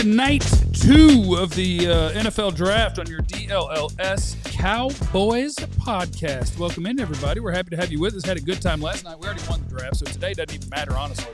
to night 2 of the NFL Draft on your DLLS Cowboys podcast. Welcome in, everybody. We're happy to have you with us. Had a good time last night. We already won the draft, so today doesn't even matter, honestly.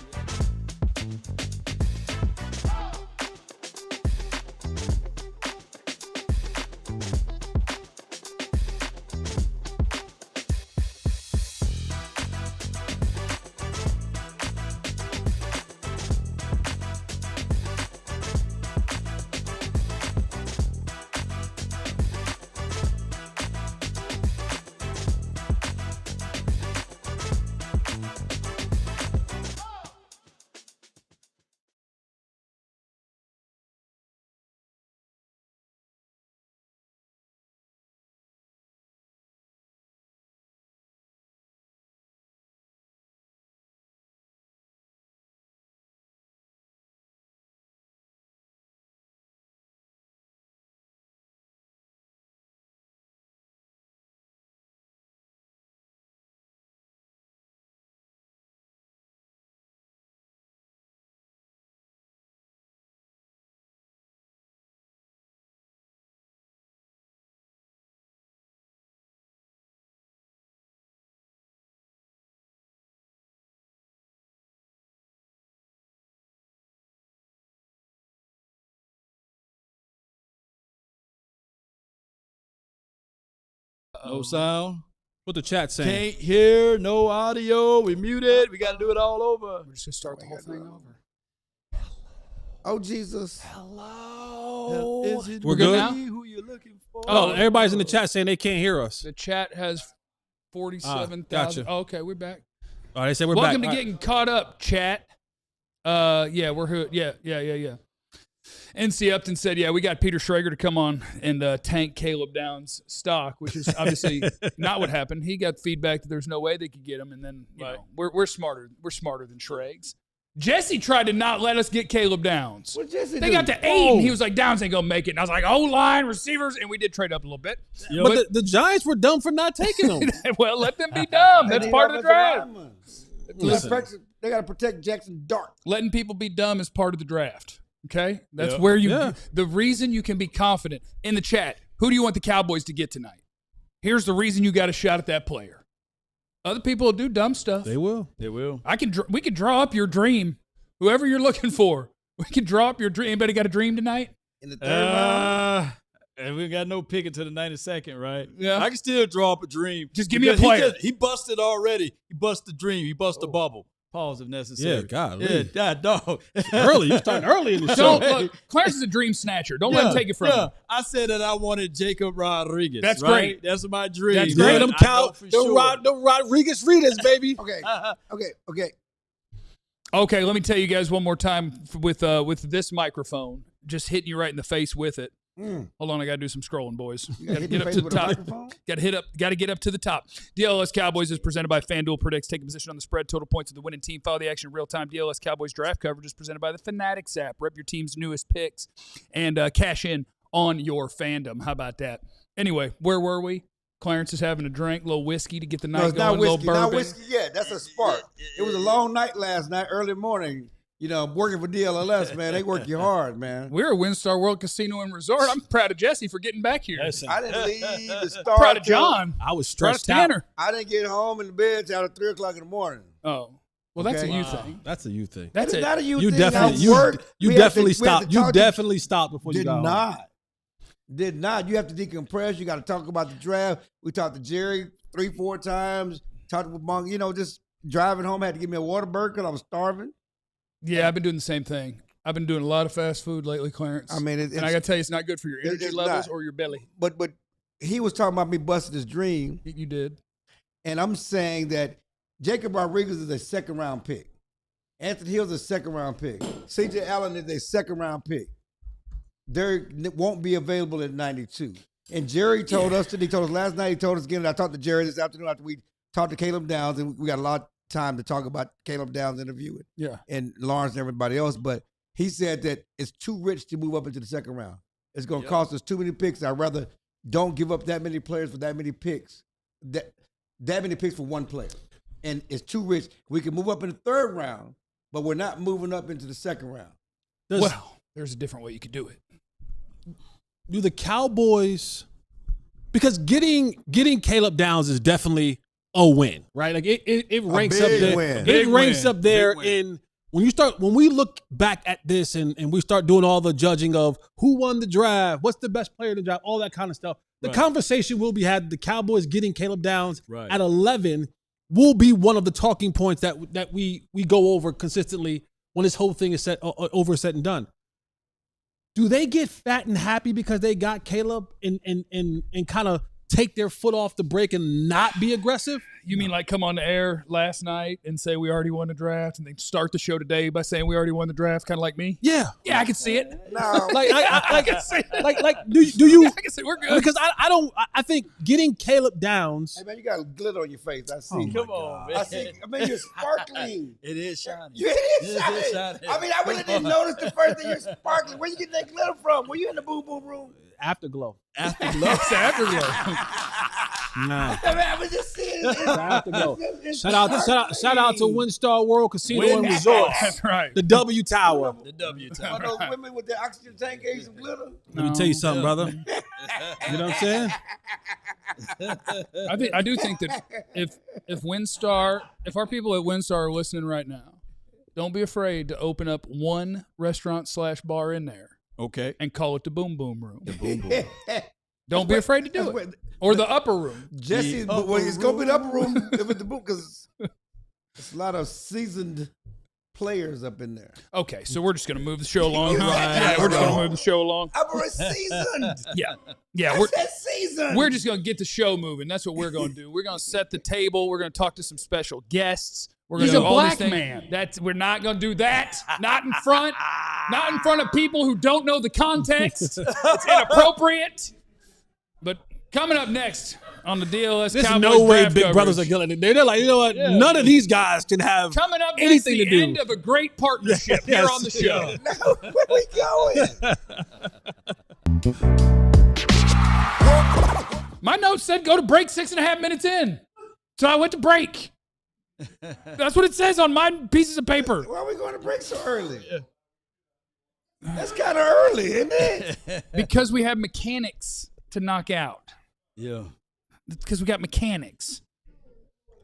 No sound. What the chat saying? Can't hear. No audio. We muted. We got to do it all over. We're just going to start the whole thing over. Oh, Jesus. Hello. Is it We're good now? Who you looking for? Oh, everybody's in the chat saying they can't hear us. The chat has 47,000. Gotcha. Oh, okay, we're back. Oh, they said we're Welcome back. to Getting Caught Up, chat. Yeah, we're here. Yeah. NC Upton said, yeah, we got Peter Schrager to come on and tank Caleb Downs' stock, which is obviously not what happened. He got feedback that there's no way they could get him, and then you know, we're smarter. We're smarter than Schrags. Jesse tried to not let us get Caleb Downs. What Jesse They do? got to 8, and he was like, Downs ain't going to make it. And I was like, O-line, receivers, and we did trade up a little bit. Yeah, but the Giants were dumb for not taking them. Well, let them be dumb. That's part of the draft. Listen. They got to protect Jackson Dart. Letting people be dumb is part of the draft. Okay? That's where you the reason you can be confident in the chat. Who do you want the Cowboys to get tonight? Here's the reason you got a shot at that player. Other people will do dumb stuff. They will. They will. We could draw up your dream. Whoever you're looking for. We can draw up your dream. Anybody got a dream tonight? In the third round? And we got no pick until the 92nd, right? Yeah. I can still draw up a dream. Just give me a player. He busted already. He busted the dream. He busted the bubble. Pause if necessary. Yeah, God. Yeah, God, dog. Early. You're starting early in the show. Don't look. Clarence is a dream snatcher. Don't let him take it from him. I said that I wanted Jacob Rodriguez. That's right? great. That's my dream. That's but great. Them I know for sure. Rodriguez Readers, baby. Okay. Okay, let me tell you guys one more time with this microphone, just hitting you right in the face with it. Hold on, I got to do some scrolling, boys. You gotta Got to hit get the up face to the with a top. microphone? Got to get up to the top. DLLS Cowboys is presented by FanDuel Predicts. Take a position on the spread, total points of the winning team. Follow the action in real time. DLLS Cowboys draft coverage is presented by the Fanatics app. Rep your team's newest picks and cash in on your fandom. How about that? Anyway, where were we? Clarence is having a drink, a little whiskey to get the night No, it's going, not a little whiskey. bourbon. Not whiskey yet. That's a spark. It was a long night last night, early morning. You know, working for DLLS, man. They work you hard, man. We're at WinStar World Casino and Resort. I'm proud of Jesse for getting back here. Listen, I didn't leave the start. Proud of John. I was Proud of stressed out. Tanner. I didn't get home in the bed till 3 o'clock in the morning. Oh. Well, that's Okay. a you Wow. thing. That's a you thing. That's It's it. not a you You thing. definitely, I worked. you We had definitely to- we had stopped. to You talk to- definitely stopped before you Did got home. not. Did not. You have to decompress. You got to talk about the draft. We talked to Jerry 3-4 times. Talked with Monk. You know, just driving home. Had to give me a water burger because I was starving. Yeah, I've been doing the same thing. I've been doing a lot of fast food lately, Clarence. I mean, and I got to tell you, it's not good for your energy it's levels not. or your belly. But he was talking about me busting his dream. You did. And I'm saying that Jacob Rodriguez is a second-round pick. Anthony Hill's a second-round pick. C.J. Allen is a second-round pick. They won't be available at 92. And Jerry told us, he told us last night, he told us again, and I talked to Jerry this afternoon after we talked to Caleb Downs, and we got a lot of time to talk about Caleb Downs' interview and Lawrence and everybody else, but he said that it's too rich to move up into the second round. It's going to cost us too many picks. I'd rather don't give up that many players for that many picks, that many picks for one player. And it's too rich. We can move up in the third round, but we're not moving up into the second round. there's a different way you could do it. Do the Cowboys, because getting Caleb Downs is definitely a win, right? Like it ranks up there. Win. It ranks win. up there Big win. in when we look back at this and we start doing all the judging of who won the draft, what's the best player in the draft, all that kind of stuff. The conversation will be had. The Cowboys getting Caleb Downs at 11 will be one of the talking points that we go over consistently when this whole thing is said and done. Do they get fat and happy because they got Caleb and kind of take their foot off the brake and not be aggressive? You mean like come on the air last night and say we already won the draft, and they start the show today by saying we already won the draft, kind of like me? Yeah, I can see it. No. like do you? I can see we're good. Because I think getting Caleb Downs. Hey, man, you got glitter on your face. I see. Come on, man. I see. I mean, you're sparkling. It is shiny. It is shiny. I mean, I really didn't notice the first thing you're sparkling. Where you get that glitter from? Were you in the boo-boo room? Afterglow. Afterglow. Nah. I mean, I was just seeing it. Afterglow. It's Shout out to sparkling. WinStar World Casino and Resorts. That's right. The W Tower. The W One time. of those women with the oxygen tank gave some glitter. Let me tell you something, brother. You know what I'm saying? I do think that if our people at WinStar are listening right now, don't be afraid to open up one restaurant/bar in there Okay. and call it the Boom Boom Room. Boom, boom. Don't be afraid to do it. Or the upper room. Jesse, The well, it's going to be the upper room upper with the boot because there's a lot of seasoned players up in there. Okay, so we're just gonna move the show along. Right. Yeah, we're just gonna move the show along. Upper is seasoned. Yeah, I said seasoned. we're just gonna get the show moving. That's what we're gonna do. We're gonna set the table. We're gonna talk to some special guests. We're gonna He's do a all black these things. man. We're not gonna do that. Not in front of people who don't know the context. It's inappropriate. But coming up next on the DLS There's Cowboys no way draft Big coverage, Brothers are killing it. They're like, you know what? None of these guys can have coming up next, anything the to do. end of a great partnership here on the show. No, where we going? My notes said go to break 6.5 minutes in. So I went to break. That's what it says on my pieces of paper. Why are we going to break so early? That's kind of early, isn't it? Because we have mechanics to knock out. Yeah. Because we got mechanics.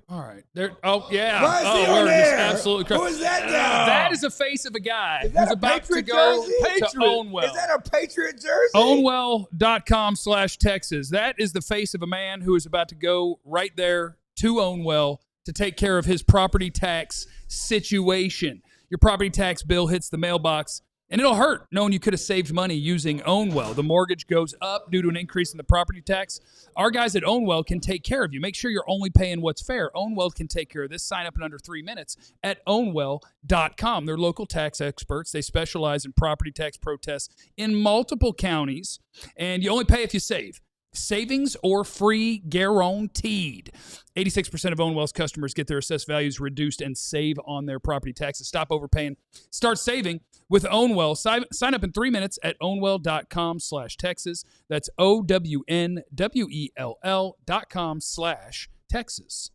All right. There. Oh, yeah. Why is he we're on just there? absolutely crazy. Who is that guy? That is a face of a guy Is that who's a about to Patriot go jersey? to Ownwell. Is that a Patriot jersey? Ownwell.com/Texas. That is the face of a man who is about to go right there to Ownwell to take care of his property tax situation. Your property tax bill hits the mailbox, and it'll hurt knowing you could have saved money using Ownwell. The mortgage goes up due to an increase in the property tax. Our guys at Ownwell can take care of you. Make sure you're only paying what's fair. Ownwell can take care of this. Sign up in under 3 minutes at ownwell.com. They're local tax experts. They specialize in property tax protests in multiple counties, and you only pay if you save. Savings or free guaranteed. 86% of Ownwell's customers get their assessed values reduced and save on their property taxes. Stop overpaying. Start saving with Ownwell. Sign up in 3 minutes at ownwell.com/Texas. That's OWNWELL.com/Texas.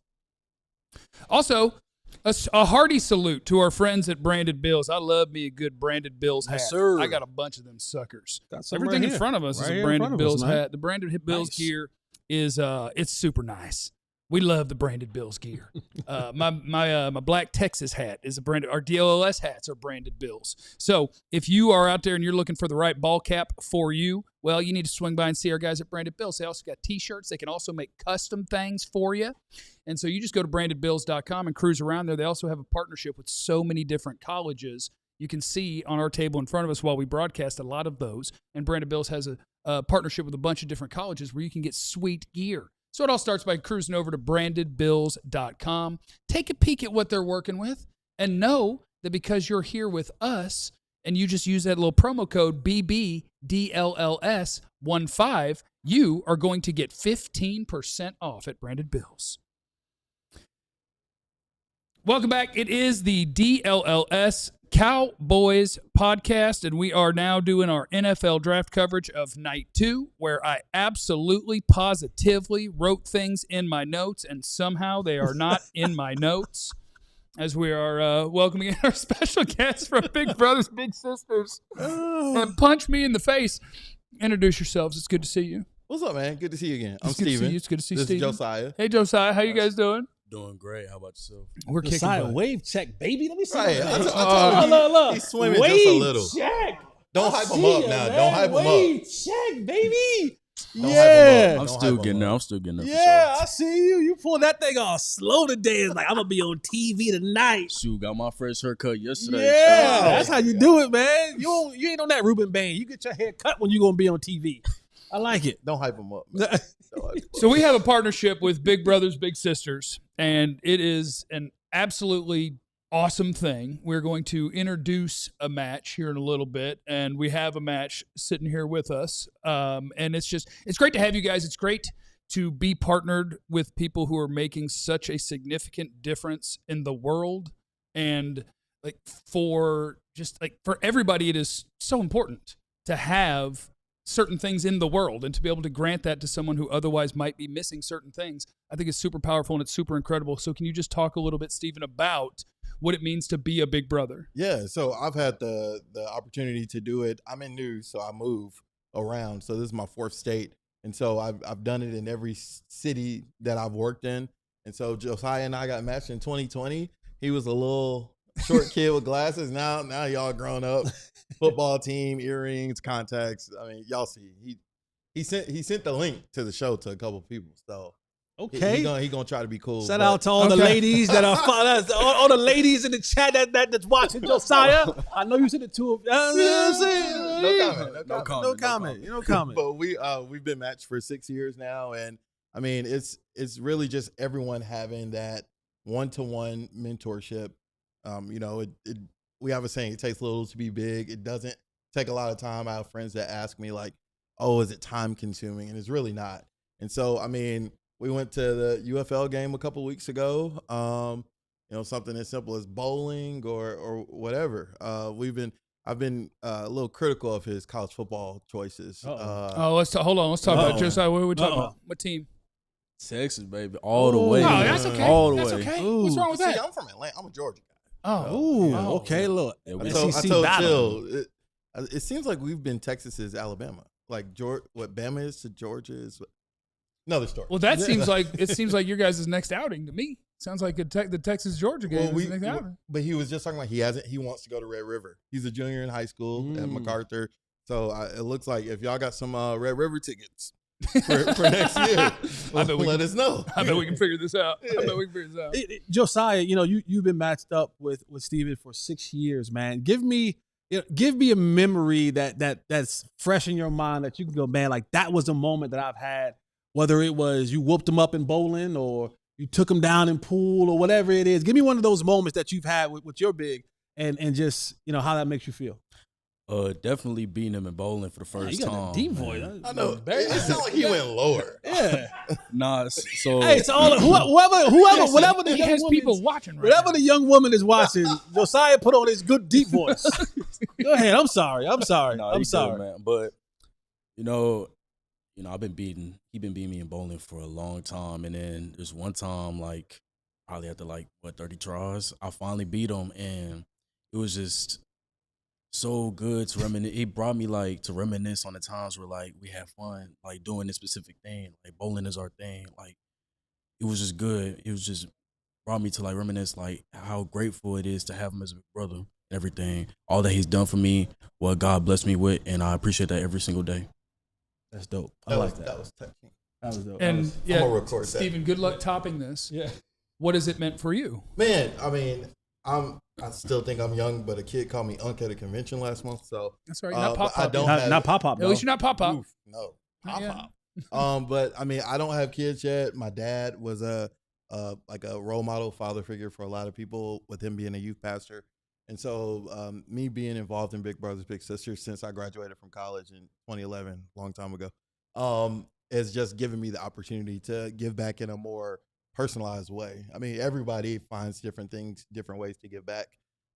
Also, a hearty salute to our friends at Branded Bills. I love me a good Branded Bills hat. Yes, sir. I got a bunch of them suckers. Got some Everything right in here. front of us Right is here a in Branded front of Bills us, man. hat. The Branded Bills Nice. gear is it's super nice. We love the Branded Bills gear. My Black Texas hat is a branded. Our DLLS hats are Branded Bills. So if you are out there and you're looking for the right ball cap for you, well, you need to swing by and see our guys at Branded Bills. They also got T-shirts. They can also make custom things for you. And so you just go to brandedbills.com and cruise around there. They also have a partnership with so many different colleges. You can see on our table in front of us while we broadcast a lot of those. And Branded Bills has a partnership with a bunch of different colleges where you can get sweet gear. So it all starts by cruising over to brandedbills.com. Take a peek at what they're working with and know that because you're here with us and you just use that little promo code BBDLLS15, you are going to get 15% off at Branded Bills. Welcome back. It is the DLLS Cowboys podcast, and we are now doing our NFL draft coverage of night 2, where I absolutely positively wrote things in my notes, and somehow they are not in my notes. as we are welcoming in our special guests from Big Brothers Big Sisters. And punch me in the face. Introduce yourselves. It's good to see you. What's up, man? Good to see you again. I'm It's good to see Steven. you. It's good to see This Steven. is Josiah. Hey, Josiah. How you guys doing? Doing great. How about yourself? We're kicking Josiah, butt. wave check, baby. Let me see. Right. I that. told you, look. he's swimming wave just a little. check. Don't I hype him see up ya, now. man. Don't hype him up. Wave check, baby. Don't hype him Yeah. up. I'm Don't still hype him getting there. up. I'm still getting there. Yeah, For I see you. You pulled that thing off slow today. It's like, I'm going to be on TV tonight. sure. Shoot, got my fresh haircut yesterday. Yeah, Oh, that's how you do it, man. You ain't on that Ruben Bain. You get your hair cut when you're going to be on TV. I like it. Don't hype him up. Man. Don't hype him So up. we have a partnership with Big Brothers Big Sisters, and it is an absolutely awesome thing. We're going to introduce a match here in a little bit, and we have a match sitting here with us. And it's great to have you guys. It's great to be partnered with people who are making such a significant difference in the world, and for everybody, it is so important to have certain things in the world, and to be able to grant that to someone who otherwise might be missing certain things, I think is super powerful and it's super incredible. So can you just talk a little bit, Stephen, about what it means to be a big brother? Yeah, so I've had the opportunity to do it. I'm in news, so I move around. So this is my fourth state, and so I've done it in every city that I've worked in. And so Josiah and I got matched in 2020. He was a little short kid with glasses. Now y'all grown up. Football team, earrings, contacts. I mean, y'all see. He sent the link to the show to a couple people. So Okay. he gonna try to be cool. Shout but- out to all the ladies that are all the ladies in the chat that's watching Josiah. I know you said it to him. You know what I'm saying? No comment. But we've been matched for 6 years now, and I mean it's really just everyone having that one-to-one mentorship. We have a saying, it takes little to be big. It doesn't take a lot of time. I have friends that ask me like, oh, is it time consuming? And it's really not. And so, I mean, we went to the UFL game a couple weeks ago. Something as simple as bowling or whatever. I've been a little critical of his college football choices. Hold on. Let's talk about Josiah. What are we talking about? What team? Texas, baby, all the way. Oh, that's okay. All the That's way. okay. Ooh. What's wrong with See, that? I'm from Atlanta. I'm a Georgia guy. Oh, Okay, look. Yeah, I we- told SEC battle. Chill. It seems like we've been Texas's Alabama. Like what Bama is to Georgia is another story. well, that seems like your guys' next outing to me. Sounds like the Texas Georgia game. Well, is the next outing. but he was just talking about he wants to go to Red River. He's a junior in high school at MacArthur. So it looks like if y'all got some Red River tickets for next year, let us know. I bet we can figure this out. Josiah, you've been matched up with Steven for 6 years, man. Give me a memory that's fresh in your mind that you can go, man, like that was a moment that I've had, whether it was you whooped him up in bowling or you took him down in pool or whatever it is. Give me one of those moments that you've had with your big and just, how that makes you feel. Definitely beating him in bowling for the first You got time. a deep voice. man. I know. It sounds like he went lower. Yeah. Nah, so Hey, it's all whoever, whatever the He young has woman people is- watching right whatever now. the young woman is watching, Josiah put on his good deep voice. Go ahead. I'm sorry. Nah, I'm he sorry. good, man. But he been beating me in bowling for a long time, and then there's one time, like probably after 30 tries, I finally beat him, and it was just so good to reminisce. He brought me to reminisce on the times where we had fun, doing this specific thing, bowling is our thing. It was just good. It was just brought me to reminisce how grateful it is to have him as a big brother and everything, all that he's done for me, what God blessed me with, and I appreciate that every single day. That's dope. That was touching. That was dope. And I'm yeah, gonna record that. Stephen, good luck topping this. Yeah. What has it meant for you? Man, I mean, I still think I'm young, but a kid called me Unc at a convention last month. So That's right. Not but pop I pop. don't Not, have, not pop pop. At least you're not pop pop. Oof, no, Not yet. pop. But I mean, I don't have kids yet. My dad was a role model, father figure for a lot of people, with him being a youth pastor. And so me being involved in Big Brothers Big Sisters since I graduated from college in 2011, a long time ago, has just given me the opportunity to give back in a more personalized way. I mean, everybody finds different things, different ways to give back.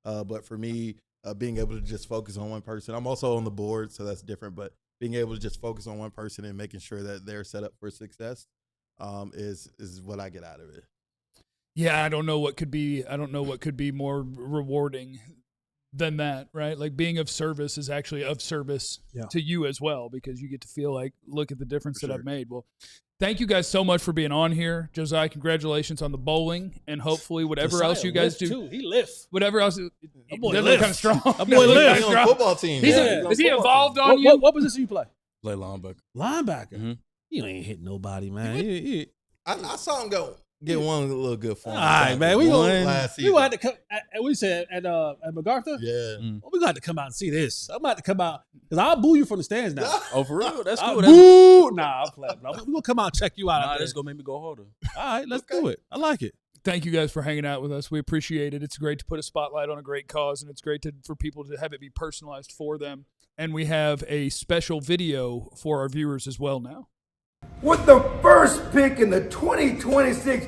But for me, being able to just focus on one person, I'm also on the board, so that's different, but being able to just focus on one person and making sure that they're set up for success is what I get out of it. Yeah, I don't know what could be more rewarding than that, right? Like being of service is actually of service to you as well, because you get to feel like, look at the difference that I've made. Well, thank you guys so much for being on here. Josiah, congratulations on the bowling, and hopefully whatever else you guys do. Too. He lifts. Whatever else. That boy Kind of lifts. strong. That boy lifts. He's on the football team. Is he involved on you? What position you play? Play linebacker. Linebacker. Mm-hmm. You ain't hit nobody, man. I saw him get one little good form. All right, man. We gonna have to come. We said at MacArthur. Yeah. We got to come out and see this. I'm about to come out because I'll boo you from the stands now. Oh, for real? That's I'll cool. boo. Nah, I'm playing. We're gonna come out and check you out. Nah, that's gonna make me go harder. All right, let's do it. I like it. Thank you guys for hanging out with us. We appreciate it. It's great to put a spotlight on a great cause, and it's great for people to have it be personalized for them. And we have a special video for our viewers as well now. With the first pick in the 2026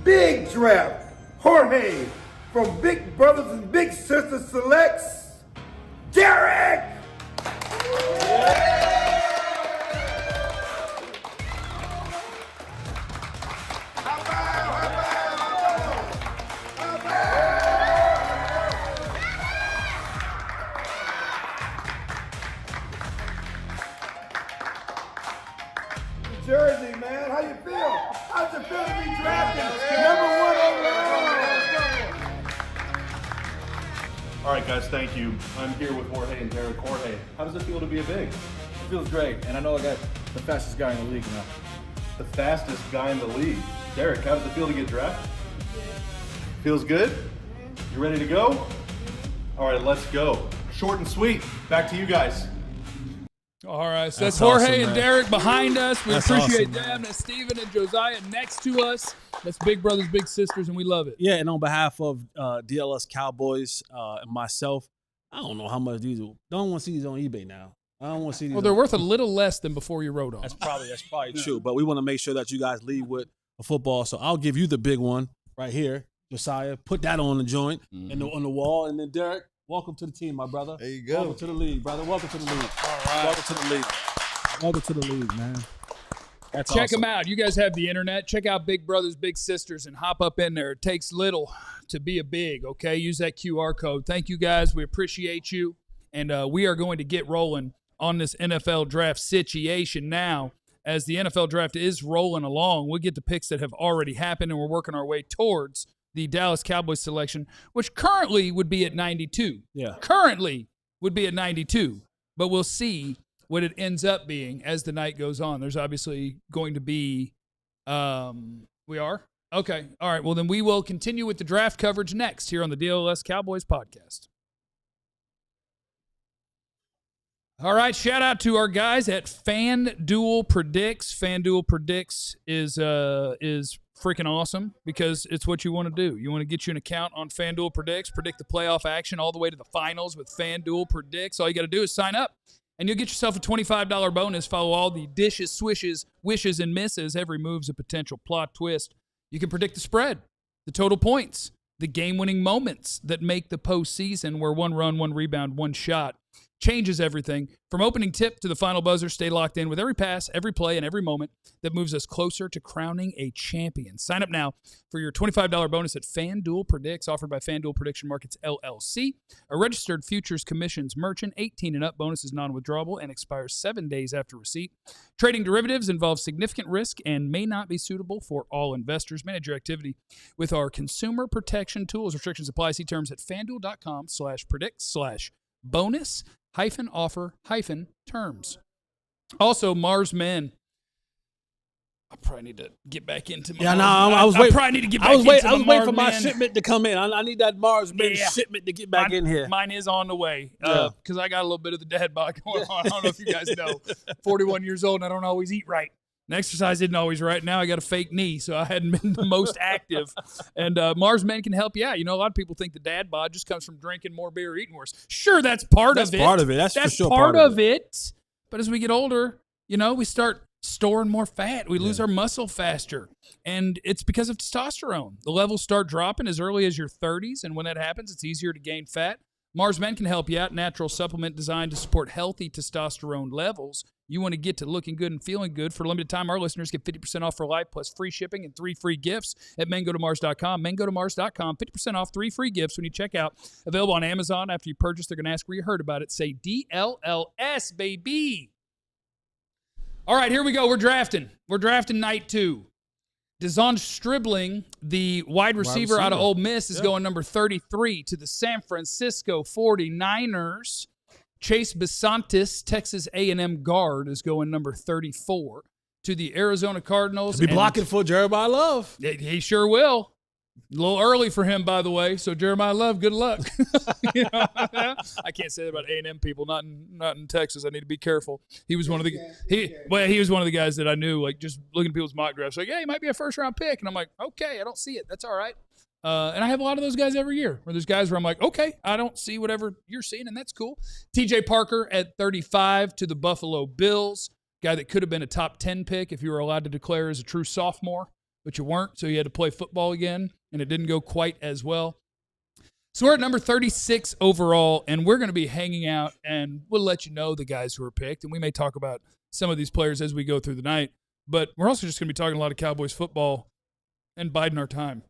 Big Draft, Jorge from Big Brothers and Big Sisters selects Derek! Jersey, man. How you feel? How's it feel to be drafted? #1 overall. All right, guys, thank you. I'm here with Jorge and Derek. Jorge, how does it feel to be a big? It feels great, and I know I got the fastest guy in the league now. The fastest guy in the league. Derek, how does it feel to get drafted? Feels good? You ready to go? All right, let's go. Short and sweet. Back to you guys. All right, so that's awesome, Jorge and man. Derek behind us. We That's appreciate awesome, them. man. That's Steven and Josiah next to us. That's Big Brothers, Big Sisters, and we love it. Yeah, and on behalf of DLS Cowboys and myself, I don't know how much these. Don't want to see these on eBay now. I don't want to see these. Well, they're worth a little less than before you wrote on. That's probably true. But we want to make sure that you guys leave with a football. So I'll give you the big one right here, Josiah. Put that on the joint and on the wall, and then Derek. Welcome to the team, my brother. There you go. Welcome to the league, brother. Welcome to the league. All right. Welcome to the league. Welcome to the league, man. That's Check awesome. them out. You guys have the internet. Check out Big Brothers, Big Sisters, and hop up in there. It takes little to be a big, okay? Use that QR code. Thank you, guys. We appreciate you. And we are going to get rolling on this NFL draft situation now. As the NFL draft is rolling along, we'll get the picks that have already happened, and we're working our way towards the Dallas Cowboys selection, which currently would be at 92. Yeah. Currently would be at 92, but we'll see what it ends up being as the night goes on. There's obviously going to be we are? Okay. All right. Well, then we will continue with the draft coverage next here on the DLLS Cowboys podcast. All right, shout out to our guys at FanDuel Predicts. FanDuel Predicts is freaking awesome because it's what you want to do. You want to get you an account on FanDuel Predicts, predict the playoff action all the way to the finals with FanDuel Predicts. All you got to do is sign up, and you'll get yourself a $25 bonus. Follow all the dishes, swishes, wishes, and misses. Every move's a potential plot twist. You can predict the spread, the total points, the game-winning moments that make the postseason, where one run, one rebound, one shot changes everything. From opening tip to the final buzzer, stay locked in with every pass, every play, and every moment that moves us closer to crowning a champion. Sign up now for your $25 bonus at FanDuel Predicts, offered by FanDuel Prediction Markets, LLC, a registered futures commissions merchant. 18 and up. Bonus is non-withdrawable and expires 7 days after receipt. Trading derivatives involves significant risk and may not be suitable for all investors. Manage your activity with our consumer protection tools. Restrictions apply. See terms at FanDuel.com/predict/bonus-offer-terms. Also, Mars Men. I probably need to get back into my. Yeah, no, I was waiting. Probably need to get back I was waiting Mars for my Men. shipment to come in. I need that Mars Men shipment to get back in here. Mine is on the way because I got a little bit of the dad bod going on. I don't know if you guys know. 41 years old and I don't always eat right. And exercise isn't always right. Now I got a fake knee, so I hadn't been the most active. And Mars Men can help you out. You know, a lot of people think the dad bod just comes from drinking more beer, eating worse. Sure, that's part of it. That's part of it. That's for sure part of it. But as we get older, you know, we start storing more fat. We lose our muscle faster. And it's because of testosterone. The levels start dropping as early as your 30s. And when that happens, it's easier to gain fat. Mars Men can help you out. Natural supplement designed to support healthy testosterone levels. You want to get to looking good and feeling good. For a limited time, our listeners get 50% off for life plus free shipping and 3 free gifts at mangotomars.com. Mangotomars.com, 50% off, 3 free gifts when you check out. Available on Amazon. After you purchase, they're going to ask where you heard about it. Say DLLS, baby. All right, here we go. We're drafting. We're drafting night 2. Dezon Stribling, the wide receiver out of Ole Miss, is going number 33 to the San Francisco 49ers. Chase Besantis, Texas A&M guard, is going number 34 to the Arizona Cardinals. He'll be blocking for Jeremiah Love. He sure will. A little early for him, by the way. So Jeremiah Love, good luck. You know? I can't say that about A&M people. Not in Texas. I need to be careful. He was one of the he was one of the guys that I knew. Like just looking at people's mock drafts, like, yeah, he might be a first-round pick, and I'm like, okay, I don't see it. That's all right. And I have a lot of those guys every year. Where there's guys where I'm like, okay, I don't see whatever you're seeing, and that's cool. T.J. Parker at 35 to the Buffalo Bills. Guy that could have been a top 10 pick if you were allowed to declare as a true sophomore, but you weren't, so you had to play football again, and it didn't go quite as well. So we're at number 36 overall, and we're going to be hanging out, and we'll let you know the guys who are picked, and we may talk about some of these players as we go through the night, but we're also just going to be talking a lot of Cowboys football and biding our time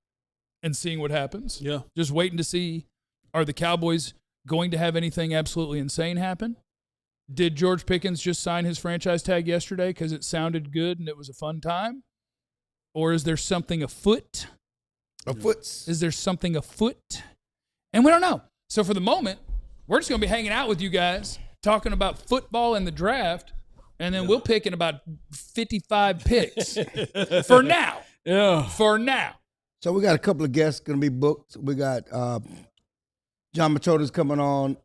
and seeing what happens. Yeah. Just waiting to see, are the Cowboys going to have anything absolutely insane happen? Did George Pickens just sign his franchise tag yesterday because it sounded good and it was a fun time? Or is there something afoot? Is there something afoot? And we don't know. So for the moment, we're just going to be hanging out with you guys, talking about football and the draft, and then we'll pick in about 55 picks. For now. Yeah. For now. So we got a couple of guests going to be booked. We got John Machota's coming on.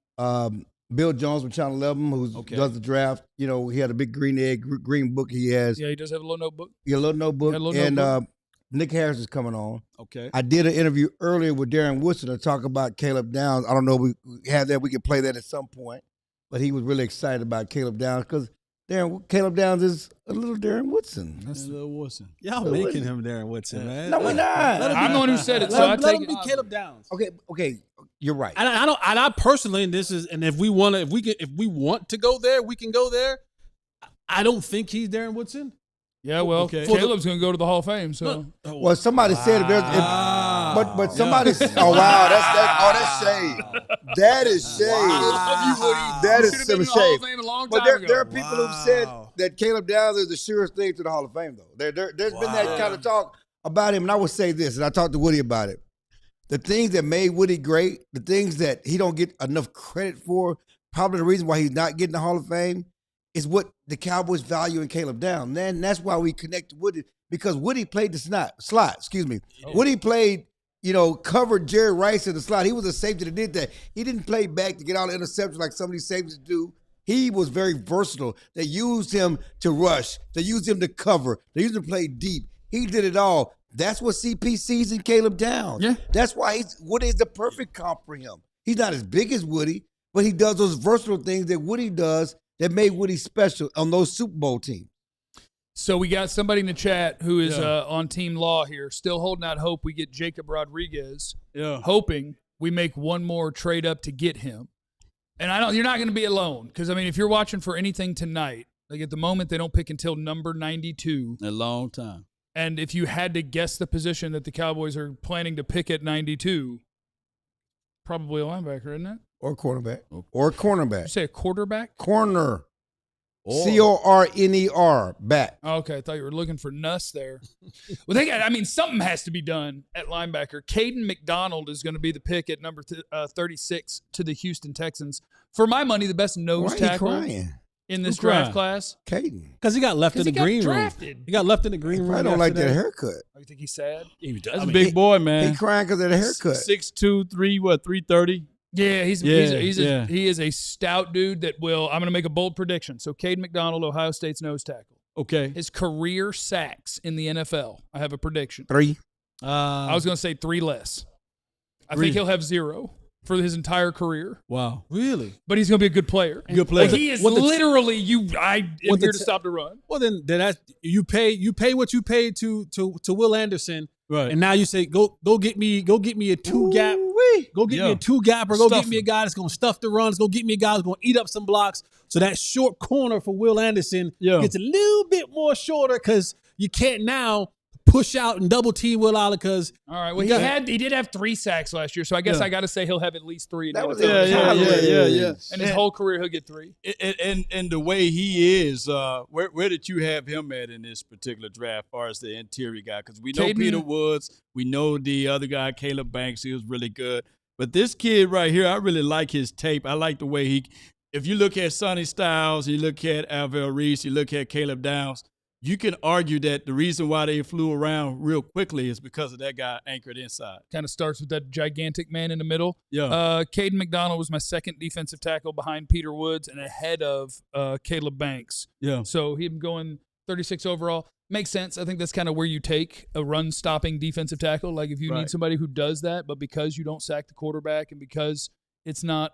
Bill Jones from Channel 11, who does the draft. You know, he had a big green book he has. Yeah, he does have a little notebook. Yeah, a little notebook. notebook. Nick Harris is coming on. Okay. I did an interview earlier with Darren Woodson to talk about Caleb Downs. I don't know if we have that. We can play that at some point. But he was really excited about Caleb Downs because Caleb Downs is a little Darren Woodson. That's a little Woodson. Y'all making him Darren Woodson, man. No, we're not. I'm the one who said it, so I Let take him it. be Caleb Downs. Okay, you're right. And I personally, and this is, and if we want to go there, we can go there. I don't think he's Darren Woodson. Yeah, well, Caleb's going to go to the Hall of Fame. So, well, somebody said it. But somebody. Oh wow, that's shade. That is shade. That is some shade. But there are people who've said that Caleb Downs is the surest thing to the Hall of Fame, though. There's been that kind of talk about him, and I would say this, and I talked to Woody about it. The things that made Woody great, the things that he don't get enough credit for, probably the reason why he's not getting the Hall of Fame, is what the Cowboys value in Caleb Downs. And that's why we connect to Woody, because Woody played the slot. Woody played, covered Jerry Rice in the slot. He was a safety that did that. He didn't play back to get all the interceptions like some of these safeties do. He was very versatile. They used him to rush. They used him to cover. They used him to play deep. He did it all. That's what CP sees in Caleb Downs. Yeah. That's why Woody is the perfect comp for him. He's not as big as Woody, but he does those versatile things that Woody does that made Woody special on those Super Bowl teams. So we got somebody in the chat who is on Team Law here, still holding out hope we get Jacob Rodriguez, hoping we make one more trade up to get him. And you're not going to be alone, because, if you're watching for anything tonight, like at the moment they don't pick until number 92. A long time. And if you had to guess the position that the Cowboys are planning to pick at 92, probably a linebacker, isn't it? Or cornerback. Or cornerback. Did you say a quarterback? Corner. Corner, back. Okay, I thought you were looking for Nuss there. Well, something has to be done at linebacker. Caden McDonald is going to be the pick at number 36 to the Houston Texans. For my money, the best nose tackle in this draft class. Caden. Because he got left in the green room. He got left in the green room. I don't like that haircut. Oh, you think he's sad? That's a big boy, man. He's crying because of the haircut. 6'2", 330. Yeah, he is a stout dude that will. I'm going to make a bold prediction. So, Caden McDonald, Ohio State's nose tackle. Okay. His career sacks in the NFL. I have a prediction. 3. I was going to say 3 less. I think he'll have 0 for his entire career. Wow. Really? But he's going to be a good player. Good player. Like he is literally I am here to stop the run. Well, then you pay what you paid to Will Anderson. Right. And now you say go get me a 2 gap Really? Go get me a two-gapper. Go get me a guy that's going to stuff the runs. Go get me a guy that's going to eat up some blocks. So that short corner for Will Anderson gets a little bit more shorter because you can't now push out and double team Will Allen because all right. Well, he did have 3 sacks last year, so I guess I got to say he'll have at least 3. Yeah. And his whole career he'll get 3. And the way he is, where did you have him at in this particular draft, as far as the interior guy? Because we know Peter Woods, we know the other guy, Caleb Banks, he was really good. But this kid right here, I really like his tape. I like the way if you look at Sonny Styles, you look at Alvin Reese, you look at Caleb Downs, you can argue that the reason why they flew around real quickly is because of that guy anchored inside. Kind of starts with that gigantic man in the middle. Yeah. Caden McDonald was my second defensive tackle behind Peter Woods and ahead of Caleb Banks. Yeah. So him going 36 overall makes sense. I think that's kind of where you take a run-stopping defensive tackle. Like if you need somebody who does that, but because you don't sack the quarterback and because it's not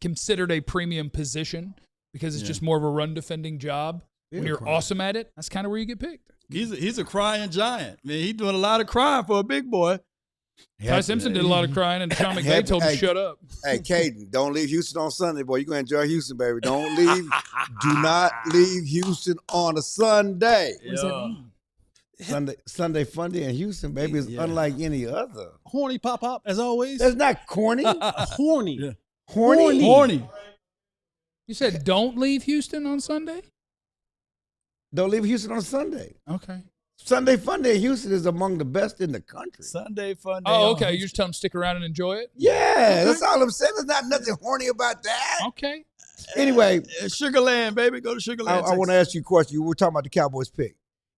considered a premium position because it's just more of a run-defending job, when you're awesome at it, that's kind of where you get picked. He's a crying giant. Man, he's doing a lot of crying for a big boy. Ty Simpson did a lot of crying, and Sean McVay told him to shut up. Hey, Caden, don't leave Houston on Sunday, boy. You're going to enjoy Houston, baby. Don't leave. Do not leave Houston on a Sunday. What does that mean? Sunday Funday in Houston, baby, is unlike any other. horny pop-up, as always. That's not corny. Horny. Yeah. Horny. You said don't leave Houston on Sunday? Don't leave Houston on Sunday. Okay. Sunday Funday in Houston is among the best in the country. Sunday fun day. Oh, okay. You just tell them to stick around and enjoy it? Yeah, that's all I'm saying. There's not nothing horny about that. Okay. Anyway, Sugarland, baby. Go to Sugarland. I want to ask you a question. You were talking about the Cowboys pick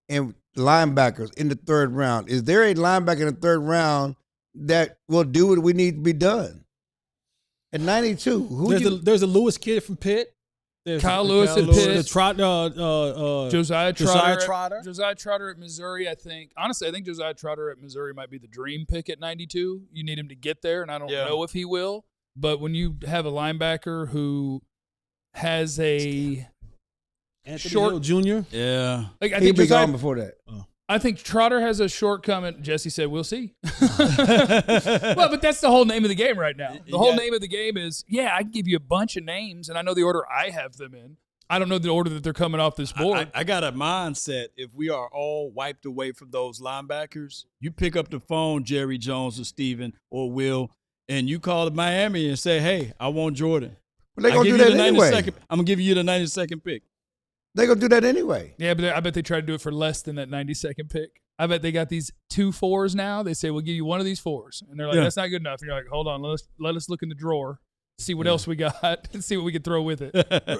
and linebackers in the 3rd round. Is there a linebacker in the 3rd round that will do what we need to be done? At 92, there's a Lewis kid from Pitt. There's Kyle Lewis at Pitt. Josiah Trotter. Josiah Trotter at Missouri, I think. Honestly, I think Josiah Trotter at Missouri might be the dream pick at 92. You need him to get there, and I don't know if he will. But when you have a linebacker who has a Anthony short Hill Jr. Yeah. Like, I he'd think be Josiah, gone before that. I think Trotter has a shortcoming. Jesse said, we'll see. Well, but that's the whole name of the game right now. The whole name of the game is, I can give you a bunch of names, and I know the order I have them in. I don't know the order that they're coming off this board. I got a mindset. If we are all wiped away from those linebackers, you pick up the phone, Jerry Jones or Steven or Will, and you call Miami and say, hey, I want Jordan. But they're going to do that anyway. I'm going to give you the 92nd pick. They're going to do that anyway. Yeah, but I bet they try to do it for less than that 92nd pick. I bet they got these 2 4s now. They say, we'll give you one of these 4s. And they're like, that's not good enough. And you're like, hold on, let us look in the drawer, see what else we got, and see what we can throw with it.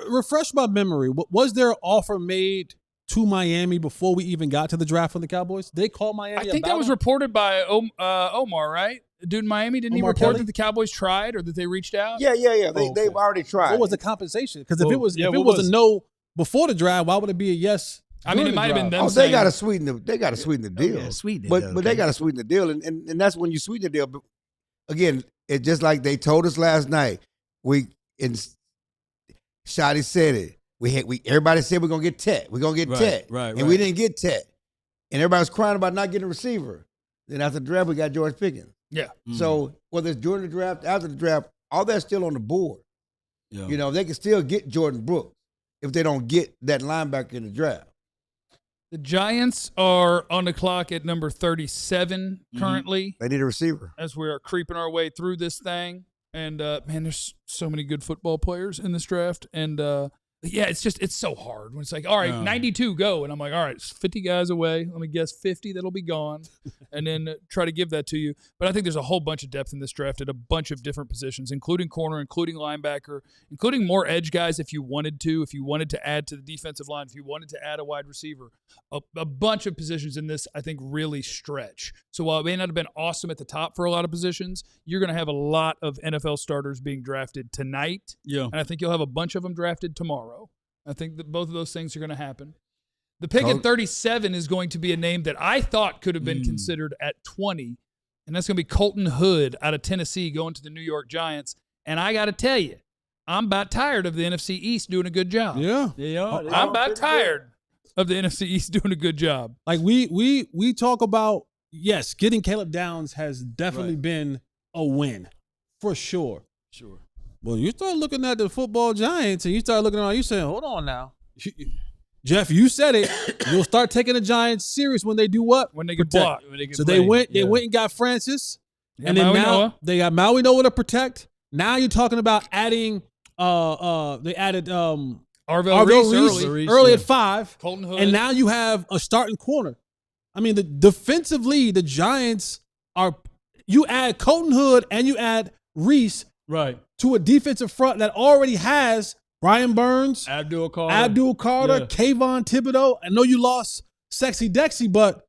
Refresh my memory. Was there an offer made to Miami before we even got to the draft from the Cowboys? They called Miami. I think that was reported by Omar, right? The dude in Miami, didn't he report that the Cowboys tried or that they reached out? Yeah. They've already tried. What was the compensation? Because if it was a no before the draft, why would it be a yes? I mean, it might have been them. They got to sweeten the deal. But they got to sweeten the deal, and that's when you sweeten the deal. But again, it's just like they told us last night. Shotty said it. Everybody said we're gonna get Tet. We're gonna get Tet. Right. And we didn't get Tet. And everybody was crying about not getting a receiver. Then after the draft, we got George Pickens. Yeah. So whether it's during the draft, after the draft, all that's still on the board. Yeah. You know, they can still get Jordan Brooks if they don't get that linebacker in the draft. The Giants are on the clock at number 37 currently. They need a receiver. As we are creeping our way through this thing. And, man, there's so many good football players in this draft. And, it's so hard when it's like, all right, 92, go. And I'm like, all right, it's 50 guys away. Let me guess 50 that'll be gone. And then try to give that to you. But I think there's a whole bunch of depth in this draft at a bunch of different positions, including corner, including linebacker, including more edge guys if you wanted to add to the defensive line, if you wanted to add a wide receiver. A bunch of positions in this, I think, really stretch. So while it may not have been awesome at the top for a lot of positions, you're going to have a lot of NFL starters being drafted tonight. Yeah. And I think you'll have a bunch of them drafted tomorrow. I think that both of those things are going to happen. The pick at 37 is going to be a name that I thought could have been considered at 20, and that's going to be Colton Hood out of Tennessee going to the New York Giants. And I got to tell you, I'm about tired of the NFC East doing a good job. Yeah. I'm about tired of the NFC East doing a good job. Like we talk about, yes, getting Caleb Downs has definitely been a win for sure. Sure. Well, you start looking at the football giants and you start looking around, you saying, hold on now. Jeff, you said it. You'll start taking the Giants serious when they do what? When they get blocked. So they went and got Francis. Yeah, and then Maui now Noah. they got Maui Noah to protect. Now you're talking about adding they added Arvell Reese early at 5. Colton Hood. And now you have a starting corner. I mean, defensively, the Giants you add Colton Hood and you add Reese to a defensive front that already has Brian Burns, Abdul Carter, Kayvon Thibodeau. I know you lost Sexy Dexy, but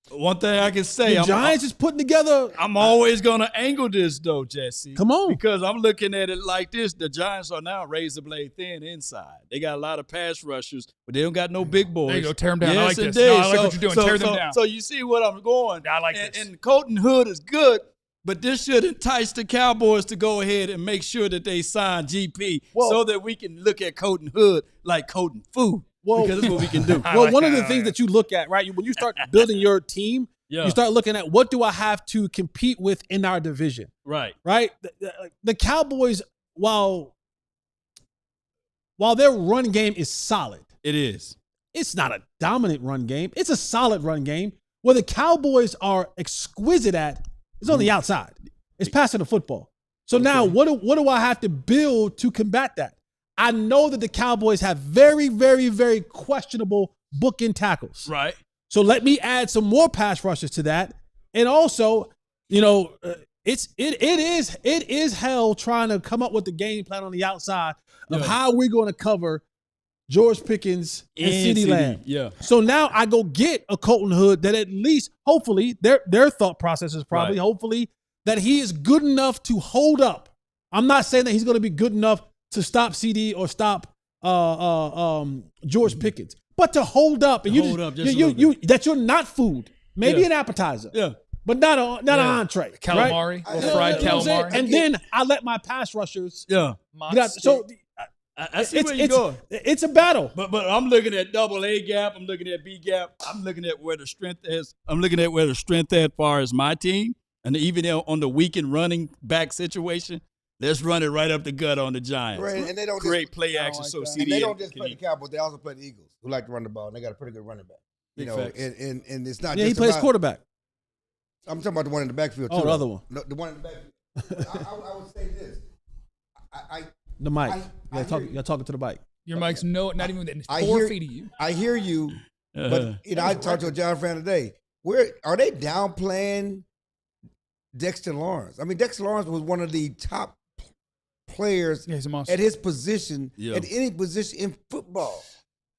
one thing I can say, the Giants is putting together. I'm always going to angle this, though, Jesse. Come on. Because I'm looking at it like this. The Giants are now razor blade thin inside. They got a lot of pass rushers, but they don't got no big boys. There you go. Tear them down. Yes, I like this. indeed. No, I like what you're doing. Tear them down. So you see what I'm going. I like this. And Colton Hood is good, but this should entice the Cowboys to go ahead and make sure that they sign GP so that we can look at Colton Hood like Colton Food. Because that's what we can do. Well, one of the things that you look at, right, when you start building your team, you start looking at what do I have to compete with in our division. Right. The Cowboys, while their run game is solid. It is. It's not a dominant run game. It's a solid run game. Where the Cowboys are exquisite at is on the outside. It's passing the football. So now what do I have to build to combat that? I know that the Cowboys have very, very, very questionable bookend tackles. Right. So let me add some more pass rushes to that. And also, it is hell trying to come up with the game plan on the outside of how we're going to cover George Pickens and CeeDee Lamb. Yeah. So now I go get a Colton Hood that at least, hopefully, their thought process is probably, hopefully, that he is good enough to hold up. I'm not saying that he's going to be good enough to stop CD or stop George Pickens, but to hold up and that you're not food, maybe an appetizer, but not an entree, calamari, right? fried calamari, and then I let my pass rushers, Yeah. So I see where you're going. It's a battle, but I'm looking at double A gap. I'm looking at B gap. I'm looking at where the strength is. I'm looking at where the strength as far as my team, and even on the weekend running back situation. Let's run it right up the gut on the Giants. Right, and they don't great play action. So CD they don't just play the Cowboys; they also play the Eagles, who like to run the ball, and they got a pretty good running back. And it's not. Yeah, just he plays about, quarterback. I'm talking about the one in the backfield too. Oh, the other one. No, the one in the backfield. I would say this. The mic. You're talking to the mic. Your mic's not even within 4 feet of you. I hear you, but I talked to a Giants fan today. Where are they downplaying Dexter Lawrence? I mean, Dexter Lawrence was one of the top players at his position, at any position in football.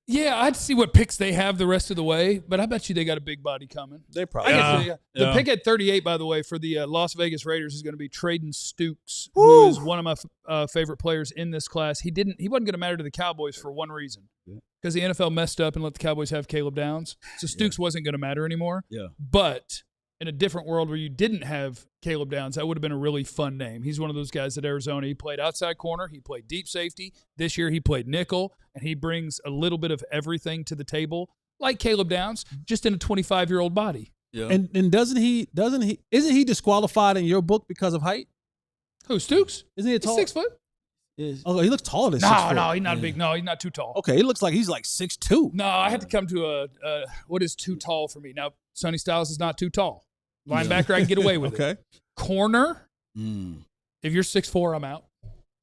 Yeah, I'd see what picks they have the rest of the way, but I bet you they got a big body coming. They probably The pick at 38, by the way, for the Las Vegas Raiders is going to be Traden Stukes, who is one of my favorite players in this class. He wasn't going to matter to the Cowboys for one reason, because the NFL messed up and let the Cowboys have Caleb Downs. So Stukes wasn't going to matter anymore. Yeah. But in a different world where you didn't have Caleb Downs, that would have been a really fun name. He's one of those guys at Arizona. He played outside corner. He played deep safety. This year he played nickel, and he brings a little bit of everything to the table, like Caleb Downs, just in a 25-year-old body. Yeah. And isn't he disqualified in your book because of height? Who, Stukes? Isn't he He's 6 foot? Oh, he looks taller than 6 foot. No, he's not big. No, he's not too tall. Okay, he looks like he's like 6'2". No, I had to come to what is too tall for me. Now, Sonny Styles is not too tall. Linebacker, I can get away with it. Corner, if you're 6'4", I'm out.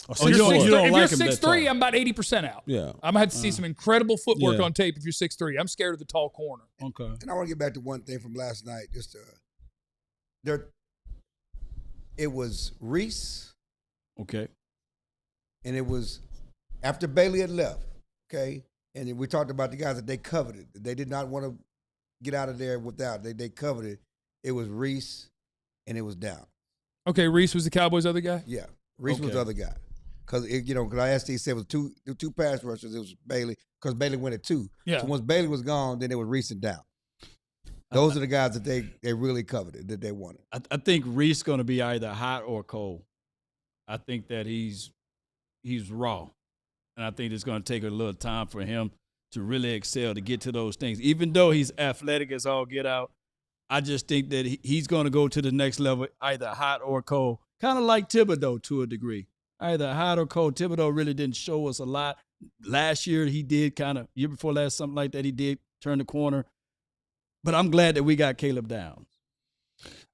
If you're 6'3", I'm about 80% out. Yeah. I'm going to have to see some incredible footwork on tape if you're 6'3". I'm scared of the tall corner. Okay. And I want to get back to one thing from last night. It was Reese. Okay. And it was after Bailey had left, okay? And we talked about the guys that they coveted. They did not want to get out of there without. They coveted. It was Reese, and it was Down. Okay, Reese was the Cowboys' other guy? Yeah, Reese was the other guy. Because I asked, he said it was two pass rushers. It was Bailey, because Bailey went at 2. Yeah. So once Bailey was gone, then it was Reese and Down. Those are the guys that they really coveted, that they wanted. I think Reese going to be either hot or cold. I think that he's raw. And I think it's going to take a little time for him to really excel, to get to those things. Even though he's athletic as all get out, I just think that he's going to go to the next level, either hot or cold. Kind of like Thibodeau to a degree. Either hot or cold. Thibodeau really didn't show us a lot. Last year he did year before last, something like that, he did turn the corner. But I'm glad that we got Caleb Downs.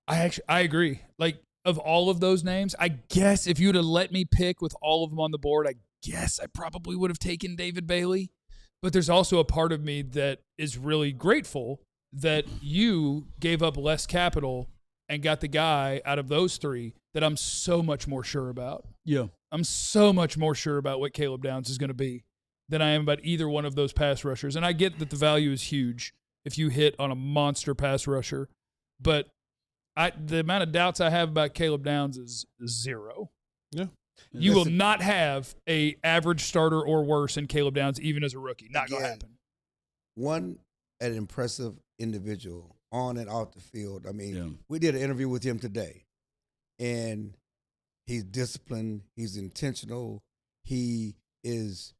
I agree. Like, of all of those names, I guess if you'd have let me pick with all of them on the board, I guess I probably would have taken David Bailey. But there's also a part of me that is really grateful that you gave up less capital and got the guy out of those three that I'm so much more sure about. Yeah. I'm so much more sure about what Caleb Downs is going to be than I am about either one of those pass rushers. And I get that the value is huge if you hit on a monster pass rusher. But the amount of doubts I have about Caleb Downs is zero. Yeah. You will not have a average starter or worse in Caleb Downs, even as a rookie. Not going to happen. An impressive individual on and off the field. I mean, we did an interview with him today, and he's disciplined. He's intentional. He is,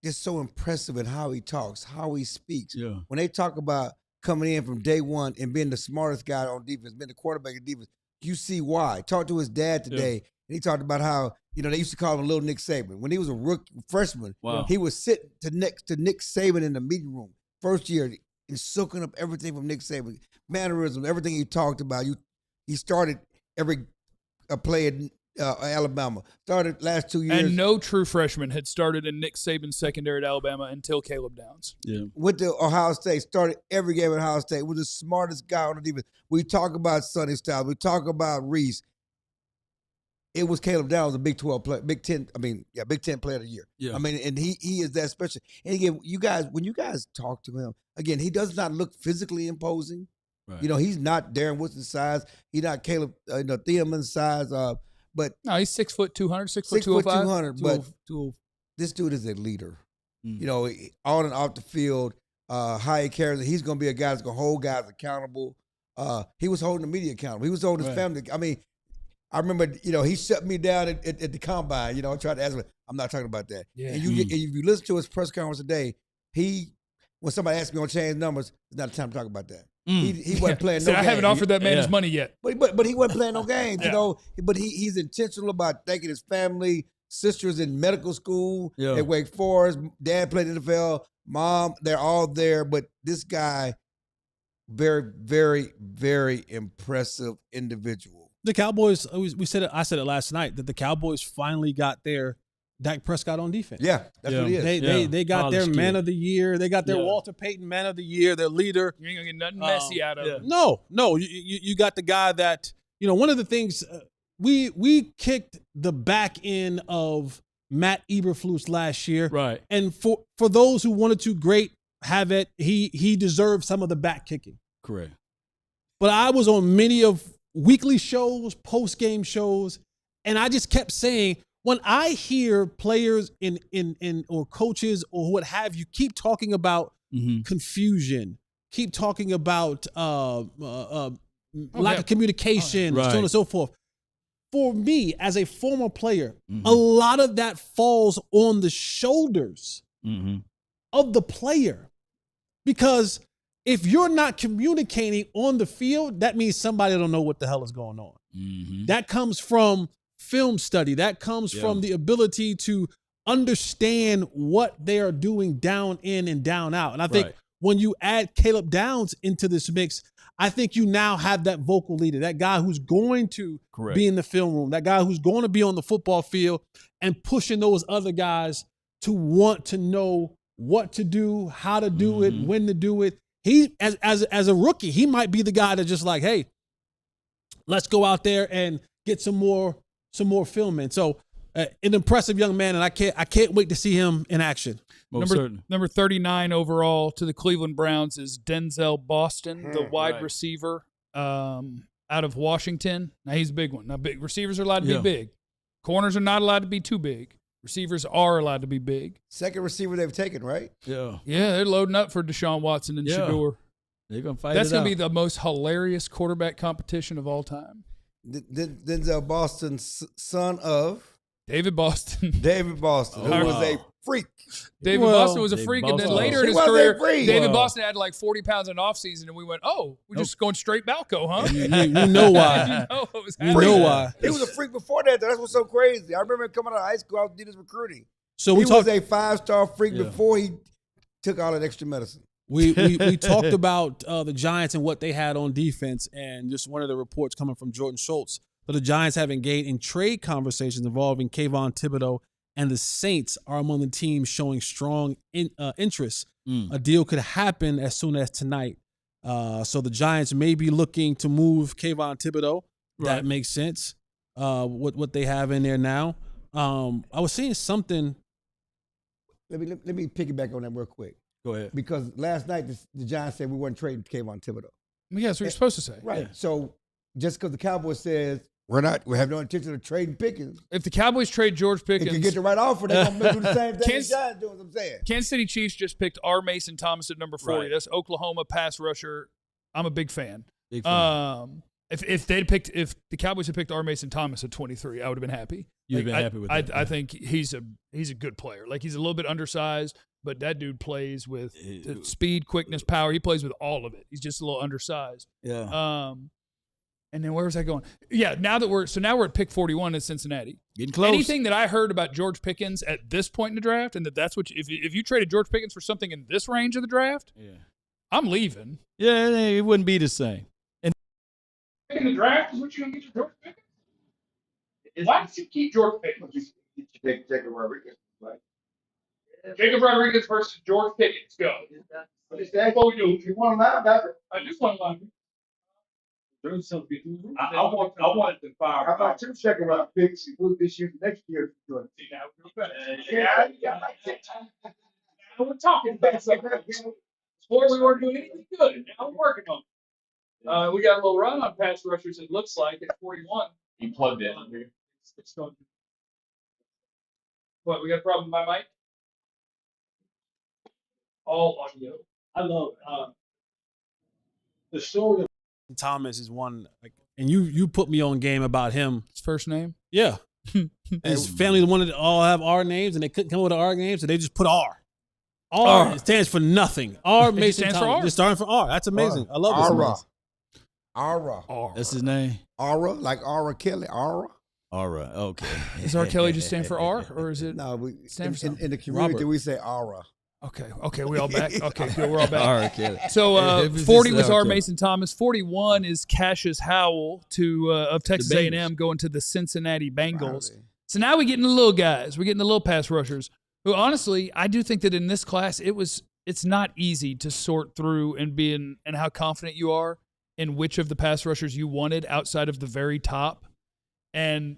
just so impressive in how he talks, how he speaks. Yeah. When they talk about coming in from day one and being the smartest guy on defense, being the quarterback of defense, you see why. Talked to his dad today, and he talked about how, they used to call him Little Nick Saban. When he was a rookie freshman, he was sitting next to Nick Saban in the meeting room. First year, and soaking up everything from Nick Saban, mannerisms, everything he talked about. He started every play at Alabama. Started last 2 years. And no true freshman had started in Nick Saban's secondary at Alabama until Caleb Downs. Yeah. Went to Ohio State, started every game at Ohio State, was the smartest guy on the defense. We talk about Sonny Styles. We talk about Reese. It was Caleb Downs, a Big 12 player, Big 10 player of the year. Yeah. I mean, and he is that special. And again, when you guys talk to him, again, he does not look physically imposing. Right. He's not Darren Woodson size. He's not Caleb Thielman size. But no, he's 6 foot 200, 6 foot 205. 200. But this dude is a leader. On and off the field, how he carries it. He's going to be a guy that's going to hold guys accountable. He was holding the media accountable. He was holding his family. I mean, I remember, he shut me down at the combine. I tried to ask him, I'm not talking about that. Yeah. And if you listen to his press conference today, when somebody asked me on change numbers, it's not the time to talk about that. He wasn't playing no games. I haven't offered that man his money yet. But he wasn't playing no games, But he's intentional about thanking his family. Sister's in medical school at Wake Forest. Dad played in the NFL. Mom, they're all there. But this guy, very, very, very impressive individual. The Cowboys, I said it last night, that the Cowboys finally got their Dak Prescott on defense. Yeah, that's what he is. They got their man of the year. They got their Walter Payton man of the year, their leader. You ain't going to get nothing messy out of him. No. You got the guy that, one of the things, we kicked the back end of Matt Eberflus last year. Right. And for those who wanted to have it, he deserved some of the back kicking. Correct. But I was on many of weekly shows, post-game shows, and I just kept saying, when I hear players or coaches or what have you keep talking about confusion, keep talking about lack of communication, so on and so forth. For me, as a former player, a lot of that falls on the shoulders of the player. Because if you're not communicating on the field, that means somebody don't know what the hell is going on. That comes from film study. That comes from the ability to understand what they are doing down in and down out. And I think when you add Caleb Downs into this mix, I think you now have that vocal leader, that guy who's going to be in the film room, that guy who's going to be on the football field and pushing those other guys to want to know what to do, how to do it, when to do it. He, as a rookie, he might be the guy that's just like, hey, let's go out there and get some more film in. So an impressive young man, and I can't wait to see him in action. Number 39 overall to the Cleveland Browns is Denzel Boston, the wide receiver out of Washington. Now, he's a big one. Now, big receivers are allowed to be big. Corners are not allowed to be too big. Receivers are allowed to be big. Second receiver they've taken, right? Yeah, they're loading up for Deshaun Watson and Shador. They're going to fight That's going to be the most hilarious quarterback competition of all time. Denzel Boston, son of David Boston. David Boston, who was a freak. David Boston was a freak, and then later in his career, David Boston had like 40 pounds in off season, and we went, "Oh, we're just going straight Balco, huh?" We know why. We know why. He was a freak before that. That's what's so crazy. I remember him coming out of high school. I did his recruiting. So he was a 5-star freak before he took all that extra medicine. We talked about the Giants and what they had on defense, and just one of the reports coming from Jordan Schultz. So the Giants have engaged in trade conversations involving Kayvon Thibodeau, and the Saints are among the teams showing strong interest. A deal could happen as soon as tonight. So the Giants may be looking to move Kayvon Thibodeau. Right. That makes sense. What they have in there now. I was seeing something. Let me piggyback on that real quick. Go ahead. Because last night the Giants said we weren't trading Kayvon Thibodeau. Well, yeah, that's what you're supposed to say. Right. Yeah. So just because the Cowboys says we have no intention of trading Pickens. If the Cowboys trade George Pickens, they can get the right offer. They're going to do the same thing the Giants do, what I'm saying. Kansas City Chiefs just picked R. Mason Thomas at number 40. Right. That's Oklahoma pass rusher. I'm a big fan. Big fan. If the Cowboys had picked R. Mason Thomas at 23, I would have been happy. You'd been happy with that. I think he's a good player. Like, he's a little bit undersized, but that dude plays with speed, quickness, power. He plays with all of it. He's just a little undersized. Yeah. And then where was I going? Yeah, now we're at pick 41 in Cincinnati. Getting close. Anything that I heard about George Pickens at this point in the draft, and that's what if you traded George Pickens for something in this range of the draft, I'm leaving. Yeah, it wouldn't be the same. And in the draft is what you're gonna get your George Pickens? Why did you keep George Pickens? You take Jacob Rodriguez. Right? Jacob Rodriguez versus George Pickens. Go. That's what we do. If you want a linebacker, I just want to. I want the fire. how about 2 second-round picks? You put this year, next year. We're talking about something. Before we weren't doing anything good. Now we're working on it. We got a little run on pass rushers, it looks like, at 41. He plugged in. What, we got a problem with my mic? All audio. I love the story of Thomas is one, and you put me on game about him. His first name? Yeah. His family wanted to all have R names, and they couldn't come up with an R name, so they just put R. R. It stands for nothing. R. Mason stands Thomas. for R. Just starting for R. That's amazing. I love this. Aura. That's his name? Aura, like Aura Kelly. Aura. Aura. Okay. Does R. Kelly just stand for R, or is it? No, in the community Robert. we say Aura. Okay, we all back. Okay, good, we're all back. All right, Kelly. So 40 was R. okay. Mason Thomas. 41 is Cassius Howell of Texas A&M going to the Cincinnati Bengals. Wow. So now we're getting the little guys. We're getting the little pass rushers. Who honestly, I do think that in this class, it's not easy to sort through and how confident you are in which of the pass rushers you wanted outside of the very top. And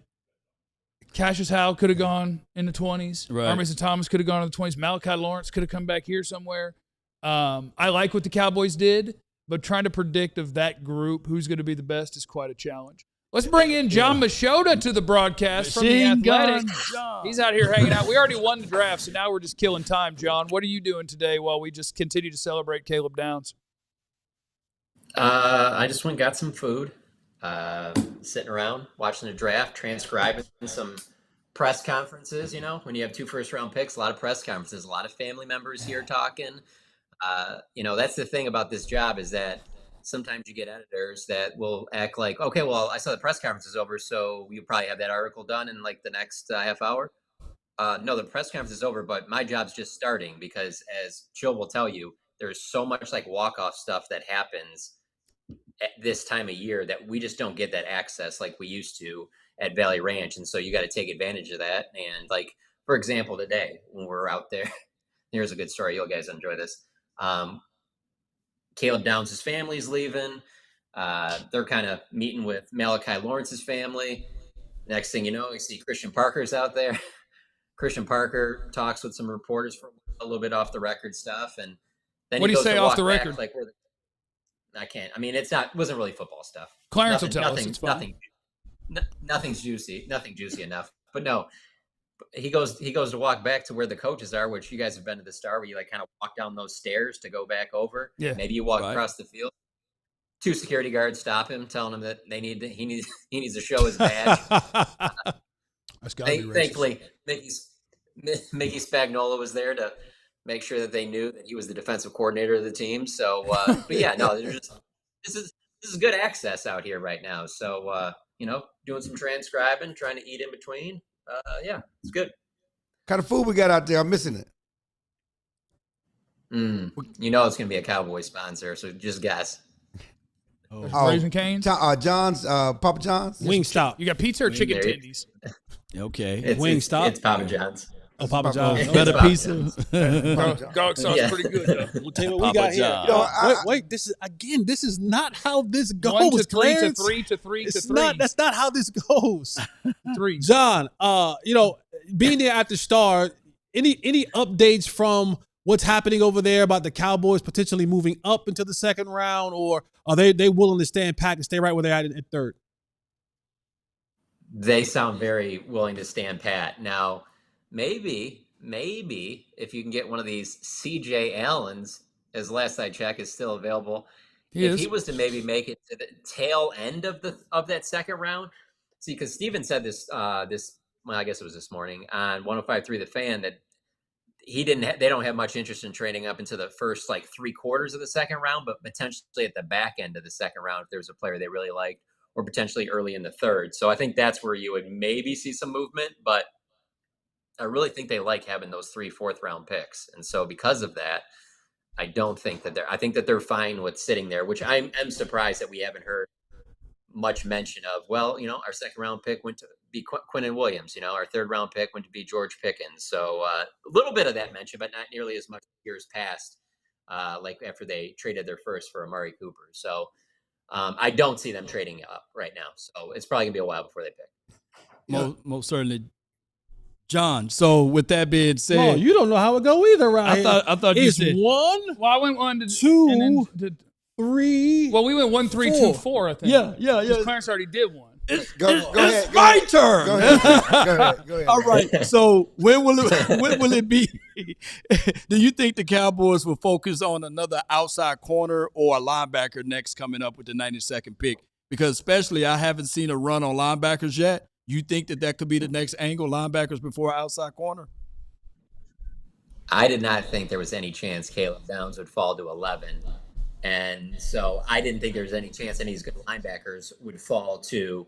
Cassius Howell could have gone in the 20s. Right. R. Mason Thomas could have gone in the 20s. Malachi Lawrence could have come back here somewhere. I like what the Cowboys did, but trying to predict of that group who's going to be the best is quite a challenge. Let's bring in John Machota to the broadcast from the Athletic. He's out here hanging out. We already won the draft, so now we're just killing time, John. What are you doing today while we just continue to celebrate Caleb Downs? I just went and got some food, sitting around, watching the draft, transcribing some press conferences. You know, when you have 2 first-round picks, a lot of press conferences, a lot of family members here talking. That's the thing about this job is that sometimes you get editors that will act like, okay, well, I saw the press conference is over, so you probably have that article done in like the next half hour. No, the press conference is over, but my job's just starting because, as Jill will tell you, there's so much like walk-off stuff that happens at this time of year that we just don't get that access like we used to at Valley Ranch. And so you got to take advantage of that. And like, for example, today when we're out there, here's a good story. You guys enjoy this. Caleb Downs' family's leaving. They're kind of meeting with Malachi Lawrence's family. Next thing you know, you see Christian Parker's out there. Christian Parker talks with some reporters for a little bit off the record stuff. And then What do you say off the back, record? like, I can't. I mean, it wasn't really football stuff. Clarence will tell us. It's fine. Nothing's juicy. Nothing juicy enough. But no, he goes to walk back to where the coaches are, which you guys have been to the Star, where you like kind of walk down those stairs to go back over. Yeah. Maybe you walk across the field. 2 security guards stop him, telling him that he needs to show his badge. That's got to be racist. Thankfully, Mickey Spagnuolo was there to make sure that they knew that he was the defensive coordinator of the team. So, but yeah, no, this is good access out here right now. So, doing some transcribing, trying to eat in between. Yeah, it's good. What kind of food we got out there? I'm missing it. It's going to be a Cowboy sponsor, so just guess. Raising Cane's? John's, Papa John's? Wingstop. You got pizza or chicken tendies? Okay. Wingstop. It's Papa John's. Oh, Papa John's. Better pizza. Garlic sauce is pretty good, though. We'll tell you what we got here. Wait. This is not how this goes. 1 to 3 Clarence. to 3 to 3 to 3. That's not how this goes. 3. John, being there at the start, any updates from what's happening over there about the Cowboys potentially moving up into the second round, or are they willing to stand pat and stay right where they're at third? They sound very willing to stand pat. Now, maybe if you can get one of these CJ Allens, as last I checked, is still available. He was to maybe make it to the tail end of that second round. See, because Steven said this, I guess it was this morning on 105.3 The Fan, that they don't have much interest in trading up into the first 3/4 of the second round, but potentially at the back end of the second round if there's a player they really liked, or potentially early in the third. So I think that's where you would maybe see some movement, but I really think they like having those 3 4th-round picks. And so because of that, I think that they're fine with sitting there, which I'm surprised that we haven't heard much mention of. Well, our second-round pick went to be Quinnen Williams. Our third-round pick went to be George Pickens. So a little bit of that mention, but not nearly as much years past, like after they traded their first for Amari Cooper. So I don't see them trading up right now. So it's probably going to be a while before they pick. Most certainly. John, so with that being said, you don't know how it go either, right? I thought you said 1. Well, I went 1 to 2 3. Well, we went 1 3 2 4. I think. Yeah. Clarence already did one. Go ahead. It's my turn. Go ahead. All right. So when will it be? Do you think the Cowboys will focus on another outside corner or a linebacker next coming up with the 92nd pick? Because especially I haven't seen a run on linebackers yet. You think that could be the next angle, linebackers before outside corner? I did not think there was any chance Caleb Downs would fall to 11. And so I didn't think there was any chance any of these good linebackers would fall to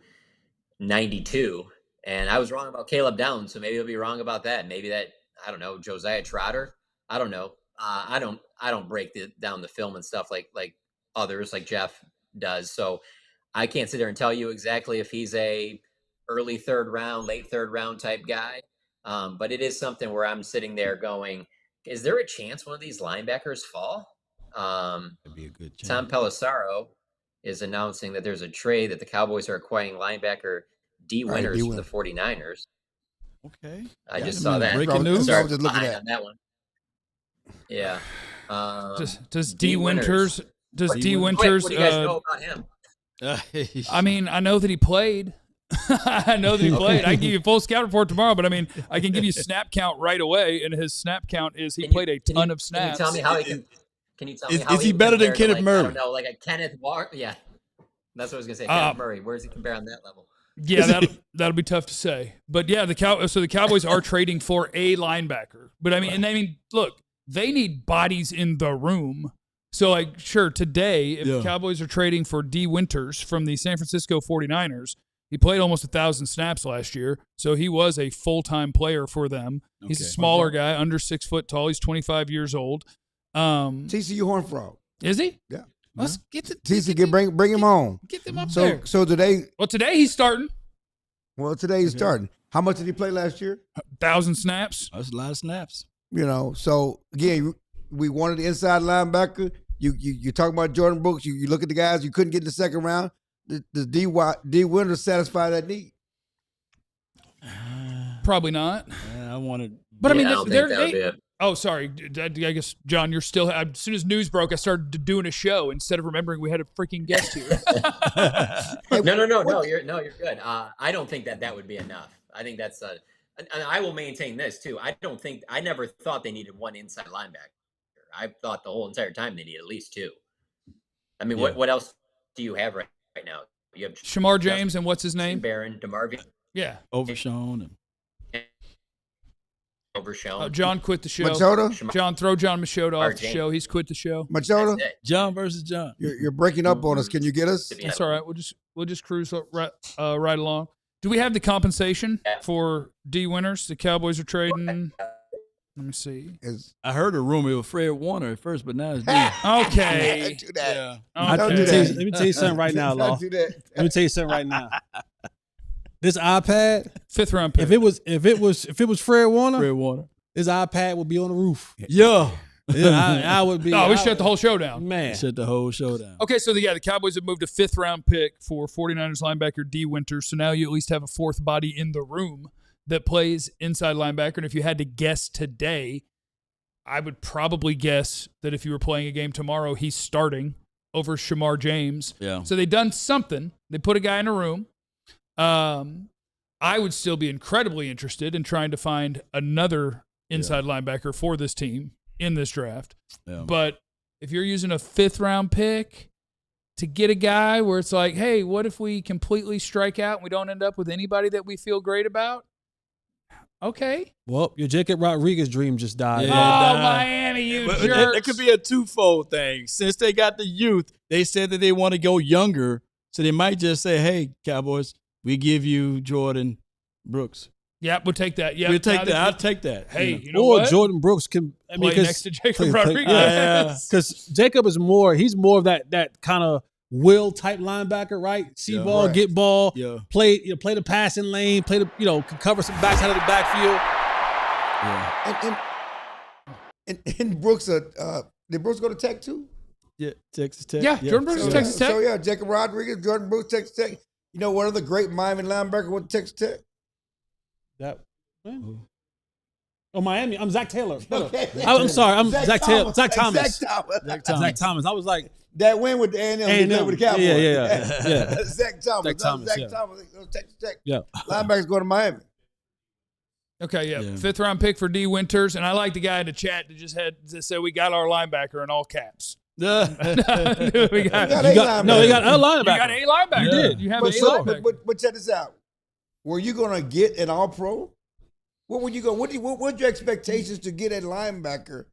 92. And I was wrong about Caleb Downs, so maybe I'll be wrong about that. Maybe that, I don't know, Josiah Trotter. I don't know. I don't break down the film and stuff like others, like Jeff does. So I can't sit there and tell you exactly if he's a early third round, late third round type guy. But it is something where I'm sitting there going, is there a chance one of these linebackers fall? That'd be a good chance. Tom Pelissaro is announcing that there's a trade that the Cowboys are acquiring linebacker D. Winters from the 49ers. Okay. I just saw that. Breaking news. I was just looking at on that one. Yeah. Does D. Winters? Does D. What Winters? do you guys know about him? I mean, I know that he played. I know that he played. I can give you a full scout report tomorrow, but I mean, I can give you snap count right away, and his snap count is he played a ton of snaps. Can you tell me how he can? Can you tell me how is he better than Kenneth Murray? I don't know, like a Kenneth Walker. Yeah, that's what I was gonna say. Kenneth Murray. Where does he compare on that level? Yeah, that'll be tough to say. But yeah, the Cowboys are trading for a linebacker. But I mean, look, they need bodies in the room. So like, sure, today if the Cowboys are trading for D. Winters from the San Francisco 49ers. He played almost 1,000 snaps last year, so he was a full-time player for them. He's a smaller guy, under 6 foot tall. He's 25 years old. TCU Horned Frog. Is he? Yeah. Let's get to TCU. Bring him on. Get them up there. So today. Well, today he's starting. Well, today he's starting. How much did he play last year? 1,000 snaps. That's a lot of snaps. So again, we wanted the inside linebacker. You talk about Jordan Brooks. You look at the guys you couldn't get in the second round. Does D. Winters satisfy that need? Probably not. I wanted, but I mean, oh, sorry. I guess John, you're still. As soon as news broke, I started doing a show instead of remembering we had a freaking guest here. No. You're good. I don't think that would be enough. I think that's and I will maintain this too. I never thought they needed one inside linebacker. I thought the whole entire time they needed at least two. I mean, what else do you have right now? You have Shamar James and what's his name? Barron, DeMarvin. Yeah. Overshown. overshown. John quit the show. Machota? John, throw John Machota off the James. show. He's quit the show. Machota? John versus John. You're breaking up on us. Can you get us? That's all right. We'll just cruise right along. Do we have the compensation for D Winters? The Cowboys are trading. Let me see. I heard a rumor it was Fred Warner at first, but now it's D. Okay. Don't do that. Yeah. Don't do that. Let me tell you something right now, Law. Don't do that. Let me tell you something right now. This iPad, 5th round pick. if it was Fred Warner, Warner. this iPad would be on the roof. Yeah. Yeah, I would be. Oh, we shut the whole show down. Man. Shut the whole show down. Okay, so the Cowboys have moved a 5th round pick for 49ers linebacker D Winters. So now you at least have a 4th body in the room that plays inside linebacker. And if you had to guess today, I would probably guess that if you were playing a game tomorrow, he's starting over Shamar James. Yeah. So they've done something. They put a guy in a room. I would still be incredibly interested in trying to find another inside linebacker for this team in this draft. Yeah. But if you're using a 5th round pick to get a guy where it's like, hey, what if we completely strike out and we don't end up with anybody that we feel great about? Okay. Well, your Jacob Rodriguez dream just died. Yeah, Miami, you But jerks. it could be a twofold thing. Since they got the youth, they said that they want to go younger, so they might just say, hey, Cowboys, we give you Jordan Brooks. Yeah, we'll take that. Yeah, We'll take that. I'll take that. Hey, you know. you know Or what? Jordan Brooks can Play next to Jacob Rodriguez. Yeah. Because Jacob is he's more of that kind of will type linebacker, right? See ball, right. get ball, Yeah. play the passing lane, play the can cover some backs out of the backfield. Yeah. And Brooks, did Brooks go to Tech too? Yeah, Texas Tech. Yeah, Jordan Brooks is Texas Tech. So yeah, Jacob Rodriguez, Jordan Brooks, Texas Tech. You know, one of the great Miami linebacker went to Texas Tech. Miami. I'm Zach Taylor. Okay. I'm sorry. I'm Zach Taylor. Zach Thomas. Zach Thomas. I was like, that win with the A&M, with the Cowboys. Yeah. Zach Thomas. Zach Thomas, Zach yeah. Thomas. Texas Tech. Yeah. Linebackers go to Miami. Okay, yeah. Yeah. 5th round pick for D Winters. And I like the guy in the chat that said we got our linebacker in all caps. Yeah. We got they got a linebacker. You got a linebacker. You did. You have But, a linebacker. but check this out. Were you going to get an All-Pro? What were you going? What were your expectations to get a linebacker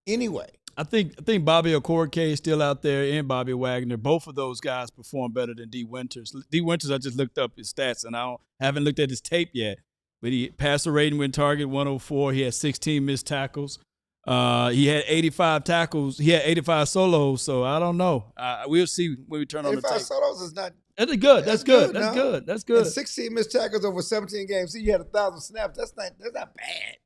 anyway? I think Bobby Okorike is still out there and Bobby Wagner. Both of those guys perform better than D Winters. D Winters, I just looked up his stats, and I haven't looked at his tape yet. But he passer rating when target 104. He had 16 missed tackles. He had 85 tackles. He had 85 solos. So I don't know. We'll see when we turn on the 85 tape. solos is not. That's good. That's good. now. That's good. That's good. And 16 missed tackles over 17 games. See, you had 1,000 snaps. That's not bad.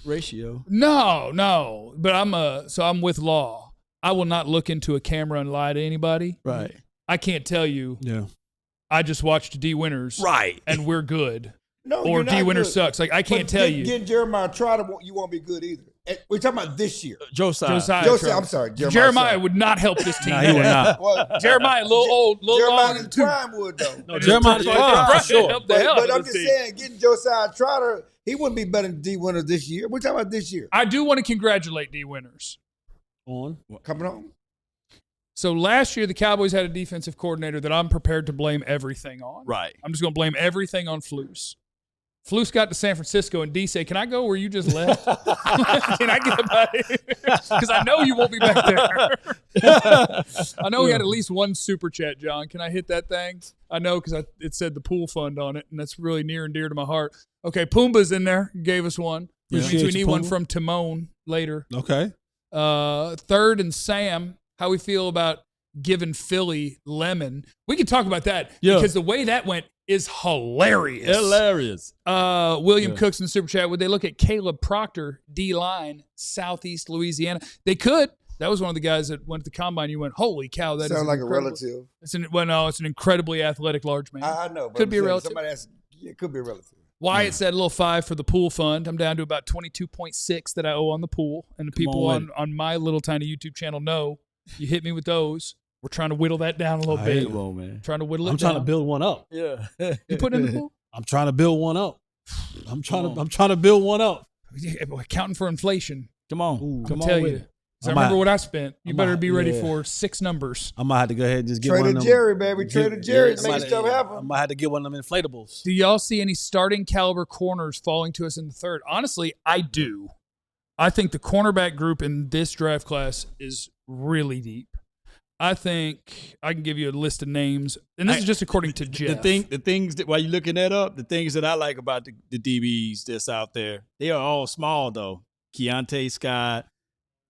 Ratio. No. But I'm with Law. I will not look into a camera and lie to anybody. Right. I can't tell you. Yeah. I just watched D Winters. Right. And we're good. No, Or you're not D Winters good. sucks. Like I can't But tell you. Getting Jeremiah Trotter, you won't be good either. We're talking about this year. Josiah. I'm sorry. Jeremiah would not help this team. Nah, he would not. Well, Jeremiah, a little old, little Jeremiah long. in prime would though. No, Jeremiah's prime, for sure. Help the hell But out I'm of just this team. saying, getting Josiah Trotter, he wouldn't be better than D Winters this year. We're talking about this year. I do want to congratulate D Winters. Coming on. So last year, the Cowboys had a defensive coordinator that I'm prepared to blame everything on. Right. I'm just going to blame everything on Flus. Flus got to San Francisco, and D said, can I go where you just left? Can I get about it? Because I know you won't be back there. I know we had at least one super chat, John. Can I hit that thing? I know because it said the pool fund on it, and that's really near and dear to my heart. Okay, Pumbaa's in there. Gave us one. Which means we need one from Timon later. Okay. 3rd and Sam, how we feel about giving Philly Lemon. We can talk about that because the way that went is hilarious. William Cooks in the super chat. Would they look at Caleb Proctor, D-line, Southeast Louisiana? They could. That was one of the guys that went to the combine. You went, holy cow, that sounds like a incredible. relative. It's an incredibly athletic large man. I know. But Could be a relative. Somebody asked, it could be a relative. Wyatt said a little 5 for the pool fund. I'm down to about 22.6 that I owe on the pool. And the people on my little tiny YouTube channel know you hit me with those. We're trying to whittle that down a little bit. Come on, man. Trying to whittle it I'm down. trying to build one up. Yeah. You put in the pool? I'm trying to build one up. I'm trying to build one up. Yeah, accounting for inflation. Come on. I'll tell you. I remember what I spent. You better be ready for 6 numbers. I might have to go ahead and just get one of them. Trader Jerry, baby. Trader Jerry, making stuff happen. I might have to get one of them inflatables. Do y'all see any starting caliber corners falling to us in the third? Honestly, I do. I think the cornerback group in this draft class is really deep. I think I can give you a list of names, and this is just according to Jeff. The things that while you're looking that up, the things that I like about the DBs that's out there, they are all small though. Keontae Scott,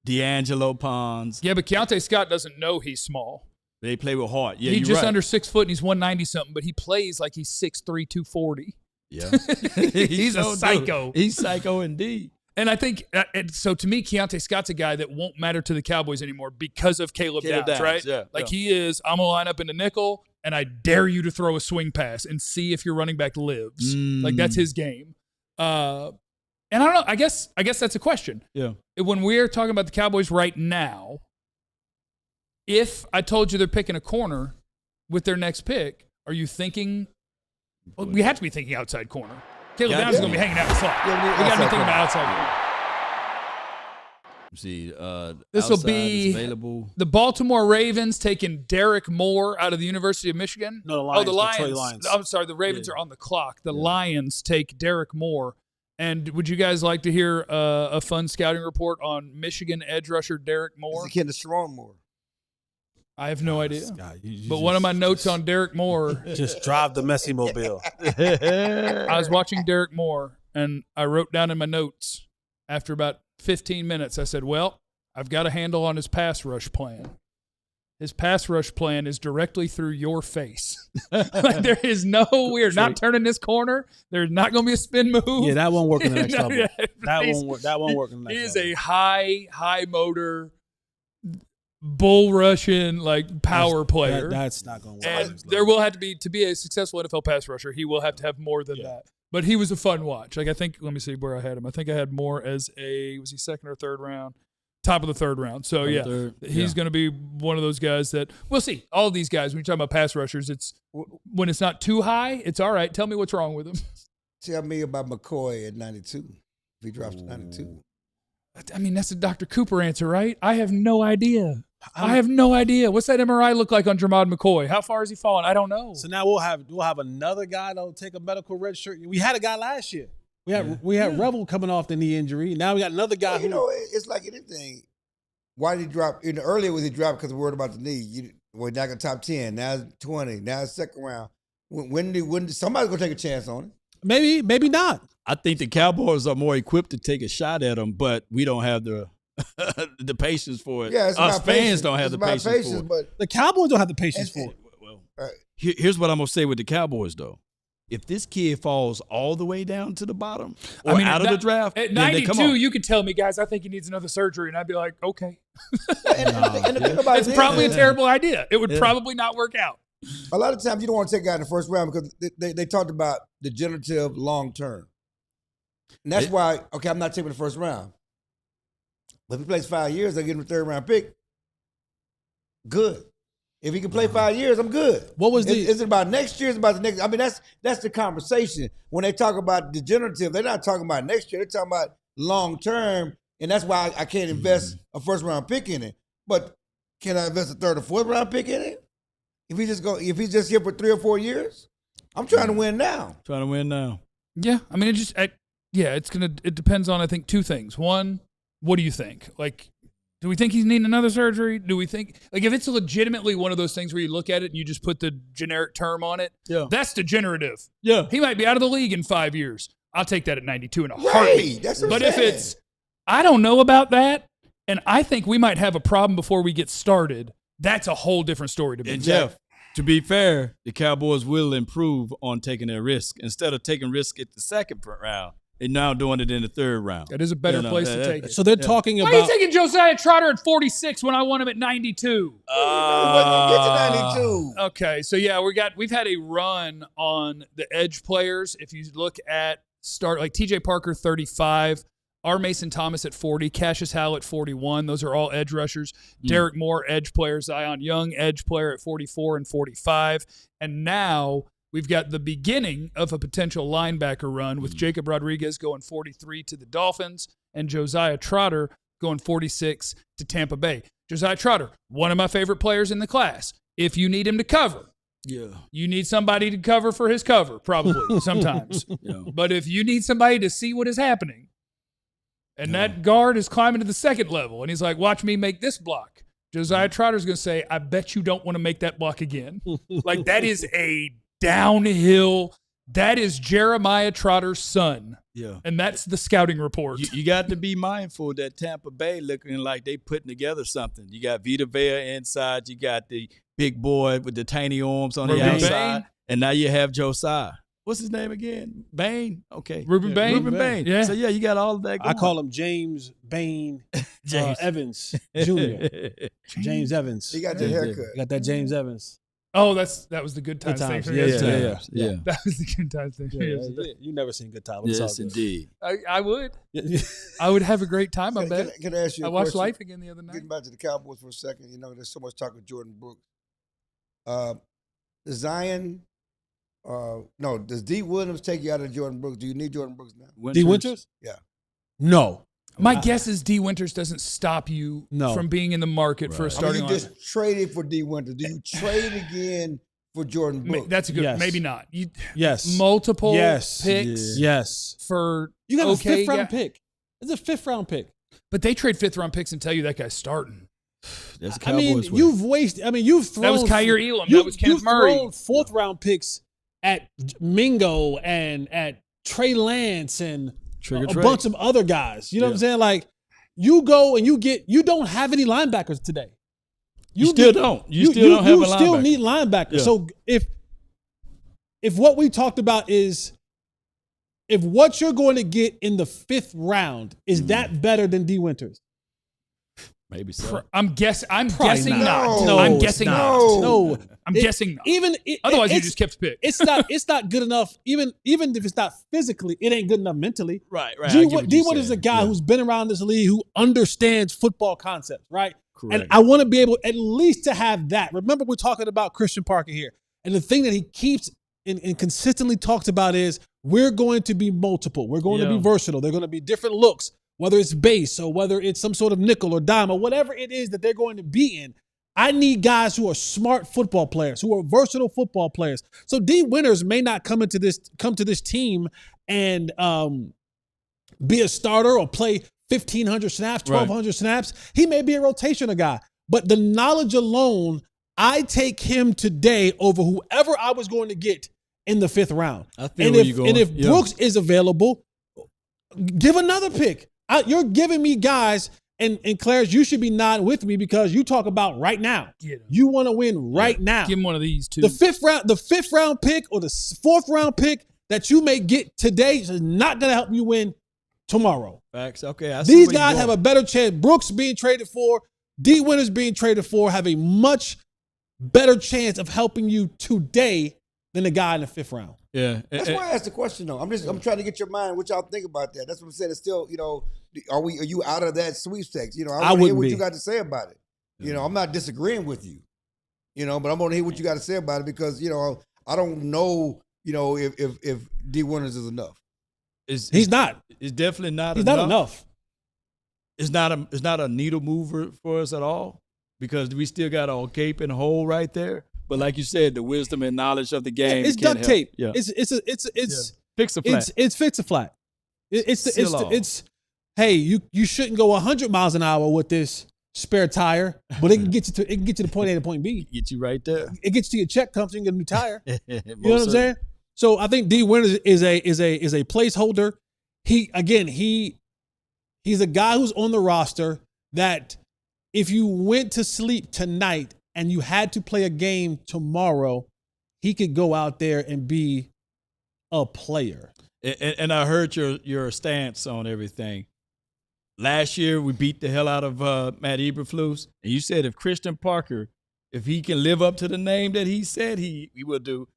D'Angelo Pons. Yeah, but Keontae Scott doesn't know he's small. They play with heart. Yeah, he's just right. under 6 foot and he's 190 something, but he plays like he's 6'3", 240. Yeah, he's a psycho. He's psycho indeed. And I think so. To me, Keontae Scott's a guy that won't matter to the Cowboys anymore because of Caleb Downs, right? Yeah, he is. I'm gonna line up in the nickel, and I dare you to throw a swing pass and see if your running back lives. Like that's his game. And I don't know. I guess that's a question. Yeah. When we're talking about the Cowboys right now, if I told you they're picking a corner with their next pick, are you thinking? Well, we have to be thinking outside corner. Caleb Downs is going to be hanging out in the slot. Yeah, we got to be thinking about outside corner. See, this will be available. The Baltimore Ravens taking Derek Moore out of the University of Michigan. No, the Lions. Oh, the Lions. Detroit Lions. I'm sorry, the Ravens are on the clock. The Lions take Derek Moore. And would you guys like to hear a fun scouting report on Michigan edge rusher Derek Moore? It's akin to Sharon Moore. I have no idea. God, but one of my notes on Derek Moore. Just drive the messy mobile. I was watching Derek Moore, and I wrote down in my notes after about 15 minutes, I said, well, I've got a handle on his pass rush plan. His pass rush plan is directly through your face. Like there is no, we are not turning this corner. There's not going to be a spin move. Yeah, that won't work in the next No, level. yeah. That won't work in the next level. He is a high motor, bull rushing, like power player. That's not going to work. And there will have to be a successful NFL pass rusher, he will have to have more than that. But he was a fun watch. Like I think, let me see where I had him. I think I had Moore as was he second or third round? Top of the third round. So, he's going to be one of those guys that we'll see. All of these guys, when you're talking about pass rushers, it's when it's not too high, it's all right. Tell me what's wrong with him. Tell me about McCoy at 92. If he drops to 92. I mean, that's a Dr. Cooper answer, right? I have no idea. I have no idea. What's that MRI look like on Jermod McCoy? How far is he falling? I don't know. So now we'll have another guy that'll take a medical red shirt. We had a guy last year. We had Revel coming off the knee injury. Now we got another guy. Well, it's like anything. Why did he drop? Earlier was he dropped because of worried about the knee? We're back in top 10. Now it's 20. Now it's second round. When somebody's gonna take a chance on it? Maybe not. I think the Cowboys are more equipped to take a shot at him, but we don't have the the patience for it. Yeah, it's us about fans patience. don't have It's the about patience for it. But The Cowboys don't have the patience for it. Well, here's what I'm gonna say with the Cowboys though. If this kid falls all the way down to the bottom or out of the draft, at then 92, you could tell me, guys, I think he needs another surgery, and I'd be like, okay. and the thing about It's probably a terrible idea. It would probably not work out. A lot of times you don't want to take a guy in the first round because they talked about degenerative long term. And that's why, okay, I'm not taking the first round. But if he plays 5 years, I get him a third round pick. Good. If he can play 5 years, I'm good. What was Is it about next year? Is it about the next? I mean, that's the conversation. When they talk about degenerative, they're not talking about next year. They're talking about long term, and that's why I can't invest a first round pick in it. But can I invest a third or fourth round pick in it? If he's just here for 3 or 4 years, I'm trying to win now. Yeah, I mean, it depends on, I think, 2 things. One, what do you think? Like, do we think he's needing another surgery? Do we think, like, if it's legitimately one of those things where you look at it and you just put the generic term on it, that's degenerative. Yeah. He might be out of the league in 5 years. I'll take that at 92 in a Right. heartbeat. That's what I'm But if saying. it's, I don't know about that, and I think we might have a problem before we get started, that's a whole different story to me. And Jeff, to be fair, the Cowboys will improve on taking their risk. Instead of taking risk at the second round, they're now doing it in the third round. That is a better place to take it. So they're talking Why about. are you taking Josiah Trotter at 46 when I want him at 92? Get to 92. Okay, so yeah, we've had a run on the edge players. If you look at like TJ Parker 35, R. Mason Thomas at 40, Cassius Howell at 41. Those are all edge rushers. Derek Moore, edge player. Zion Young, edge player at 44 and 45. And now we've got the beginning of a potential linebacker run with Jacob Rodriguez going 43 to the Dolphins and Josiah Trotter going 46 to Tampa Bay. Josiah Trotter, one of my favorite players in the class. If you need him to cover, you need somebody to cover for his cover, probably sometimes. But if you need somebody to see what is happening, and that guard is climbing to the second level, and he's like, watch me make this block. Josiah Trotter's going to say, I bet you don't want to make that block again. Like, that is a downhill. That is Jeremiah Trotter's son. Yeah. And that's the scouting report. You got to be mindful that Tampa Bay looking like they putting together something. You got Vita Vea inside. You got the big boy with the tiny arms on the outside. And now you have Josiah. What's his name again? Bain? Okay. Ruben Bain? Ruben Bain. Yeah. So, you got all of that going. I call him James Bain Evans Jr. James Evans. He got the haircut. Got that James Evans. Oh, that was the Good Times thing. Yeah. That was the Good Times thing. You never seen Good Times. Yes, indeed. I would. I would have a great time, I bet. Can I ask you a I watched question? Life again the other night. Getting back to the Cowboys for a second, there's so much talk of Jordan Brooks. Does D. Williams take you out of Jordan Brooks? Do you need Jordan Brooks now? D. Winters? Yeah. No. My guess is D. Winters doesn't stop you from being in the market for a starting you just traded for D. Winters. Do you trade again for Jordan Brooks? That's a good. Yes. Maybe not. Yes. Multiple picks. Yes. For you got a 5th round pick. It's a 5th round pick. But they trade 5th round picks and tell you that guy's starting. That's the Cowboys way. You've wasted. You've thrown. That was Kyrie Elam. That was Kenneth Murray. You've thrown 4th round picks at Mingo and at Trey Lance and a bunch of other guys. You know what I'm saying? Like, you go and you don't have any linebackers today. You still don't. You still don't have a linebacker. You still need linebackers. Yeah. So if what we talked about is, if what you're going to get in the 5th round is that better than D. Winters? Maybe so. I'm guessing not. No, I'm guessing not. No. I'm guessing not. Otherwise, you just kept pick. It's not good enough. Even if it's not physically, it ain't good enough mentally. Right. D. Winters is a guy who's been around this league, who understands football concepts, right? Correct. And I want to be able at least to have that. Remember, we're talking about Christian Parker here. And the thing that he keeps and consistently talks about is, we're going to be multiple. We're going to be versatile. They're going to be different looks, whether it's base or whether it's some sort of nickel or dime or whatever it is that they're going to be in. I need guys who are smart football players, who are versatile football players. So D. Winters may not come to this team and be a starter or play 1,500 snaps, 1,200 snaps. He may be a rotational guy. But the knowledge alone, I take him today over whoever I was going to get in the 5th round. I feel where you're going. And if Brooks is available, give another pick. You're giving me guys, and Clarence, you should be nodding with me because you talk about right now. You want to win right now. Give him one of these too. The 5th round pick or the 4th round pick that you may get today is not going to help you win tomorrow. Facts. Okay. These guys have a better chance. Brooks being traded for, D. Winters being traded for, have a much better chance of helping you today than the guy in the 5th round. Yeah. That's why I asked the question, though. I'm trying to get your mind. What y'all think about that? That's what I'm saying. It's still, are you out of that sweepstakes? I want to hear what you got to say about it. I'm not disagreeing with you, but I'm going to hear what you got to say about it because, I don't know, if D. Winters is enough. He's not. It's definitely not He's enough. not enough. It's not a needle mover for us at all because we still got a gaping hole right there. But like you said, the wisdom and knowledge of the game. It's duct tape. Yeah. It's fix a flat. It's fix a flat. Hey, you shouldn't go 100 miles an hour with this spare tire, but it can get you to point A to point B. Get you right there. It gets you to your check comes, you can get a new tire. You know what I'm saying? So I think D. Winters is a placeholder. He's a guy who's on the roster that if you went to sleep tonight and you had to play a game tomorrow, he could go out there and be a player. And I heard your stance on everything. Last year, we beat the hell out of Matt Eberflus. And you said if Christian Parker, if he can live up to the name that he said he will do,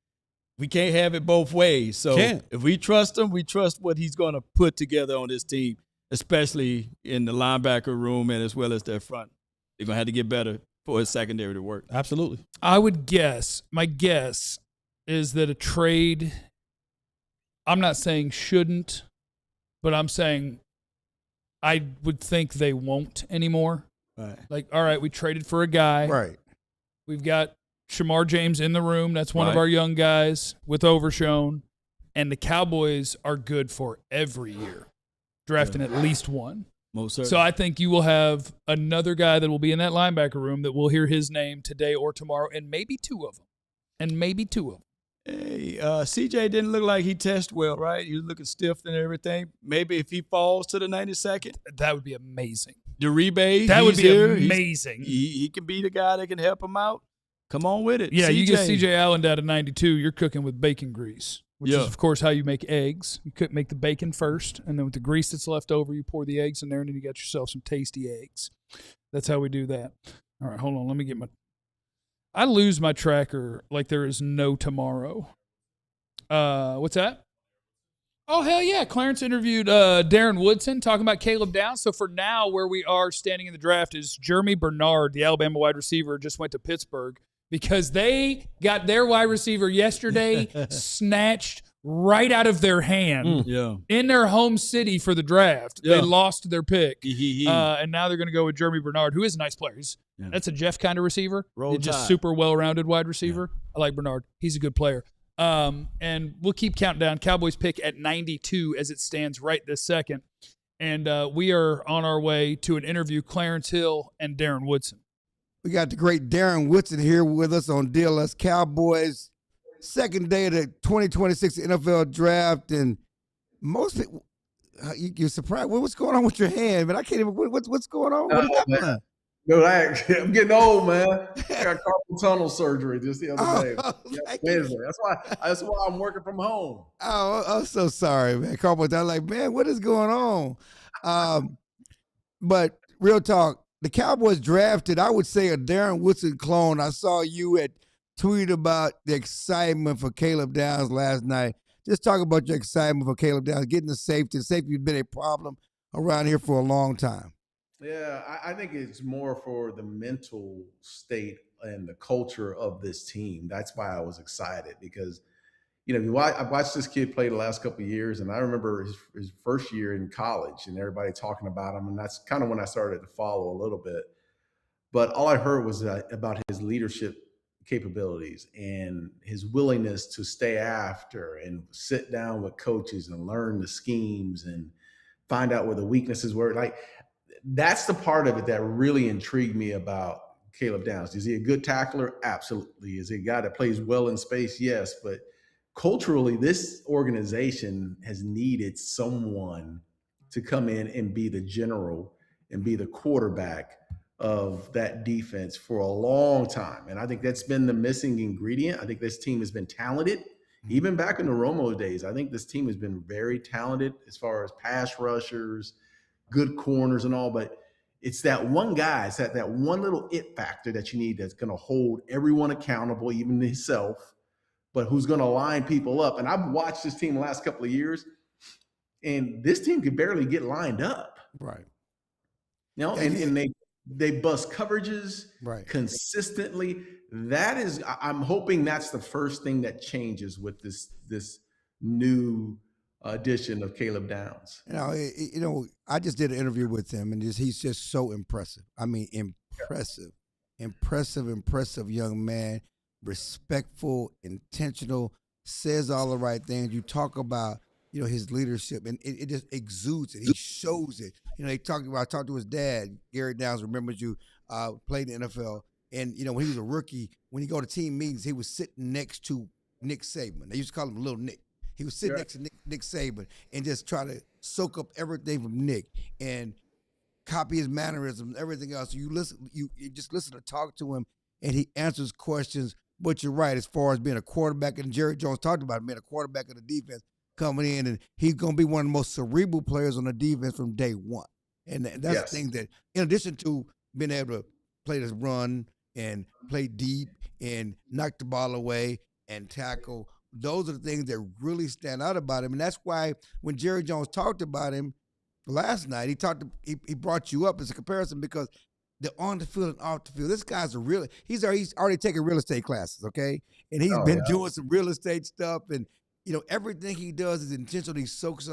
we can't have it both ways. So if we trust him, we trust what he's going to put together on this team, especially in the linebacker room and as well as their front. They're going to have to get better for his secondary to work. Absolutely. I would guess, my guess is that a trade, I'm not saying shouldn't, but I'm saying I would think they won't anymore. Right. Like, all right, we traded for a guy. Right. We've got Shamar James in the room. That's one of our young guys with Overshone. And the Cowboys are good for every year, drafting at least one. Most certainly. So I think you will have another guy that will be in that linebacker room that will hear his name today or tomorrow, and maybe two of them. Hey, CJ didn't look like he tested well, right? He was looking stiff and everything. Maybe if he falls to the 92nd. That would be amazing. Deribe, that would be here. amazing. He can be the guy that can help him out. Come on with it. Yeah, CJ. you get CJ Allen down to 92, you're cooking with bacon grease, which is, of course, how you make eggs. You could make the bacon first, and then with the grease that's left over, you pour the eggs in there, and then you got yourself some tasty eggs. That's how we do that. All right, hold on. Let me get my – I lose my tracker like there is no tomorrow. What's that? Oh, hell yeah. Clarence interviewed Darren Woodson talking about Caleb Downs. So for now, where we are standing in the draft is Jeremy Bernard, the Alabama wide receiver, just went to Pittsburgh because they got their wide receiver yesterday snatched right out of their hand in their home city for the draft. They lost their pick. And now they're going to go with Jeremy Bernard, who is a nice player. That's a Jeff kind of receiver. Just super well-rounded wide receiver. I like Bernard. He's a good player. And we'll keep counting down. Cowboys pick at 92 as it stands right this second. And we are on our way to an interview, Clarence Hill and Darren Woodson. We got the great Darren Woodson here with us on DLS Cowboys. Second day of the 2026 NFL draft. And most people, you're surprised. What's going on with your hand? Man, I can't even, what's going on? What happened? No, I'm getting old, man. I got carpal tunnel surgery just the other day. Wednesday. That's why I'm working from home. Oh, I'm so sorry, man. Carpal tunnel. Like, man, what is going on? But real talk, the Cowboys drafted, I would say, a Darren Woodson clone. I saw you had tweeted about the excitement for Caleb Downs last night. Just talk about your excitement for Caleb Downs, getting the safety. Safety has been a problem around here for a long time. Yeah, I think it's more for the mental state and the culture of this team. That's why I was excited because, I watched this kid play the last couple of years, and I remember his first year in college and everybody talking about him, and that's kind of when I started to follow a little bit. But all I heard was about his leadership capabilities and his willingness to stay after and sit down with coaches and learn the schemes and find out where the weaknesses were. Like, that's the part of it that really intrigued me about Caleb Downs. Is he a good tackler? Absolutely. Is he a guy that plays well in space? Yes. But culturally, this organization has needed someone to come in and be the general and be the quarterback of that defense for a long time. And I think that's been the missing ingredient. I think this team has been talented. Even back in the Romo days, I think this team has been very talented as far as pass rushers, good corners and all, but it's that one guy, it's that one little it factor that you need that's going to hold everyone accountable, even himself, but who's going to line people up. And I've watched this team the last couple of years, and this team could barely get lined up. Right. And they bust coverages consistently. That is, I'm hoping that's the first thing that changes with this new addition of Caleb Downs. I just did an interview with him, and he's just so impressive. I mean, impressive young man, respectful, intentional, says all the right things. You talk about, his leadership, and it just exudes it. He shows it. I talked to his dad, Gary Downs, remembers you, played in the NFL. And, when he was a rookie, when he go to team meetings, he was sitting next to Nick Saban. They used to call him Little Nick. He was sitting next to Nick Saban and just try to soak up everything from Nick and copy his mannerisms, everything else. You just listen to talk to him, and he answers questions. But you're right, as far as being a quarterback, and Jerry Jones talked about being a quarterback of the defense coming in, and he's going to be one of the most cerebral players on the defense from day one. And that's the thing that, in addition to being able to play this run and play deep and knock the ball away and tackle, those are the things that really stand out about him. And that's why when Jerry Jones talked about him last night, he brought you up as a comparison, because the on the field and off the field, this guy's he's already taken real estate classes, okay? And he's been doing some real estate stuff, and everything he does is intentional. He soaks it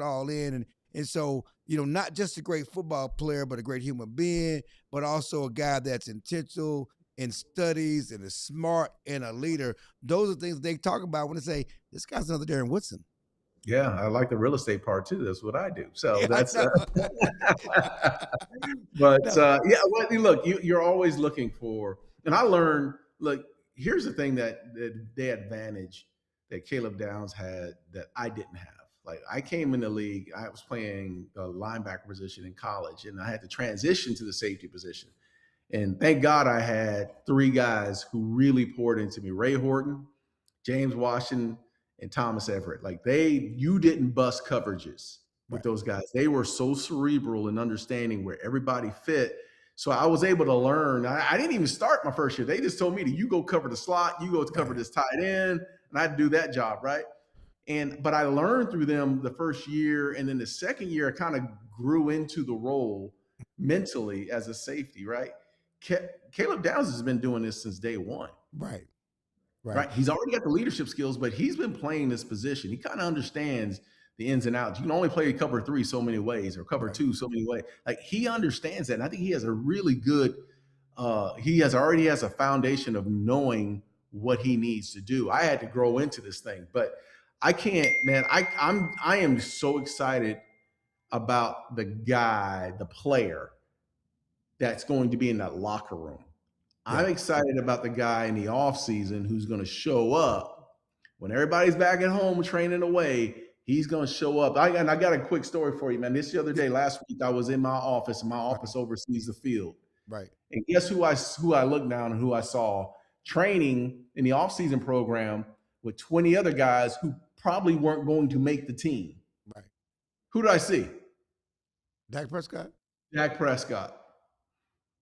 all in, And so, you know, not just a great football player, but a great human being, but also a guy that's intentional and studies and is smart and a leader. Those are things they talk about when they say, this guy's another Darren Woodson. Yeah, I like the real estate part too. That's what I do. So Yeah, that's. Yeah, well, look, you're always looking for, and I learned. Look, here's the thing that the advantage that Caleb Downs had that I didn't have. Like I came in the league, I was playing the linebacker position in college, and I had to transition to the safety position. And thank God I had 3 guys who really poured into me: Ray Horton, James Washington, and Thomas Everett. Like you didn't bust coverages with those guys. They were so cerebral in understanding where everybody fit. So I was able to learn. I didn't even start my first year. They just told me to, you go cover the slot, you go to cover this tight end, and I had to do that job, right? But I learned through them the first year, and then the second year I kind of grew into the role mentally as a safety, right? Caleb Downs has been doing this since day one. Right. He's already got the leadership skills, but he's been playing this position. He kind of understands the ins and outs. You can only play cover 3 so many ways, or cover 2 so many ways. Like he understands that. And I think he has a really good, he already has a foundation of knowing what he needs to do. I had to grow into this thing, but I can't, man. I am so excited about the guy, the player that's going to be in that locker room. I'm excited about the guy in the offseason who's going to show up when everybody's back at home training away. He's going to show up. I got a quick story for you, man. This the other day, last week, I was in my office, and my office oversees the field. Right. And guess who I looked down and who I saw training in the offseason program with 20 other guys who probably weren't going to make the team. Right. Who did I see? Dak Prescott? Dak Prescott.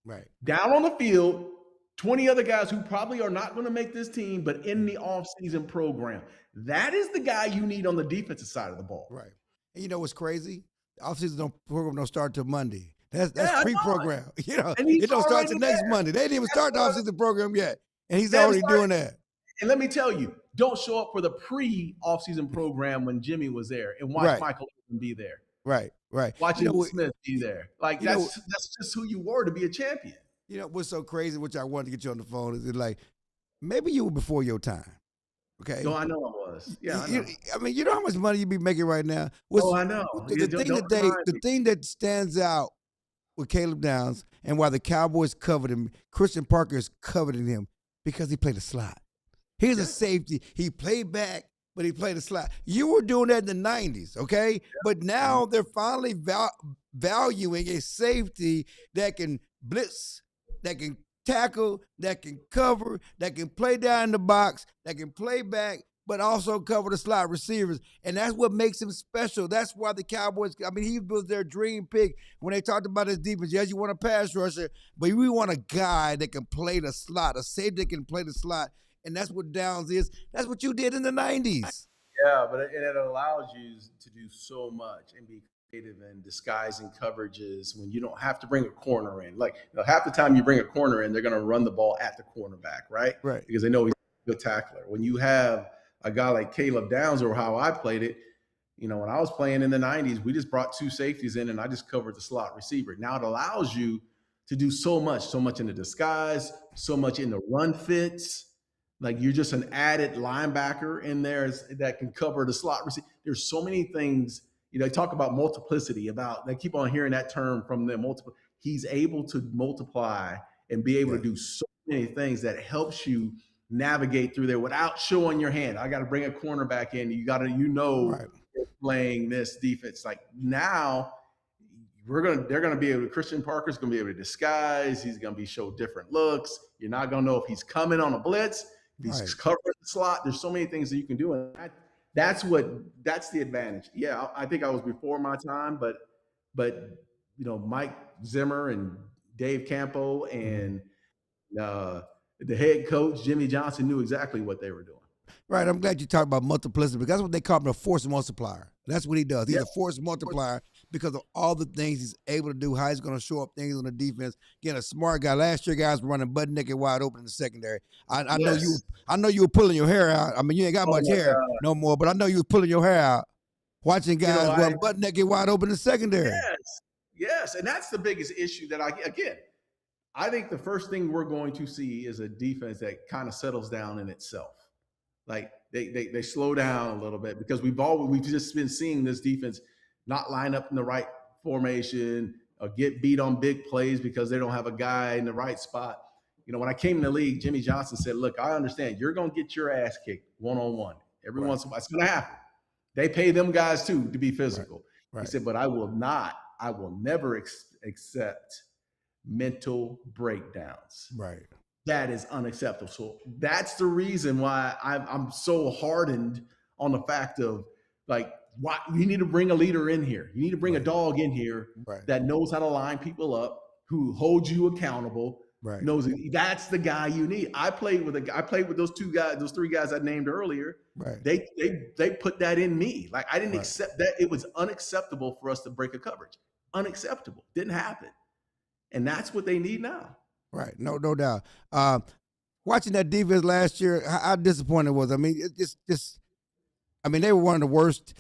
Right. Down on the field, 20 other guys who probably are not going to make this team, but in the offseason program. That is the guy you need on the defensive side of the ball. Right. And you know what's crazy? The offseason program don't start till Monday. That's pre-program. You know, it don't start till next Monday. They didn't even start the offseason program yet. And he's already doing that. And let me tell you, don't show up for the pre-offseason program when Jimmy was there and watch Michael be there. Right. Watching Smith be there. Like that's just who you were to be a champion. You know what's so crazy, which I wanted to get you on the phone, is like maybe you were before your time. Okay. No, I know I was. Yeah, I mean, you know how much money you be making right now. I know. The thing that stands out with Caleb Downs and why the Cowboys covered him, Christian Parker is coveting him because he played a slot. He's a safety. He played back, but he played a slot. You were doing that in the 90s, okay? Yeah. But now they're finally valuing a safety that can blitz, that can tackle, that can cover, that can play down in the box, that can play back, but also cover the slot receivers. And that's what makes him special. That's why the Cowboys, I mean, he was their dream pick when they talked about his defense. Yes, you want a pass rusher, but we want a guy that can play the slot, a safety that can play the slot. And that's what Downs is. That's what you did in the 90s. Yeah, but it allows you to do so much and be creative and disguising coverages when you don't have to bring a corner in. Like, you know, half the time you bring a corner in, they're going to run the ball at the cornerback, right? Right. Because they know he's a good tackler. When you have a guy like Caleb Downs, or how I played it, you know, when I was playing in the 90s, we just brought 2 safeties in and I just covered the slot receiver. Now it allows you to do so much in the disguise, so much in the run fits. Like you're just an added linebacker in there that can cover the slot receiver. There's so many things, you know, they talk about multiplicity, they keep on hearing that term from them. He's able to multiply and be able to do so many things that helps you navigate through there without showing your hand. I got to bring a cornerback in. You got to, playing this defense. Like now they're going to be able to, Christian Parker's going to be able to disguise. He's going to show different looks. You're not going to know if he's coming on a blitz. He's covering the slot. There's so many things that you can do. And that's the advantage. Yeah, I think I was before my time, but you know, Mike Zimmer and Dave Campo and the head coach, Jimmy Johnson, knew exactly what they were doing. Right. I'm glad you talked about multiplicity because that's what they call him, a force multiplier. That's what he does. He's a force multiplier because of all the things he's able to do, how he's going to show up things on the defense. Again, a smart guy. Last year, guys were running butt naked wide open in the secondary. I know you were pulling your hair out. I mean, you ain't got much hair no more, but I know you were pulling your hair out. Watching guys run butt naked wide open in the secondary. Yes. And that's the biggest issue that I think the first thing we're going to see is a defense that kind of settles down in itself. Like they slow down a little bit, because we've just been seeing this defense not line up in the right formation or get beat on big plays because they don't have a guy in the right spot. When I came in the league, Jimmy Johnson said, look, I understand you're going to get your ass kicked one-on-one. Every once in a while, it's going to happen. They pay them guys too to be physical. He said, but I will never accept mental breakdowns. Right. That is unacceptable. So that's the reason why I'm so hardened on the fact of, like, why you need to bring a leader in here. You need to bring a dog in here that knows how to line people up, who holds you accountable. Right. Knows that's the guy you need. I played with those three guys I named earlier. Right. They put that in me. Like, I didn't accept that. It was unacceptable for us to break a coverage. Unacceptable. Didn't happen. And that's what they need now. Right. No doubt. Watching that defense last year, how disappointed was I? Mean, they were one of the worst.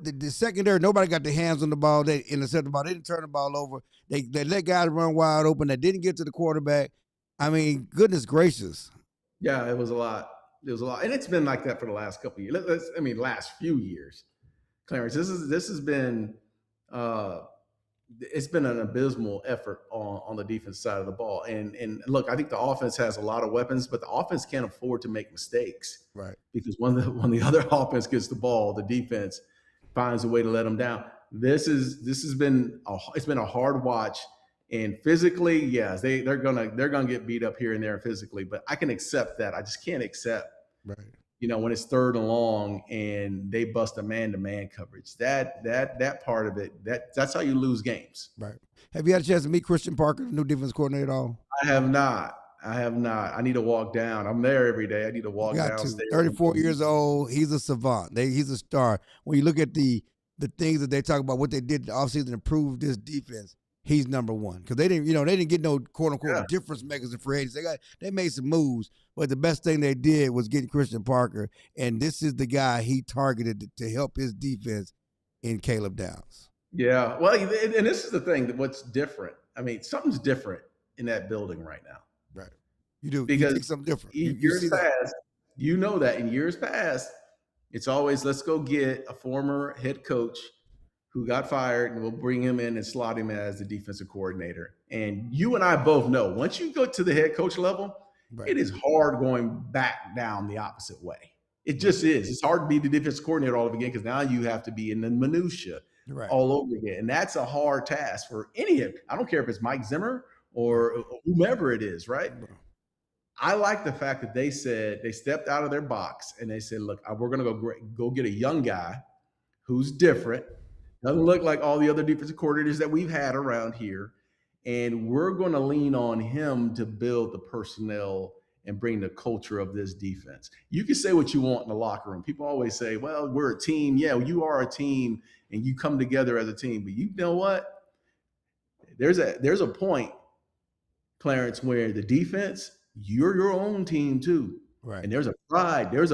The secondary, nobody got their hands on the ball. They intercepted the ball. They didn't turn the ball over. They let guys run wide open. They didn't get to the quarterback. I mean, goodness gracious. Yeah, it was a lot. And it's been like that for the last couple of years. Last few years. Clarence, this has been it's been an abysmal effort on the defense side of the ball. And look, I think the offense has a lot of weapons, but the offense can't afford to make mistakes. Right. Because when the other offense gets the ball, the defense finds a way to let them down. It's been a hard watch, and physically, yes, they're gonna get beat up here and there physically, but I can accept that. I just can't accept, when it's 3rd and long and they bust a man-to-man coverage. That part of it, that's how you lose games. Right. Have you had a chance to meet Christian Parker, the new defense coordinator, at all? I have not. I need to walk down. I'm there every day. I need to walk down. 34 years old. He's a savant. He's a star. When you look at the things that they talk about, what they did in the offseason to improve this defense, he's number one. Because they didn't get no quote unquote difference makers in free agents. They made some moves, but the best thing they did was getting Christian Parker, and this is the guy he targeted to help his defense in Caleb Downs. Yeah. Well, and this is the thing that what's different. I mean, something's different in that building right now. Right. You do. Because you think something different. In years past, in years past, it's always, let's go get a former head coach who got fired, and we'll bring him in and slot him as the defensive coordinator. And you and I both know, once you go to the head coach level, it is hard going back down the opposite way. It just is. It's hard to be the defensive coordinator all over again, because now you have to be in the minutia all over again. And that's a hard task for I don't care if it's Mike Zimmer or whomever it is, right? I like the fact that they said they stepped out of their box and they said, look, we're going to go get a young guy who's different, doesn't look like all the other defensive coordinators that we've had around here, and we're going to lean on him to build the personnel and bring the culture of this defense. You can say what you want in the locker room. People always say, well, we're a team. Yeah, you are a team, and you come together as a team. But you know what? There's a point, Clarence, where the defense, you're your own team too. Right. And there's a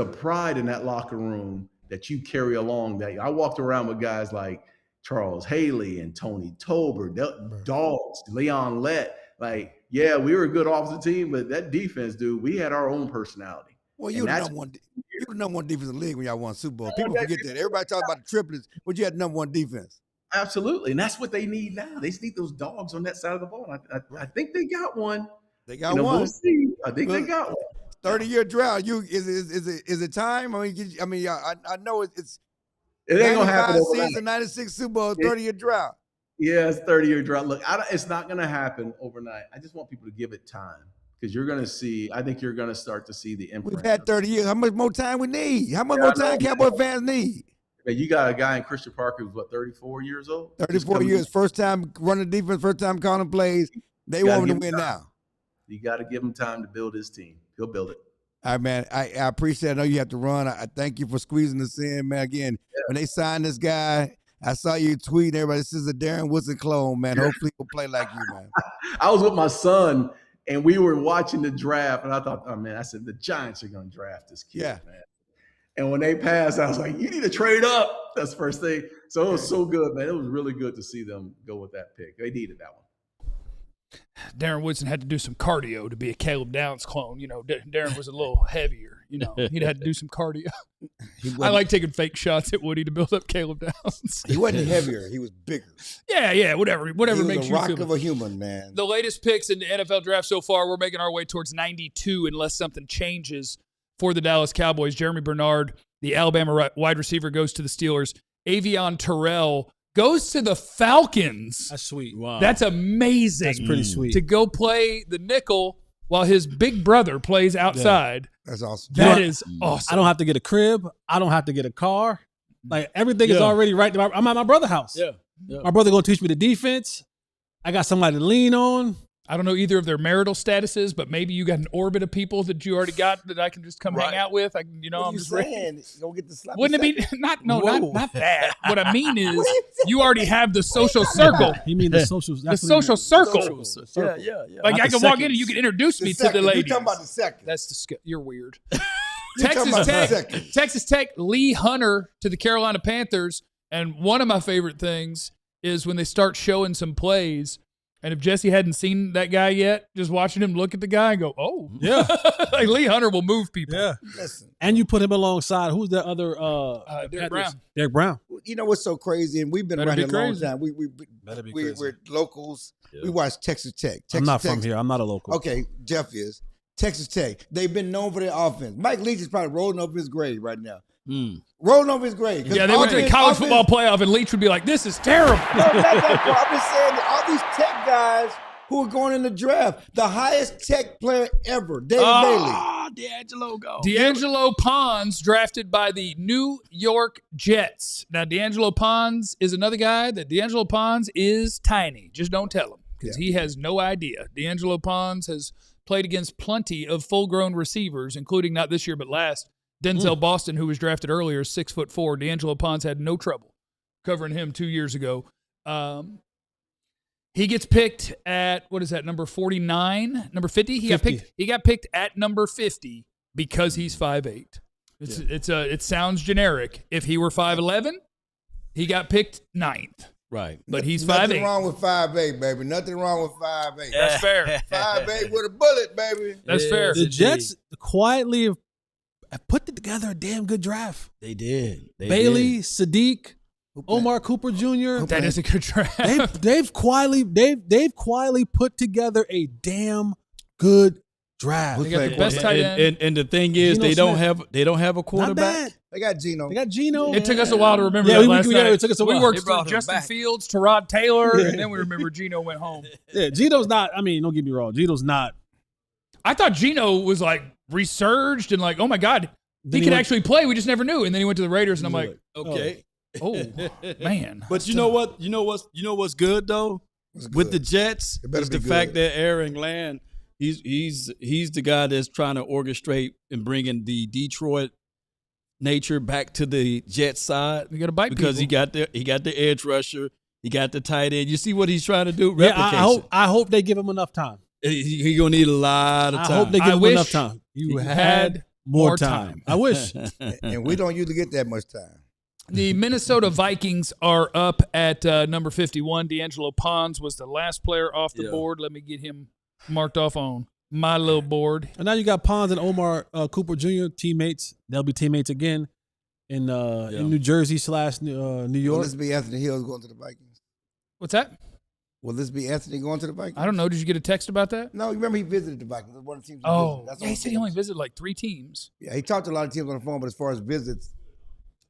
pride in that locker room that you carry along. That I walked around with guys like Charles Haley and Tony Tober, Dogs, Leon Lett. Like, yeah, we were a good offensive team, but that defense, dude, we had our own personality. Well, you were the number one defense in the league when y'all won Super Bowl. People forget that. Everybody talk about the triplets, but you had the number one defense. Absolutely, and that's what they need now. They need those dogs on that side of the ball. I think they got one. They got one. We'll see. I think they got one. 30-year drought. Is it time? I know it's. It ain't gonna happen overnight. Season 96 Super Bowl, 30-year drought. Yeah, it's 30-year drought. Look, it's not gonna happen overnight. I just want people to give it time, because you're gonna see. I think you're gonna start to see the imprint. We've had 30 years. How much more time we need? How much more time Cowboy fans need? You got a guy in Christian Parker who's 34 years old? 34 years, first time running defense, first time calling plays. They want him to win now. You got to give him time to build his team. He'll build it. All right, man. I appreciate it. I know you have to run. I thank you for squeezing this in, man. Again, when they signed this guy, I saw you tweet everybody, this is a Darren Woodson clone, man. Hopefully he'll play like you, man. I was with my son, and we were watching the draft, and I thought, oh, man, I said, the Giants are going to draft this kid, man. And when they passed, I was like, you need to trade up. That's the first thing. So it was so good, man. It was really good to see them go with that pick. They needed that one. Darren Woodson had to do some cardio to be a Caleb Downs clone. You know, Darren was a little heavier. You know, he'd had to do some cardio. I like taking fake shots at Woody to build up Caleb Downs. He wasn't heavier. He was bigger. Yeah, whatever He was makes a you rock feel. of a human, man. The latest picks in the NFL draft so far, we're making our way towards 92 unless something changes for the Dallas Cowboys. Jeremy Bernard, the Alabama wide receiver, goes to the Steelers. Avion Terrell goes to the Falcons. That's sweet. Wow. That's amazing. That's pretty sweet. To go play the nickel while his big brother plays outside. That's awesome. That is awesome. I don't have to get a crib. I don't have to get a car. Like, everything is already right there. I'm at my brother's house. Yeah. My brother going to teach me the defense. I got somebody to lean on. I don't know either of their marital statuses, but maybe you got an orbit of people that you already got that I can just come hang out with. I'm just saying? Go get the sloppy Wouldn't it be not that? What I mean is you already have the social circle. You mean the social? The social circle. Yeah. Like Not I the can walk in seconds. and you can introduce me to second. the ladies. You're talking about the second. That's you're weird. You're talking about the second. Texas Tech, Lee Hunter to the Carolina Panthers. And one of my favorite things is when they start showing some plays. And if Jesse hadn't seen that guy yet, just watching him look at the guy and go, oh. Yeah. Like Lee Hunter will move people. Yeah. Listen, And you put him alongside, who's the other? Derek Brown. Derek Brown. you know what's so crazy? And we've been Better around be here a long crazy. time. Better be crazy. We're locals. Yeah. We watch Texas Tech. Texas I'm not Tech. from here. I'm not a local. Okay, Jeff is. Texas Tech. They've been known for their offense. Mike Leach is probably rolling over his grave right now. Rolling over his grave. Yeah, they went to the college football playoff, and Leach would be like, this is terrible. No, not that part. I'm just saying that all these Tech guys who are going in the draft, the highest Tech player ever, David Bailey. D'Angelo go. D'Angelo Pons drafted by the New York Jets. Now, D'Angelo Pons is another guy that D'Angelo Pons is tiny. Just don't tell him because he has no idea. D'Angelo Pons has played against plenty of full-grown receivers, including not this year but last. Denzel Boston, who was drafted earlier, is 6'4". D'Angelo Pons had no trouble covering him 2 years ago. He gets picked at, what is that, number 49? Number 50? He got picked at number 50 because he's 5'8". It sounds generic. If he were 5'11", he got picked 9th. Right. But he's 5'8". Nothing wrong with 5'8", baby. Nothing wrong with 5'8". That's fair. 5'8" with a bullet, baby. That's fair. The Jets quietly have put together a damn good draft. They did. Bailey, Sadiq, Omar Cooper Jr. That is a good draft. They've quietly put together a damn good draft. They got the best tight end. And the thing is, Geno they don't Smith. have a Not quarterback. bad. They got Geno. They got Geno. It took us a while to remember Yeah, that last night. it took us a We while. worked They through brought him Justin back. Fields to Rod Taylor, and then we remember Geno went home. Yeah, Geno's not. I mean, don't get me wrong. Geno's not. I thought Geno was like resurged and like, oh my God, Then he he can went- actually play. We just never knew. And then he went to the Raiders, and I'm like, Okay. oh man. But you know what? You know what's good though with the Jets It better is be the good. fact that Aaron Glenn, he's the guy that's trying to orchestrate and bringing the Detroit nature back to the Jets side. We got to bite because people. he got the edge rusher, he got the tight end. You see what he's trying to do? Yeah, Replication. I hope they give him enough time. He gonna need a lot of I time. hope they I give him wish enough time. you had more more time. I wish. And we don't usually get that much time. The Minnesota Vikings are up at number 51. D'Angelo Pons was the last player off the board. Let me get him marked off on my little board. And now you got Pons and Omar Cooper Jr. teammates. They'll be teammates again in New Jersey / New Will York. this be Anthony Hills going to the Vikings? What's that? Will this be Anthony going to the Vikings? I don't know. Did you get a text about that? No, you remember he visited the Vikings. It was one of the teams. Oh, That's yeah, all he I'm said he saying. only visited like 3 teams. Yeah, he talked to a lot of teams on the phone, but as far as visits,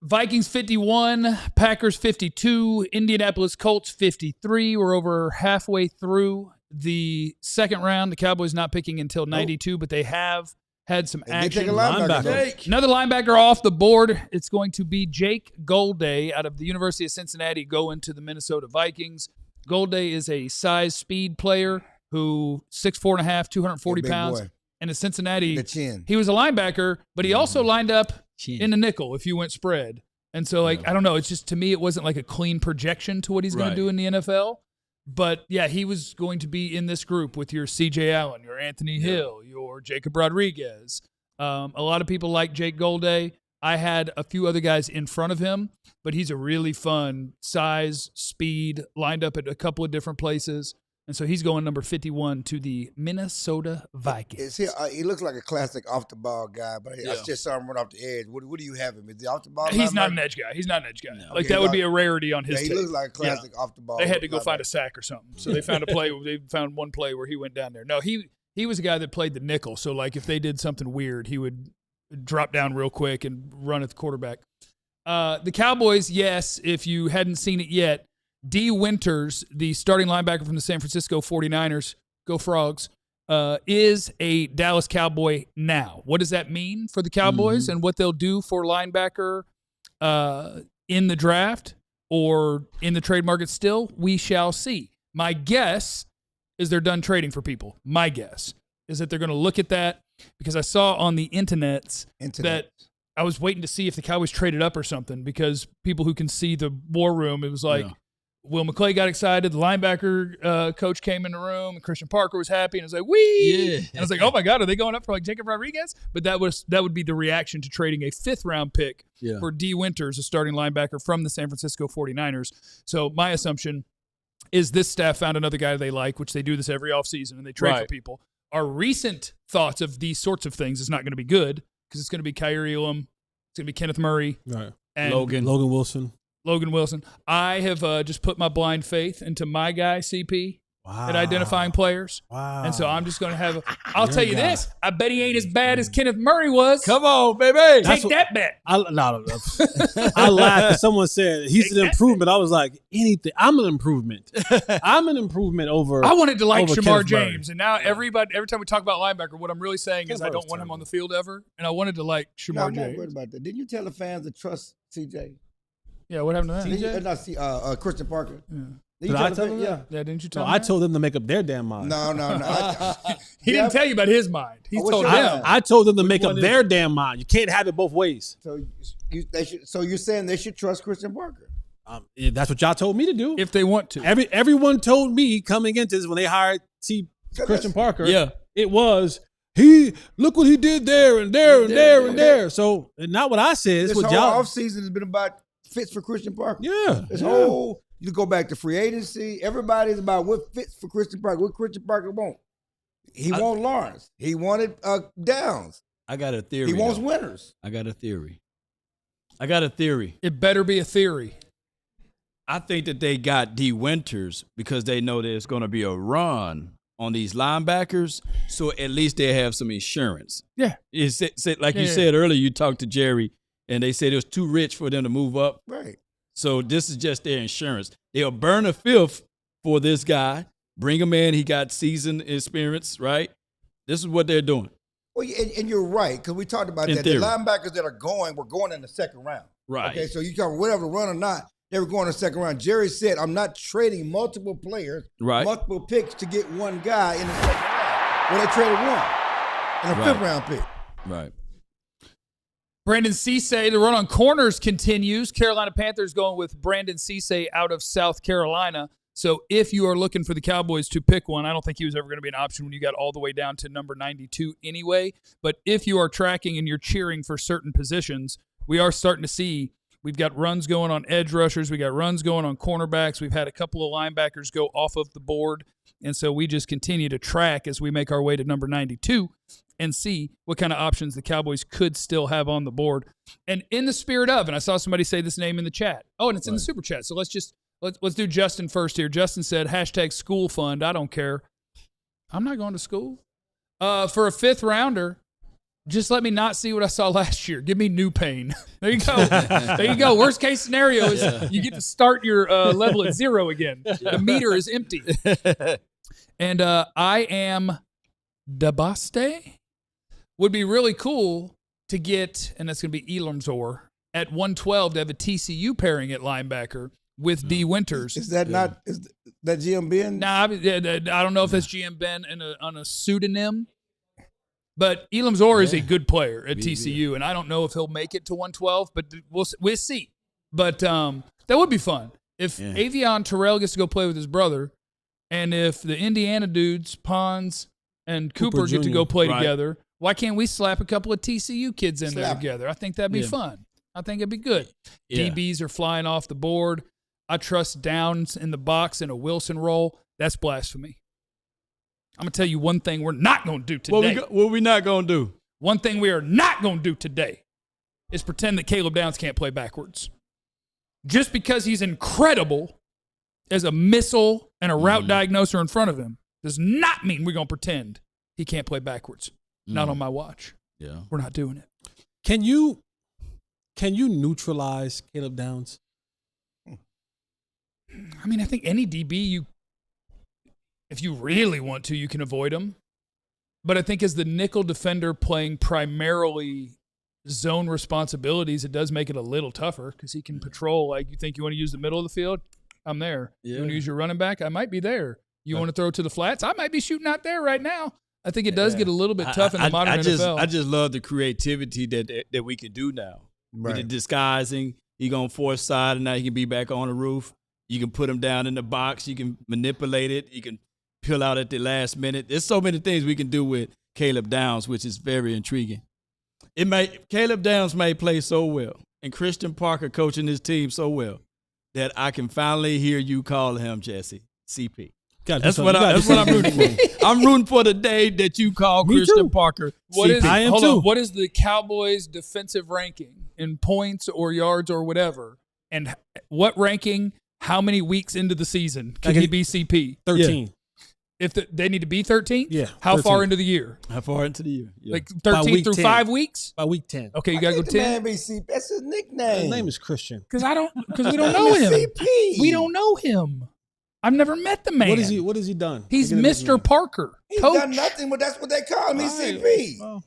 Vikings 51, Packers 52, Indianapolis Colts 53. We're over halfway through the second round. The Cowboys not picking until 92, but they have had some they did action. take a linebacker. though. Another linebacker off the board. It's going to be Jake Golday out of the University of Cincinnati going to the Minnesota Vikings. Golday is a size speed player who 6'4.5", 240 Big pounds. boy. And in Cincinnati, The chin. he was a linebacker, but he also lined up in the nickel if you went spread. And so, I don't know. It's just, to me, it wasn't like a clean projection to what he's going to do in the NFL. But, yeah, he was going to be in this group with your C.J. Allen, your Anthony Hill, your Jacob Rodriguez. A lot of people like Jake Golday. I had a few other guys in front of him, but he's a really fun size, speed, lined up at a couple of different places. And so he's going number 51 to the Minnesota Vikings. He looks like a classic off-the-ball guy, but I just saw him run off the edge. What do you have him? Is he off-the-ball? He's not an edge guy. No. Like, that would be a rarity on his he tape. looks like a classic off-the-ball. They had to go find a sack or something. So they found a play. They found one play where he went down there. No, he was a guy that played the nickel. So, like, if they did something weird, he would drop down real quick and run at the quarterback. The Cowboys, yes, if you hadn't seen it yet, D. Winters, the starting linebacker from the San Francisco 49ers, go Frogs, is a Dallas Cowboy now. What does that mean for the Cowboys and what they'll do for linebacker in the draft or in the trade market still? We shall see. My guess is they're done trading for people. My guess is that they're going to look at that because I saw on the internets that I was waiting to see if the Cowboys traded up or something because people who can see the war room, it was like, Will McClay got excited. The linebacker coach came in the room, and Christian Parker was happy, and I was like, "Wee!" And I was like, "Oh my God, are they going up for like Jacob Rodriguez?" But that would be the reaction to trading a 5th-round pick for D. Winters, a starting linebacker from the San Francisco 49ers. So my assumption is this staff found another guy they like, which they do this every offseason, and they trade for people. Our recent thoughts of these sorts of things is not going to be good because it's going to be Kyrie Elam, it's going to be Kenneth Murray, and Logan Wilson. I have just put my blind faith into my guy, CP, at identifying players. Wow. And so I'm just going to have I'll tell you this. I bet he ain't as bad as Kenneth Murray was. Come on, baby. Take that bet. I laughed when someone said he's an improvement. I was like, anything. I'm an improvement. I'm an improvement over. I wanted to like Shamar James. And now every time we talk about linebacker, what I'm really saying is I don't want him on the field ever. And I wanted to like Shamar James. I'm not worried about that. Didn't you tell the fans to trust CJ? Yeah, what happened to that? Not Christian Parker. Yeah. Did I tell them that? Yeah, didn't you tell them? I told them to make up their damn mind. No. He didn't tell you about his mind. He told them. I told them to make up their damn mind. You can't have it both ways. So you're saying they should trust Christian Parker? That's what y'all told me to do. If they want to. Everyone told me coming into this when they hired Christian Parker. Yeah, it was. Look what he did there and there and there and there. So not what I said. It's what y'all. This whole offseason has been about fits for Christian Parker. Yeah. You go back to free agency. Everybody's about what fits for Christian Parker. What Christian Parker want? He want Lawrence. He wanted Downs. I got a theory. He wants winners. I got a theory. It better be a theory. I think that they got D. Winters because they know there's going to be a run on these linebackers, so at least they have some insurance. Yeah. You said earlier, you talked to Jerry, and they said it was too rich for them to move up. Right. So this is just their insurance. They'll burn a 5th for this guy, bring him in. He got seasoned experience, right? This is what they're doing. Well, and you're right, because we talked about that. Theory. The linebackers that were going in the 2nd round. Right. Okay, so you talk whatever run or not, they were going in the 2nd round. Jerry said, I'm not trading multiple players, multiple picks to get one guy in the 2nd round. Well, they traded one in a 5th round pick. Right. Brandon Cisse, the run on corners continues. Carolina Panthers going with Brandon Cisse out of South Carolina. So if you are looking for the Cowboys to pick one, I don't think he was ever going to be an option when you got all the way down to number 92 anyway. But if you are tracking and you're cheering for certain positions, we are starting to see we've got runs going on edge rushers. We got runs going on cornerbacks. We've had a couple of linebackers go off of the board. And so we just continue to track as we make our way to number 92 and see what kind of options the Cowboys could still have on the board. And in the spirit of, and I saw somebody say this name in the chat. Oh, and it's in the super chat. So let's do Justin first here. Justin said, #school fund. I don't care. I'm not going to school. For a 5th rounder, just let me not see what I saw last year. Give me new pain. There you go. There you go. Worst case scenario is you get to start your level at 0 again. The meter is empty. And I am Dabaste. Would be really cool to get, and that's going to be Elamzor, at 112 to have a TCU pairing at linebacker with D. Winters. Is that not – is that GM Ben? Nah, I don't know if that's GM Ben on a pseudonym. But Elamzor is a good player at TCU, and I don't know if he'll make it to 112, but we'll see. But that would be fun. If Avion Terrell gets to go play with his brother, and if the Indiana dudes, Pons and Cooper get to go play together, Why can't we slap a couple of TCU kids in there Slap. together? I think that'd be fun. I think it'd be good. Yeah. DBs are flying off the board. I trust Downs in the box in a Wilson role. That's blasphemy. I'm going to tell you one thing we're not going to do today. What we not going to do? One thing we are not going to do today is pretend that Caleb Downs can't play backwards. Just because he's incredible as a missile and a route diagnoser in front of him does not mean we're going to pretend he can't play backwards. Not on my watch. Yeah. We're not doing it. Can you neutralize Caleb Downs? I mean, I think any DB, if you really want to, you can avoid him. But I think as the nickel defender playing primarily zone responsibilities, it does make it a little tougher because he can patrol. Like, you think you want to use the middle of the field? I'm there. Yeah. You want to use your running back? I might be there. You want to throw it to the flats? I might be shooting out there right now. I think it does get a little bit tough in the modern NFL. I just love the creativity that we can do now. Right. With the disguising, he going force side, and now he can be back on the roof. You can put him down in the box. You can manipulate it. You can peel out at the last minute. There's so many things we can do with Caleb Downs, which is very intriguing. Caleb Downs may play so well, and Christian Parker coaching his team so well that I can finally hear you call him, Jesse, CP. That's what I'm rooting for. I'm rooting for the day that you call Christian Parker CP. What is the Cowboys' defensive ranking in points or yards or whatever? And what ranking, how many weeks into the season can he be CP? 13. Yeah. If they need to be 13? Yeah. How 13. far into the year? How far into the year? Yeah. Like 13 through 10. 5 weeks? By week 10. Okay, you got to go 10? Man, BC, that's his nickname. His name is Christian. Because we don't know him. CP. We don't know him. I've never met the man. What has he done? He's Mr. Parker. He's Coach. done nothing, but that's what they call him. He's CP. Well,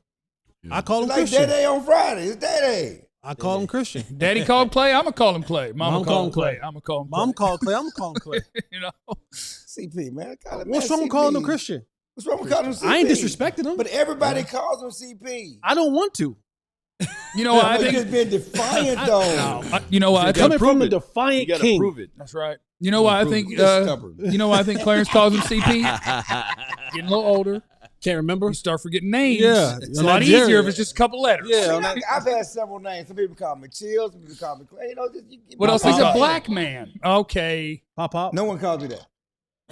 I call him Like Christian. Day on Friday. It's Day. I call him Christian. Daddy called Clay. I'm going to call him Clay. Mama call him Clay. Clay. I'm going to call him Clay. Mom called Clay. I'm going to call him Clay. You know? CP, man. Call him, What's man, wrong with CP. calling him Christian? What's wrong with calling him CP? I ain't disrespecting him. But everybody calls him CP. I don't want to. You know what I He's think? just being defiant, though. You know what I think? Coming from a defiant You got to king. prove it. That's right. You know why I think? Stubborn. You know why I think Clarence calls him CP? Getting a little older, Can't remember. you start forgetting names. Yeah. It's a lot easier if it's just a couple letters. Yeah. I've had several names. Some people call me Chill. Some people call me Clay. You know, What else? He's a Pop. black man. Okay. Pop. No one calls me that.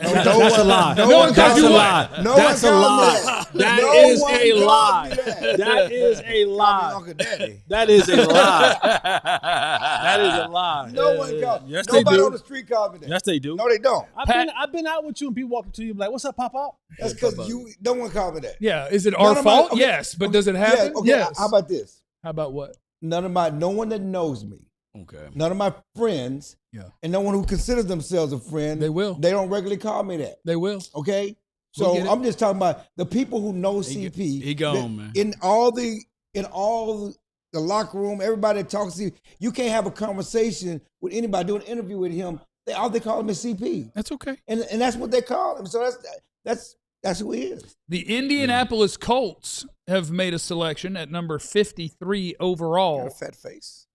That's a lie. No one That's calls a you lie. No That's a one calls lie. me that. That No is one a calls lie. me that. That is a Call me lie. Uncle Daddy. That is a lie. That is a lie. No one calls. Yes, they Nobody do. on the street calls me that. Yes, they do. No, they don't. I've been out with you and people walk up to you like, "What's up, Pop Pop?" That's because no one called me that. Yeah. Is it None our of my- fault? okay, Yes. But okay, does it happen? Yeah, okay. Yes. How about this? How about what? No one that knows me, Okay. none of my friends, Yeah. and no one who considers themselves a friend, They will. They don't regularly call me that. They will. Okay, We'll so get it. I'm just talking about the people who know CP. he gone, man. In all the locker room, everybody that talks to you, you can't have a conversation with anybody, do an interview with him. All they call him is CP, That's okay. and that's what they call him. So that's who he is. The Indianapolis Colts have made a selection at number 53 Got overall. a fat face.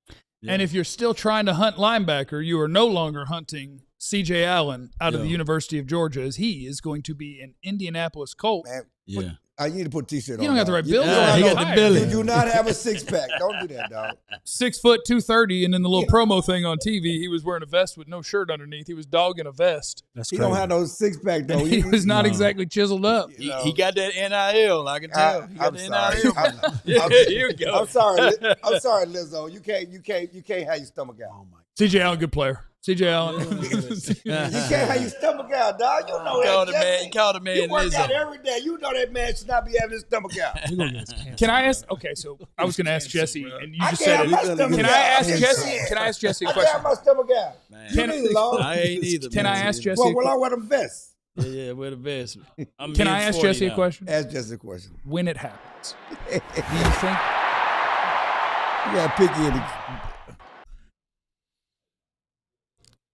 And if you're still trying to hunt linebacker, you are no longer hunting C.J. Allen out of the Yeah. University of Georgia, as he is going to be an Indianapolis Colt. Man, Yeah. you need to put a t-shirt on. You don't have the dog. right build. Yeah, he got the Tired. belly. You do not have a six-pack. Don't do that, dog. 6 foot 230, and in the little promo thing on TV, he was wearing a vest with no shirt underneath. He was dogging a vest. That's He don't have no six-pack, though. And he was not exactly chiseled up. He got that NIL. I can tell. He got I'm the sorry. NIL. Here you go. I'm sorry. I'm sorry, Lizzo. You can't have your stomach out. C.J. Allen, good player. C.J. Allen. You can't have your stomach out, dog. You know Call that. the man. Jesse. Call the man. You work out Lizzo. every day. You know that man should not be having his stomach out. Can I ask? Okay, so I was going to ask Jesse, and you I just can't said have it. my stomach Can out. I ask Jesse? Can I ask Jesse a I can't have question? my stomach out. You Can- need law. I ain't either. Can man. I ask Jesse? Well, I wear them vests. Yeah, we're the best. Can I ask Jesse a question? Ask Jesse a question. When it happens, do you think? You got picky in the.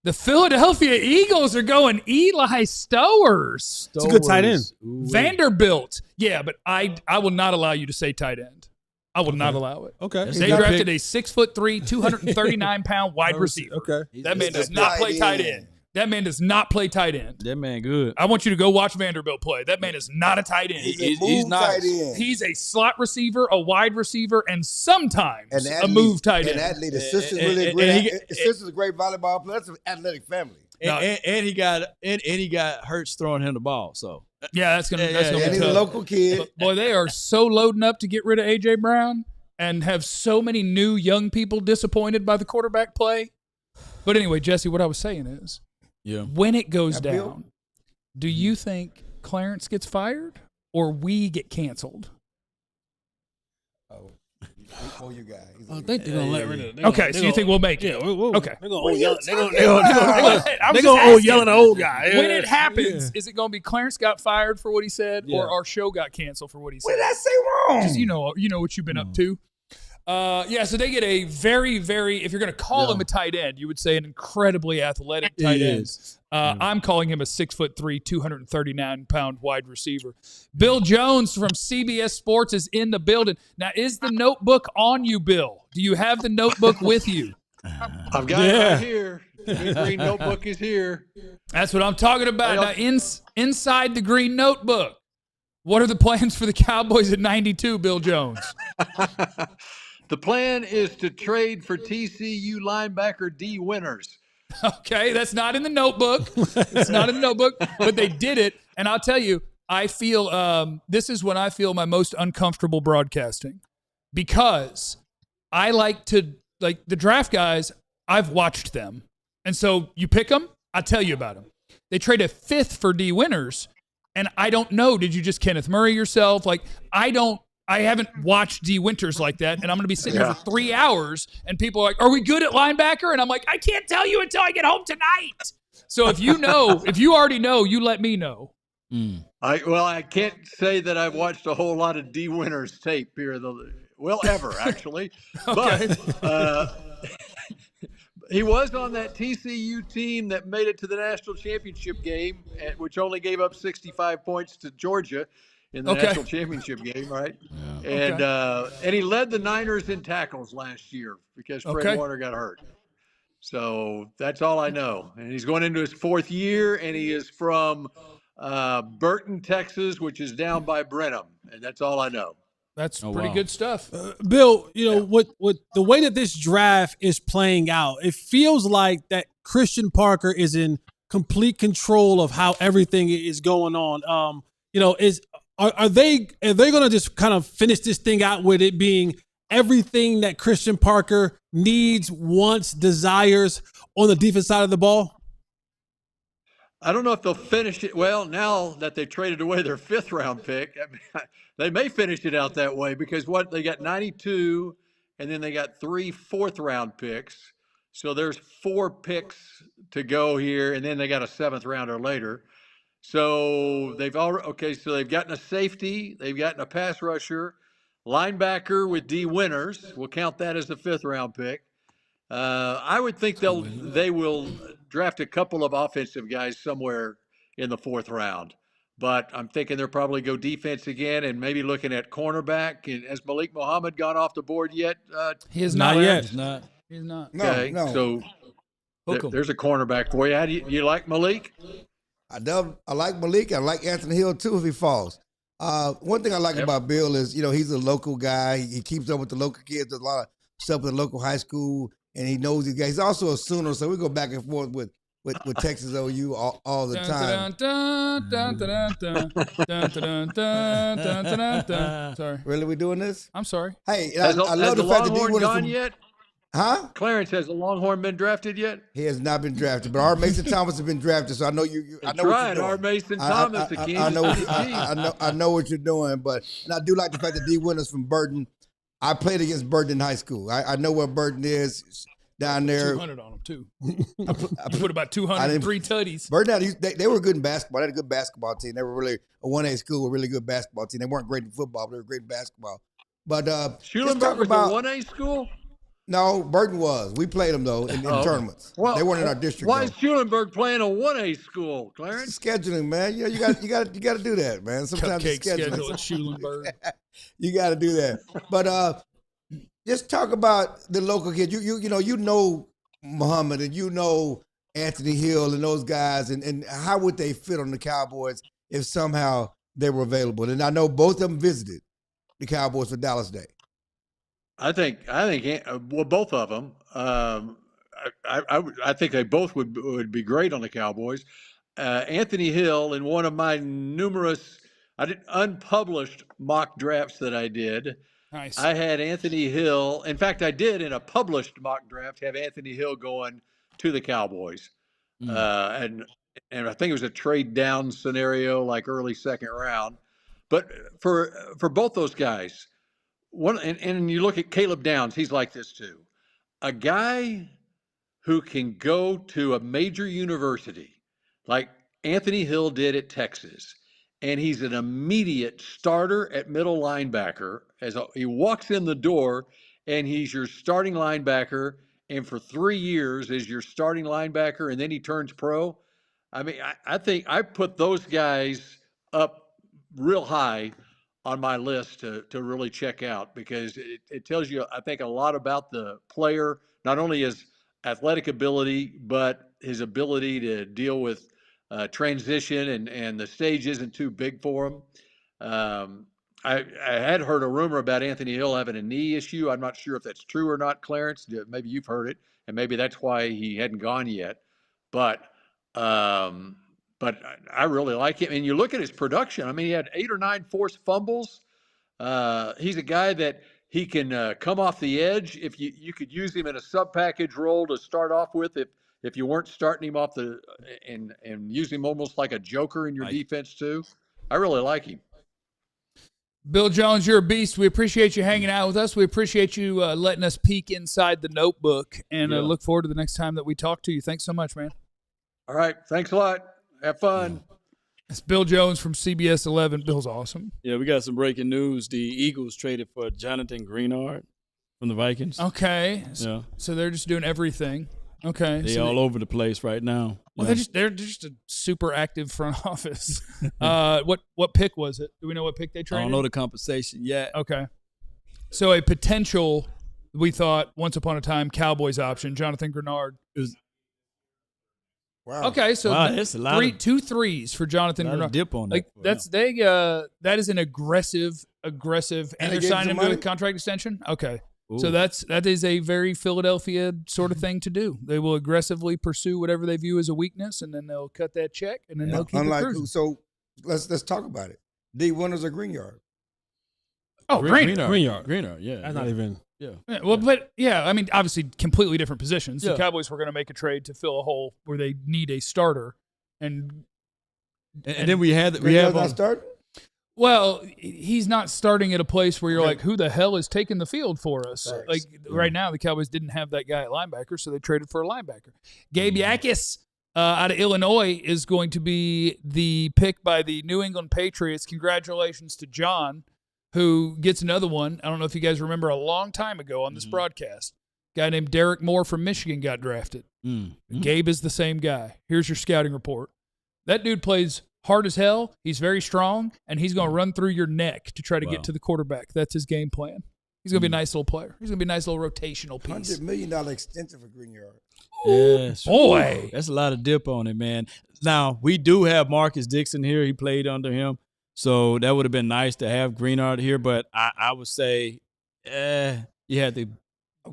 The Philadelphia Eagles are going Eli Stowers. It's a good tight end. Vanderbilt. Yeah, but I will not allow you to say tight end. I will not allow it. Okay. They drafted a 6'3", 239-pound wide receiver. Okay. That man does not play tight end. That man does not play tight end. That man good. I want you to go watch Vanderbilt play. That man is not a tight end. He's not. Tight end. He's a slot receiver, a wide receiver, and sometimes a move tight end. An athlete. His sister's really great. His sister's a great volleyball player. That's an athletic family. And he got Hurts throwing him the ball. So yeah, that's gonna be and he's tough. a local kid. But boy, they are so loading up to get rid of AJ Brown and have so many new young people disappointed by the quarterback play. But anyway, Jesse, what I was saying is, when it goes down, do you think Clarence gets fired or we get canceled? Oh, you guys. I think they're gonna let rid of it. Okay, so you think we'll make it? Yeah, okay. They're gonna yell at the old guy. When it happens, is it going to be Clarence got fired for what he said, or our show got canceled for what he said? What did I say wrong? Just you know what you've been up to. So they get a very, very, if you're going to call him a tight end, you would say an incredibly athletic tight end. I'm calling him a 6'3", 239-pound wide receiver. Bill Jones from CBS Sports is in the building. Now, is the notebook on you, Bill? Do you have the notebook with you? I've got it right here. The big green notebook is here. That's what I'm talking about. Now, inside the green notebook, what are the plans for the Cowboys at 92, Bill Jones? The plan is to trade for TCU linebacker D. Winters. Okay, that's not in the notebook. It's not in the notebook, but they did it. And I'll tell you, I feel this is when I feel my most uncomfortable broadcasting because I like the draft guys, I've watched them. And so you pick them, I'll tell you about them. They trade a 5th for D. Winters, and I don't know, did you just Kenneth Murray yourself? I haven't watched D. Winters like that, and I'm going to be sitting here for 3 hours, and people are like, are we good at linebacker? And I'm like, I can't tell you until I get home tonight. So if you already know, you let me know. I can't say that I've watched a whole lot of D. Winters tape here, ever, actually. Okay. But he was on that TCU team that made it to the national championship game, which only gave up 65 points to Georgia in the national championship game, right? Yeah. And he led the Niners in tackles last year because Fred Warner got hurt. So that's all I know. And he's going into his 4th year, and he is from Burton, Texas, which is down by Brenham. And that's all I know. That's pretty good stuff. Bill, what the way that this draft is playing out, it feels like that Christian Parker is in complete control of how everything is going on. Are they going to just kind of finish this thing out with it being everything that Christian Parker needs, wants, desires on the defense side of the ball? I don't know if they'll finish it. Well, now that they've traded away their 5th round pick, they may finish it out that way because they got 92 and then they got 3 4th round picks. So there's 4 picks to go here, and then they got a 7th rounder later. So they've gotten a safety, they've gotten a pass rusher, linebacker with D. Winters. We'll count that as the 5th round pick. I would think they will draft a couple of offensive guys somewhere in the 4th round. But I'm thinking they'll probably go defense again and maybe looking at cornerback. And has Malik Muhammad gone off the board yet? He is not yet. He's not. Okay, no. So there's a cornerback for you. How do you like Malik? I like Malik. I like Anthony Hill too if he falls. One thing I like about Bill is, he's a local guy. He keeps up with the local kids. Does a lot of stuff with the local high school, and he knows these guys. He's also a Sooner, so we go back and forth with Texas OU all the time. Sorry. Really, we doing this? I'm sorry. Hey, I love the fact that D. Winters gone yet? Huh? Clarence, has the Longhorn been drafted yet? He has not been drafted, but R. Mason Thomas has been drafted, so I know I know what you're doing. R. Mason Thomas, I know what you're doing, but I do like the fact that D. Winters from Burton. I played against Burton in high school. I know where Burton is down there. 200 on him too. I put about 203 tutties. Burton, they were good in basketball. They had a good basketball team. They were really a 1A school, a really good basketball team. They weren't great in football, but they were great in basketball. But Schulenburg was a 1A school? No, Burton was. We played them though in tournaments. Well, they weren't in our district. Why is Schulenburg playing a 1A school, Clarence? Scheduling, man. You got to do that, man. Sometimes Cupcake scheduling. schedule at Schulenburg. You got to do that. But just talk about the local kids. You know Muhammad, and Anthony Hill and those guys, and how would they fit on the Cowboys if somehow they were available? And I know both of them visited the Cowboys for Dallas Day. I think, well, both of them. I think they both would be great on the Cowboys. Anthony Hill, in one of my numerous unpublished mock drafts that I did, nice. I had Anthony Hill. In fact, I did in a published mock draft have Anthony Hill going to the Cowboys, and I think it was a trade down scenario, like early second round. But for both those guys, and you look at Caleb Downs, he's like this too, a guy who can go to a major university like Anthony Hill did at Texas, and he's an immediate starter at middle linebacker. He walks in the door, and he's your starting linebacker, and for 3 years is your starting linebacker, and then he turns pro. I mean, I think I put those guys up real high on my list to really check out, because it tells you, I think, a lot about the player, not only his athletic ability, but his ability to deal with transition, and the stage isn't too big for him. I had heard a rumor about Anthony Hill having a knee issue. I'm not sure if that's true or not, Clarence. Maybe you've heard it, and maybe that's why he hadn't gone yet. But I really like him. And you look at his production. I mean, he had 8 or 9 forced fumbles. He's a guy that he can come off the edge. If you could use him in a sub-package role to start off with, if you weren't starting him off and use him almost like a joker in your defense too. I really like him. Bill Jones, you're a beast. We appreciate you hanging out with us. We appreciate you letting us peek inside the notebook, and look forward to the next time that we talk to you. Thanks so much, man. All right. Thanks a lot. Have fun. It's Bill Jones from CBS 11. Bill's awesome. Yeah, we got some breaking news. The Eagles traded for Jonathan Greenard from the Vikings. Okay. Yeah. So they're just doing everything. Okay. They're all over the place right now. Well, they're just a super active front office. What pick was it? Do we know what pick they traded? I don't know the compensation yet. Okay. So a potential, we thought, once upon a time, Cowboys option, Jonathan Greenard. Wow. Okay, so that's a lot 2 threes for Jonathan Greenard. Dip on like that. That is an aggressive, and they're signing him to a contract extension. Okay. Ooh. So that is a very Philadelphia sort of thing to do. They will aggressively pursue whatever they view as a weakness, and then they'll cut that check, and then they'll keep it cruising. So let's talk about it. The winners are Greenyard. Oh, Greenyard. Yeah, that's not even. Yeah. Well, but I mean, obviously, completely different positions. The Cowboys were going to make a trade to fill a hole where they need a starter, and then we have not starting. Well, he's not starting at a place where you're like, who the hell is taking the field for us? Thanks. Like right now, the Cowboys didn't have that guy at linebacker, so they traded for a linebacker. Gabe Yakis out of Illinois is going to be the pick by the New England Patriots. Congratulations to John, who gets another one. I don't know if you guys remember a long time ago on this broadcast. A guy named Derek Moore from Michigan got drafted. Gabe is the same guy. Here's your scouting report. That dude plays hard as hell. He's very strong, and he's going to run through your neck to try to get to the quarterback. That's his game plan. He's going to be a nice little player. He's going to be a nice little rotational piece. $100 million extension for Greenyard. Yes. Boy. That's a lot of dip on it, man. Now, we do have Marcus Dixon here. He played under him. So that would have been nice to have Greenard here, but I would say you had to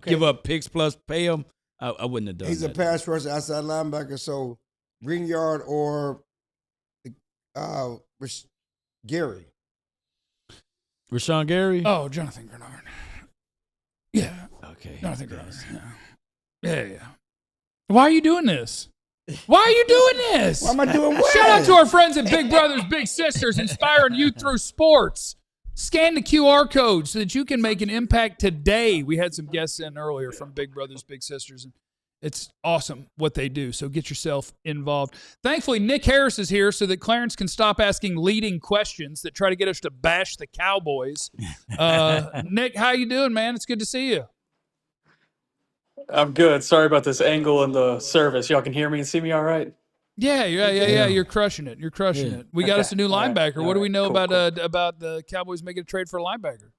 give up picks plus pay him. I wouldn't have done He's that. a pass rusher, outside linebacker, so Greenyard or Gary. Rashawn Gary? Oh, Jonathan Greenard. Yeah. Okay. Jonathan Greenard. Yeah. Why are you doing this? Why are you doing this? Why am I doing what? Shout out to our friends at Big Brothers Big Sisters, inspiring youth through sports. Scan the QR code so that you can make an impact today. We had some guests in earlier from Big Brothers Big Sisters, and it's awesome what they do, so get yourself involved. Thankfully, Nick Harris is here so that Clarence can stop asking leading questions that try to get us to bash the Cowboys. Nick, how you doing, man? It's good to see you. I'm good. Sorry about this angle in the service. Y'all can hear me and see me all right? Yeah. You're crushing it. It. We got us a new linebacker. What do we know about the Cowboys making a trade for a linebacker?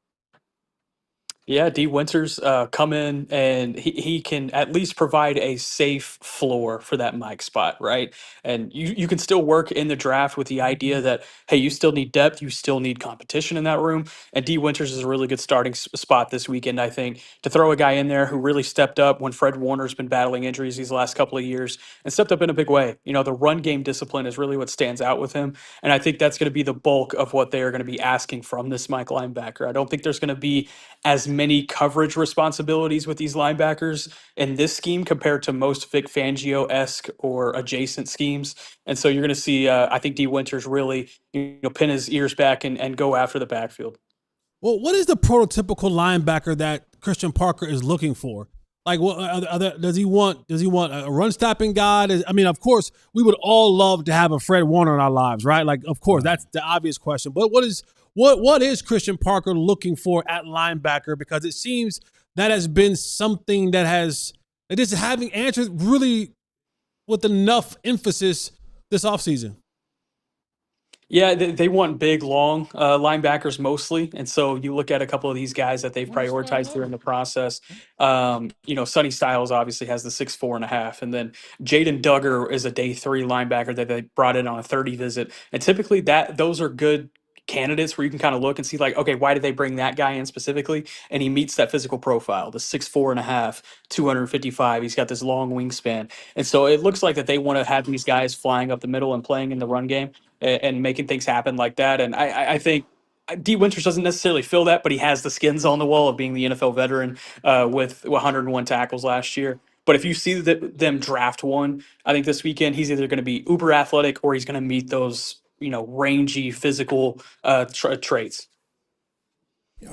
Yeah, D Winters come in and he can at least provide a safe floor for that Mike spot, right? And you can still work in the draft with the idea that, hey, you still need depth, you still need competition in that room. And D Winters is a really good starting spot this weekend, I think, to throw a guy in there who really stepped up when Fred Warner's been battling injuries these last couple of years and stepped up in a big way. You know, the run game discipline is really what stands out with him. And I think that's going to be the bulk of what they are going to be asking from this Mike linebacker. I don't think there's going to be as many coverage responsibilities with these linebackers in this scheme compared to most Vic Fangio-esque or adjacent schemes. And so you're going to see, I think D Winters really, pin his ears back and go after the backfield. Well, what is the prototypical linebacker that Christian Parker is looking for? Like, what does he want? Does he want a run stopping guy? I mean, of course, we would all love to have a Fred Warner in our lives, right? Like, of course, that's the obvious question. But what is Christian Parker looking for at linebacker? Because it seems that has been something that is having answers really with enough emphasis this offseason. Yeah, they want big, long linebackers mostly. And so you look at a couple of these guys that they've prioritized during the process. Sonny Styles obviously has the 6'4.5". And then Jaden Duggar is a day 3 linebacker that they brought in on a 30 visit. And typically those are good candidates where you can kind of look and see like, okay, why did they bring that guy in specifically? And he meets that physical profile, the 6'4.5", 255. He's got this long wingspan. And so it looks like that they want to have these guys flying up the middle and playing in the run game and making things happen like that. And I think D Winters doesn't necessarily feel that, but he has the skins on the wall of being the NFL veteran with 101 tackles last year. But if you see them draft one, I think this weekend he's either going to be uber athletic or he's going to meet those, rangy physical traits.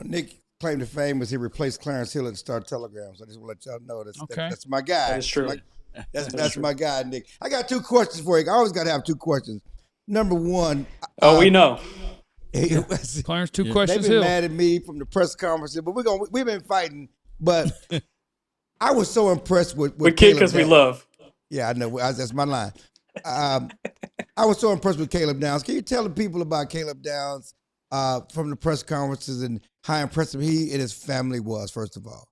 Nick claim to fame was he replaced Clarence Hill at the Star Telegram. So I just want to let y'all know that's my guy. That is true. That's my guy, Nick. I got 2 questions for you. I always got to have 2 questions. Number one. We know. Clarence, 2 questions. They've been mad at me from the press conference, but we've been fighting. But I was so impressed with we kick because we love. Yeah, I know. That's my line. I was so impressed with Caleb Downs. Can you tell the people about Caleb Downs from the press conferences and how impressive he and his family was, first of all?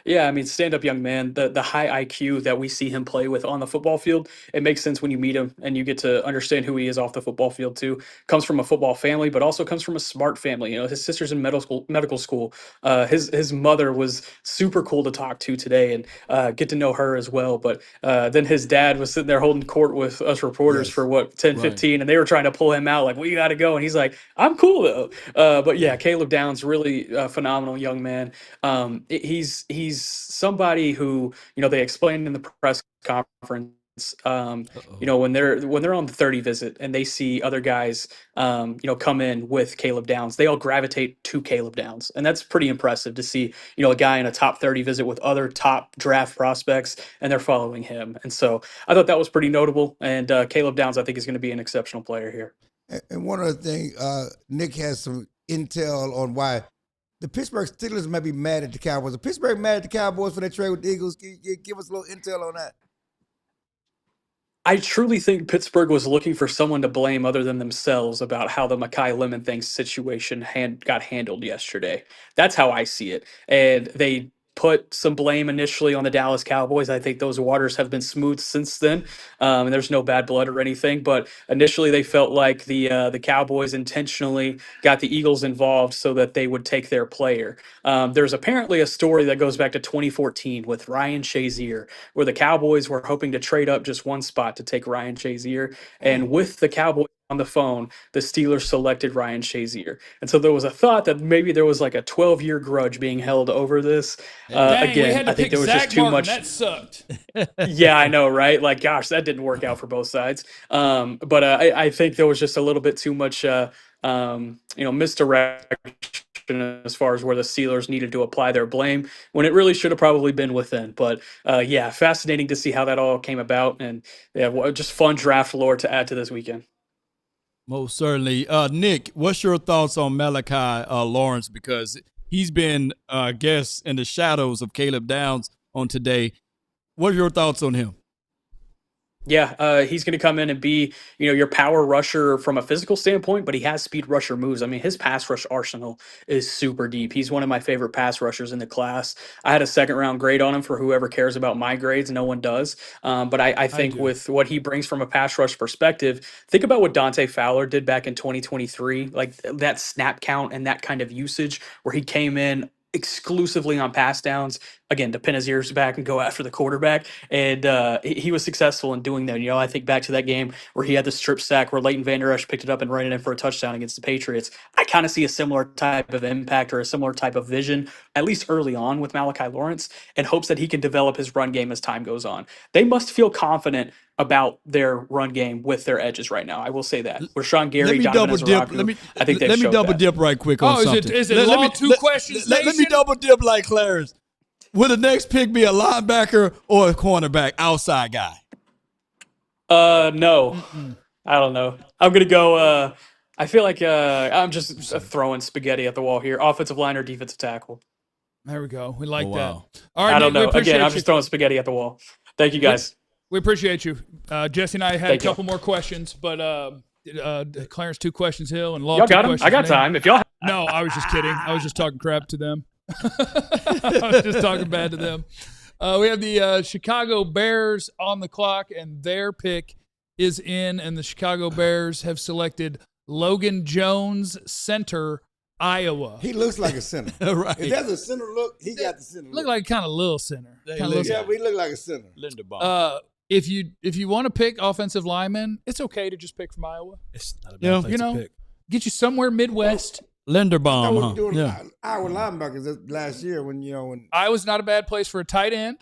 Yeah, I mean, stand-up young man, the high IQ that we see him play with on the football field, it makes sense when you meet him and you get to understand who he is off the football field too. Comes from a football family, but also comes from a smart family. His sister's in medical school. His mother was super cool to talk to today and get to know her as well. But then his dad was sitting there holding court with us reporters for 10, 15, and they were trying to pull him out like, we got to go. And he's like, I'm cool though. But yeah, Caleb Downs, really phenomenal young man. He's somebody who, they explained in the press conference, when they're on the 30 visit and they see other guys, come in with Caleb Downs, they all gravitate to Caleb Downs. And that's pretty impressive to see, a guy in a top 30 visit with other top draft prospects and they're following him. And so I thought that was pretty notable. And Caleb Downs, I think, is going to be an exceptional player here. And one other thing, Nick has some intel on why the Pittsburgh Steelers may be mad at the Cowboys. Are Pittsburgh mad at the Cowboys for their trade with the Eagles? Can you give us a little intel on that? I truly think Pittsburgh was looking for someone to blame other than themselves about how the Mekhi Lemon thing situation got handled yesterday. That's how I see it. And they put some blame initially on the Dallas Cowboys. I think those waters have been smooth since then, and there's no bad blood or anything. But initially, they felt like the Cowboys intentionally got the Eagles involved so that they would take their player. There's apparently a story that goes back to 2014 with Ryan Shazier, where the Cowboys were hoping to trade up just one spot to take Ryan Shazier, and with the Cowboys on the phone, the Steelers selected Ryan Shazier. And so there was a thought that maybe there was like a 12-year grudge being held over this. Again, I think there was just too much. That sucked. Yeah, I know, right? Like, gosh, that didn't work out for both sides. But I think there was just a little bit too much, misdirection as far as where the Steelers needed to apply their blame when it really should have probably been within. But yeah, fascinating to see how that all came about. And yeah, just fun draft lore to add to this weekend. Most certainly. Nick, what's your thoughts on Malachi Lawrence? Because he's been, I guess, in the shadows of Caleb Downs on today. What are your thoughts on him? Yeah, he's going to come in and be, your power rusher from a physical standpoint, but he has speed rusher moves. I mean, his pass rush arsenal is super deep. He's one of my favorite pass rushers in the class. I had a second-round grade on him for whoever cares about my grades. No one does. But I think with what he brings from a pass rush perspective, think about what Dante Fowler did back in 2023, like that snap count and that kind of usage where he came in exclusively on pass downs, again, to pin his ears back and go after the quarterback. And he was successful in doing that. I think back to that game where he had the strip sack where Leighton Vander Esch picked it up and ran it in for a touchdown against the Patriots. I kind of see a similar type of impact or a similar type of vision, at least early on with Malachi Lawrence, in hopes that he can develop his run game as time goes on. They must feel confident about their run game with their edges right now. I will say that. Rashawn Gary, Donovan Ezeraku, I think let me double dip right quick on something. Is it long two questions? Let me double dip like Clarence. Will the next pick be a linebacker or a cornerback, outside guy? No. I don't know. I'm going to go, I feel like I'm just throwing spaghetti at the wall here. Offensive line or defensive tackle. There we go. We like that. Wow. All right, I don't Nick, know. Again, I'm just throwing spaghetti at the wall. Thank you, guys. We appreciate you. Jesse and I had a couple more questions, but Clarence 2 questions Hill and Law y'all 2 got questions. I got time. If y'all No, I was just kidding. I was just talking crap to them. I was just talking bad to them. We have the Chicago Bears on the clock, and their pick is in, and the Chicago Bears have selected Logan Jones, center, Iowa. He looks like a center. Right. If there's a center look, he got the center Look like kind of little center. Yeah, we look like a center. Linderbaum. If you want to pick offensive linemen, it's okay to just pick from Iowa. It's not a bad place to pick. Get you somewhere Midwest. Linderbaum, I was doing Iowa linebackers last year when Iowa's not a bad place for a tight end.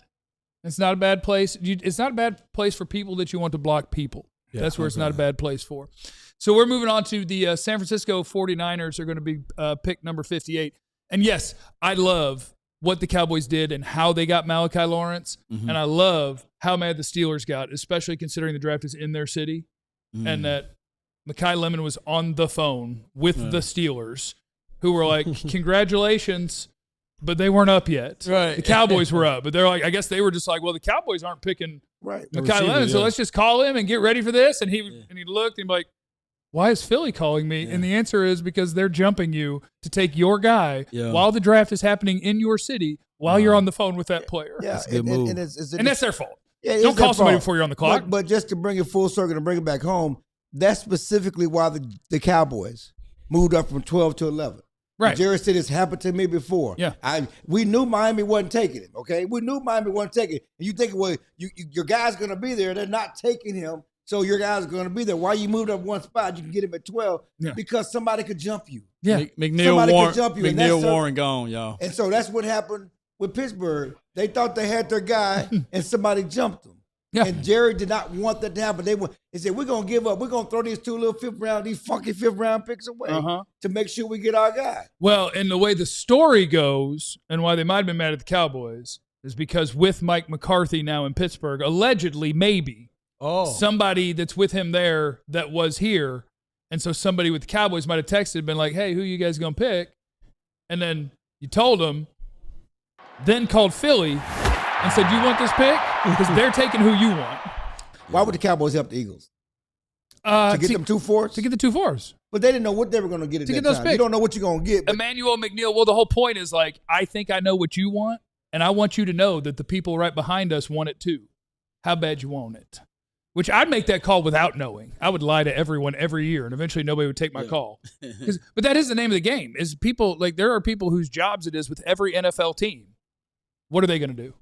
It's not a bad place. It's not a bad place for people that you want to block people. Yeah, that's where it's not a bad place for. So we're moving on to the San Francisco 49ers are going to be pick number 58. And yes, I love what the Cowboys did and how they got Malachi Lawrence. Mm-hmm. And I love how mad the Steelers got, especially considering the draft is in their city and that Mekhi Lemon was on the phone with the Steelers, who were like, congratulations, but they weren't up yet. Right. The Cowboys were up, but they're like, I guess they were just like, well, the Cowboys aren't picking Mekhi Lemon, so let's just call him and get ready for this. And he looked and like, why is Philly calling me? Yeah. And the answer is because they're jumping you to take your guy while the draft is happening in your city while you're on the phone with that player. Yeah, that's a good move. And that's their fault. Yeah, don't call somebody before you're on the clock. But just to bring it full circle and bring it back home, that's specifically why the Cowboys moved up from 12 to 11. Right. Jerry said this happened to me before. Yeah. We knew Miami wasn't taking him, okay? We knew Miami wasn't taking him. And you think, well, your guy's going to be there. They're not taking him, so your guy's going to be there. Why you moved up one spot, you can get him at 12 because somebody could jump you. Yeah. McNeil Warren gone, y'all. And so that's what happened with Pittsburgh. They thought they had their guy, and somebody jumped him. Yeah. And Jerry did not want that to happen. They said, we're going to give up. We're going to throw these these funky fifth-round picks away to make sure we get our guy. Well, and the way the story goes and why they might have been mad at the Cowboys is because with Mike McCarthy now in Pittsburgh, allegedly, maybe, somebody that's with him there that was here, and so somebody with the Cowboys might have texted and been like, hey, who you guys going to pick? And then you told them, then called Philly and said, you want this pick? Because they're taking who you want. Why would the Cowboys help the Eagles? To get them 2 fours? To get the 2 fours. But they didn't know what they were going to get at to that get those time. Picks. You don't know what you're going to get. But Emmanuel McNeil, well, the whole point is like, I think I know what you want, and I want you to know that the people right behind us want it too. How bad you want it? Which I'd make that call without knowing. I would lie to everyone every year, and eventually nobody would take my call. But that is the name of the game. Is people like there are people whose jobs it is with every NFL team. What are they going to do?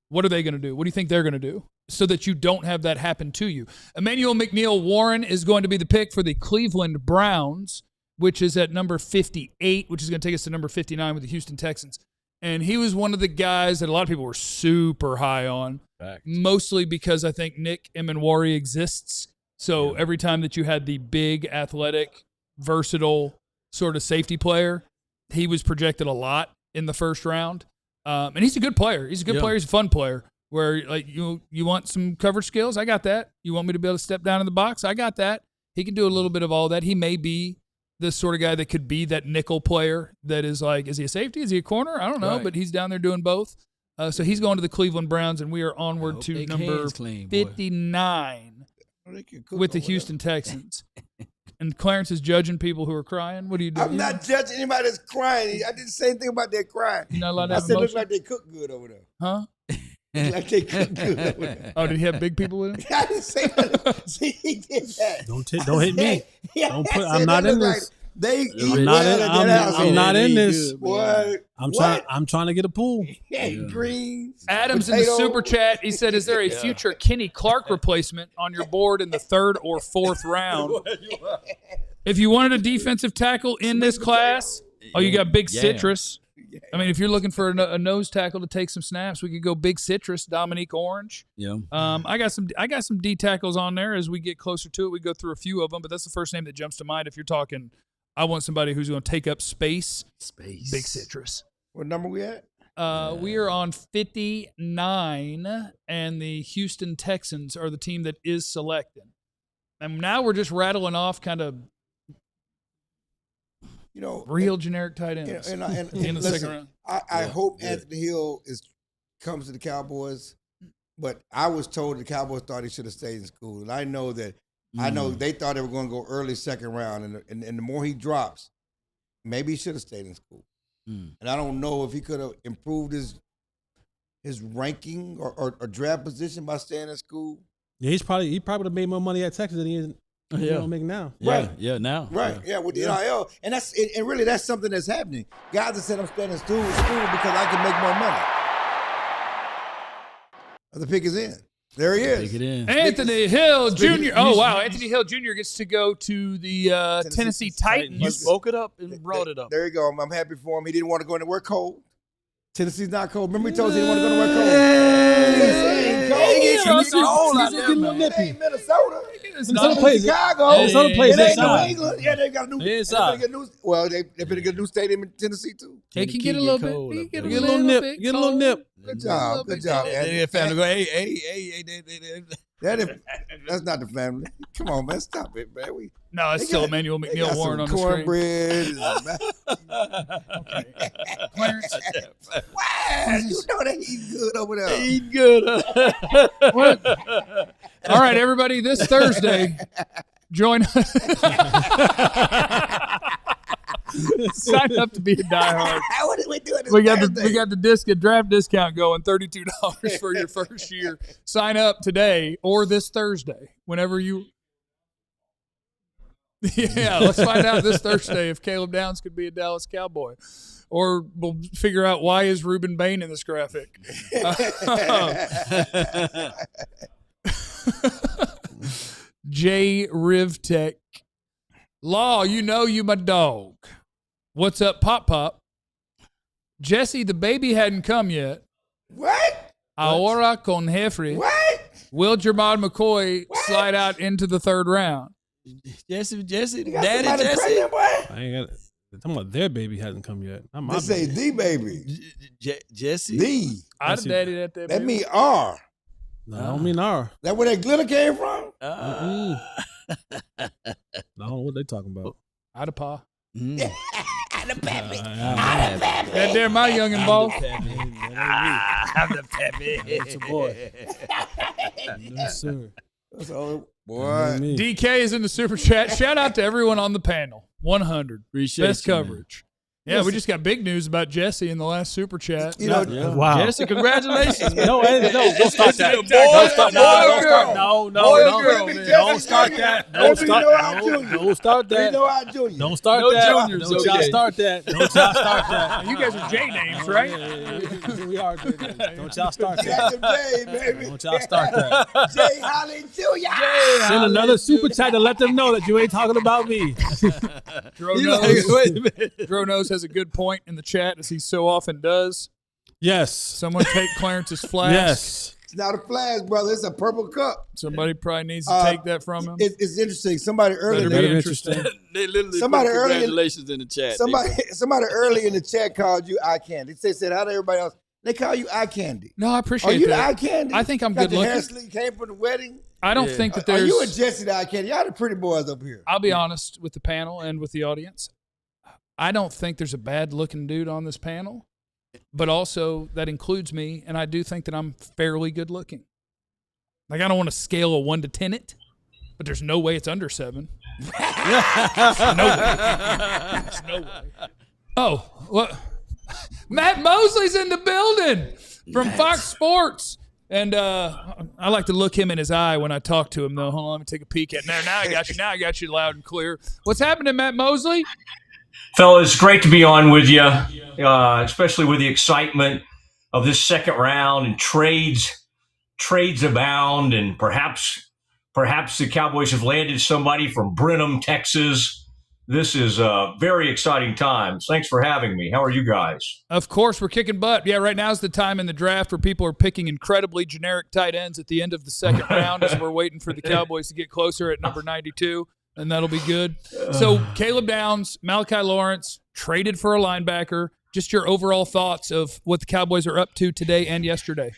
What are they going to do? What do you think they're going to do so that you don't have that happen to you? Emmanuel McNeil Warren is going to be the pick for the Cleveland Browns, which is at number 58, which is going to take us to number 59 with the Houston Texans. And he was one of the guys that a lot of people were super high on, mostly because I think Nick Emenwari exists. So every time that you had the big, athletic, versatile sort of safety player, he was projected a lot in the first round. And he's a good player. He's a good player. He's a fun player. Where like you want some coverage skills? I got that. You want me to be able to step down in the box? I got that. He can do a little bit of all that. He may be the sort of guy that could be that nickel player that is like, is he a safety? Is he a corner? I don't know, but he's down there doing both. So he's going to the Cleveland Browns, and we are onward to number 59 with the Houston Texans. And Clarence is judging people who are crying. What are you doing? I'm not judging anybody that's crying. I did the same thing about that crying. You're not allowed to I have said, emotion? look like they cook good over there. Huh? Look like they cook good over there. Oh, did he have big people with him? I didn't say that. See, he did that. Don't hit me. Don't put. I'm not in this. They eat I'm not in. I'm not in this. What? I'm trying to get a pool. Greens. Adams in the super chat. He said, "Is there a future Kenny Clark replacement on your board in the 3rd or 4th round? If you wanted a defensive tackle in this class, you got Big Citrus. I mean, if you're looking for a nose tackle to take some snaps, we could go Big Citrus, Dominique Orange. Yeah. I got some D tackles on there. As we get closer to it, we go through a few of them, but that's the first name that jumps to mind. If you're talking, I want somebody who's going to take up space. Big Citrus. What number we at? We are on 59, and the Houston Texans are the team that is selecting. And now we're just rattling off kind of, real generic tight ends and in the second round. I hope Anthony Hill comes to the Cowboys, but I was told the Cowboys thought he should have stayed in school, and I know that they thought they were going to go early second round, and the more he drops, maybe he should have stayed in school. And I don't know if he could have improved his ranking or draft position by staying in school. Yeah, he probably would have made more money at Texas than he is making now. Right. Yeah, now. Right. Yeah, with the NIL. And really that's something that's happening. Guys that said I'm staying in school because I can make more money. The pick is in. There he is. Take it in. Anthony Hill Jr. Oh, wow. Anthony Hill Jr. gets to go to the Tennessee Titans. You spoke it up and brought it up. There you go. I'm happy for him. He didn't want to go anywhere cold. Tennessee's not cold. Remember he told us he didn't want to go anywhere cold. It's getting a little nippy. Minnesota. It's other places. Chicago. It's other places. It ain't New England. Yeah, they got a new. They Inside. better get a new stadium in Tennessee too. They can get a little bit. Get a little nip. Get a little nip. Good job. Good job. Hey, family go, hey. That's not the family. Come on, man. Stop it, man. No, it's still Emmanuel McNeil Warren on the screen. Cornbread. Okay. Clarence. Wow, you know that he's good over there. He's good. What? All right, everybody, this Thursday, join us. Sign up to be a diehard. What are we doing this We got Thursday? the draft discount going, $32 for your first year. Sign up today or this Thursday, whenever you. Yeah, let's find out this Thursday if Caleb Downs could be a Dallas Cowboy. Or we'll figure out why is Ruben Bain in this graphic. J Rivtech. Law, you know you my dog. What's up, Pop Pop? Jesse, the baby hadn't come yet. What? Ahora con Jeffrey. What? Will Jermod McCoy slide out into the 3rd round? Jesse, You got Daddy somebody Jesse. pregnant, boy? I ain't got. Talking about their baby hasn't come yet. Not my They say baby. the baby. Jesse. The. I'd have daddied at that. That baby. mean R. No, I don't mean R. That where that glitter came from? I don't know what they talking about. I'd have pa. The baby. That there, my youngin' ball. I'm the peppy. It's a boy. Yes, sir. So, boy. DK is in the super chat. Shout out to everyone on the panel. 100. Appreciate Best you, coverage. Yeah, we just got big news about Jesse in the last super chat. You know, Wow. Jesse, congratulations. No, don't start that. Boy, Don't start boy, that. girl. No, Boy, no. girl, man. Don't start that. Don't start that. Don't start we that. know our junior. Don't start No that. juniors, Don't y'all okay. start that. Don't y'all start that. You guys are J names, right? Yeah. We are. Don't y'all start Got that. the J, baby. Don't y'all start that. J Hallelujah. Send another super chat to let them know that you ain't talking about me. Dro Wait a knows, minute. Dro knows has a good point in the chat, as he so often does. Yes. Someone take Clarence's flask. Yes. It's not a flash, brother. It's a purple cup. Somebody probably needs to take that from him. It's interesting. Somebody earlier. Better be interesting. They literally Somebody put earlier- congratulations in the chat. Somebody early in the chat called you eye candy. They said, how did everybody else? They call you eye candy. No, I Are appreciate you the that. eye candy? I think I'm Got good the hair looking. sleeve, came from the wedding. I don't think that there's. Are you and Jesse the eye candy? Y'all the pretty boys up here. I'll be honest with the panel and with the audience. I don't think there's a bad looking dude on this panel. but also that includes me, and I do think that I'm fairly good looking. Like, I don't want to scale a 1 to 10 it, but there's no way it's under 7. There's no way. There's no way. Oh, what? Matt Mosley's in the building from Fox Sports. And I like to look him in his eye when I talk to him, though. Hold on, let me take a peek at him. Now I got you. Now I got you loud and clear. What's happening, Matt Mosley? Fellas, great to be on with you, especially with the excitement of this second round and trades abound, and perhaps the Cowboys have landed somebody from Brenham, Texas. This is very exciting times. Thanks for having me. How are you guys? Of course, we're kicking butt. Yeah, right now is the time in the draft where people are picking incredibly generic tight ends at the end of the second round as we're waiting for the Cowboys to get closer at number 92, and that'll be good. So Caleb Downs, Malachi Lawrence, traded for a linebacker. Just your overall thoughts of what the Cowboys are up to today and yesterday.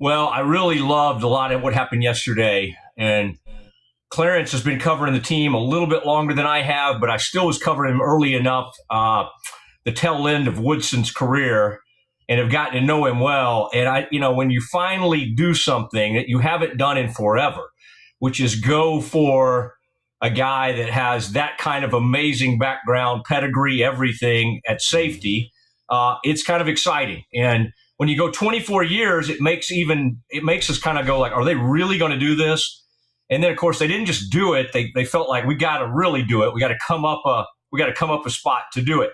Well, I really loved a lot of what happened yesterday, and Clarence has been covering the team a little bit longer than I have, but I still was covering him early enough, the tail end of Woodson's career, and have gotten to know him well. And when you finally do something that you haven't done in forever, which is go for a guy that has that kind of amazing background, pedigree, everything at safety, it's kind of exciting. And when you go 24 years, it makes us kind of go like, are they really going to do this? And then, of course, they didn't just do it. They felt like we got to really do it. We got to come up a spot to do it.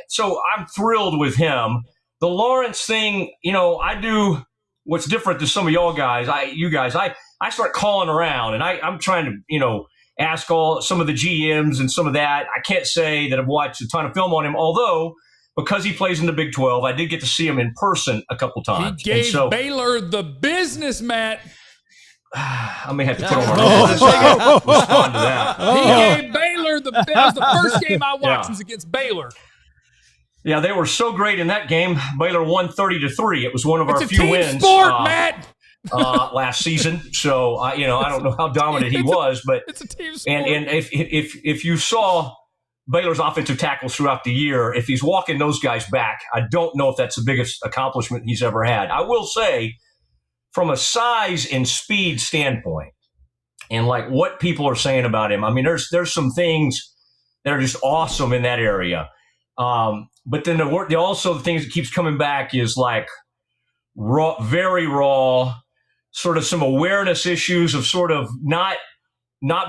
So I'm thrilled with him. The Lawrence thing, I do what's different to some of y'all guys. I start calling around, and I'm trying to ask some of the GMs and some of that. I can't say that I've watched a ton of film on him, although because he plays in the Big 12, I did get to see him in person a couple times. He gave Baylor the business, Matt. I may have to put on my respond to that. He gave Baylor that was the first game I watched was against Baylor. Yeah, they were so great in that game. Baylor won 30-3. It was one of our few wins. It's a team sport, Matt. Last season. So I don't know how dominant he was, but it's a team sport. And if you saw Baylor's offensive tackles throughout the year, if he's walking those guys back, I don't know if that's the biggest accomplishment he's ever had. I will say, from a size and speed standpoint, and like what people are saying about him, I mean, there's some things that are just awesome in that area. But then also the things that keeps coming back is like raw, very raw, sort of some awareness issues of sort of not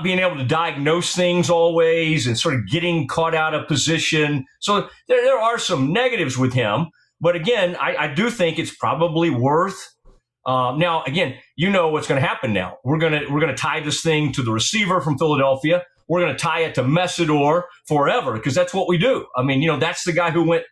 being able to diagnose things always, and sort of getting caught out of position. So there are some negatives with him. But again, I do think it's probably worth. Now, again, what's going to happen now. We're gonna tie this thing to the receiver from Philadelphia. We're going to tie it to Messidor forever, because that's what we do. I mean, that's the guy who went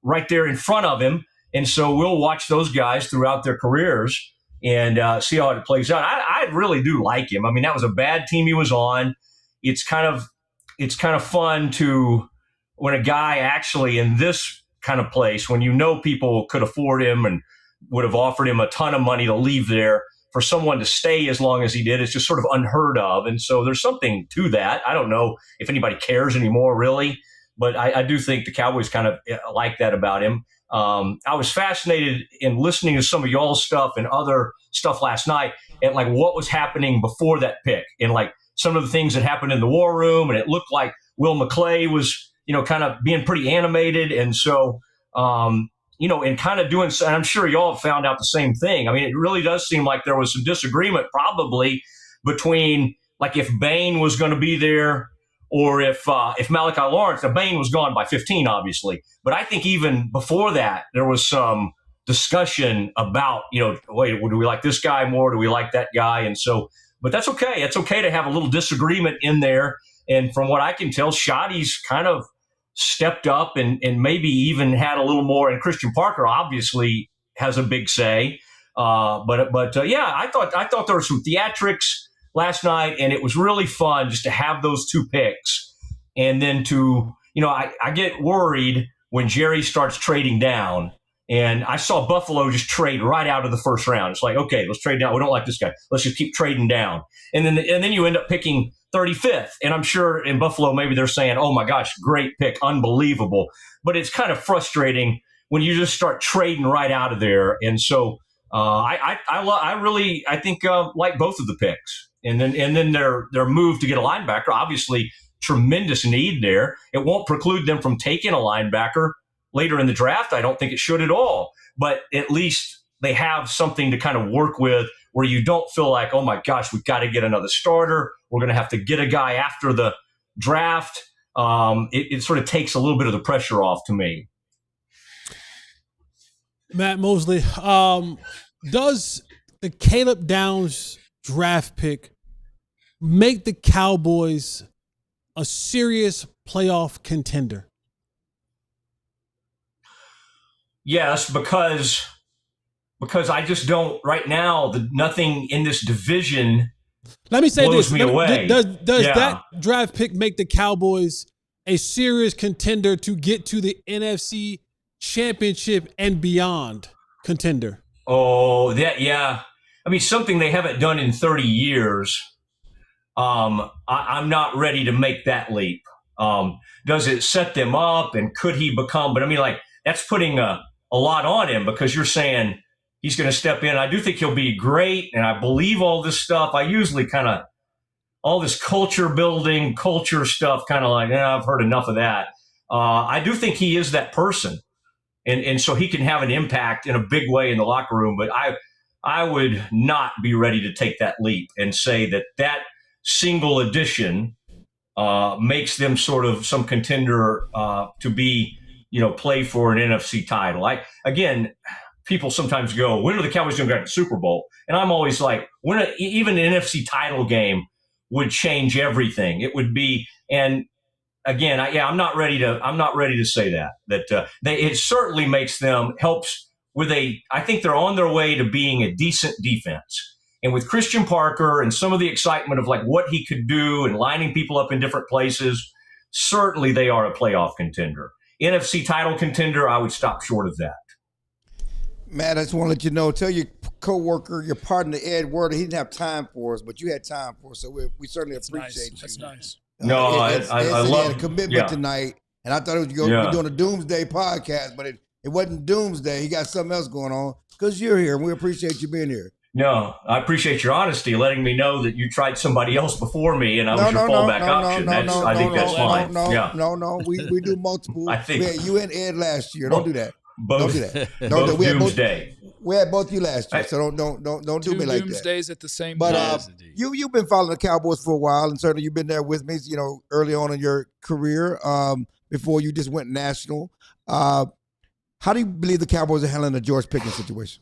right there in front of him. And so we'll watch those guys throughout their careers and see how it plays out. I really do like him. I mean, that was a bad team he was on. It's kind of fun to, when a guy actually in this kind of place, when people could afford him and would have offered him a ton of money to leave there, for someone to stay as long as he did, it's just sort of unheard of. And so there's something to that. I don't know if anybody cares anymore, really, but I do think the Cowboys kind of like that about him. I was fascinated in listening to some of y'all's stuff and other stuff last night, and like what was happening before that pick, and like some of the things that happened in the war room. And it looked like Will McClay was, kind of being pretty animated. And so, and kind of doing, and I'm sure y'all have found out the same thing. I mean, it really does seem like there was some disagreement probably between, like, if Bain was going to be there, or if Malachi Lawrence. Now, Bain was gone by 15, obviously. But I think even before that, there was some discussion about, wait, do we like this guy more? Do we like that guy? And so, but that's okay. It's okay to have a little disagreement in there. And from what I can tell, Shoddy's kind of stepped up and maybe even had a little more. And Christian Parker obviously has a big say. But yeah, I thought there were some theatrics last night, and it was really fun just to have those two picks. And then I get worried when Jerry starts trading down, and I saw Buffalo just trade right out of the first round. It's like, okay, let's trade down. We don't like this guy. Let's just keep trading down. And then you end up picking 35th. And I'm sure in Buffalo, maybe they're saying, oh my gosh, great pick, unbelievable. But it's kind of frustrating when you just start trading right out of there. And so I think like both of the picks. And then their move to get a linebacker, obviously tremendous need there. It won't preclude them from taking a linebacker later in the draft. I don't think it should at all. But at least they have something to kind of work with where you don't feel like, oh my gosh, we've got to get another starter. We're going to have to get a guy after the draft. It sort of takes a little bit of the pressure off to me. Matt Mosley, does the Caleb Downs draft pick make the Cowboys a serious playoff contender? Yes, because I just don't right now. Nothing in this division. Let me say blows this: me away. Does that draft pick make the Cowboys a serious contender to get to the NFC Championship and beyond contender? Oh, yeah. I mean, something they haven't done in 30 years. I'm not ready to make that leap. Does it set them up, and could he become? But I mean, like that's putting a lot on him because you're saying he's going to step in. I do think he'll be great, and I believe all this stuff. I usually kind of all this culture building, culture stuff, kind of like, I've heard enough of that. I do think he is that person, and so he can have an impact in a big way in the locker room. But I would not be ready to take that leap and say that single addition makes them sort of some contender to be, play for an NFC title. Again, people sometimes go, when are the Cowboys going to get the Super Bowl? And I'm always like, even an NFC title game would change everything. It would be, and again, I'm not ready to say that it certainly makes them helps with I think they're on their way to being a decent defense. And with Christian Parker and some of the excitement of like what he could do and lining people up in different places, certainly they are a playoff contender. NFC title contender, I would stop short of that. Matt, I just want to let you know, tell your coworker, your partner, Ed Werder, he didn't have time for us, but you had time for us, so we certainly appreciate you. That's nice. No, I love had a commitment tonight, and I thought it was going to be doing a Doomsday podcast, but it wasn't Doomsday. He got something else going on because you're here, and we appreciate you being here. No, I appreciate your honesty, letting me know that you tried somebody else before me, and I was your fallback option. I think that's fine. No. We do multiple. I think we had you and Ed last year. Don't do that. Both, don't do that. Don't do Doomsday. We had both you last year, so don't do me like that. Doomsdays at the same time. But you've been following the Cowboys for a while, and certainly you've been there with me, early on in your career, before you just went national. How do you believe the Cowboys are handling the George Pickens situation?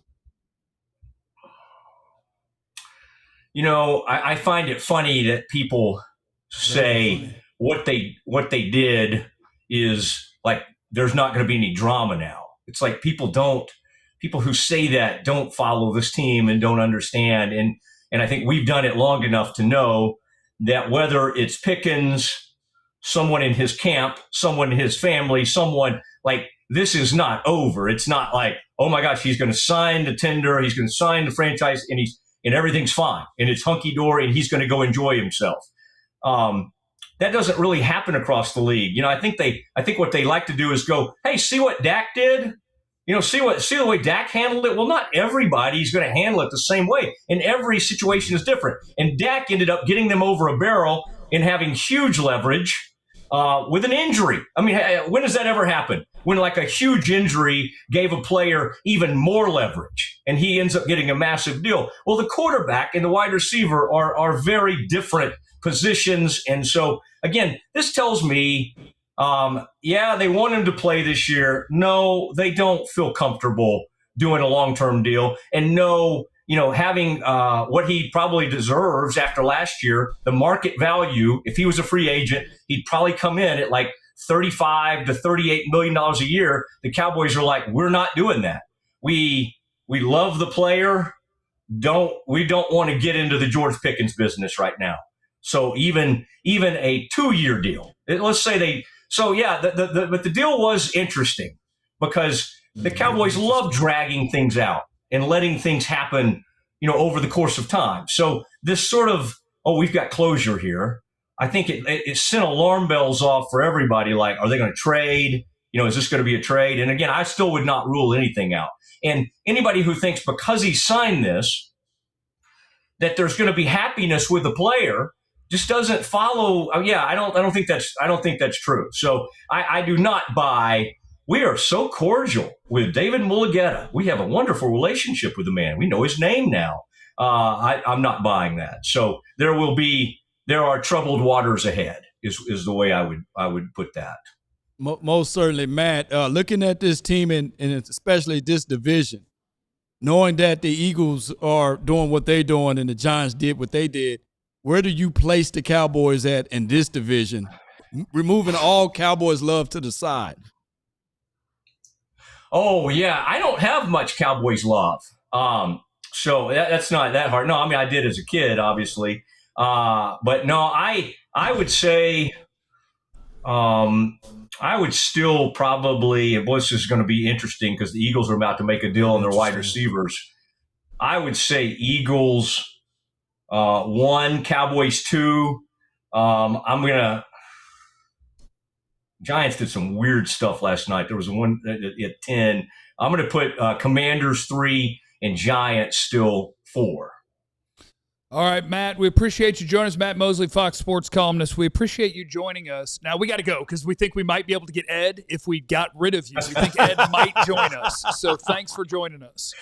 I find it funny that people say what they did is like there's not going to be any drama now. It's like people who say that don't follow this team and don't understand. And I think we've done it long enough to know that whether it's Pickens, someone in his camp, someone in his family, someone like this is not over. It's not like, oh my gosh, he's going to sign the tender, he's going to sign the franchise, and everything's fine and it's hunky dory and he's going to go enjoy himself. That doesn't really happen across the league. I think what they like to do is go, hey, see what Dak did? See the way Dak handled it? Well, not everybody's going to handle it the same way. And every situation is different. And Dak ended up getting them over a barrel and having huge leverage with an injury. I mean, when does that ever happen? When like a huge injury gave a player even more leverage and he ends up getting a massive deal. Well, the quarterback and the wide receiver are very different positions. And so, again, this tells me, they want him to play this year. No, they don't feel comfortable doing a long-term deal. And no, having what he probably deserves after last year, the market value, if he was a free agent, he'd probably come in at like $35 to $38 million a year. The Cowboys are like, we're not doing that. We love the player. We don't want to get into the George Pickens business right now. So even a 2-year deal, let's say but the deal was interesting because the Cowboys love dragging things out and letting things happen, over the course of time. So this sort of, we've got closure here. I think it sent alarm bells off for everybody. Like, are they going to trade? Is this going to be a trade? And again, I still would not rule anything out. And anybody who thinks because he signed this that there's going to be happiness with the player just doesn't follow. I don't think that's true. So I do not buy. We are so cordial with David Mulugeta. We have a wonderful relationship with the man. We know his name now. I'm not buying that. So there are troubled waters ahead. Is the way I would put that. Most certainly, Matt. Looking at this team and especially this division, knowing that the Eagles are doing what they're doing and the Giants did what they did, where do you place the Cowboys at in this division? Removing all Cowboys love to the side. Oh, yeah. I don't have much Cowboys love. So that's not that hard. No, I mean, I did as a kid, obviously. But no, I would say I would still probably, and boy, this is going to be interesting because the Eagles are about to make a deal on their wide receivers. I would say Eagles 1, Cowboys 2. Giants did some weird stuff last night. There was one at 10. I'm going to put Commanders 3 and Giants still 4. All right, Matt, we appreciate you joining us. Matt Mosley, Fox Sports columnist. We appreciate you joining us. Now, we got to go because we think we might be able to get Ed if we got rid of you. We think Ed might join us. So thanks for joining us.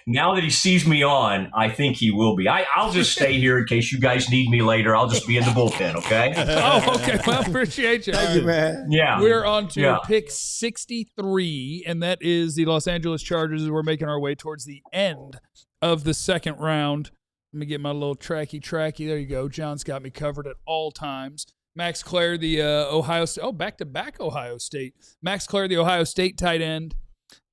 Now that he sees me on, I think he will be. I'll just stay here in case you guys need me later. I'll just be in the bullpen, okay? Oh, okay. Well, appreciate you. Thank you, man. Yeah. We're on to pick 63, and that is the Los Angeles Chargers. We're making our way towards the end of the second round. Let me get my little tracky. There you go. John's got me covered at all times. Max Clare, the Ohio State. Oh, back-to-back Ohio State. Max Clare, the Ohio State tight end,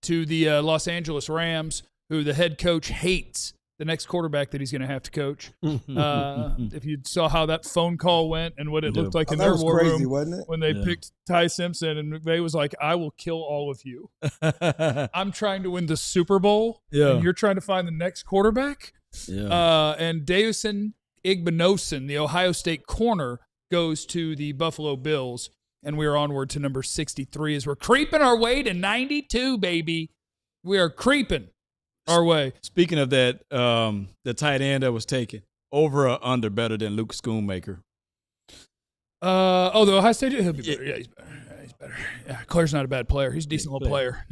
to the Los Angeles Rams, who the head coach hates the next quarterback that he's going to have to coach. If you saw how that phone call went and what it looked like in their war room wasn't it? when they picked Ty Simpson, and McVay was like, I will kill all of you. I'm trying to win the Super Bowl, and you're trying to find the next quarterback? Yeah. And Davison Igbinosun, the Ohio State corner, goes to the Buffalo Bills, and we're onward to number 63 as we're creeping our way to 92, baby. We are creeping our way. Speaking of that, the tight end that was taken, over or under better than Luke Schoonmaker? The Ohio State, he'll be better. Yeah, he's better. Yeah, Claire's not a bad player. He's a decent little player.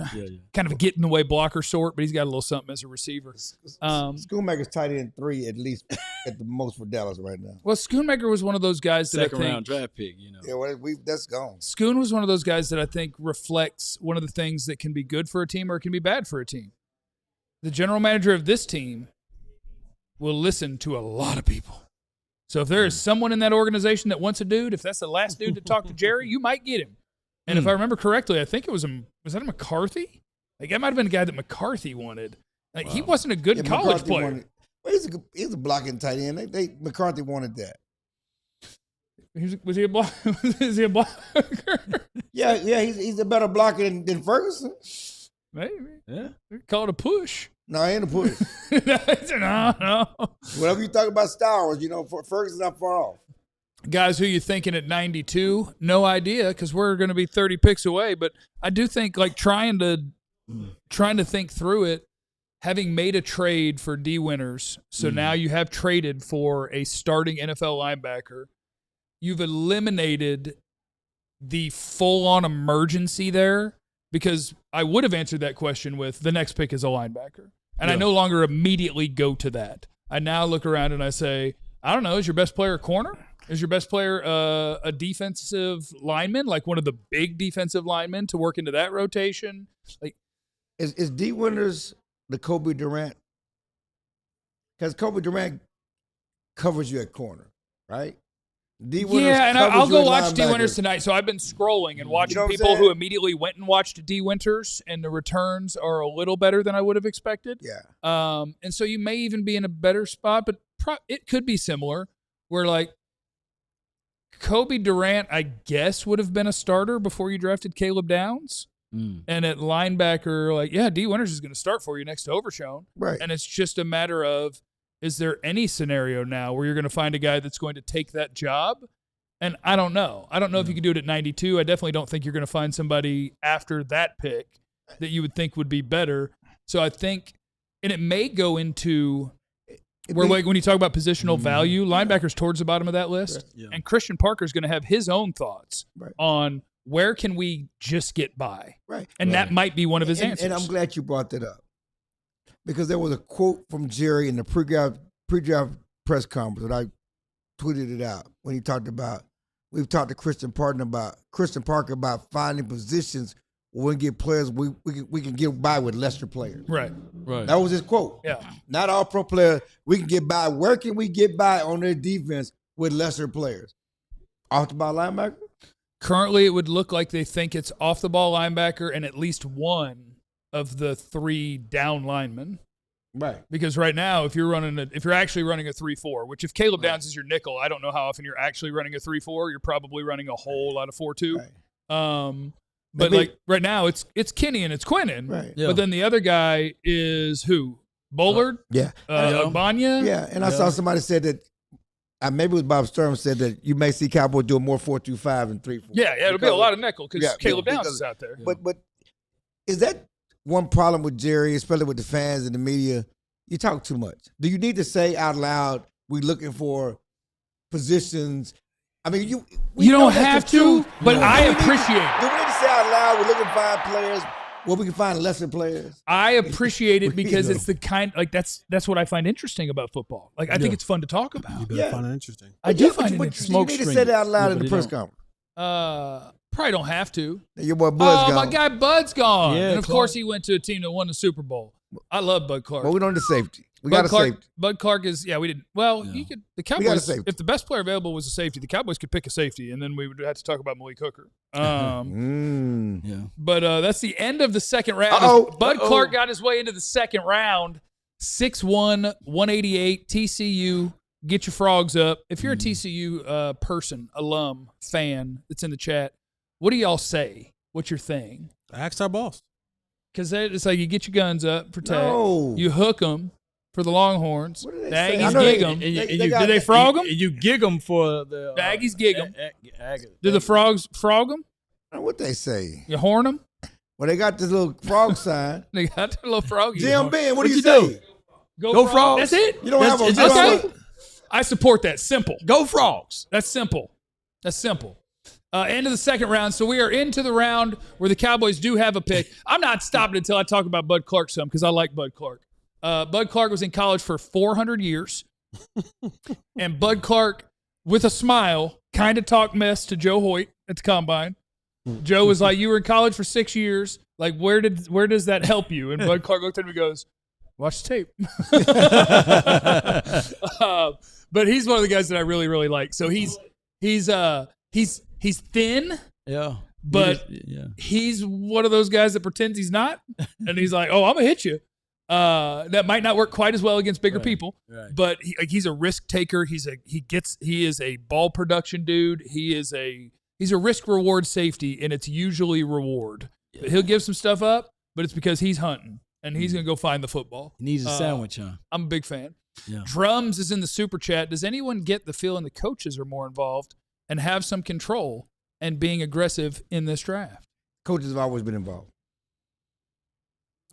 Kind of a get-in-the-way blocker sort, but he's got a little something as a receiver. Schoonmaker's tight end 3 at least at the most for Dallas right now. Well, Schoonmaker was one of those guys that second-round draft pick, Yeah, that's gone. Schoon was one of those guys that I think reflects one of the things that can be good for a team or it can be bad for a team. The general manager of this team will listen to a lot of people. So if there is someone in that organization that wants a dude, if that's the last dude to talk to Jerry, you might get him. And if I remember correctly, I think it was that a McCarthy? Like, that might have been a guy that McCarthy wanted. Like, he wasn't a good college player. He's a blocking tight end. McCarthy wanted that. Was he a blocker? Is he a blocker? Yeah, he's a better blocker than Ferguson. Maybe. Yeah. Call it a push. No, it ain't a push. No. Whatever you talk about Star Wars, Ferguson's not far off. Guys, who you thinking at 92? No idea, because we're going to be 30 picks away. But I do think, like, trying to think through it, having made a trade for D Winters, so now you have traded for a starting NFL linebacker. You've eliminated the full-on emergency there, because I would have answered that question with the next pick is a linebacker. And I no longer immediately go to that. I now look around and I say, I don't know, is your best player a corner? Is your best player a defensive lineman, like one of the big defensive linemen to work into that rotation? Like, is D Winters the Kobe Durant? Because Kobe Durant covers you at corner, right? D Winters and I'll go watch D linebacker. Winters tonight. So I've been scrolling and watching what I'm people saying? who immediately went and watched D Winters, and the returns are a little better than I would have expected. Yeah. And so you may even be in a better spot, but it could be similar, where like Kobe Durant, I guess, would have been a starter before you drafted Caleb Downs. And at linebacker, D Winters is going to start for you next to Overshown. Right. And it's just a matter of, is there any scenario now where you're going to find a guy that's going to take that job? And I don't know. I don't know if you can do it at 92. I definitely don't think you're going to find somebody after that pick that you would think would be better. So I think, and it may go into where, like, when you talk about positional value, linebackers towards the bottom of that list. Yeah. And Christian Parker is going to have his own thoughts on where can we just get by. Right. And that might be one of his answers. And I'm glad you brought that up, because there was a quote from Jerry in the pre-draft press conference that I tweeted it out when he talked about, we've talked to Christian Parker about finding positions where we can get players we can get by with lesser players. Right. That was his quote. Yeah. Not all pro players we can get by. Where can we get by on their defense with lesser players? Off the ball linebacker? Currently, it would look like they think it's off the ball linebacker and at least one of the 3 down linemen. Right. Because right now, if you're actually running a 3-4, which if Caleb Downs is your nickel, I don't know how often you're actually running a 3-4. You're probably running a whole lot of 4-2. Right. But like right now, it's Kenny and it's Quinnen. Right. Yeah. But then the other guy is who? Bullard? Banya? Yeah. And I saw somebody said that, maybe it was Bob Sturm said that you may see Cowboys doing more 4-2-5 than 3-4. Yeah, it'll be a lot of nickel because Caleb Downs is out there. But is that one problem with Jerry, especially with the fans and the media? You talk too much. Do you need to say out loud, we're looking for positions? I mean, you don't have to, but I appreciate it. Do we need to say out loud, we're looking to find players where we can find lesser players? I appreciate it because it's the kind, like, that's what I find interesting about football. Like, I think it's fun to talk about. You better find it interesting. I do find it interesting. You need to say that out loud in the press conference. Probably don't have to. Your boy Bud's gone. My guy Bud's gone. Yeah, and of course he went to a team that won the Super Bowl. I love Bud Clark. But we don't need safety. We got a safety. Bud Clark is, we didn't. Well, you could, the Cowboys, if the best player available was a safety, the Cowboys could pick a safety, and then we would have to talk about Malik Hooker. But that's the end of the second round. Bud Clark got his way into the second round. 6'1", 188, TCU. Get your frogs up. If you're a TCU person, alum, fan that's in the chat, what do y'all say? What's your thing? Ask our boss. Because it's like you get your guns up for tag. No. You hook them for the Longhorns. What do they The say? Aggies gig them. Do they frog them? You gig them for the The Aggies gig them. Do the frogs frog them? I don't know what they say. You horn them? Well, they got this little frog sign. They got their little froggy. Jim Ben, what do you say? Go frogs. That's it? You don't have a okay. I support that. Simple. Go Frogs. That's simple. End of the second round. So we are into the round where the Cowboys do have a pick. I'm not stopping until I talk about Bud Clark some because I like Bud Clark. Bud Clark was in college for 400 years. And Bud Clark, with a smile, kind of talked mess to Joe Hoyt at the Combine. Joe was like, you were in college for 6 years. Like, where does that help you? And Bud Clark looked at him and goes, watch the tape. But he's one of the guys that I really, really like. So he's thin. Yeah. But he's one of those guys that pretends he's not. And he's like, oh, I'm going to hit you. That might not work quite as well against bigger people. Right. But he's a risk taker. He is a ball production dude. He's a risk reward safety, and it's usually reward. Yeah. But he'll give some stuff up, but it's because he's hunting. And he's going to go find the football. He needs a sandwich, huh? I'm a big fan. Yeah. Drums is in the super chat. Does anyone get the feeling the coaches are more involved and have some control and being aggressive in this draft? Coaches have always been involved.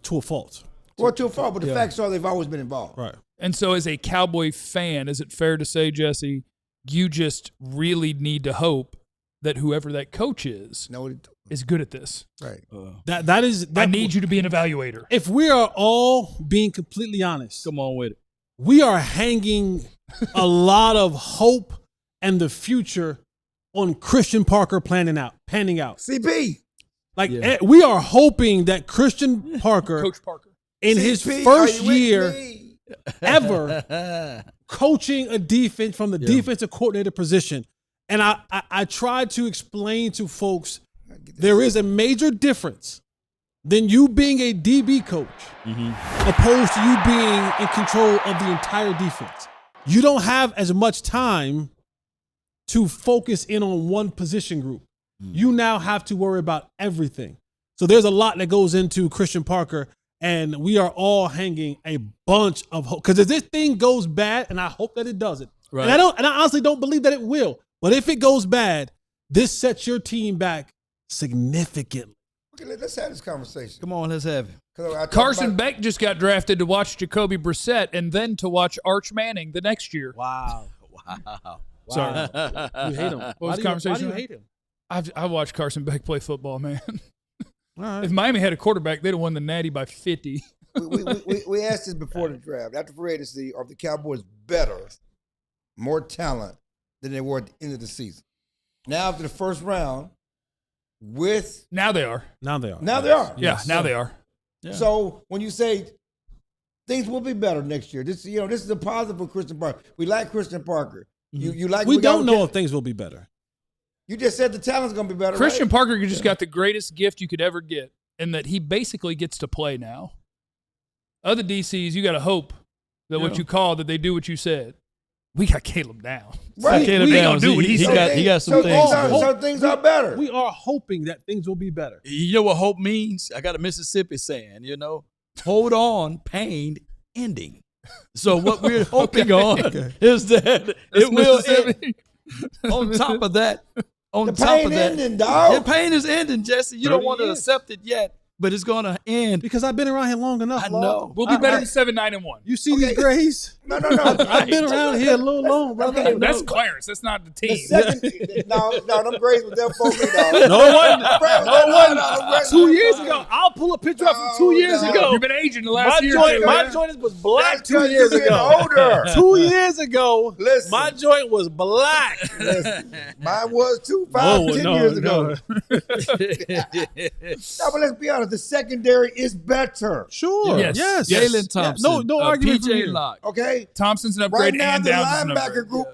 To a fault. Well, to a fault, but the facts are they've always been involved. Right. And so as a Cowboy fan, is it fair to say, Jesse, you just really need to hope that whoever that coach is good at this? Right. I need you to be an evaluator. If we are all being completely honest, come on with it. We are hanging a lot of hope and the future on Christian Parker panning out. CP. We are hoping that Christian Parker, Coach Parker, in his first year ever coaching a defense from the defensive coordinator position. And I tried to explain to folks there is a major difference than you being a DB coach opposed to you being in control of the entire defense. You don't have as much time to focus in on one position group. You now have to worry about everything. So there's a lot that goes into Christian Parker, and we are all hanging a bunch of hope. Because if this thing goes bad, and I hope that it doesn't, and I honestly don't believe that it will, But if it goes bad, this sets your team back significantly. Okay, let's have this conversation. Come on, let's have it. Carson Beck just got drafted to watch Jacoby Brissett and then to watch Arch Manning the next year. Wow. Sorry. You hate him. What was the conversation? Why do you hate him? I watched Carson Beck play football, man. All right. If Miami had a quarterback, they'd have won the Natty by 50. we asked this before the draft. After free agency, are the Cowboys better, more talent than they were at the end of the season? Now after the first round, now they are. Now they are. Now they are. Yeah, now they are. Yeah. So when you say things will be better next year, this is a positive for Christian Parker. We like Christian Parker. You like. We don't know if things will be better. You just said the talent's going to be better. Christian right? Parker just got the greatest gift you could ever get, in that he basically gets to play now. Other DCs, you got to hope that what you call that they do what you said. We got Caleb Downs. Right. Caleb Downs, do what he said. He got some things. So things are better. We are hoping that things will be better. You know what hope means? I got a Mississippi saying, hold on, pain ending. So what we're hoping on is that it will end. On top of that, the pain ending, dog. The pain is ending, Jesse. You don't want to accept it yet, but it's going to end. Because I've been around here long enough. I know. We'll be better than 7-9-1. You see these grays? No. I've been around here a little long, brother. Okay, that's Clarence. That's not the team. No, them grays was there for me, dog. No one. 2 years ago. I'll pull a picture up from 2 years ago. You've been aging the last year. My joint was black 2 years You're ago. older. 2 years ago, Listen. my joint was black. Mine was 10 years ago. No, but let's be honest. The secondary is better. Sure. Yes. Jalen Thompson. No argument from PJ you. Locke. Okay. Thompson's an upgrade, Right now, and the Downs is an linebacker upgrade. group,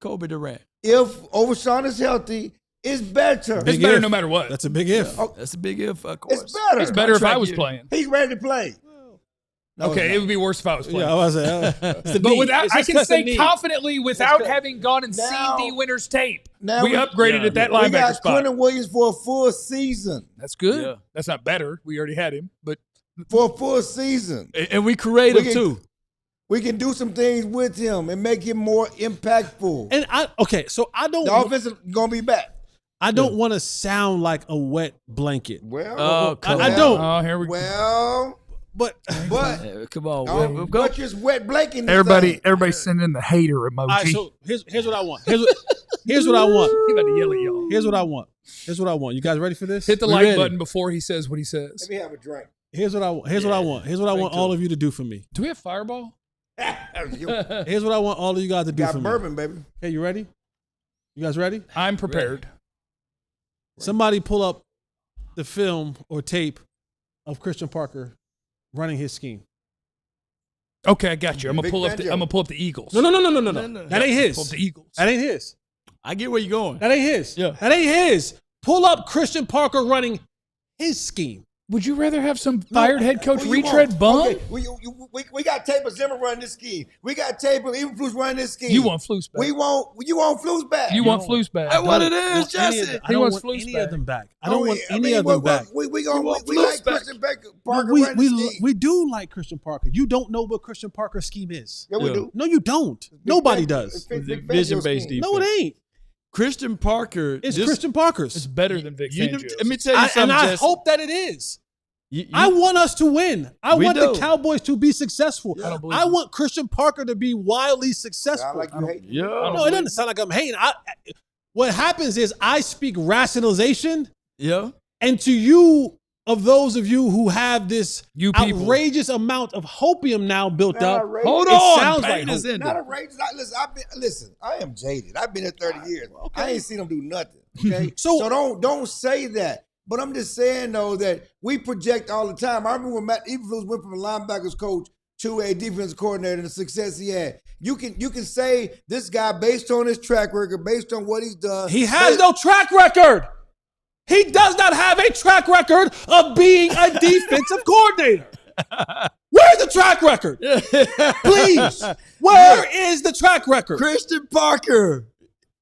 Kobe Durant. if Overshawn is healthy, is better. It's better no matter what. That's a big if. That's a big if, of course. It's better. It's better if I Contract was year. playing. He's ready to play. No, Okay, it would be worse if I was playing. Yeah, I was But without, I can say confidently, without having gone and Now- seen D Winter's tape, now we upgraded at that we linebacker got spot. Quentin Williams for a full season. That's good. Yeah. That's not better. We already had him, but For a full season. And we creative, too. We can do some things with him and make him more impactful. And I don't. The offense is going to be back. I don't want to sound like a wet blanket. Well, I don't. oh, here we go. Well, But Come on. don't Go. put your wet blanket. Everybody send in the hater emoji. all right, so here's what I want. Here's what I want. He about to yell at y'all. Here's what I want. Here's what I want. You guys ready for this? Hit the We like ready? button before he says what he says. Let me have a drink. Here's what I want. Here's what I want. Here's what I want all of you to do for me. Do we have Fireball? Here's what I want all of you guys to do for Got me. bourbon, baby. Okay, you ready? You guys ready? I'm prepared. Somebody pull up the film or tape of Christian Parker running his scheme. Okay, I got you. I'm gonna Big pull up. Fangio. I'm gonna pull up the Eagles. No. That ain't his. Pull up the Eagles. That ain't his. I get where you're going. That ain't his. Yeah. That ain't his. Pull up Christian Parker running his scheme. Would you rather have some fired head coach Who you retread want? bum? Okay, we got tape of Zimmer running this scheme. We got tape of Eberflus running this scheme. You want Flus back? You want Flus back. You want Flus back? That's what it is, Jesse. I don't wants want Flus any back. of them back. I don't want any of them back. We want like Flus back. Christian Parker We, running this scheme. we do like Christian Parker. You don't know what Christian Parker's scheme is. Yeah, we do. No, you don't. Nobody does. Vision-based defense. No, it ain't. Christian Parker. It's Christian Parker's. It's better than Vic Fangio's. Let me tell you something, and I Jesse. hope that it is. You- I want us to win. I We want do. the Cowboys to be successful. I don't believe I you. want Christian Parker to be wildly successful. Sound like you hate. Yeah. No, it doesn't sound like I'm hating. What happens is I speak rationalization, Yeah. and to you, of those of you who have this You people. outrageous amount of hopium now built Not up, outrageous. Hold it on. sounds Pain like is hope. ending. Not outrageous. Listen, I am jaded. I've been here 30 years. I ain't seen them do nothing. Okay, So- don't say that. But I'm just saying though that we project all the time. I remember when Matt Eberflus went from a linebackers coach to a defensive coordinator and the success he had. You can say this guy based on his track record, based on what he's done. He has no track record. He does not have a track record of being a defensive coordinator. Where's the track record? Please. Where is the track record? Christian Parker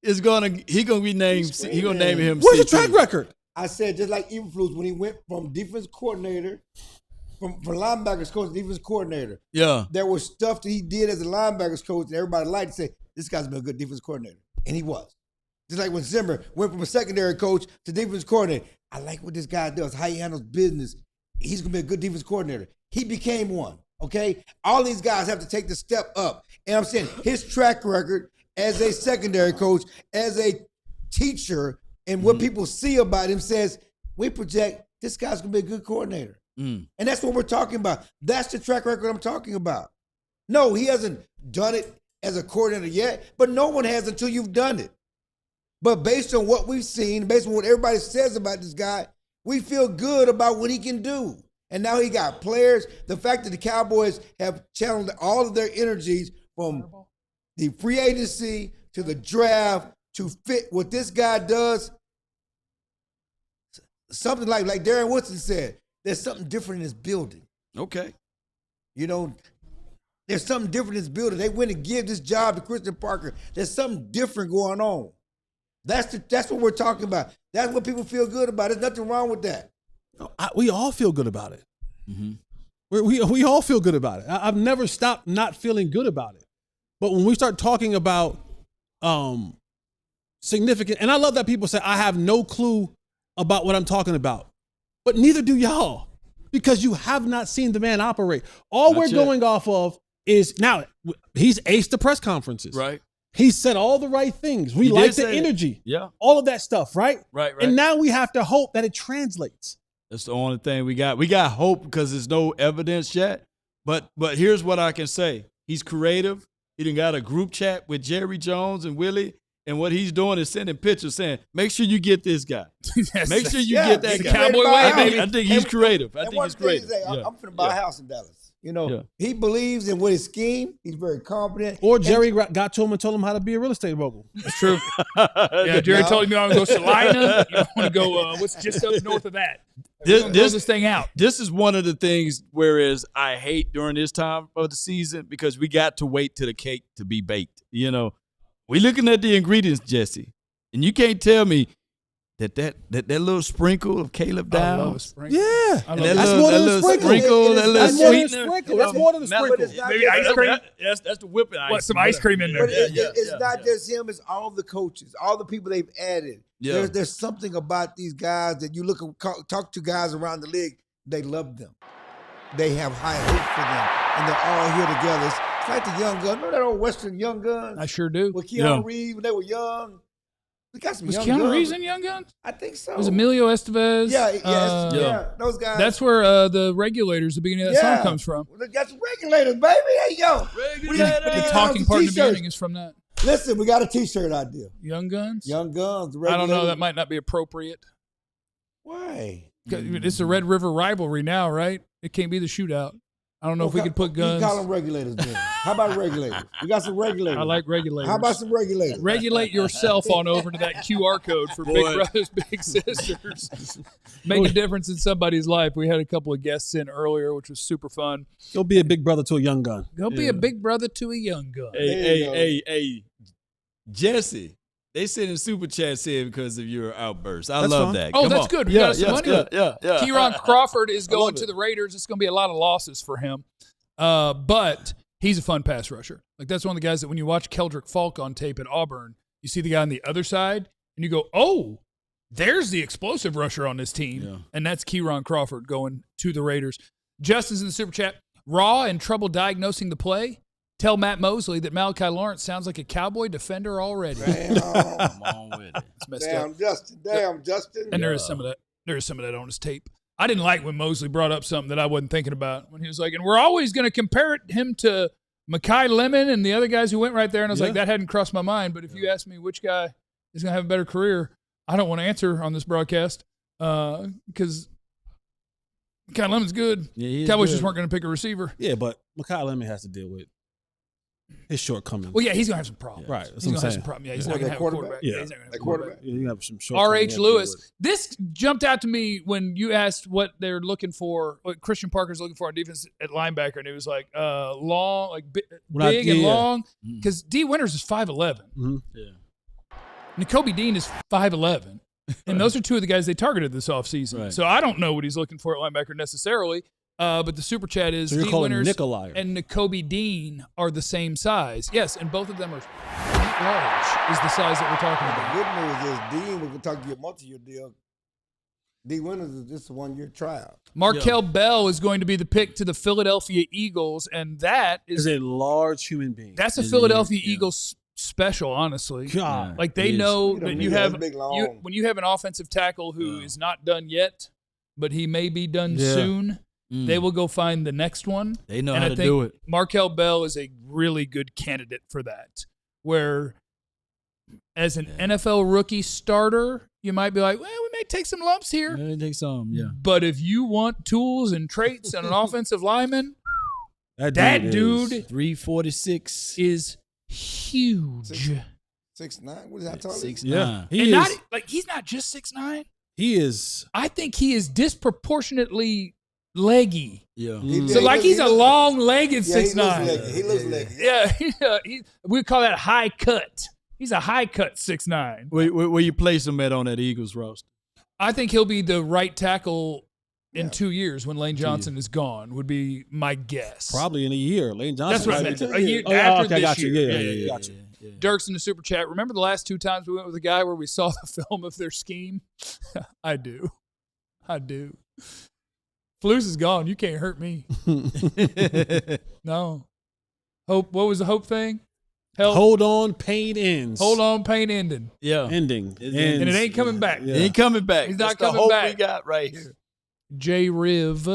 is gonna be named. He gonna name him. Where's the CP. track record? I said just like Eberflus when he went from defense coordinator, from linebackers coach to defense coordinator. Yeah. There was stuff that he did as a linebackers coach and everybody liked to say, this guy's been a good defense coordinator. And he was. Just like when Zimmer went from a secondary coach to defense coordinator. I like what this guy does, how he handles business. He's going to be a good defense coordinator. He became one, okay? All these guys have to take the step up. And I'm saying his track record as a secondary coach, as a teacher, and what people see about him says, we project this guy's going to be a good coordinator. And that's what we're talking about. That's the track record I'm talking about. No, he hasn't done it as a coordinator yet, but no one has until you've done it. But based on what we've seen, based on what everybody says about this guy, we feel good about what he can do. And now he got players. The fact that the Cowboys have channeled all of their energies from the free agency to the draft to fit what this guy does, something like Darren Woodson said, there's something different in this building. Okay. You know, there's something different in this building. They went and give this job to Christian Parker. There's something different going on. That's what we're talking about. That's what people feel good about. There's nothing wrong with that. We all feel good about it. We all feel good about it. I've never stopped not feeling good about it. But when we start talking about significant, and I love that people say, I have no clue about what I'm talking about. But neither do y'all, because you have not seen the man operate. All we're going off of is, now, he's aced the press conferences. Right. He said all the right things. We like the energy. Yeah. All of that stuff, right? Right. And now we have to hope that it translates. That's the only thing we got. We got hope because there's no evidence yet. But here's what I can say. He's creative. He done got a group chat with Jerry Jones and Willie. And what he's doing is sending pictures saying, make sure you get this guy. Make sure you get that guy. Cowboy way, baby. I think he's creative. I think he's creative. I'm finna buy a house in Dallas. You know, he believes in what his scheme. He's very confident. Or Jerry got to him and told him how to be a real estate mogul. That's true. Jerry told me I want to go Salina. You want to go, what's just up north of that? This thing out. This is one of the things, whereas I hate during this time of the season because we got to wait till the cake to be baked. You know, we looking at the ingredients, Jesse, and you can't tell me that little sprinkle of Caleb Downs. Yeah. That's more than a sprinkle. That little sweetener. That's more than a sprinkle. Maybe ice cream. That's the whipping ice. What, some ice cream in there? But it's not just him. It's all the coaches, all the people they've added. Yeah. There's something about these guys that you look and talk to guys around the league. They love them. They have high hopes for them, and they're all here together. It's like the young guns. Remember that old Western Young Guns? I sure do. With Keanu Reeves when they were young. We got some Was young Keanu guns. Reeves in Young Guns? I think so. It was Emilio Estevez. Yeah, those guys. That's where the Regulators, the beginning of that song, comes from. We got some Regulators, baby. Hey, yo. The talking part in the beginning is from that. Listen, we got a T-shirt idea. Young Guns? Young Guns. I don't know. That might not be appropriate. Why? It's a Red River rivalry now, right? It can't be the shootout. I don't know if we could put guns. You call them Regulators, then. How about Regulators? We got some Regulators. I like Regulators. How about some Regulators? Regulate yourself on over to that QR code for Big Brothers, Big Sisters. Make a difference in somebody's life. We had a couple of guests in earlier, which was super fun. Go be a big brother to a young gun. Go be a big brother to a young gun. Hey, Jesse. They sending super chats in because of your outburst. I love that. Oh, that's good. We got some money. Yeah. Kieron Crawford is going to the Raiders. It's going to be a lot of losses for him. But he's a fun pass rusher. Like, that's one of the guys that when you watch Keldrick Falk on tape at Auburn, you see the guy on the other side, and you go, oh, there's the explosive rusher on this team. Yeah. And that's Kieron Crawford going to the Raiders. Justin's in the super chat. Raw and trouble diagnosing the play. Tell Matt Mosley that Malachi Lawrence sounds like a Cowboy defender already. Damn. Come on with it. It's messed Damn, up. Justin. And there is some of that. There is some of that on his tape. I didn't like when Mosley brought up something that I wasn't thinking about when he was like, and we're always going to compare him to Mekhi Lemon and the other guys who went right there. And I was like, that hadn't crossed my mind. But if you ask me which guy is going to have a better career, I don't want to answer on this broadcast because Mekhi Lemon's good. Yeah, Cowboys just weren't going to pick a receiver. Yeah, but Mekhi Lemon has to deal with his shortcomings. Well, yeah, he's going to have some problems. Right. That's He's going what to I'm have some saying. problems. Yeah, he's not going to have a quarterback. Yeah. He's not going to have a quarterback. Yeah, you have some shortcomings. R.H. Lewis. This jumped out to me when you asked what they're looking for, what Christian Parker's looking for on defense at linebacker, and it was like long, like big and long, because D. Winters is 5'11". Mm-hmm. Yeah. Nakobe Dean is 5'11", and those are two of the guys they targeted this offseason. Right. So I don't know what he's looking for at linebacker necessarily. But the super chat is D. Winters Nikolai and Nakobe Dean are the same size. Yes, and both of them are large is the size that we're talking about. The good news is Dean was going to talk to you a multi-year deal. D. Winters is just a 1-year tryout. Markel Bell is going to be the pick to the Philadelphia Eagles, and that is a large human being. That's a Philadelphia Eagles special, honestly. God. Like they know that you have when you have an offensive tackle who is not done yet, but he may be done soon. They will go find the next one. They know how to do it. Markel Bell is a really good candidate for that. Where as an NFL rookie starter, you might be like, well, we may take some lumps here. Yeah, take some, yeah. But if you want tools and traits and an offensive lineman, that dude 346 is huge. 6'9"? What is that tall? 6'9". Yeah. He's not just 6'9". He is. I think he is disproportionately leggy. Yeah. He's a long-legged 6'9". He looks leggy. Yeah. We call that high cut. He's a high cut 6'9". Where you place him at on that Eagles roster? I think he'll be the right tackle in 2 years when Lane Johnson is gone, would be my guess. Probably in a year. Lane Johnson. That's what I meant. A year after this got year. Yeah, got you. Dirk's in the super chat. Remember the last 2 times we went with a guy where we saw the film of their scheme? I do. Flus is gone. You can't hurt me. No. Hope. What was the hope thing? Help. Hold on, pain ends. Hold on, pain ending. Yeah. Ending. And it ain't coming back. Yeah. It ain't coming back. He's That's not coming the hope back. we got right here. J. Riv.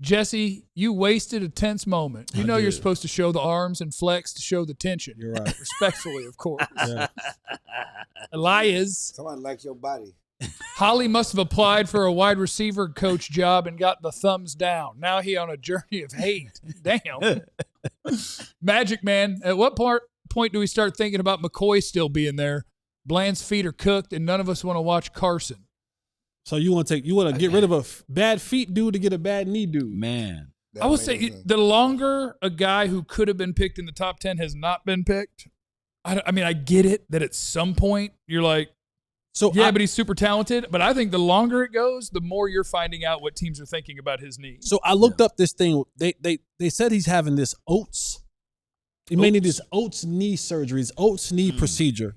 Jesse, you wasted a tense moment. You know you're supposed to show the arms and flex to show the tension. You're right. Respectfully, of course. Elias. Somebody likes your body. Holly must have applied for a wide receiver coach job and got the thumbs down. Now he on a journey of hate. Damn. Magic Man, at what point do we start thinking about McCoy still being there? Bland's feet are cooked, and none of us want to watch Carson. So you want to get rid of a bad feet dude to get a bad knee dude? Man, I will say the longer a guy who could have been picked in the top 10 has not been picked. I mean, I get it that at some point you're like, but he's super talented. But I think the longer it goes, the more you're finding out what teams are thinking about his knee. So I looked up this thing. They said he's having this Oates. He may need this Oates knee surgery, his Oates knee procedure.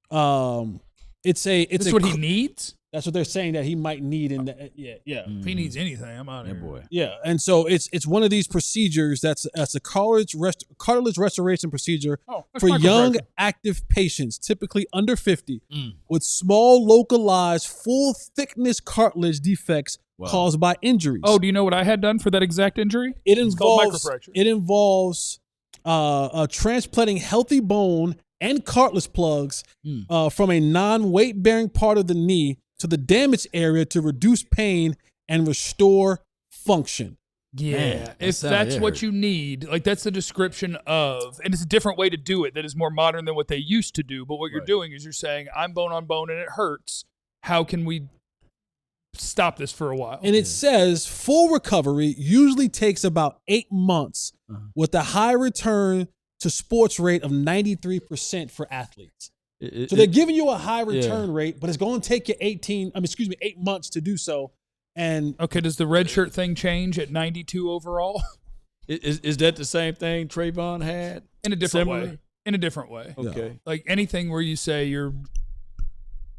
It's what he needs. That's what they're saying that he might need in the If he needs anything, I'm out of here. Boy. Yeah, and so it's one of these procedures that's a cartilage restoration procedure for young active patients, typically under 50, with small localized full thickness cartilage defects caused by injuries. Oh, do you know what I had done for that exact injury? It's called microfracture. It involves transplanting healthy bone and cartilage plugs from a non-weight bearing part of the knee to the damaged area to reduce pain and restore function. Yeah, Man, if that's what you need, like that's the description of, and it's a different way to do it that is more modern than what they used to do. But what you're doing is you're saying, I'm bone on bone and it hurts. How can we stop this for a while? And it says full recovery usually takes about 8 months with a high return to sports rate of 93% for athletes. So they're giving you a high return rate, but it's going to take you 8 months to do so. And okay, does the red shirt thing change at 92 overall? Is that the same thing Trayvon had? In a different way. In a different way. Okay. Like anything where you say you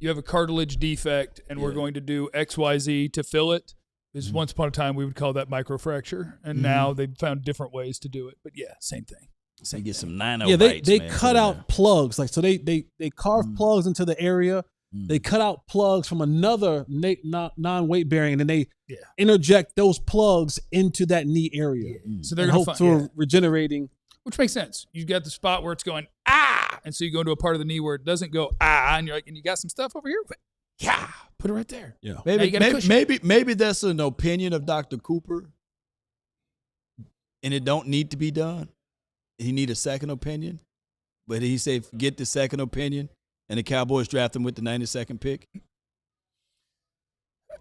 have a cartilage defect and we're going to do XYZ to fill it. Is once upon a time we would call that microfracture, and now they've found different ways to do it. But yeah, same thing. So you get some 9 they cut out plugs. Like, so they carve plugs into the area. They cut out plugs from another non-weight bearing, and then they interject those plugs into that knee area. So they're going to hope for regenerating. Which makes sense. You've got the spot where it's going, and so you go to a part of the knee where it doesn't go, and you're like, and you got some stuff over here? Put it right there. Yeah. Maybe that's an opinion of Dr. Cooper, and it don't need to be done. He need a second opinion, but he said get the second opinion, and the Cowboys draft him with the 92nd pick.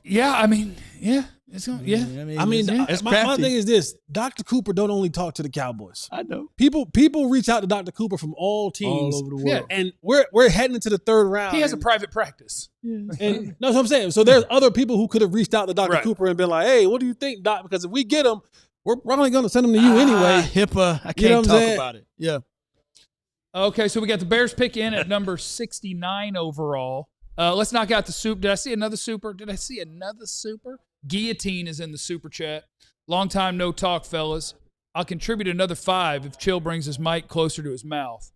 Yeah, I mean, it's going. Yeah, my thing is this: Dr. Cooper don't only talk to the Cowboys. I know people reach out to Dr. Cooper from all teams all over the world, and we're heading into the third round. He has a private practice, and that's what I'm saying. So there's other people who could have reached out to Dr. Cooper and been like, "Hey, what do you think, Doc? Because if we get him, we're only going to send him to you anyway." HIPAA, I can't talk about it. Yeah. Okay, so we got the Bears pick in at number 69 overall. Let's knock out the soup. Did I see another super? Guillotine is in the super chat. Long time no talk, fellas. I'll contribute another 5 if Chill brings his mic closer to his mouth.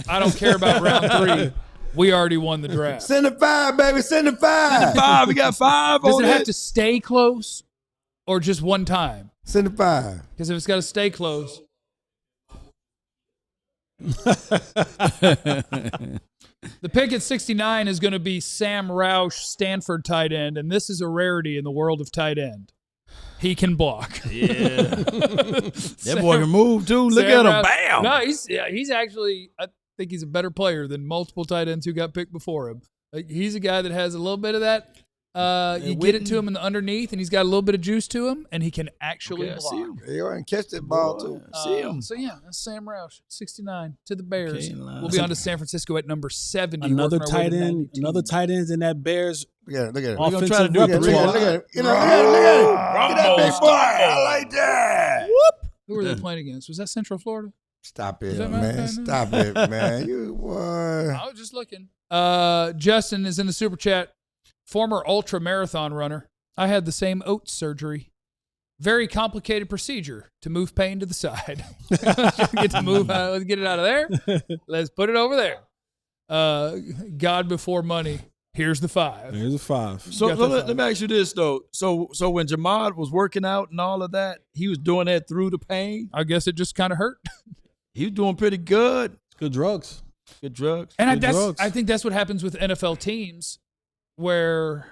I don't care about round 3. We already won the draft. Send a 5, baby. Send a 5. Send a 5. We got 5 Does on it it. have to stay close or just one time? Send a 5. Because if it's got to stay close. The pick at 69 is going to be Sam Roush, Stanford tight end, and this is a rarity in the world of tight end. He can block. Yeah. That boy can move, too. Look at him. Bam. No, he's actually, I think he's a better player than multiple tight ends who got picked before him. He's a guy that has a little bit of that. You get it to him in the underneath, and he's got a little bit of juice to him, and he can actually block. See him. You and catch that ball, too. See him. So, yeah, that's Sam Roush, 69 to the Bears. We'll be on to San Francisco at number 70. Another tight end in that Bears. Look at it. Offensive We're gonna try to do repertoire. Look at it. Look at it. Get that big boy. I like that. Whoop. Who were they playing against? Was that Central Florida? Stop it, that man. Stop it, man. You boy. I was just looking. Justin is in the super chat. Former ultra marathon runner. I had the same oat surgery. Very complicated procedure to move pain to the side. Let's get it out of there. Let's put it over there. God before money. Here's the 5. Here's a 5. So let me ask you this, though. So when Jamad was working out and all of that, he was doing that through the pain? I guess it just kind of hurt. He was doing pretty good. Good drugs. Good drugs. And drugs. I think that's what happens with NFL teams where,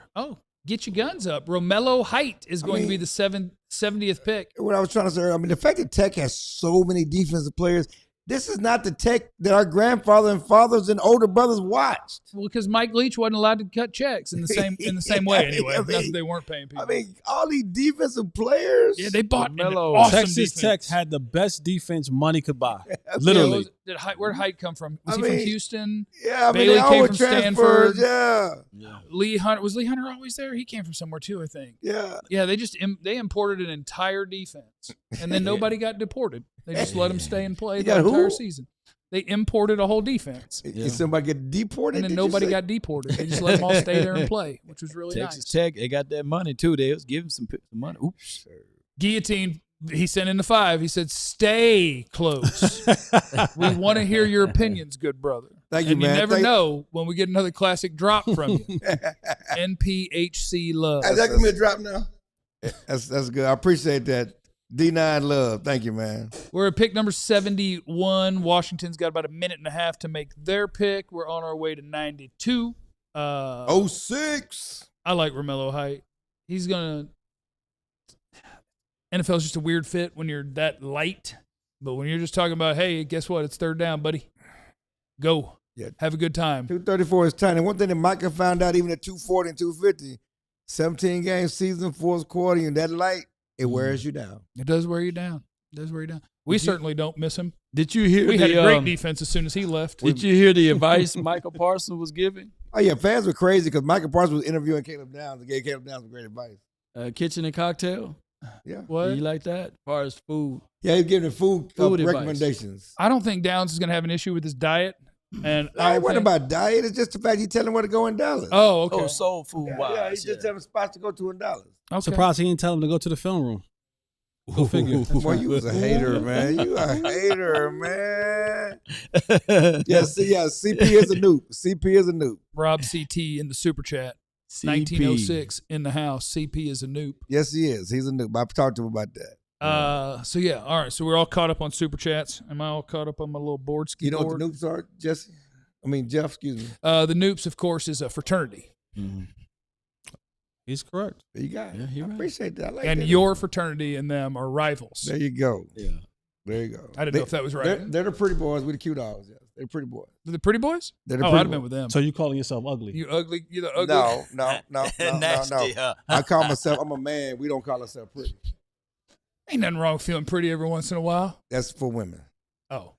get your guns up. Romello Height is going to be the 70th pick. What I was trying to say earlier, the fact that Tech has so many defensive players, this is not the Tech that our grandfather and fathers and older brothers watched. Well, because Mike Leach wasn't allowed to cut checks in the same way anyway. Not that they weren't paying people. All these defensive players. Yeah, they bought Mello. awesome Texas defense. Tech had the best defense money could buy. Literally. Where'd Height come from? Was he from Houston? Yeah, Bailey they came all from transferred. Stanford. Yeah. Lee Hunter was always there? He came from somewhere too, I think. Yeah. Yeah, they imported an entire defense, and then nobody got deported. They just let them stay and play the entire season. They imported a whole defense. Did somebody get deported? And then nobody got deported. They just let them all stay there and play, which was really Texas nice. Tech, they got that money, too. They was giving some money. Oops. Guillotine, he sent in the 5. He said, stay close. We want to hear your opinions, good brother. Thank you, and man. You never know when we get another classic drop from you. NPHC love. Is that going to be a drop now? That's good. I appreciate that. D9 love. Thank you, man. We're at pick number 71. Washington's got about a minute and a half to make their pick. We're on our way to 92. 06. I like Romello Height. He's going to – NFL's just a weird fit when you're that light. But when you're just talking about, hey, guess what? It's third down, buddy. Go. Yeah. Have a good time. 234 is tiny. One thing that Micah found out, even at 240 and 250, 17 game season, fourth quarter, and that light, it wears you down. It does wear you down. We certainly don't miss him. Did you hear we had a great defense as soon as he left. Did you hear the advice Michael Parsons was giving? Oh, yeah, fans were crazy because Michael Parsons was interviewing Caleb Downs and gave Caleb Downs some great advice. Kitchen and cocktail? Yeah. What? You like that? As far as food? Yeah, he's giving food recommendations. Advice. I don't think Downs is going to have an issue with his diet. And I ain't worried about diet. It's just the fact he's telling where to go in Dallas. Oh, okay. Oh, soul food wise. Yeah, he's just having spots to go to in Dallas. I'm surprised he didn't tell him to go to the film room. Go figure. Boy, you was a hater, man. You a hater, man. CP is a noob. Rob CT in the super chat. CP. 1906 in the house. CP is a noob. Yes, he is. He's a noob. I've talked to him about that. So yeah, all right. So we're all caught up on super chats. Am I all caught up on my little board ski You know board? what the noops are, Jesse? Jeff, excuse me. The noops, of course, is a fraternity. Mm-hmm. He's correct. There you got it. Yeah, I appreciate that. I like And that. your fraternity and them are rivals. There you go. Yeah. There you go. I didn't know if that was right. They're the pretty boys. We the cute dogs. Yes. They're pretty boys. The pretty boys? They're the I'd pretty have been boys. with them. So you calling yourself ugly? You ugly? You the ugly? No. Nasty, huh? I call myself, I'm a man. We don't call ourselves pretty. Ain't nothing wrong with feeling pretty every once in a while. That's for women. Oh.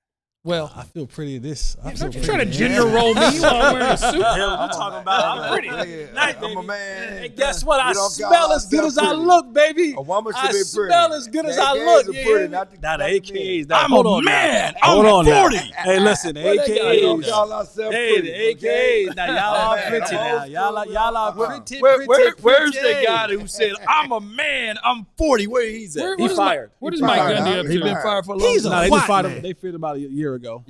Well, I feel pretty. Don't you try to gender roll me while I'm wearing a suit? I'm talking about I'm pretty. Night, I'm a man. And guess what? I smell as good as I look, baby. A woman should I be pretty. smell as good as I look. Now the AKAs. I'm a man. Hold on. 40. Hey, listen, the AKAs. Hey, the AKAs. Now y'all are pretty now. Y'all are pretty. Where's the guy who said, I'm a man, I'm 40? Where he's at? He's fired. What is Mike Gundy up to? He's been fired for a long time. They just fired him. They fired him about a year ago.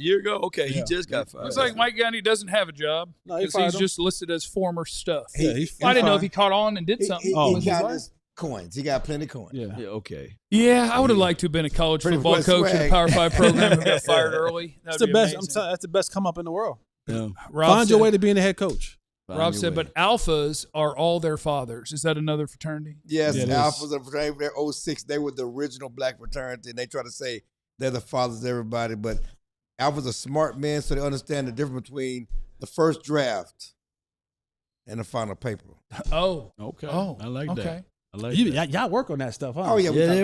Okay, he just got fired. Looks like Mike Gundy doesn't have a job because he's just listed as former stuff. I didn't know if he caught on and did something. He got his coins. He got plenty of coins. Yeah. Okay. Yeah, I would have liked to have been a college football coach in a Power 5 program who got fired early. That's the best. That's the best come up in the world. Yeah. Find your way to being a head coach. Rob said, but alphas are all their fathers. Is that another fraternity? Yes, alphas are a fraternity. They're 06. They were the original black fraternity, and they try to say they're the fathers of everybody. But alphas are smart men, so they understand the difference between the first draft and the final paper. Oh. Okay. Oh. I like that. I like that. Y'all work on that stuff, huh? Oh, yeah. Listen,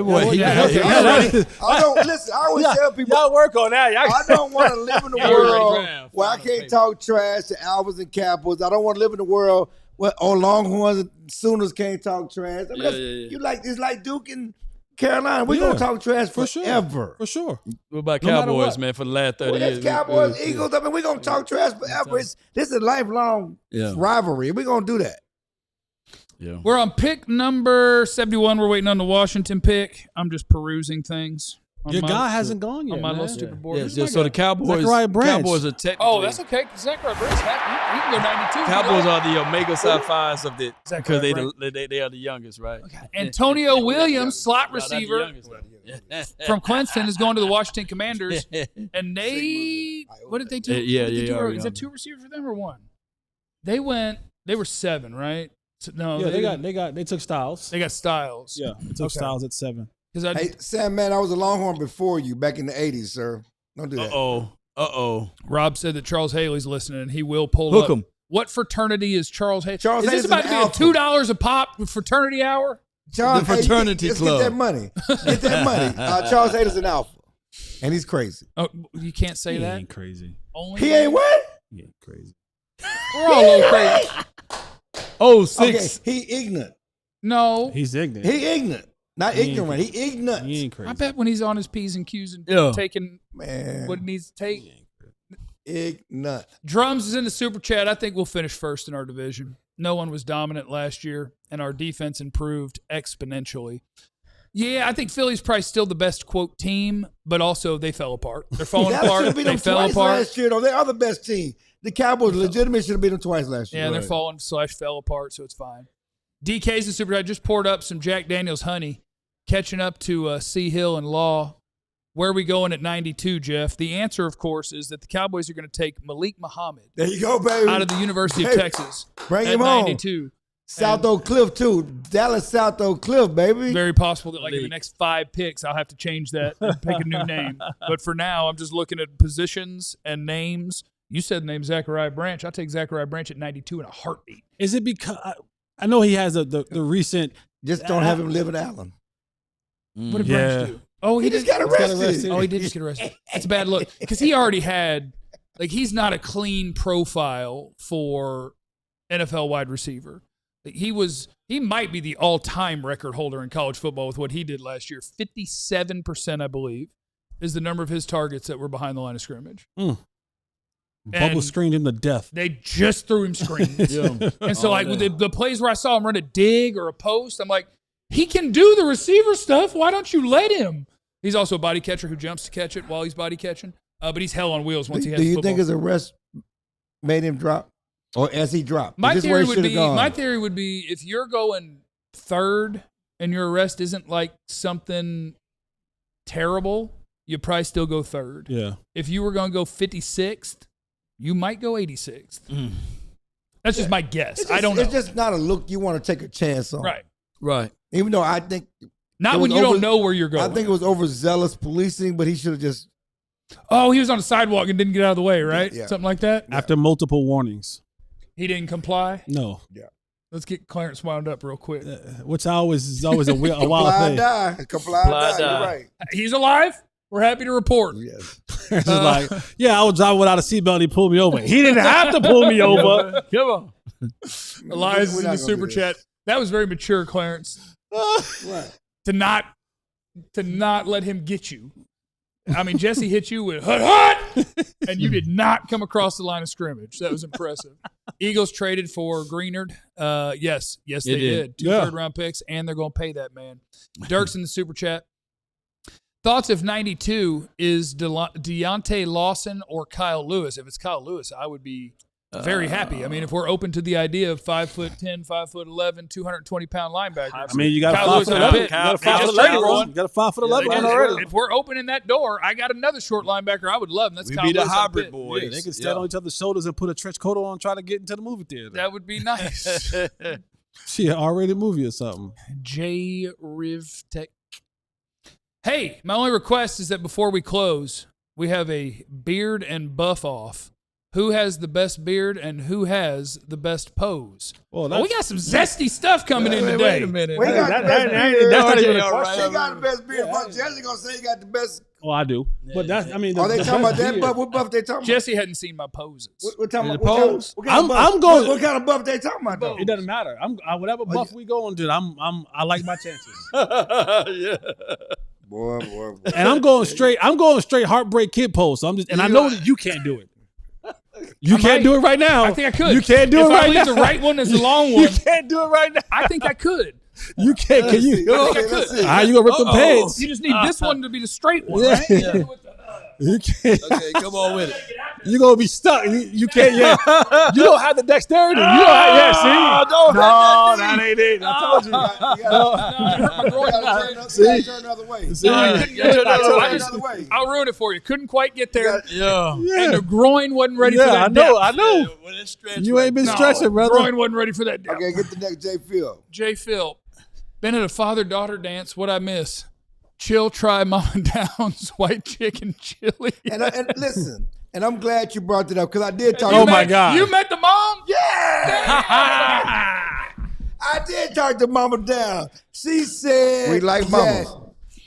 I always tell people. Y'all work on that. I don't want to live in the world where I can't talk trash to Alphas and Cowboys. I don't want to live in the world where Longhorns and Sooners can't talk trash. I mean, you like it's like Duke and Carolina. We're going to talk trash forever. For sure. What about Cowboys, man, for the last 30 years? Cowboys, Eagles. I mean, we're going to talk trash forever. This is a lifelong rivalry. We're going to do that. Yeah. We're on pick number 71. We're waiting on the Washington pick. I'm just perusing things. Your guy hasn't gone yet. On my man. little stupid board. Yeah, so the Cowboys are technically. Oh, that's okay. Zachary Branch, he can go 92. Cowboys are the Omega Psi Phis of the because they are the youngest, right? Okay. Antonio Williams, slot receiver from Clemson, is going to the Washington Commanders, and they what did they do? Is that 2 receivers for them or 1? They were 7, right? So, no, they took Styles. They got Styles. Yeah, they took Styles at 7. Hey, Sam, man, I was a Longhorn before you back in the 80s, sir. Don't do that. Uh-oh. Rob said that Charles Haley's listening, and he will pull Hook up. him. What fraternity is Charles Haley? Is this about to be a $2 a pop fraternity hour? Charles, the fraternity club. Get that money. Get that money. Charles Haley's an alpha, and he's crazy. Oh, you can't say that? He ain't crazy. He ain't what? He ain't crazy. We're all a little crazy. Oh, 6. Okay, he ignorant. No. He's ignorant. He ignorant. Not ignorant. He ignorant. He ain't crazy. I bet when he's on his P's and Q's and taking what he needs to take. Ignorant. Drums is in the super chat. I think we'll finish first in our division. No one was dominant last year, and our defense improved exponentially. Yeah, I think Philly's probably still the best, quote, team, but also they fell apart. They're falling apart. They fell apart. Last year, though. They are the best team. The Cowboys legitimately should have beat them twice last year. Yeah, they're falling / fell apart, so it's fine. DK's in super chat. Just poured up some Jack Daniels honey. Catching up to C. Hill and Law. Where are we going at 92, Jeff? The answer, of course, is that the Cowboys are going to take Malik Muhammad. There you go, baby. Out of the University of Texas. Bring at him 92. On. South Oak Cliff, too. Dallas South Oak Cliff, baby. Very possible that, in the next 5 picks, I'll have to change that and pick a new name. But for now, I'm just looking at positions and names. You said the name Zachariah Branch. I'll take Zachariah Branch at 92 in a heartbeat. Is it because I know he has the recent. Just don't have him live in Allen. What did Branch do? Oh, he just got arrested. Oh, he did just get arrested. That's a bad look because he already had, he's not a clean profile for NFL wide receiver. He might be the all-time record holder in college football with what he did last year. 57%, I believe, is the number of his targets that were behind the line of scrimmage. Bubble screened him to death. They just threw him screens. And so, with the plays where I saw him run a dig or a post, I'm like, he can do the receiver stuff. Why don't you let him? He's also a body catcher who jumps to catch it while he's body catching. But he's hell on wheels once he has the football. Do you think his arrest made him drop? Or as he dropped? My theory would be if you're going 3rd and your arrest isn't like something terrible, you probably still go 3rd. Yeah. If you were going to go 56th, you might go 86th. That's just my guess. I don't know. It's just not a look you want to take a chance on. Right. Even though I think not when you don't know where you're going. I think it was overzealous policing, but he should have just. Oh, he was on the sidewalk and didn't get out of the way, right? Yeah. Something like that. After multiple warnings. He didn't comply. No. Yeah. Let's get Clarence wound up real quick. Which is always a wild thing. Comply, die. You're right. He's alive. We're happy to report. Yes. It's like, yeah, I was driving without a seatbelt and he pulled me over. He didn't have to pull me over. Come on. Elias is in the super chat. That was very mature, Clarence. What? To not let him get you. I mean, Jesse hit you with hut, and you did not come across the line of scrimmage. That was impressive. Eagles traded for Greenard. Yes, they did. 2 third-round picks, and they're going to pay that man. Dirk's in the super chat. Thoughts if 92 is Deontay Lawson or Kyle Lewis? If it's Kyle Lewis, I would be very happy. I mean, if we're open to the idea of 5'10", 5'11", 220-pound linebackers. I mean, you got a 5'11". You got a 5'11" already. If we're opening that door, I got another short linebacker I would love, and that's Kyle We'd be Lewis. the hybrid boys. Yeah, they can stand on each other's shoulders and put a trench coat on and try to get into the movie theater. That would be nice. See an R-rated movie or something. J. Riv Tech. Hey, my only request is that before we close, we have a beard and buff off. Who has the best beard and who has the best pose? Well, we got some zesty stuff coming in today. Wait a minute. We got the best beard. That's not even a question. He got the best beard. Jesse gonna say he got the best. Oh, I do. But that's, I mean, Are they talking about that buff? What buff they talking about? Jesse hadn't seen my poses. What talking about? pose? What kind of buff they talking about though? It doesn't matter. Whatever buff we go on to, I like my chances. Yeah. Boy. And I'm going straight Heartbreak Kid pose. So and I know that you can't do it. You can't do it right now. I think I could. You can't do it right now. If I leave the right one as the long one. You can't do it right now. I think I could. You can't. Can you? I think I could. You gonna rip the pants? You just need this one to be the straight one, Yeah. right? Yeah. You can't. Okay, come on with it. You're gonna be stuck. You can't. Yeah. You don't have the dexterity. You don't have. Yeah. See. Don't that ain't it. I told you. Turn the other way. I'll ruin it for you. Couldn't quite get there. Yeah. And the groin wasn't ready for that. I know. You ain't been stretching, brother. Groin wasn't ready for that. Okay, get the next J. Phil. J. Phil. Been at a father-daughter dance. What'd I miss? Chill, try Mama Down's white chicken chili. And listen, and I'm glad you brought that up because I did talk. My God! You met the mom? Yeah. I did talk to Mama Down. She said We like mamas.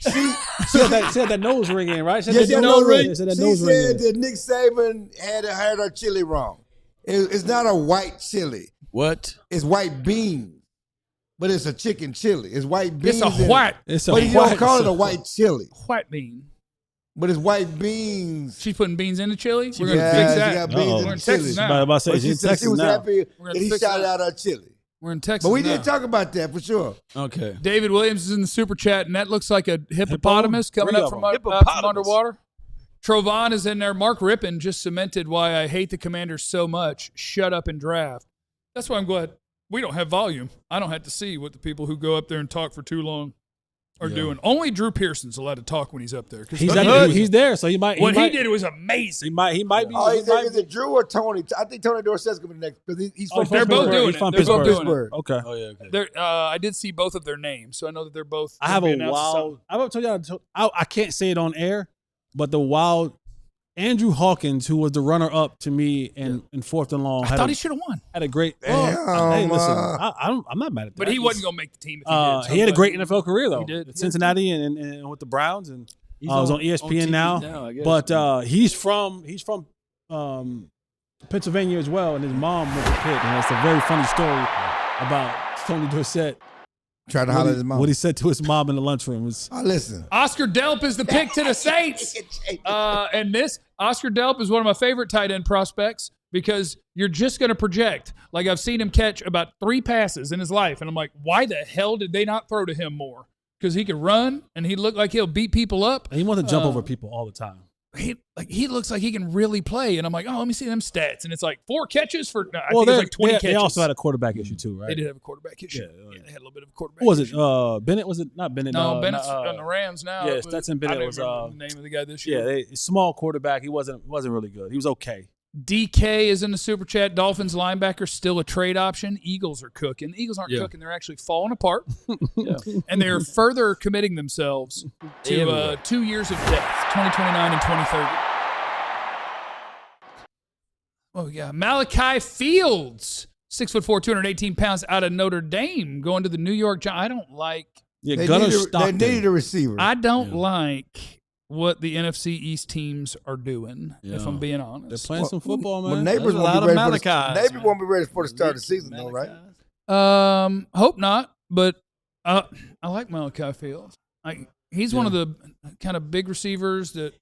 She said that nose ring in, right? Yes, that nose ring. She said that She nose ring said in. that Nick Saban had her chili wrong. It's not a white chili. What? It's white beans. But it's a chicken chili. It's white beans. It's a white. But you don't call it a white chili. White bean. But it's white beans. She's putting beans in the chili? We're Yeah, going to fix she that. got beans in We're the in Texas chili. now. About to say, But she's in said Texas she was now. happy We're gonna that he fix shouted that. out her chili. We're in Texas But we now. did talk about that for sure. Okay. David Williams is in the super chat, and that looks like a hippopotamus coming Three up of from, them. from underwater. Trovon is in there. Mark Rippon just cemented why I hate the Commanders so much. Shut up and draft. That's why I'm glad we don't have volume. I don't have to see what the people who go up there and talk for too long are doing. Only Drew Pearson's allowed to talk when he's up there. He's there, so he might. What he did was amazing. He might be. Oh, is it Drew or Tony? I think Tony Dorsett's going to be next because he's from They're both doing He's it. from They're both doing Pittsburgh. it. Okay. Oh yeah. Okay. I did see both of their names, so I know that they're both. I have gonna a be announced wild. I've told you. I can't say it on air, but the wild Andrew Hawkins, who was the runner-up to me in fourth and long, I thought he should have won. had a great. Damn, hey, listen, I'm not mad at that. But he wasn't going to make the team if he did. He had a great NFL career though. He did. At Cincinnati and with the Browns, and He's was on ESPN TV now. I guess. But he's from Pennsylvania as well, and his mom went to Pitt, and it's a very funny story about Tony Dorsett. Trying to holler at his mom. What he said to his mom in the lunchroom was, listen. Oscar Delp is the pick to the Saints. And this, Oscar Delp is one of my favorite tight end prospects because you're just going to project. Like I've seen him catch about 3 passes in his life. And I'm like, why the hell did they not throw to him more? Because he could run and he looked like he'll beat people up. and he wants to jump over people all the time. He looks like he can really play. And I'm like, oh, let me see them stats. And it's like 4 catches for, I Well, think it was like 20 catches. They also had a quarterback issue too, right? They did have a quarterback issue. Yeah, they had a little bit of a quarterback Who was it? issue. Bennett? Was it not Bennett? No, Bennett's on the Rams now. Yeah, Stetson Bennett I don't was remember the name of the guy this year. Yeah, small quarterback. He wasn't really good. He was okay. DK is in the super chat. Dolphins linebacker still a trade option. Eagles are cooking. The Eagles aren't cooking. They're actually falling apart. And they're further committing themselves to 2 years of death, 2029 and 2030. Oh, yeah. Malachi Fields, 6'4", 218 pounds out of Notre Dame, going to the New York Giants. I don't like. Yeah, They Gunnar needed Stockton. a receiver. I don't like what the NFC East teams are doing, if I'm being honest. They're playing some football, man. Well, neighbors won't be ready for the start of the season, though, right? Hope not, but I like Malachi Fields. He's one of the kind of big receivers that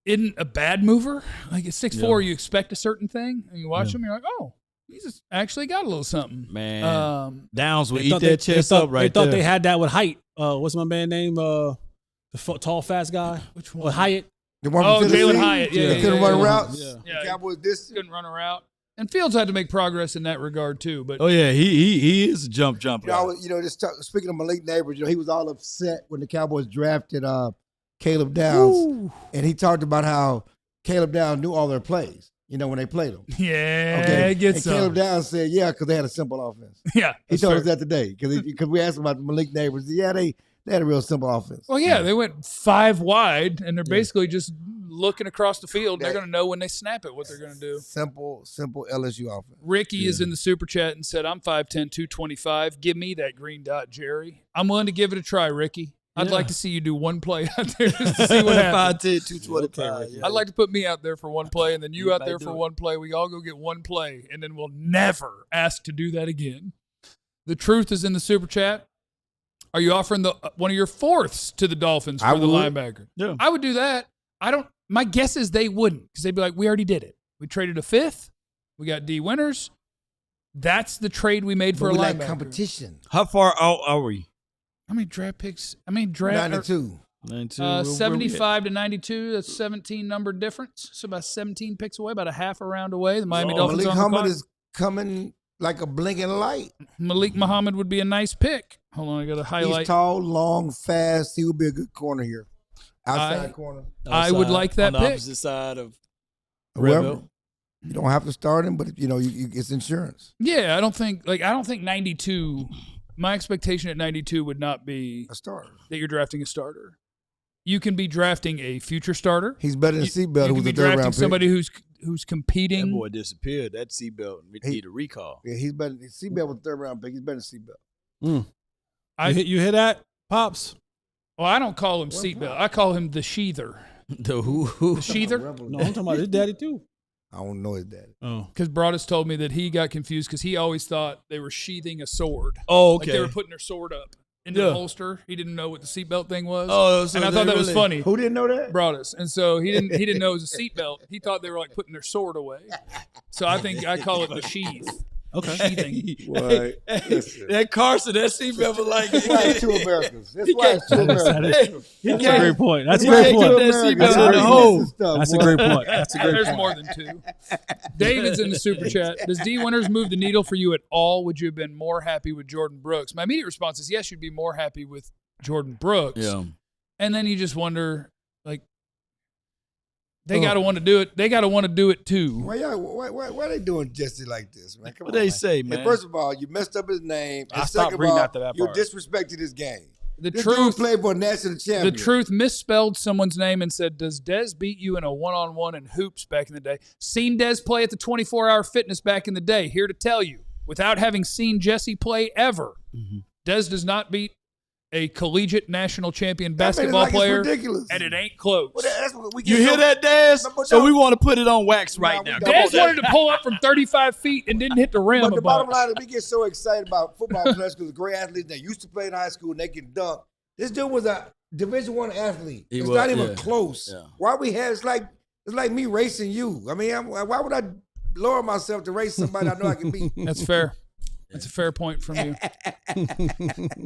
isn't a bad mover. Like at 6'4", you expect a certain thing, and you watch him, you're like, oh, he's just actually got a little something. Man, Downs would eat that chest up right there. They thought they had that with Hyatt. What's my man's name? The tall, fast guy. Which one? With Hyatt. Jalen Hyatt. Yeah, couldn't run routes. Yeah, Cowboys distance. Couldn't run a route. And Fields had to make progress in that regard too. But he is a jumper. Speaking of Malik Neighbors, he was all upset when the Cowboys drafted Caleb Downs, and he talked about how Caleb Downs knew all their plays. When they played him. Yeah, okay. And Caleb Downs said, because they had a simple offense. Yeah, he told us that today because we asked him about Malik Neighbors. Yeah, they had a real simple offense. Well, they went 5 wide, and they're basically just looking across the field. They're going to know when they snap it what they're going to do. Simple LSU offense. Ricky is in the super chat and said, I'm 5'10", 225. Give me that green dot, Jerry. I'm willing to give it a try, Ricky. I'd like to see you do one play out there just to see what happens. 5'10", 225. I'd like to put me out there for one play, and then you out there for one play. We all go get one play, and then we'll never ask to do that again. The truth is in the super chat. Are you offering one of your fourths to the Dolphins for the linebacker? Yeah. I would do that. My guess is they wouldn't, because they'd be like, we already did it. We traded a fifth. We got D Winters. That's the trade we made for a linebacker. Like competition. How far out are we? How many draft picks? 92. 75 to 92. That's 17 number difference. So about 17 picks away, about a half a round away. The Miami Dolphins. Malik Muhammad is coming like a blinking light. Malik Muhammad would be a nice pick. Hold on, I got to highlight. He's tall, long, fast. He would be a good corner here. Outside corner. I would like that on pick. The opposite side of whoever. You don't have to start him, but it's insurance. Yeah, I don't think 92. My expectation at 92 would not be a starter. That you're drafting a starter. You can be drafting a future starter. He's better than Seatbelt, who was a third round pick. Somebody who's competing. That boy disappeared. That Seatbelt need a recall. Yeah, he's better. Seatbelt was third round pick. He's better than Seatbelt. You hear that, Pops? Well, I don't call him Seatbelt. I call him the Sheather. The who? The Sheather? No, I'm talking about his daddy too. I don't know his daddy. Oh. Because Broadus told me that he got confused because he always thought they were sheathing a sword. Oh, okay. Like they were putting their sword up into the holster. He didn't know what the seatbelt thing was. Oh, so and I thought that was funny. Who didn't know that? Broadus. And so he didn't know it was a seatbelt. He thought they were like putting their sword away. So I think I call it the sheath. Okay. Sheathing. That Carson, that seatbelt was like. That's why it's two Americans. That's why it's two Americans. That's a great point. That's a great point. That's a great point. That's a great There's point. more than two. David's in the super chat. Does D Winters move the needle for you at all? Would you have been more happy with Jordan Brooks? My immediate response is yes, you'd be more happy with Jordan Brooks. Yeah. And then you just wonder, like, they got to want to do it. They got to want to do it too. Why are they doing Jesse like this, man? Come What on, they man. say, man? And first of all, you messed up his name. And I stopped second reading of all, after that you part. disrespected his game. This Dude truth played for a national champion. The truth misspelled someone's name and said, does Dez beat you in a one-on-one in hoops back in the day? Seen Dez play at the 24-hour fitness back in the day. Here to tell you, without having seen Jesse play ever, Dez does not beat a collegiate national champion basketball player, ridiculous. and it ain't close. Well, that's what we You get hear that, Daz? No, So we want to put it on wax right now. Come on, Dez wanted to pull up from 35 feet and didn't hit the rim. But the bottom line is we get so excited about football players because great athletes that used to play in high school and they can dunk. This dude was a Division I athlete. It's not even close. Yeah. Why we have it's like me racing you. I mean, why would I lower myself to race somebody I know I can beat? That's fair. That's a fair point from you.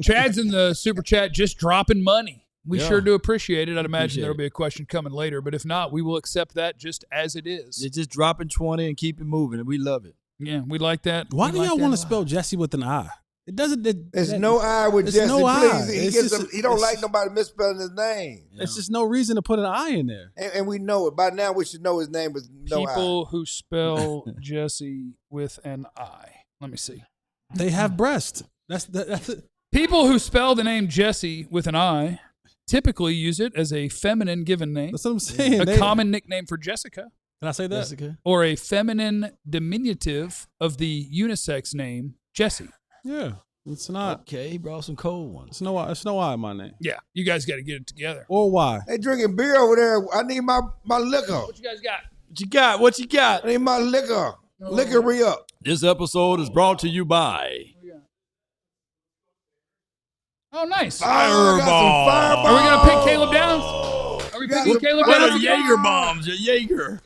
Chad's in the super chat just dropping money. We sure do appreciate it. I'd imagine there'll be a question coming later, but if not, we will accept that just as it is. You're just dropping 20 and keep it moving, and we love it. Yeah, we like that. Why do y'all want to spell Jesse with an I? It doesn't. There's no I with Jesse. No please. He don't like nobody misspelling his name. It's just no reason to put an I in there. And we know it. By now, we should know his name is no People who spell Jesse with an I. Let me see. They have breast. That's it. People who spell the name Jesse with an I typically use it as a feminine given name. That's what I'm saying. A common nickname for Jessica. Can I say that? Jessica? Or a feminine diminutive of the unisex name Jesse. Yeah. It's not. Okay, he brought some cold ones. It's no I in my name. Yeah, you guys got to get it together. Or why? They drinking beer over there. I need my liquor. What you guys got? What you got? What you got? I need my liquor. Liquor re-up. This episode is brought to you by Oh, nice. Fireball. Are we going to pick Caleb Downs? Are we picking Caleb What Downs are again? Jaeger bombs? A Jaeger.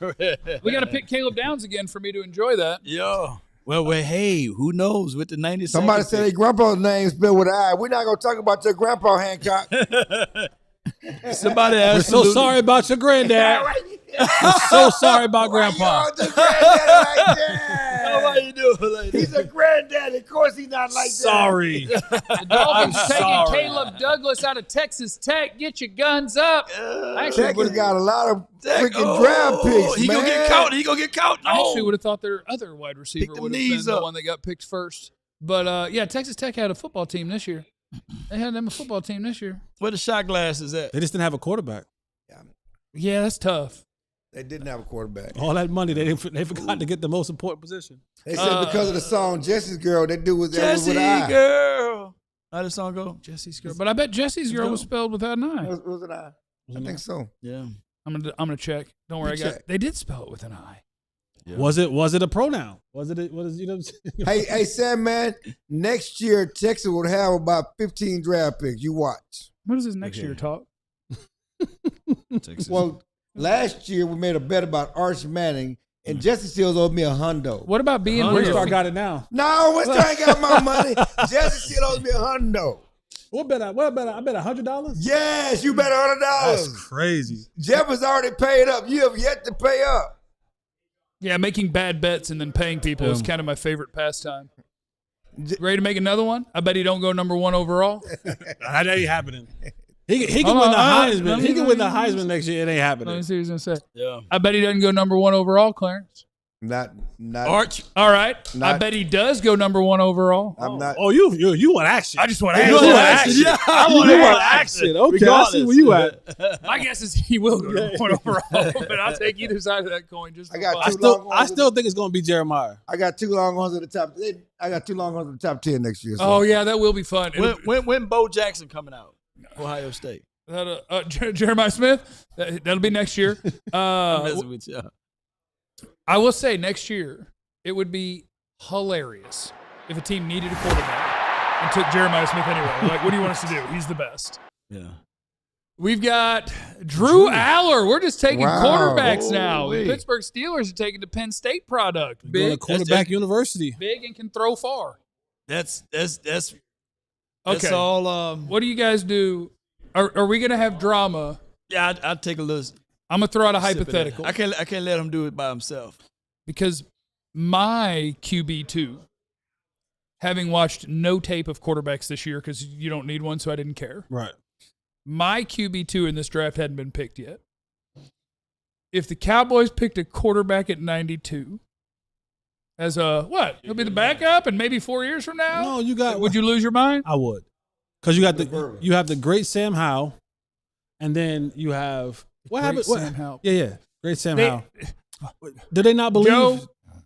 We got to pick Caleb Downs again for me to enjoy that. Yeah. Well, hey, who knows with the 90 Somebody said their grandpa's name spelled with an I. We're not going to talk about your grandpa, Hancock. Somebody We're asked so sorry about your granddad. We're so sorry about grandpa. Why you granddaddy like that? How you doing, lady? He's a granddaddy. Of course he's not like that. Sorry. The Dolphins taking Caleb Douglas out of Texas Tech. Get your guns up. Texas got a lot of freaking draft picks, He man. gonna get caught. He gonna get caught. I No. actually would have thought their other wide receiver Pick the would have been knees the up. one that got picked first. But, yeah, Texas Tech had a football team this year. They had them a football team this year. Where the shot glass is at? They just didn't have a quarterback. Yeah, that's tough. They didn't have a quarterback. All that money, they forgot to get the most important position. They said because of the song Jesse's Girl, they do with that Jessie with an I. girl. How did the song go? Jesse's girl. But I bet Jesse's girl was spelled without an I. It was an I. I think so. Yeah. I'm gonna check. Don't worry, they did spell it with an I. Yeah. Was it a pronoun? Was it what is you know what I'm saying? Hey, Sam, man, next year Texas will have about 15 draft picks. You watch. What is this next year talk? Texas. Well, last year we made a bet about Arch Manning, and Jesse Seals owed me $100. What about being Winstar got it now. No, Winstar ain't got my money. Jesse Seals owes me $100. What bet I bet $100? Yes, you bet $100. That's crazy. Jeff has already paid up. You have yet to pay up. Yeah, making bad bets and then paying people is kind of my favorite pastime. Ready to make another one? I bet he don't go number 1 overall. That ain't happening. He can win the Heisman. He can win the Heisman next year. It ain't Let me happening. see what he's gonna say. Yeah. I bet he doesn't go number 1 overall, Clarence. Not Arch. All right. I Not- bet he does go number 1 overall. I'm not. Oh, you want action? I just want to You ask. want action? Yeah, I You want want action. action? Okay, I see Regardless. where you at. My guess is he will go number 1 overall, but I'll take either side of that coin. Just I got for two fun. long I still think it's gonna be Jeremiah. I got 2 Longhorns at the top. I got 2 Longhorns at the top 10 next year. So. Oh yeah, that will be fun. When Bo Jackson coming out? Ohio State. Jeremiah Smith. That'll be next year. I'm messing with you. I will say next year it would be hilarious if a team needed a quarterback and took Jeremiah Smith anyway. Like, what do you want us to do? He's the best. Yeah. We've got Drew Aller. We're just taking quarterbacks now. Holy. The Pittsburgh Steelers are taking the Penn State product. Going to Big, quarterback university. big, and can throw far. That's Okay. all. What do you guys do? Are we going to have drama? Yeah, I'll take a little. I'm going to throw out a sip of that. hypothetical. I can't let him do it by himself. Because my QB2, having watched no tape of quarterbacks this year because you don't need one, so I didn't care. Right. My QB2 in this draft hadn't been picked yet. If the Cowboys picked a quarterback at 92, as a what? He'll be the backup, and maybe 4 years from now. No, you got. Would you lose your mind? I would, because you have the great Sam Howell, and then you have what happened? Sam Howell. Yeah, great Sam Howell. Did they not believe Joe?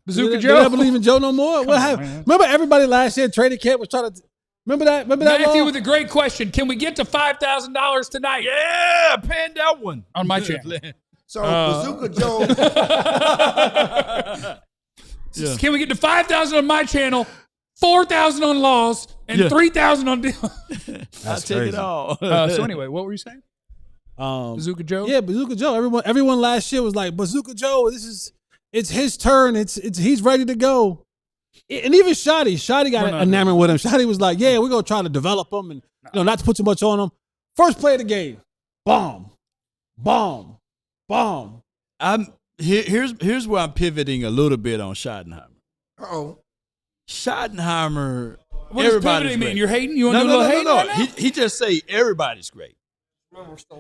Bazooka did Joe? they not believe in Joe no more? What happened? man. Remember everybody last year? Training camp was trying to. Remember that? Matthew law? with a great question. Can we get to $5,000 tonight? Yeah, pan that one On my channel. So Bazooka Joe. Yeah. Can we get to 5,000 on my channel, 4,000 on Laws, and 3,000 on Dylan? I'll take it all. So anyway, what were you saying? Bazooka Joe? Yeah, Bazooka Joe. Everyone last year was like, Bazooka Joe, it's his turn. It's he's ready to go. And even Shotty got enamored with him. Shotty was like, yeah, we're gonna try to develop him and not to put too much on him. First play of the game, bomb. Here's where I'm pivoting a little bit on Schottenheimer. Oh, Schottenheimer. What does pivoting mean? You're hating? You want to do a little hating right now? He just say everybody's great.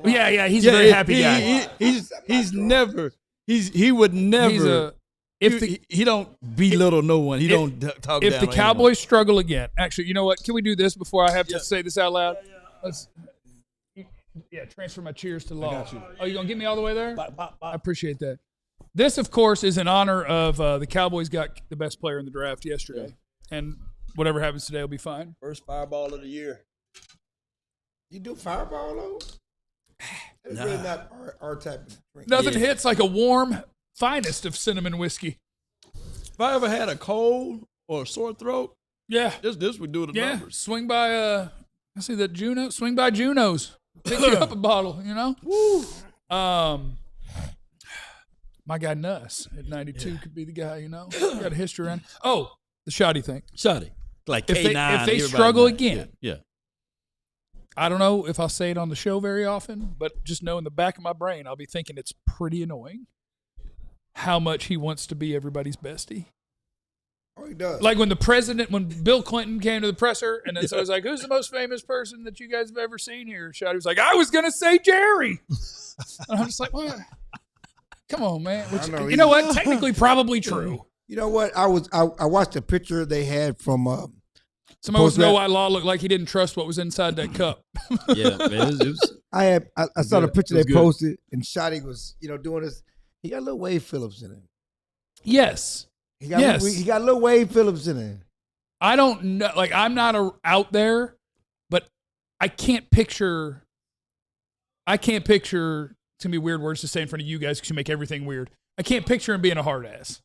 Yeah, he's a very happy guy. He would never. He don't belittle no one. He don't talk down. If the Cowboys struggle again, actually, you know what? Can we do this before I have to say this out loud? Let's. Yeah, transfer my cheers to Law. got you. Oh, you gonna get me all the way there? I appreciate that. This, of course, is in honor of the Cowboys got the best player in the draft yesterday, and whatever happens today will be fine. First fireball of the year. You do Fireball though? It's really not our type of drink. Nothing hits like a warm, finest of cinnamon whiskey. If I ever had a cold or a sore throat, this would do the numbers. Swing by I see that Juno. Swing by Juno's. Pick you up a bottle. You know. Woo. My guy Nuss at 92 could be the guy. You know, got a history around. Oh, the shoddy thing. Shoddy. Like if K9, they struggle again. Yeah. I don't know if I'll say it on the show very often, but just know in the back of my brain, I'll be thinking it's pretty annoying how much he wants to be everybody's bestie. Oh, he does. Like when Bill Clinton came to the presser, and then so I was like, who's the most famous person that you guys have ever seen here? Shotty was like, I was going to say Jerry. And I'm just like, what? Come on, man. Which, you know what? Technically, probably true. You know what? I watched a picture they had from somebody wants to know why Law looked like he didn't trust what was inside that cup. Yeah, man. I saw the picture they posted, and Shotty was, doing this. He got a little Wade Phillips in it. Yes. He got a little Wade Phillips in it. I don't know. Like, I'm not out there, but I can't picture. It's going to be weird words to say in front of you guys because you make everything weird. I can't picture him being a hard ass.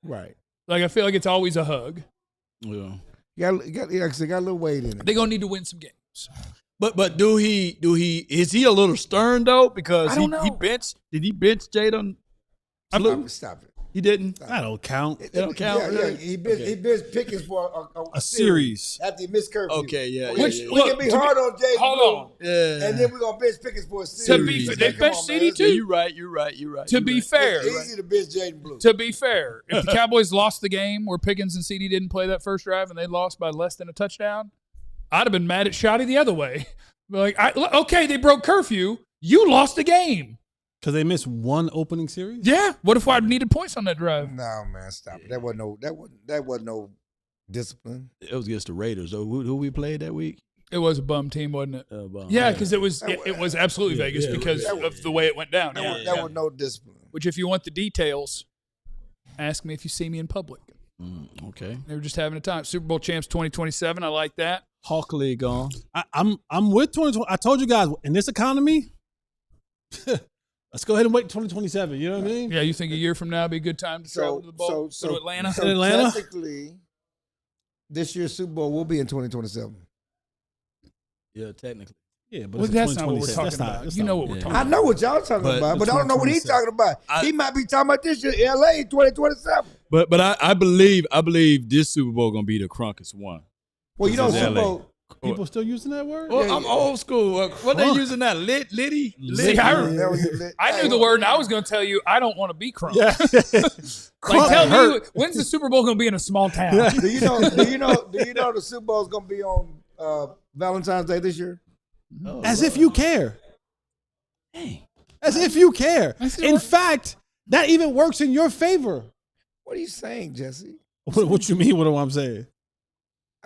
Right. Like, I feel like it's always a hug. Yeah. He got a little weight in it. They're going to need to win some games. But is he a little stern though? Because I don't know. Did he bench Jadon? Stop it. He didn't? That don't count. It don't count. Yeah, Really? he benched Pickens for a series after he missed curfew. Okay, yeah. We can be hard on Jay. Hold on. Yeah. And then we're going to bench Pickens for a series. They benched CD too. You're right. To be fair. It's easy to bench Jaden Blue. To be fair, if the Cowboys lost the game where Pickens and CD didn't play that first drive and they lost by less than a touchdown, I'd have been mad at Shotty the other way. Like, okay, they broke curfew. You lost the game. Because they missed one opening series? Yeah. What if I needed points on that drive? No, man, stop it. That wasn't no discipline. It was against the Raiders. So who we played that week? It was a bum team, wasn't it? Yeah, because it was absolutely Vegas because of the way it went down. That was no discipline. Which, if you want the details, ask me if you see me in public. Okay. They were just having a time. Super Bowl champs 2027. I like that. Hawk League on. I'm with 2020. I told you guys, in this economy, let's go ahead and wait 2027. You know what I mean? Yeah, you think a year from now would be a good time to travel to the bowl? Go to Atlanta? So technically, this year's Super Bowl will be in 2027. Yeah, technically. Yeah, but that's not what we're talking about. You know what we're talking about. I know what y'all talking about, but I don't know what he's talking about. He might be talking about this year, LA 2027. But I believe this Super Bowl gonna be the crunkest one. Well, Super Bowl. People still using that word? Well, I'm old school. What they using now? Litty? I knew the word, and I was going to tell you I don't want to be crunk. Like, tell me, when's the Super Bowl going to be in a small town? Do you know the Super Bowl is going to be on Valentine's Day this year? As if you care. As if you care. In fact, that even works in your favor. What are you saying, Jesse? What you mean? What am I saying?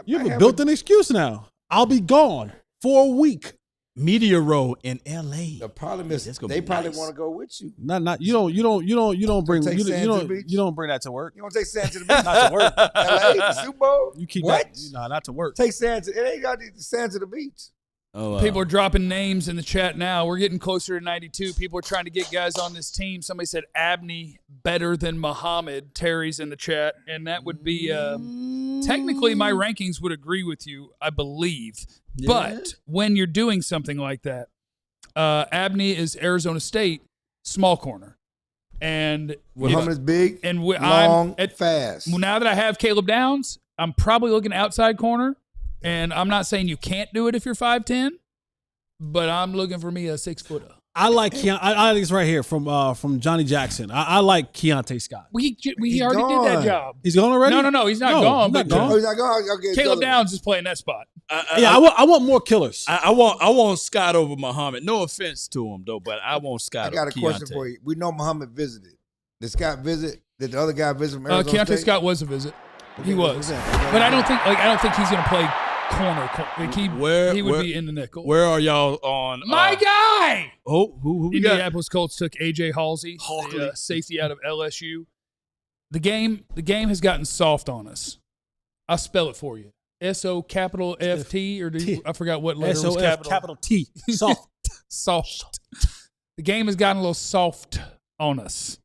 You have a built-in excuse now. I'll be gone for a week. Media Row in LA. The problem is they probably want to go with you. Not you don't bring bring that to work. You don't take Santa to the beach. Not to work. LA, the Super Bowl. You keep what? Not to work. Take Santa. It ain't got to Santa to the beach. People are dropping names in the chat now. We're getting closer to 92. People are trying to get guys on this team. Somebody said Abney better than Muhammad. Terry's in the chat, and that would be technically my rankings would agree with you, I believe. Yeah. But when you're doing something like that, Abney is Arizona State small corner, and Muhammad's big and long, fast. Now that I have Caleb Downs, I'm probably looking outside corner. And I'm not saying you can't do it if you're 5'10", but I'm looking for me a 6-footer. I like I think it's right here from Johnny Jackson. I like Keontae Scott. He already did that job. He's gone already? No, he's not gone. He's not gone. Okay, Caleb Downs is playing that spot. I want more killers. I want Scott over Muhammad. No offense to him though, but I want Scott. I got a question for you. We know Muhammad visited. Did Scott visit? Did the other guy visit from Arizona Keontae State? Scott was a visit. He was, but I don't think he's going to play corner. Like he would be in the nickel. Where are y'all on? My guy. Oh, who we Indianapolis Colts took A.J. Halsey, safety out of LSU. The game has gotten soft on us. I'll spell it for you. S-O capital F-T, or I forgot what letter was S-O-F capital T. Soft. Soft. The game has gotten a little soft on us.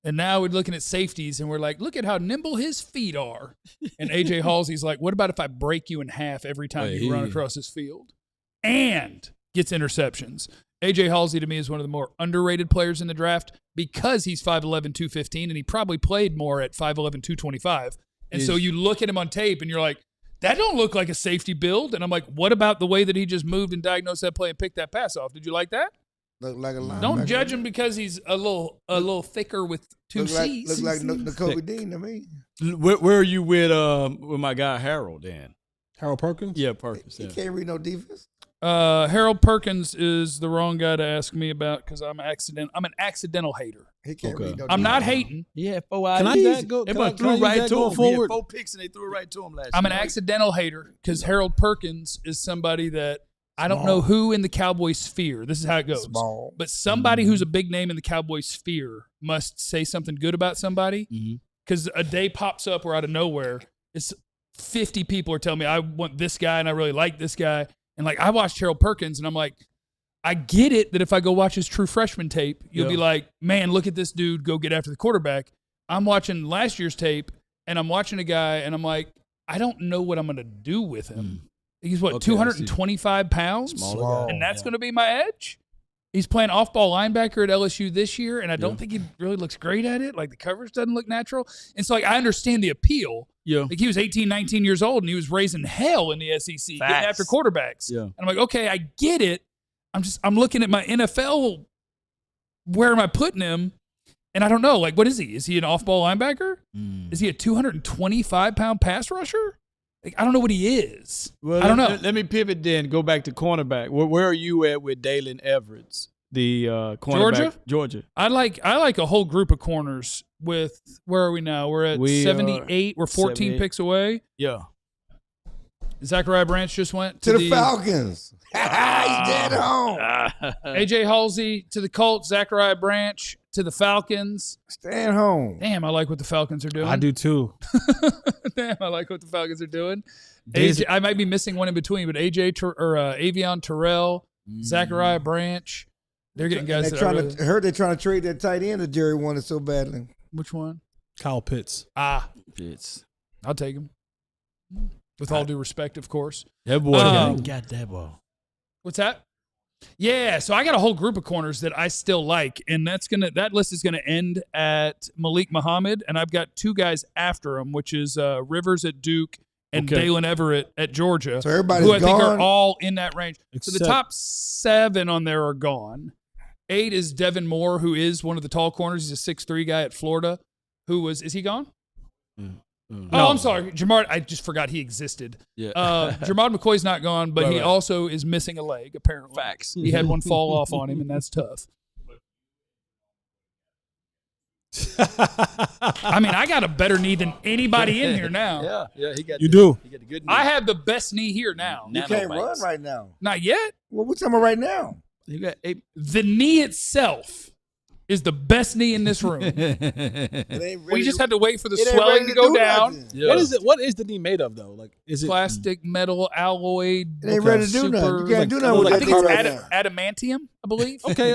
And now we're looking at safeties, and we're like, look at how nimble his feet are. And A.J. Halsey's like, what about if I break you in half every time you run across this field? And gets interceptions. A.J. Halsey, to me, is one of the more underrated players in the draft because he's 5'11", 215, and he probably played more at 5'11", 225. And so you look at him on tape, and you're like, that don't look like a safety build. And I'm like, what about the way that he just moved and diagnosed that play and picked that pass off? Did you like that? Look like a linebacker. Don't judge him because he's a little thicker with two C's. Look like Nakobe Dean to me. Where are you with my guy Harold, Dan? Harold Perkins? Yeah, Perkins. He can't read no defense. Harold Perkins is the wrong guy to ask me about because I'm an accidental hater. He can't read no I'm defense. not hating. Yeah, 4 Can I use that? Everybody threw right to him. He had 4 picks and they threw it right to him last year. I'm an accidental hater because Harold Perkins is somebody that I don't know who in the Cowboys sphere. This is how it goes. Small. But somebody who's a big name in the Cowboys sphere must say something good about somebody because a day pops up where out of nowhere, it's 50 people are telling me I want this guy and I really like this guy. And like I watched Harold Perkins and I'm like, I get it that if I go watch his true freshman tape, you'll be like, man, look at this dude go get after the quarterback. I'm watching last year's tape and I'm watching a guy and I'm like, I don't know what I'm going to do with him. He's 225 pounds? And that's going to be my edge? He's playing off-ball linebacker at LSU this year, and I don't think he really looks great at it. Like, the coverage doesn't look natural. And so, like, I understand the appeal. Yeah. Like, he was 18, 19 years old, and he was raising hell in the SEC, getting after quarterbacks. Yeah. And I'm like, okay, I get it. I'm looking at my NFL, where am I putting him? And I don't know. Like, what is he? Is he an off-ball linebacker? Is he a 225-pound pass rusher? Like, I don't know what he is. Well, I don't know. Let me pivot then. Go back to cornerback. Where are you at with Dalen Everett, the cornerback? Georgia. I like a whole group of corners. With where are we now? We're at 78. We're 14 78. Picks away. Yeah. Zachariah Branch just went to the Falcons. He's dead home. AJ Halsey to the Colts. Zachariah Branch to the Falcons. Staying home. Damn, I like what the Falcons are doing. I do too. Damn, I like what the Falcons are doing. I might be missing one in between, but Avion Terrell, Zachariah Branch. They're getting guys. I heard they're trying to trade that tight end that Jerry wanted so badly. Which one? Kyle Pitts. Pitts. I'll take him. With all due respect, of course. That boy got that ball. What's that? Yeah, so I got a whole group of corners that I still like, and that list is gonna end at Malik Muhammad, and I've got 2 guys after him, which is Rivers at Duke and Dalen Everett at Georgia, so everybody's who I think gone? are all in that range. So the top 7 on there are gone. 8 is Devin Moore, who is one of the tall corners. He's a 6'3" guy at Florida. Is he gone? No. I'm sorry. Jamard, I just forgot he existed. Yeah. Jamard McCoy's not gone, but he also is missing a leg, apparently. Facts. He had one fall off on him, and that's tough. I mean, I got a better knee than anybody in here now. Yeah, he got You do. He got the good knee. I have the best knee here now. You can't run right now. Not yet. Well, we're talking about right now. You got 8. The knee itself is the best knee in this room. We just had to wait for the swelling to go down. Yeah. What is the knee made of though? Like, is it plastic, metal, alloy? It ain't ready to do nothing. You can't do nothing with I that think it's right now. adamantium, I believe. Okay.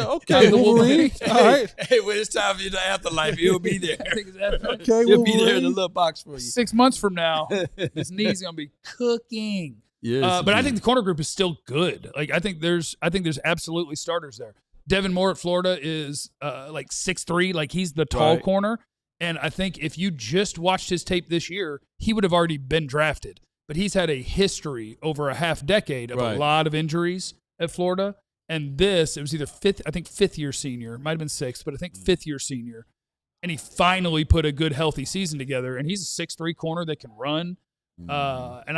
Wolverine. All right. Hey, when it's time for you to afterlife, he'll be there. I think it's adamantium. Okay, he'll be there in the little box for you. 6 months from now, his knee's gonna be cooking. Yes, but I think the corner group is still good. Like I think there's absolutely starters there. Devin Moore at Florida is like 6'3", like he's the tall corner. And I think if you just watched his tape this year, he would have already been drafted. But he's had a history over a half decade of a lot of injuries at Florida. And it was either fifth year senior, might have been 6th, but I think 5th year senior. And he finally put a good, healthy season together. And he's a 6'3" corner that can run. And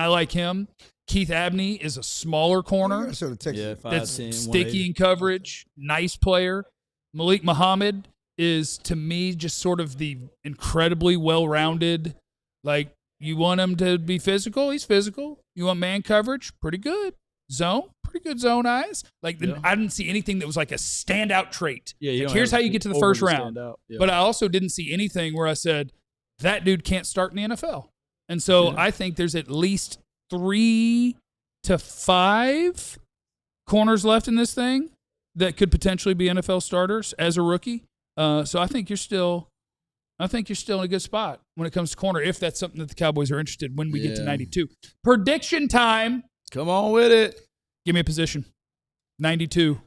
I like him. Keith Abney is a smaller corner. That's sticky in coverage. Nice player. Malik Muhammad is, to me, just sort of the incredibly well-rounded. Like, you want him to be physical? He's physical. You want man coverage? Pretty good. Zone? Pretty good zone eyes. Like, I didn't see anything that was like a standout trait. Yeah, like, here's how you get to the first round. Yeah. But I also didn't see anything where I said, that dude can't start in the NFL. And so I think there's at least 3 to 5 corners left in this thing that could potentially be NFL starters as a rookie. So I think you're still in a good spot when it comes to corner, if that's something that the Cowboys are interested in when we get to 92. Prediction time. Come on with it. Give me a position. 92.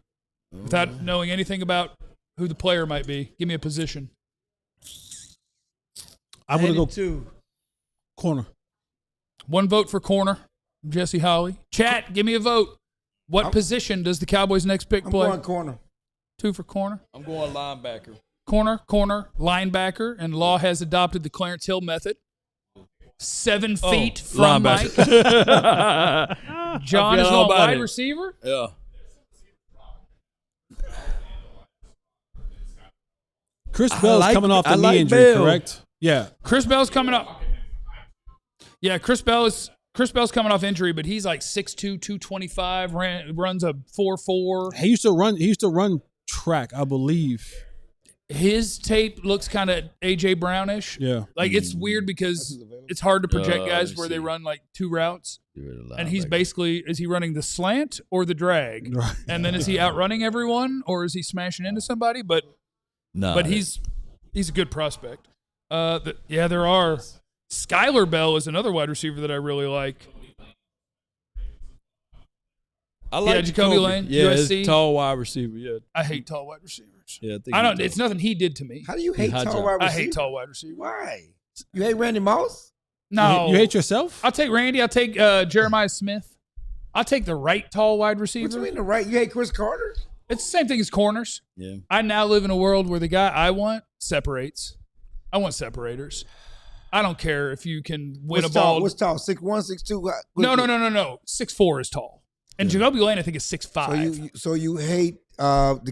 Without knowing anything about who the player might be, give me a position. I'm going to go corner. 1 vote for corner. Jesse Holly. Chat, give me a vote. What position does the Cowboys' next pick play? I'm going corner. 2 for corner. I'm going linebacker. Corner, linebacker, and Law has adopted the Clarence Hill method. 7 feet from Mike. John is on wide receiver. Yeah. Chris Bell's coming off the knee injury, correct? Yeah. Chris Bell's coming up. Yeah, Chris Bell's coming off injury, but he's like 6'2", 225, runs a 4.4. He used to run track, I believe. His tape looks kind of A.J. Brownish. Yeah. Like, it's weird because it's hard to project guys where they run like 2 routes. And he's basically, is he running the slant or the drag? Right. And then is he outrunning everyone or is he smashing into somebody? But he's a good prospect. There are. Skylar Bell is another wide receiver that I really like. I like Jacoby Lane, Yeah, USC. It's tall wide receiver. Yeah, I hate tall wide receivers. Yeah, I don't. It's nothing he did to me. How do you hate tall wide I receiver? hate tall wide receivers. Why? You hate Randy Moss? No, You hate yourself? I'll take Randy. I'll take Jeremiah Smith. I'll take the right tall wide receiver. What you mean the right? You hate Chris Carter? It's the same thing as corners. Yeah. I now live in a world where the guy I want separates. I want separators. I don't care if you can win a ball. What's tall? 6'1", 6'2"? No. 6'4" is tall. And Jacoby Lane, I think, is 6'5". So you hate what's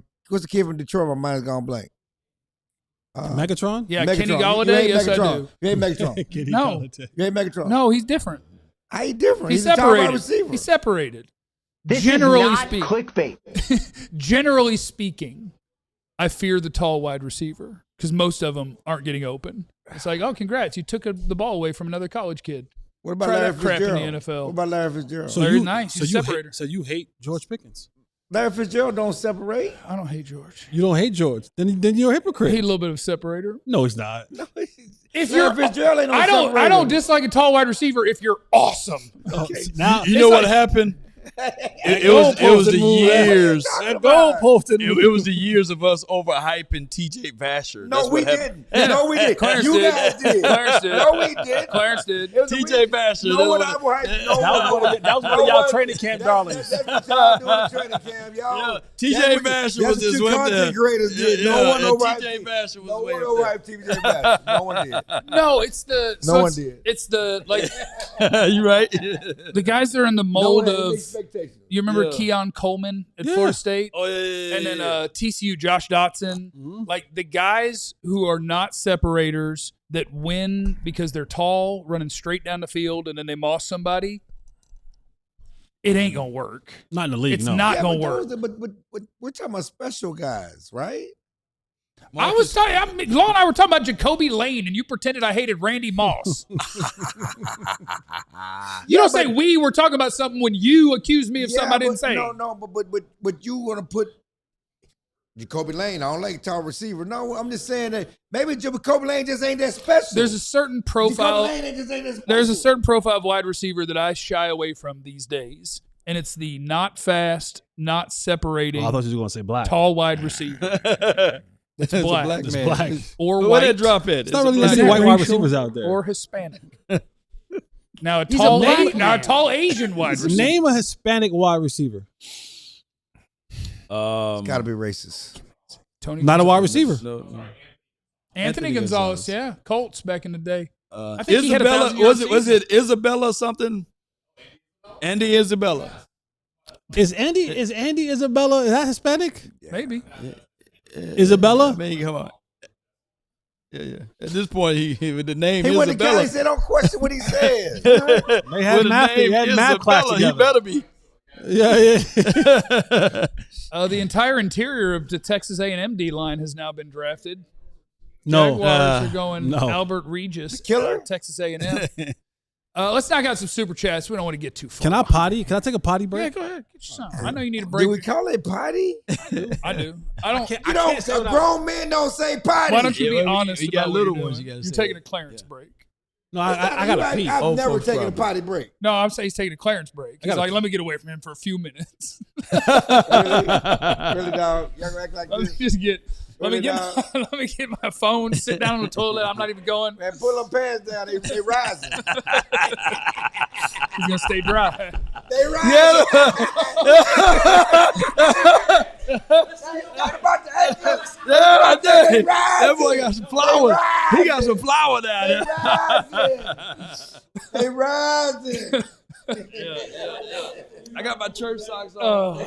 the kid from Detroit? My mind's gone blank. Megatron? Yeah, Megatron. Kenny Galladay. Yes, Megatron. I do. You hate Megatron. No. You hate Megatron. No, he's different. How he different? He's a tall wide separated. receiver. He's separated. This Generally is not speaking, clickbait. Generally speaking, I fear the tall wide receiver because most of them aren't getting open. It's like, oh, congrats, you took the ball away from another college kid. What about Try Larry that crap in Fitzgerald? the NFL. What about Larry Fitzgerald? Larry's nice. He's a separator. So you hate George Pickens? Larry Fitzgerald don't separate. I don't hate George. You don't hate George? Then you're a hypocrite. He's a little bit of a separator. No, he's not. If Larry you're, Fitzgerald ain't no I separator. don't dislike a tall wide receiver if you're awesome. Okay. Now You know what happened? It was the years. That goalpost didn't It was the years of us overhyping T.J. Vasher. No, That's we what happened. didn't. No, we did. Clarence You did. guys did. Clarence did. No, we did. Clarence did. It was a T.J. Vasher. No one that was- That was one of y'all training camp darlings. That's what y'all do in training camp, y'all. Yeah, T.J. Vasher was just what went there. content creators did. No one overhyped T.J. Vasher was No way one up there. overhyped T.J. Vasher. No one did. No, it's the. No one did. It's the like You right? the guys that are in the No mold one had of. expectations. You remember Yeah. Keon Coleman at Florida State? Oh yeah. And then TCU Josh Dotson. Like the guys who are not separators that win because they're tall, running straight down the field, and then they moss somebody. It ain't gonna work. Not in the league. It's no. not gonna but work. those are- but we're talking about special guys, right? I was talking. Law and I were talking about Jacoby Lane, and you pretended I hated Randy Moss. You don't say we were talking about something when you accused me of something I didn't say. No, but you want to put Jacoby Lane. I don't like tall receiver. No, I'm just saying that maybe Jacoby Lane just ain't that special. There's a certain profile. Jacoby Lane just ain't that special. There's a certain profile of wide receiver that I shy away from these days, and it's the not fast, not separating, I thought you were going to say black. tall wide receiver. It's black. black It's man. black. Or Where white. that drop at? It's not really Is many that white wide racial receivers out there. or Hispanic. Now a He's a tall, black now a man. tall Asian wide receiver. Name a Hispanic wide receiver. It's got to be racist. Tony Not a wide Gonzalez. receiver. No. Anthony Gonzalez, yeah, Colts back in the day. I think Isabella, he had 1,000 yards was season. it Isabella something? Andy Isabella. Is Andy Isabella, is that Hispanic? Maybe. Isabella? I mean, come on. Yeah. At this point, he with the name He went to Isabella. Cali. He said, "Don't question what he said." They had With math. the name They had math class Isabella, together. he better be. Yeah. The entire interior of the Texas A&M D line has now been drafted. No. Jaguars are going no. Albert Regis, killer? Texas A&M. Let's knock out some super chats. We don't want to get too far. Can I potty? Can I take a potty break? Yeah, go ahead. Get your son. I know you need a break. Do we call it potty? I do. I don't. You don't. Grown men don't say potty. Why don't you be honest? You got about little what ones. you're You doing? got You're taking a clearance break. No, I got to pee. I've never taken a potty break. No, I'm saying he's taking a clearance break. He's like, let me get away from him for a few minutes. Really, dog? Y'all act like Let me this? just get. Let me Really, get. Let me get my phone. Sit down on the toilet. I'm not even going. Man, pull them pants down. They rising. He's gonna stay dry. They rising. Talk about the ankles. They rising. That boy got some flowers. He got some flower down there. They rising. I got my church socks on.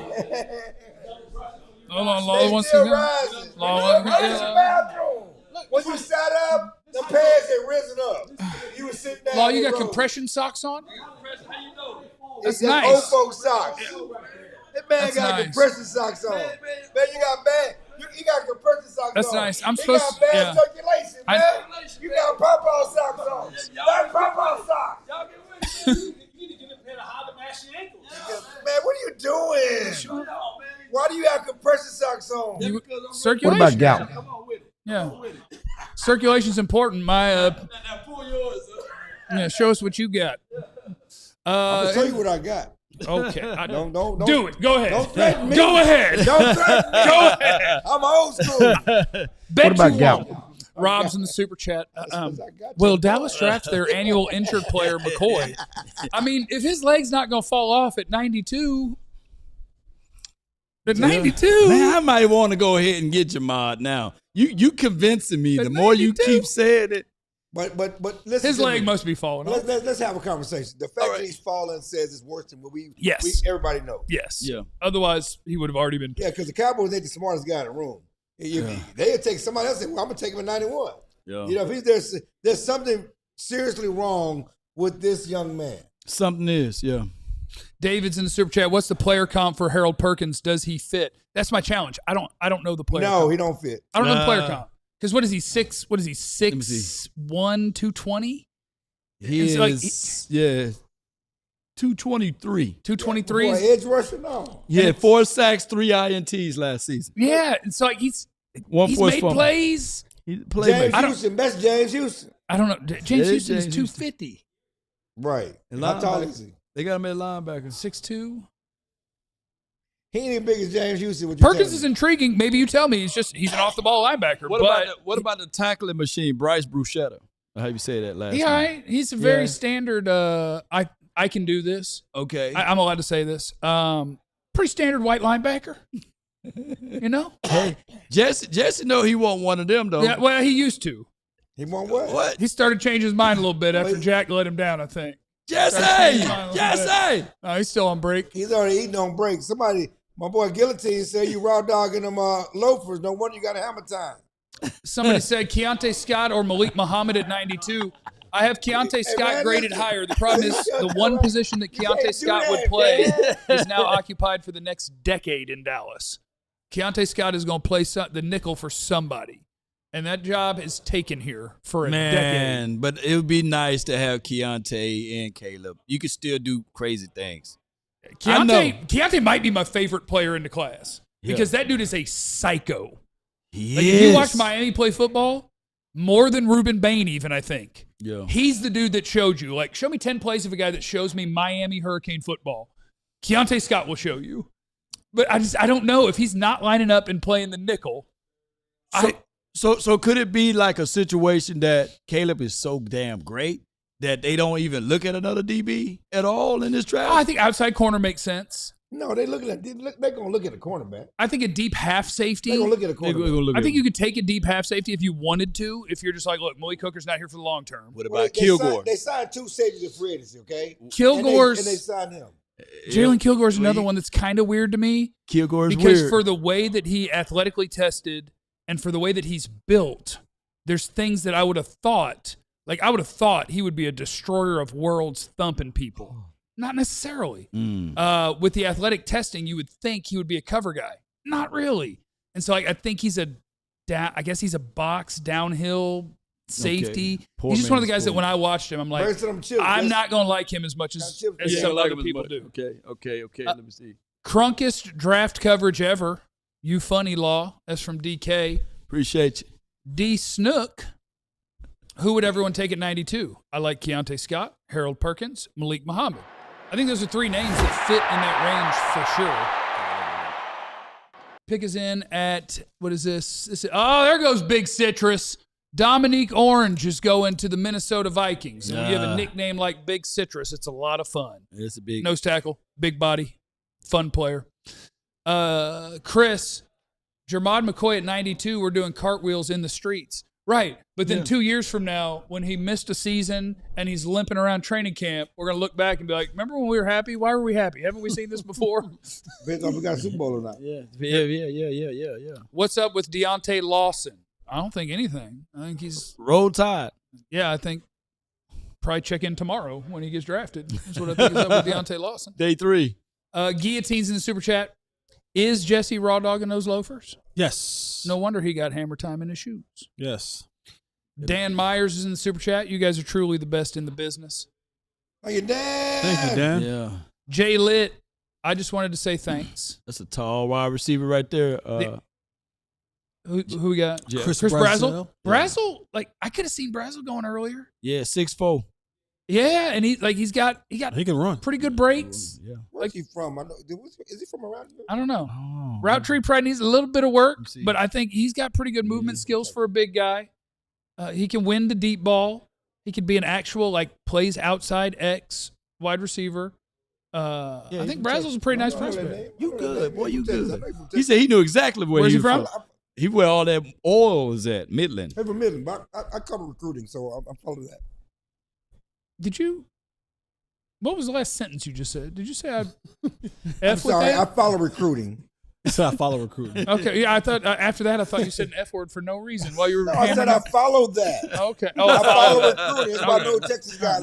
Hold on, Law They wants still to go. rising. Law Go to the bathroom. When you sat up, the pants had risen up. You were sitting down. Law, you they got rose. compression socks on? That's It's just nice. old folks socks. That man That's got nice. compression socks on. Man, you got bad. You got compression socks That's on. nice. I'm He supposed got to- bad yeah. circulation, I- man. You got pop-off socks on. Got pop-off socks. Man, what are you doing? Why do you have compression socks on? Circulation. What about gout? Yeah. Circulation's important. My yeah, show us what you got. I'm gonna tell you what I got. Okay. Don't do it. Go ahead. Don't threaten me. Go ahead. Don't threaten me. Go ahead. I'm old school. Bet about you gout? won't. Rob's in the super chat. Will Dallas draft their annual injured player, McCoy? I mean, if his leg's not going to fall off at 92, at 92, Man, I might want to go ahead and get Jamad now. You convincing me. The more you keep saying it. But listen. his to leg me. must be falling off. Let's have a conversation. The fact that he's falling says it's worse than what Yes. everybody knows. Yes. Yeah. Otherwise, he would have already been. Yeah, because the Cowboys ain't the smartest guy in the room. They'd take somebody else and say, well, I'm going to take him at 91. Yeah. You know, if there's something seriously wrong with this young man. Something is, yeah. David's in the super chat. What's the player comp for Harold Perkins? Does he fit? That's my challenge. I don't know the player. No, comp. he don't fit. I don't know the player comp. Because what is he, 6'1", 220? He It's is, like 223. 223? Boy, edge rusher, no. Yeah, 4 sacks, 3 INTs last season. Yeah, it's like he's One forced made fumble. plays. He's a James playmaker. Houston, best James Houston. I don't know. James Yeah, Houston is James 250. Right. And How tall linebacker. is he? They got him at linebacker. 6'2". He ain't as big as James Houston. What you Perkins telling is me? intriguing. Maybe you tell me he's an off-the-ball linebacker. What about the tackling machine, Bryce Bruschetta? I have you say that last Yeah, time. he's a very Yeah. standard. I can do this. Okay. I'm allowed to say this. Pretty standard white linebacker. You know? Hey, Jesse know he want one of them, though. Yeah, well, he used to. He want what? What? He started changing his mind a little bit after Jack let him down, I think. Jesse! Jesse! No, he's still on break. He's already eating on break. My boy Guillotine said you raw dogging them loafers. No wonder you got a hammer time. Somebody said Keontae Scott or Malik Muhammad at 92. I have Keontae Scott man, graded listen. higher. The problem is the one position that You can't Keontae do Scott that, would play man. is now occupied for the next decade in Dallas. Keontae Scott is going to play the nickel for somebody. And that job is taken here for a decade. Man, but it would be nice to have Keontae and Caleb. You could still do crazy things. Keontae might be my favorite player in the class because that dude is a psycho. Like, if you watch Miami play football, more than Ruben Bain even, I think. Yeah. He's the dude that showed you. Like, show me 10 plays of a guy that shows me Miami Hurricane football. Keontae Scott will show you. But I don't know if he's not lining up and playing the nickel. So could it be like a situation that Caleb is so damn great that they don't even look at another DB at all in this draft? I think outside corner makes sense. No, they're gonna look at the cornerback. I think a deep half safety. They're gonna look at the cornerback. I think you could take a deep half safety if you wanted to. If you're just like, look, Malik Hooker's not here for the long term. What about Kilgore? They signed 2 safeties in free agency, okay? Kilgore's and they signed him. Jalen Kilgore's another one that's kind of weird to me. Kilgore's because weird. for the way that he athletically tested and for the way that he's built, there's things that I would have thought. Like, I would have thought he would be a destroyer of worlds thumping people. Not necessarily. With the athletic testing, you would think he would be a cover guy. Not really. And so I think he's I guess he's a box downhill safety. Poor He's just one of the man's guys that fool. when I watched him, I'm like, Bring some chips, I'm just- not going to like him as much as some other people do. Okay. Let me see. Crunkest draft coverage ever. You funny law. That's from DK. Appreciate you. D Snook. Who would everyone take at 92? I like Keontae Scott, Harold Perkins, Malik Muhammad. I think those are three names that fit in that range for sure. Pick is in at, what is this? Oh, there goes Big Citrus. Dominique Orange is going to the Minnesota Vikings. And when you have a nickname like Big Citrus, it's a lot of fun. It's a big nose tackle, big body, fun player. Chris, Jermod McCoy at 92, we're doing cartwheels in the streets. Right. But then 2 years from now, when he missed a season and he's limping around training camp, we're going to look back and be like, remember when we were happy? Why were we happy? Haven't we seen this before? Depends on if we got a Super Bowl or not. Yeah. What's up with Deontay Lawson? I don't think anything. I think he's Roll Tide. Yeah, I think probably check in tomorrow when he gets drafted. That's what I think is up with Deontay Lawson. Day 3. Guillotines in the super chat. Is Jesse raw dogging those loafers? Yes. No wonder he got hammer time in his shoes. Yes. Dan Myers is in the super chat. You guys are truly the best in the business. Thank you, Dan. Thank you, Dan. Yeah. Jay Litt, I just wanted to say thanks. That's a tall wide receiver right there. Who we got? Yeah. Chris Brazzell. Brazzell, like I could have seen Brazzell going earlier. Yeah, 6'4". Yeah, and he can run. Pretty good breaks. Yeah. Where's he from? Is he from around here? I don't know. Oh, Route tree probably needs a little bit of work, but I think he's got pretty good movement skills for a big guy. He can win the deep ball. He could be an actual plays outside X wide receiver. I think Brazzell's a pretty nice prospect. You good, boy. You good. He said he knew exactly where Where's he he from? He where all that oil is at, Midland. I'm from Midland, but I cover recruiting, so I'm following that. Did you? What was the last sentence you just said? Did you say I? I'm sorry, I follow recruiting. So I follow recruiting. Okay, yeah, I thought after that I thought you said an F word for no reason while you were. No, I said I followed that. Okay. I follow recruiting. It's why I know Texas guys.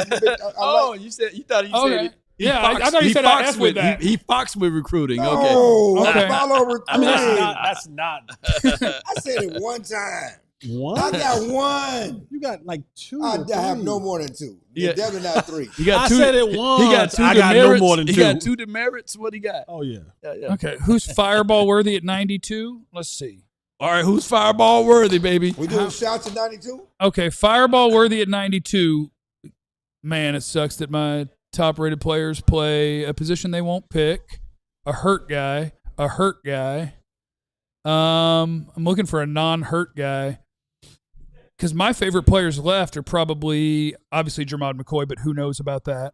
You thought you said it. Yeah, I thought you said I F with that. He foxed with recruiting. No, Okay. I follow recruiting. I mean, that's not. I said it one time. One? I got one. You got like two. I have no more than two. Yeah. Definitely not three. I said it once. He got two I demerits. got no more than He two. got 2 demerits. What he got? Oh, yeah. Okay, who's fireball worthy at 92? Let's see. All right, who's fireball worthy, baby? We doing shots at 92? Okay, fireball worthy at 92. Man, it sucks that my top-rated players play a position they won't pick. A hurt guy. I'm looking for a non-hurt guy. Because my favorite players left are probably, obviously, Jermod McCoy, but who knows about that.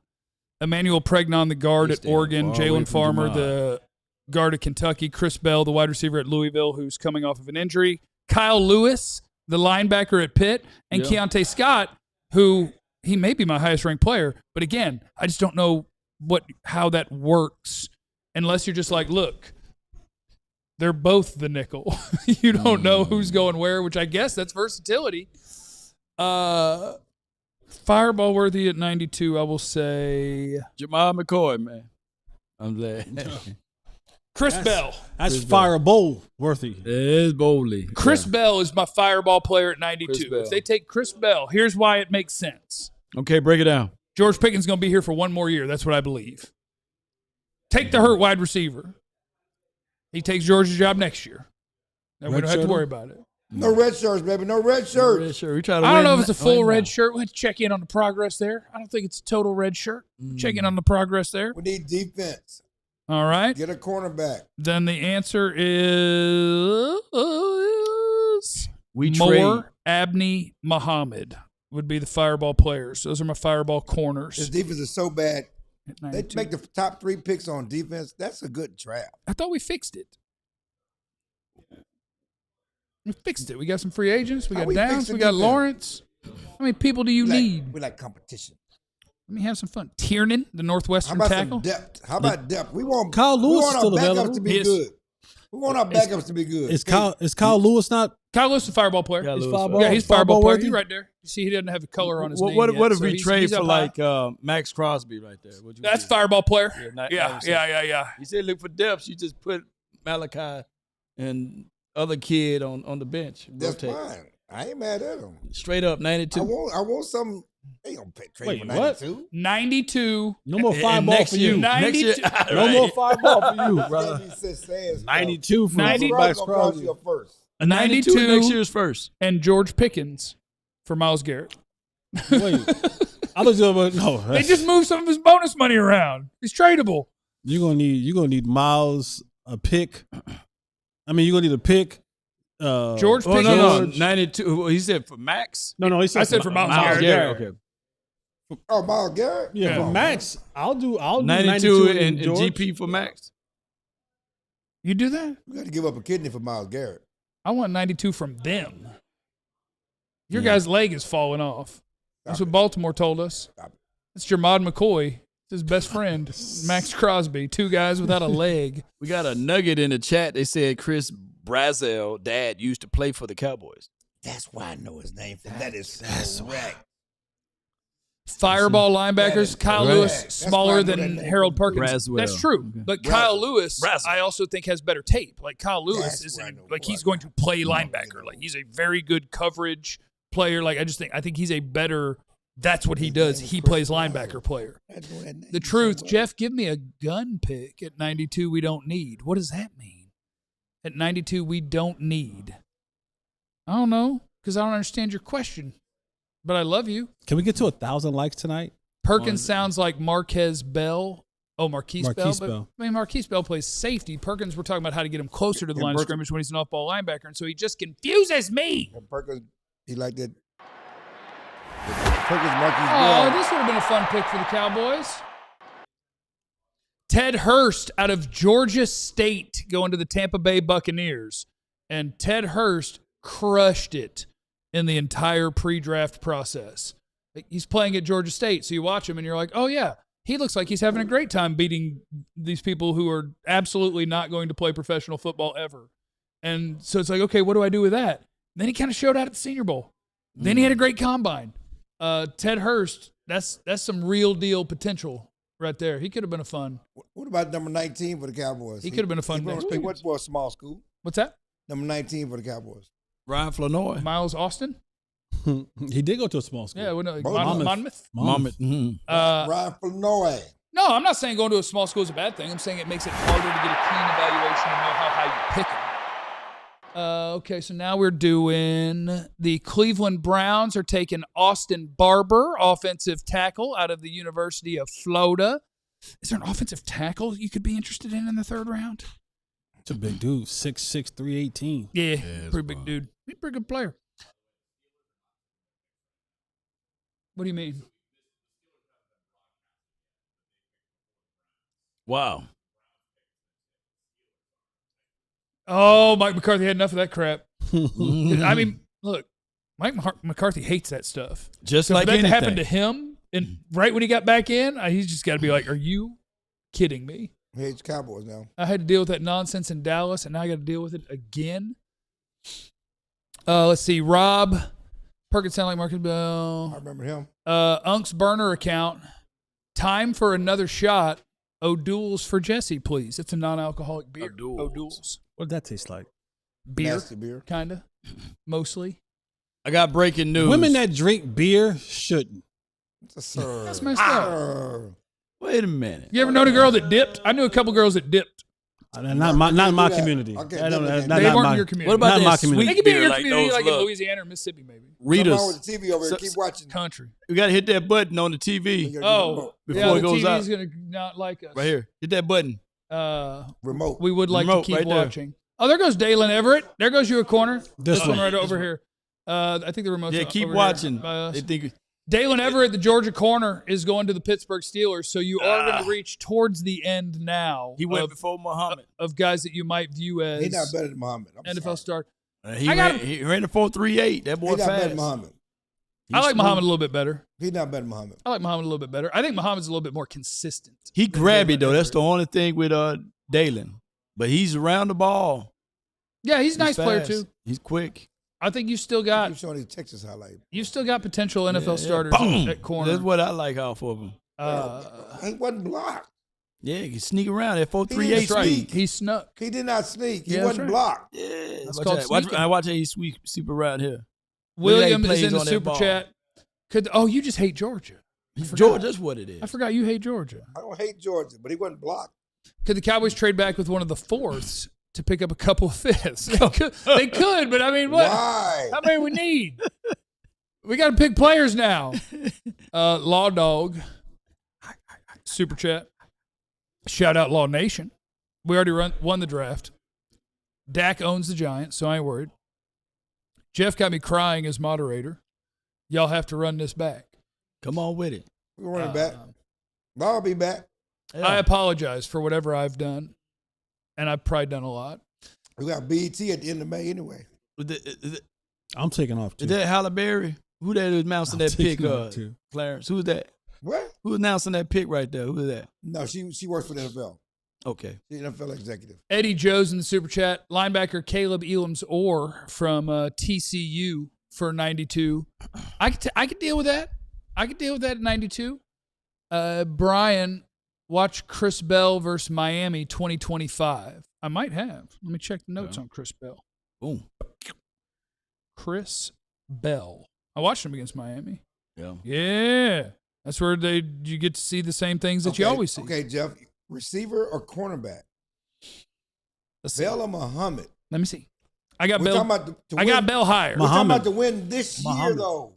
Emmanuel Pregnon, the guard at Oregon. Jalen Farmer, the guard at Kentucky. Chris Bell, the wide receiver at Louisville, who's coming off of an injury. Kyle Lewis, the linebacker at Pitt. And Keontae Scott, who he may be my highest-ranked player. But, again, I just don't know how that works unless you're just like, look, they're both the nickel. You don't know who's going where, which I guess that's versatility. Fireball worthy at 92, I will say. Jamal McCoy, man. I'm glad. Chris Bell. That's fireball worthy. It is boldly. Chris Bell is my fireball player at 92. If they take Chris Bell, here's why it makes sense. Okay, break it down. George Pickens is going to be here for one more year. That's what I believe. Take the hurt wide receiver. He takes George's job next year. And we don't have to worry about it. No red shirts, baby. No red shirts. We try to I don't know if it's a full red shirt. We'll have to check in on the progress there. I don't think it's a total red shirt. Check in on the progress there. We need defense. All right. Get a cornerback. Then the answer is we Moore, Abney, Muhammad would be the fireball players. Those are my fireball corners. His defense is so bad. They make the top 3 picks on defense. That's a good draft. I thought we fixed it. We fixed it. We got some free agents. We got Downs. We got Lawrence. How many people do you need? We like competition. Let me have some fun. Tiernan, the Northwestern How about tackle. some depth? How about depth? We want Kyle Lewis our still backups available. to be good. We want our backups to be good. Is Kyle Lewis not? Kyle Lewis is a fireball player. Yeah, He's Lewis, fireball. Yeah, he's fireball player. worthy? He's right there. You see, he doesn't have a color on his name What yet, if so we he's trade for up like high. Max Crosby right there? What'd you That's do? fireball player. Yeah. Yeah. You said look for depth. You just put Malachi and other kid on the bench. That's Rotate. fine. I ain't mad at him. Straight up 92. I want some. They gonna trade Wait, for what? 92. 92. No more five ball next for year. you. Next year. 92. No more five ball for you, brother. 92 for 90 Max gonna cost Crosby. you a first. A 92 next year's first. And George Pickens for Myles Garrett. Wait, I was no. They just moved some of his bonus money around. He's tradable. You're gonna need Miles, a pick. I mean, you're gonna need a pick. George Oh, Pickens. no. 92. Well, he said for Max? No, he said I said for Myles Garrett. Okay. Oh, Myles Garrett? Yeah, for Max, I'll do 92 and George. GP for Max. You do that? We got to give up a kidney for Myles Garrett. I want 92 from them. Your guy's leg is falling off. That's what Baltimore told us. That's Jermod McCoy. It's his best friend, Max Crosby. Two guys without a leg. We got a nugget in the chat. They said Chris Brazel, dad, used to play for the Cowboys. That's why I know his name. That is correct. Fireball linebackers. Kyle Right. Lewis, That's smaller why I know than that name. Harold Perkins. Braswell. That's true. Okay. But Kyle Lewis, Braswell. I also think has better tape. Like Kyle Lewis That's is why I know like who he's I going to play know. linebacker. Like he's a very good coverage player. Like I think he's a better. That's what he does. He plays linebacker player. The truth, Jeff, give me a gun pick at 92 we don't need. What does that mean? At 92 we don't need. I don't know, because I don't understand your question. But I love you. Can we get to 1,000 likes tonight? Perkins sounds like Marquez Bell. Oh, Marquise Bell. Marquise But, Bell. I mean, Marquise Bell plays safety. Perkins, we're talking about how to get him closer to the line of scrimmage when he's an off-ball linebacker, and so he just confuses me. And Perkins, he like that. Perkins, Marquise Oh, Bell. this would have been a fun pick for the Cowboys. Ted Hurst out of Georgia State going to the Tampa Bay Buccaneers. And Ted Hurst crushed it in the entire pre-draft process. He's playing at Georgia State, so you watch him and you're like, oh, yeah, he looks like he's having a great time beating these people who are absolutely not going to play professional football ever. And so it's like, okay, what do I do with that? Then he kind of showed out at the Senior Bowl. Then he had a great combine. Ted Hurst, that's some real deal potential right there. He could have been a fun. What about number 19 for the Cowboys? He could have been a fun next He pick. went for a small school. What's that? Number 19 for the Cowboys. Ryan Flournoy. Miles Austin? He did go to a small school. Yeah, well, no, Monmouth. Monmouth? Monmouth. Ryan Flournoy. No, I'm not saying going to a small school is a bad thing. I'm saying it makes it harder to get a clean evaluation and know how high you pick them. Okay, so now we're doing the Cleveland Browns are taking Austin Barber, offensive tackle out of the University of Florida. Is there an offensive tackle you could be interested in the third round? It's a big dude, 6'6", 318. Yeah, pretty big dude. He's a pretty good player. What do you mean? Wow. Oh, Mike McCarthy had enough of that crap. I mean, look, Mike McCarthy hates that stuff. Just So like for that to anything. happen to him, and right when he got back in, he's just got to be like, "Are you kidding me?" He hates Cowboys now. I had to deal with that nonsense in Dallas, and now I got to deal with it again. Let's see, Rob Perkins sound like Marcus I Bell. remember him. Unk's burner account. Time for another shot. O'Doul's for Jesse, please. It's a non-alcoholic beer. O'Doul's. What did that taste like? Beer, Nasty beer. kind of, mostly. I got breaking news. Women that drink beer shouldn't. Sir. That's messed up. Sir. Wait a minute. You ever known a girl that dipped? I knew a couple girls that dipped. Not in my that. community. Okay, I don't- they not They weren't my- in your community. What about Not that my community. They sweet could be in beer your like community, those? like in Look, Louisiana or Mississippi, maybe. Come Rita's. on with the TV over here. Keep watching. Country. We got to hit that button on the TV Oh, before yeah, it the goes TV's out. going to not like us. Right here. Hit that button. Remote. We would like Remote to keep right there. watching. Oh, there goes Dalen Everett. There goes you a corner. This one one. right over here. I think the remote's Yeah, keep over watching. here by us. They think Dalen Everett, the Georgia corner, is going to the Pittsburgh Steelers, so you are going to reach towards the end now he went of, before Muhammad. of guys that you might view as He's not better than Muhammad. I'm NFL sorry. star. He I got ran, he ran the 4.38. That boy He's not better fast. than Muhammad. I like smooth. Muhammad a little bit better. He's not better than Muhammad. I like Muhammad a little bit better. I think Muhammad's a little bit more consistent. He than grabby Dalen though. That's Everett. the only thing with Dalen. But he's around the ball. Yeah, he's a nice player fast. too. He's quick. I think you still Keep got showing his Texas highlight. potential NFL starters Boom. at corner. That's what I like off of him. He wasn't blocked. Yeah, he sneak around that He 4.38 didn't That's right. sneak. He snuck. He did not sneak. He Yeah, that's wasn't right. blocked. Yeah, That's watch called that. Watch, sneaking. I watch how he sweep around here. William is in the super chat. You just hate Georgia. Georgia, that's what it is. I forgot you hate Georgia. I don't hate Georgia, but he wasn't blocked. Could the Cowboys trade back with one of the fourths to pick up a couple of fifths? They could, but I mean, what? Why? How many we need? We got to pick players now. Law Dog, super chat. Shout out Law Nation. We already won the draft. Dak owns the Giants, so I ain't worried. Jeff got me crying as moderator. Y'all have to run this back. Come on with it. We'll run it back. I'll be back. Yeah. I apologize for whatever I've done, and I've probably done a lot. We got BET at the end of May anyway. I'm taking off too. Is that Halle Berry? Who that is announcing that pick? Clarence. Who's that? What? Who's announcing that pick right there? Who is that? No, she works for the NFL. Okay. She's an NFL executive. Eddie Joe's in the super chat. Linebacker Caleb Elam's-Orr from TCU for 92. I could deal with that. I could deal with that at 92. Brian, watch Chris Bell versus Miami 2025. I might have. Let me check the notes on Chris Bell. Boom. Chris Bell. I watched him against Miami. Yeah. Yeah. That's where you get to see the same things that you always see. Okay, Jeff. Receiver or cornerback? Bell or Muhammad? Let me see. I got Bell. I got Bell higher. We're talking about to win this year, though.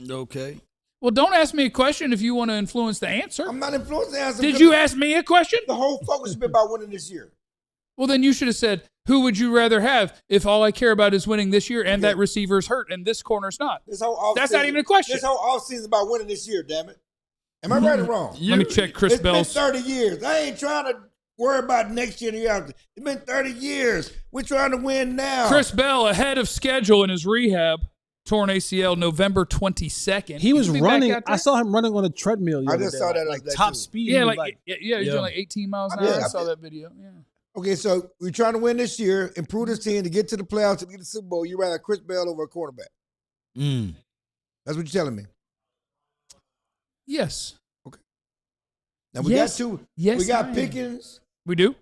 Okay. Well, don't ask me a question if you want to influence the answer. I'm not influencing the answer. Did you ask me a question? The whole focus has been about winning this year. Well, then you should have said, who would you rather have if all I care about is winning this year and that receiver's hurt and this corner's not? That's not even a question. This whole offseason is about winning this year, damn it. Am I right or wrong? Let me check Chris Bell's. It's been 30 years. I ain't trying to worry about next year and the year after. It's been 30 years. We're trying to win now. Chris Bell ahead of schedule in his rehab. Torn ACL November 22nd. He was running. I saw him running on a treadmill. I just saw that like top speed. Yeah, he's doing like 18 miles an hour. I saw that video. Yeah. Okay, so we're trying to win this year, improve this team to get to the playoffs and get the Super Bowl. You rather Chris Bell over a quarterback? That's what you're telling me. Yes. Okay. Now we got two. Yes, we got Pickens. We do.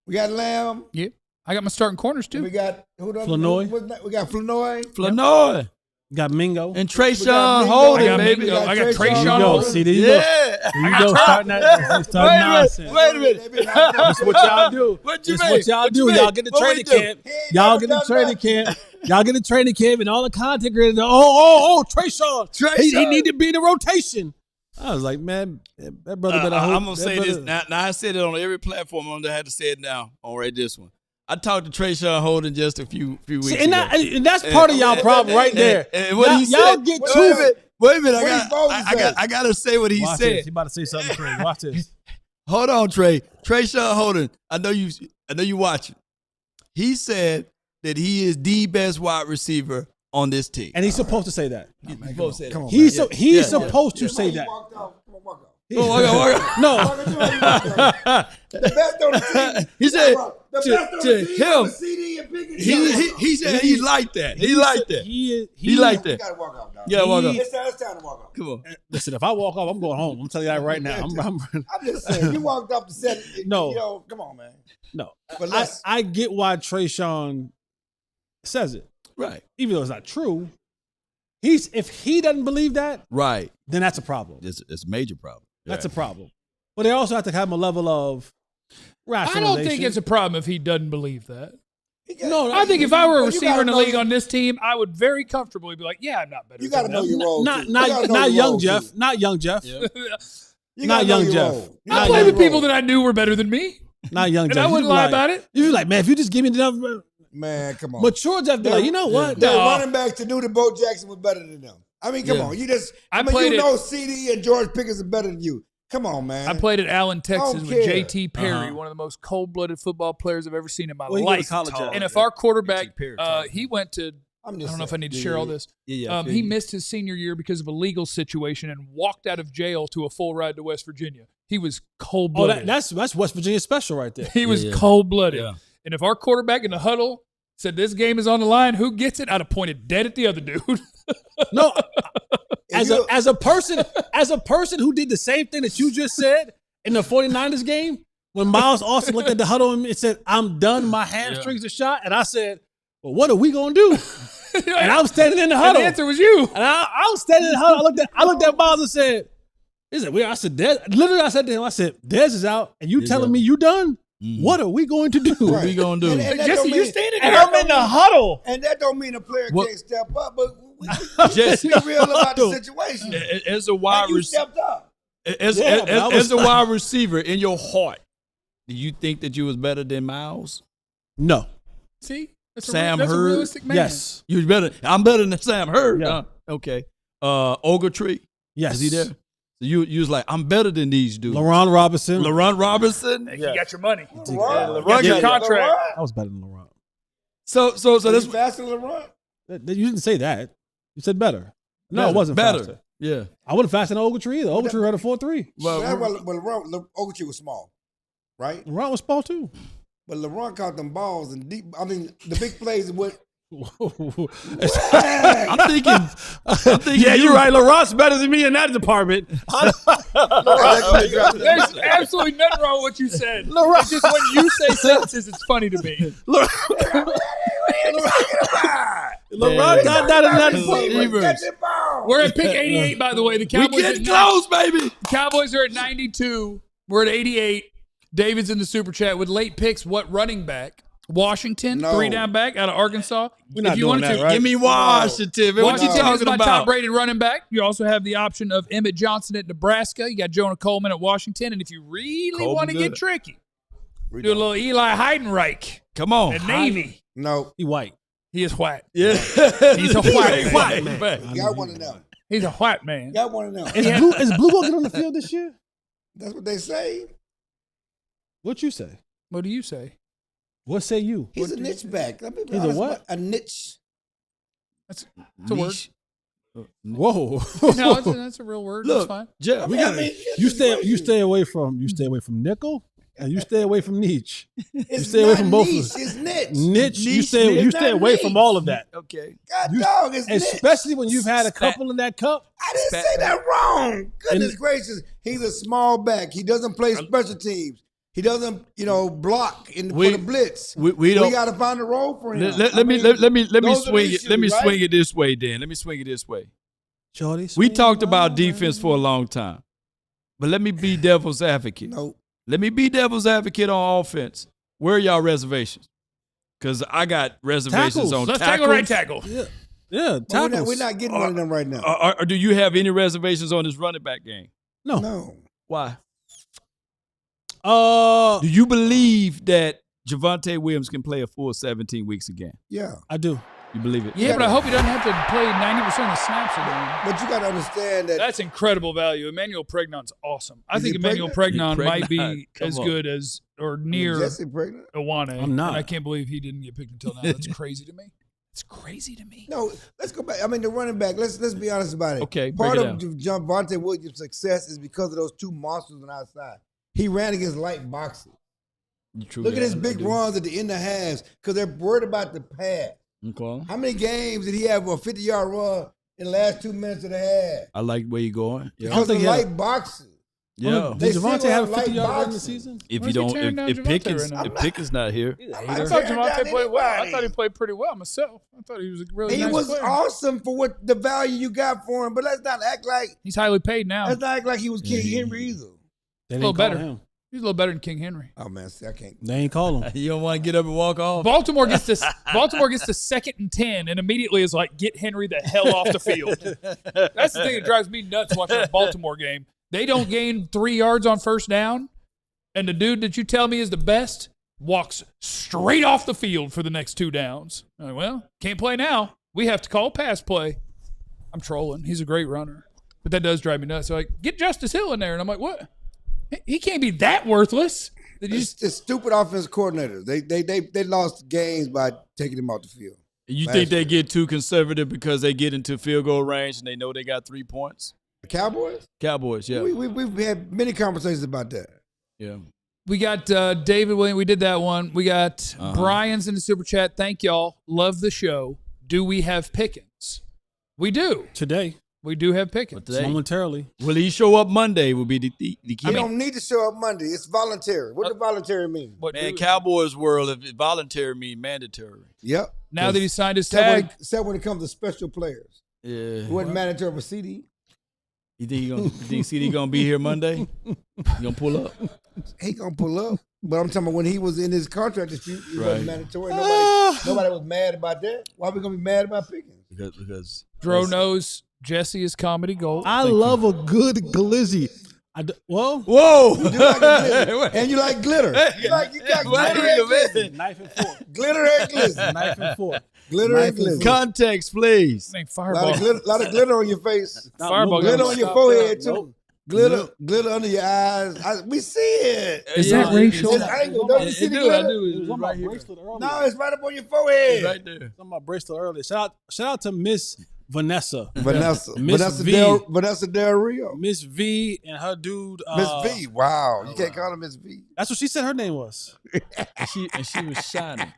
We got Lamb. Yep. I got my starting corners too. And we got Flanoy. We got Flanoy. Flanoy. Got Mingo. And Trayshawn Holden, baby. I got Trayshawn Holden. See, there you go. There you go. Starting nonsense. Wait a minute. That's what y'all do. What you That's mean? what y'all do. Y'all get the training camp. Y'all get the training camp. Y'all get the training camp and all the content creators. Trayshawn. He need to be in the rotation. I was like, man, that brother better hope. I'm going to say this. Now, I said it on every platform. I'm going to have to say it now on right this one. I talked to Trayshawn Holden just a few weeks ago. And that's part of y'all problem right there. And what he said, y'all get too. Wait a minute. I got to say what he Watch said. This. He about to say something crazy. Watch this. Hold on, Trey. Trayshawn Holden. I know you watching. He said that he is the best wide receiver on this team. And he's supposed to say that. He's supposed to say that. He's supposed to say that. No. The best on the team. He said to him. CD and Pickens. He said he liked that. He liked that. He liked that. You gotta walk off, dog. Yeah, walk off. It's time to walk off. Come on. Listen, if I walk off, I'm going home. I'm telling you that right now. I'm just saying, you walked off the set. No. You know, come on, man. No. But I get why Trayshawn says it. Right. Even though it's not true. If he doesn't believe that, right, then that's a problem. It's a major problem. That's a problem. But they also have to have a level of rationalization. I don't think it's a problem if he doesn't believe that. No, I think if I were a receiver in the league on this team, I would very comfortably be like, yeah, I'm not better. You got to know your role. Not young Jeff. Not young Jeff. Not young Jeff. I played with people that I knew were better than me. Not young Jeff. And I wouldn't lie about it. You'd be like, man, if you just give me enough. Man, come on. Mature Jeff be like, you know what? The running backs to do the Bo Jackson was better than them. I mean, come on. You just, you know CD and George Pickens are better than you. Come on, man. I played at Allen, Texas with J.T. Perry, one of the most cold-blooded football players I've ever seen in my life. And if our quarterback, he went to, I don't know if I need to share all this. He missed his senior year because of a legal situation and walked out of jail to a full ride to West Virginia. He was cold-blooded. That's West Virginia special right there. He was cold-blooded. Yeah. And if our quarterback in the huddle said this game is on the line, who gets it? I'd have pointed dead at the other dude. No. As a person who did the same thing that you just said in the 49ers game, when Miles Austin looked at the huddle and said, I'm done, my hamstrings are shot, and I said, well, what are we going to do? And I'm standing in the huddle. And the answer was you. And I was standing in the huddle. I looked at Miles and said, "Is it weird?" I said, literally, I said to him, I said, Dez is out, and you telling me you done? What are we going to do? Right. What are we going to do? And Jesse, you standing there. And I'm in the huddle. And that don't mean a player can't step up, but we Jesse, be real about the situation. As a wide You receiver, stepped up. as a wide receiver, in your heart, do you think that you was better than Miles? No. See? That's Sam that's Hurd? a realistic man. Yes. You was better. I'm better than Sam Hurd. Yeah. Okay. Ogletree. Yes. Is he there? So you was like, I'm better than these dudes. LaRon Robinson. LaRon Robinson. You got your money. LaRon got your contract. I was better than LaRon. So That's faster than LaRon. You didn't say that. You said better. No, it wasn't better. faster. Yeah. I wasn't faster than Ogletree either. Ogletree ran a 4.3. Well, LaRon, Ogletree was small, right? LaRon was small too. But LaRon caught them balls and deep. I mean, the big plays is what. I'm thinking. Yeah, you're right. LaRon's better than me in that department. There's absolutely nothing wrong with what you said. It's just when you say sentences, it's funny to me. LaRon got that in that Catch it ball. We're at pick 88, by the way. The Cowboys We getting close, baby. Cowboys are at 92. We're at 88. David's in the super chat with late picks. What running back? Washington, No. 3 down back out of Arkansas. We're not if you doing wanted that, to, right? Give me Washington. Man. What you Washington is talking my about? top-rated running back. You also have the option of Emmett Johnson at Nebraska. You got Jonah Coleman at Washington. And if you really want to get tricky, do a little Eli Heidenreich Come on. at Navy. No, He white. He is white. Yeah. He's a white man. got one of them. He's a white man. Got one of them. Is Blue going to get on the field this year? That's what they say. What you say? What do you say? What say you? He's a niche back. Let me be He's a honest what? about a niche. It's a word. Whoa. No, that's a real word. Look, That's fine. Jeff, You stay away from nickel and you stay away from niche. It's stay away not from both of niche. them. It's niche. Niche, you Niche, stay it's not away niche. from all of that. Okay. God dog, it's niche. Especially when you've had a couple in that cup. I didn't say that wrong. Goodness gracious. He's a small back. He doesn't play special teams. He doesn't, block for the blitz. We don't. We got to find a role for him. Let me those are swing the it. Let me issues, right? swing it this way, then. Let me swing it this way. Shorty, We talked about defense for a long time, but let me be devil's advocate. No. Let me be devil's advocate on offense. Where are y'all reservations? Because I got reservations Tackles. on Let's tackles. tackle right tackle. Yeah, But tackles. we're not getting one of them right now. Or do you have any reservations on this running back game? No. Why? Uh, Do you believe that Javonte Williams can play a full 17 weeks again? Yeah. I do. You believe it? Yeah, but I hope he doesn't have to play 90% of the snaps again. But you got to understand that. That's incredible value. Emmanuel Pregnant's awesome. I Is think he Emmanuel pregnant? Pregnon might be Come as on. good as or near Jesse pregnant? Iwane. I'm not. And I can't believe he didn't get picked until now. That's crazy to me. It's crazy to me. No, let's go back. I mean, the running back. Let's be honest about it. Okay, Part break it of down. Javonte Williams' success is because of those two monsters on the outside. He ran against light boxes. Look at his big runs at the end of halves because they're worried about the pass. Okay. How many games did he have a 50-yard run in the last 2 minutes of the half? I like where you're going. Yeah. Because of light boxes. Yeah. They Did Javonte still have a light 50-yard run boxes. this season? If Why you is he don't, tearing down if Javonte Pickens, right now? if Pickens not here, I thought Javonte played well. I thought he played pretty well myself. I thought he was a really He nice was player. awesome for what the value you got for him, but let's not act like He's highly paid now. let's not act like he was King Henry either. They a little didn't call better. him. He's a little better than King Henry. Oh man, see, I can't. They ain't call him. you don't want to get up and walk off. Baltimore gets to 2nd and 10 and immediately is like, get Henry the hell off the field. That's the thing that drives me nuts watching a Baltimore game. They don't gain 3 yards on first down, and the dude that you tell me is the best walks straight off the field for the next 2 downs. I'm like, well, can't play now. We have to call pass play. I'm trolling. He's a great runner. But that does drive me nuts. So like, get Justice Hill in there. And I'm like, what? He can't be that worthless. It's stupid offense coordinators. They lost games by taking him off the field. You think they get too conservative because they get into field goal range and they know they got 3 points? The Cowboys? Cowboys, yeah. We've had many conversations about that. Yeah. We got David Williams. We did that one. We got Brian's in the super chat. Thank y'all. Love the show. Do we have Pickens? We do. Today. We do have Pickens. Momentarily. Will he show up Monday will be the key. He don't need to show up Monday. It's voluntary. What does voluntary mean? Man, Cowboys world, if it voluntary mean mandatory. Yep. Now that he signed his tag. Except when it comes to special players. Yeah. It wasn't mandatory for CD. You think CD gonna be here Monday? You gonna pull up? He gonna pull up. But I'm talking about when he was in his contract dispute, it wasn't mandatory. Nobody was mad about that. Why are we gonna be mad about Pickens? Because Dro knows Jesse is comedy gold. I love a good glizzy. Whoa. You like glitter. And you like glitter. You got glitter and glizzy. Knife and fork. Glitter and glizzy. Knife and fork. Glitter and glizzy. Context, please. Fireball. Lot of glitter on your face. Fireball. Glitter on your forehead too. Glitter under your eyes. We see it. Is that racial? It's angle. Don't you see the glitter? It was on my bracelet earlier. No, it's right up on your forehead. Right there. It's on my bracelet earlier. Shout out to Miss Vanessa. Vanessa Del Rio. Miss V and her dude. Miss V. Wow. You can't call her Miss V. That's what she said her name was. She was shining.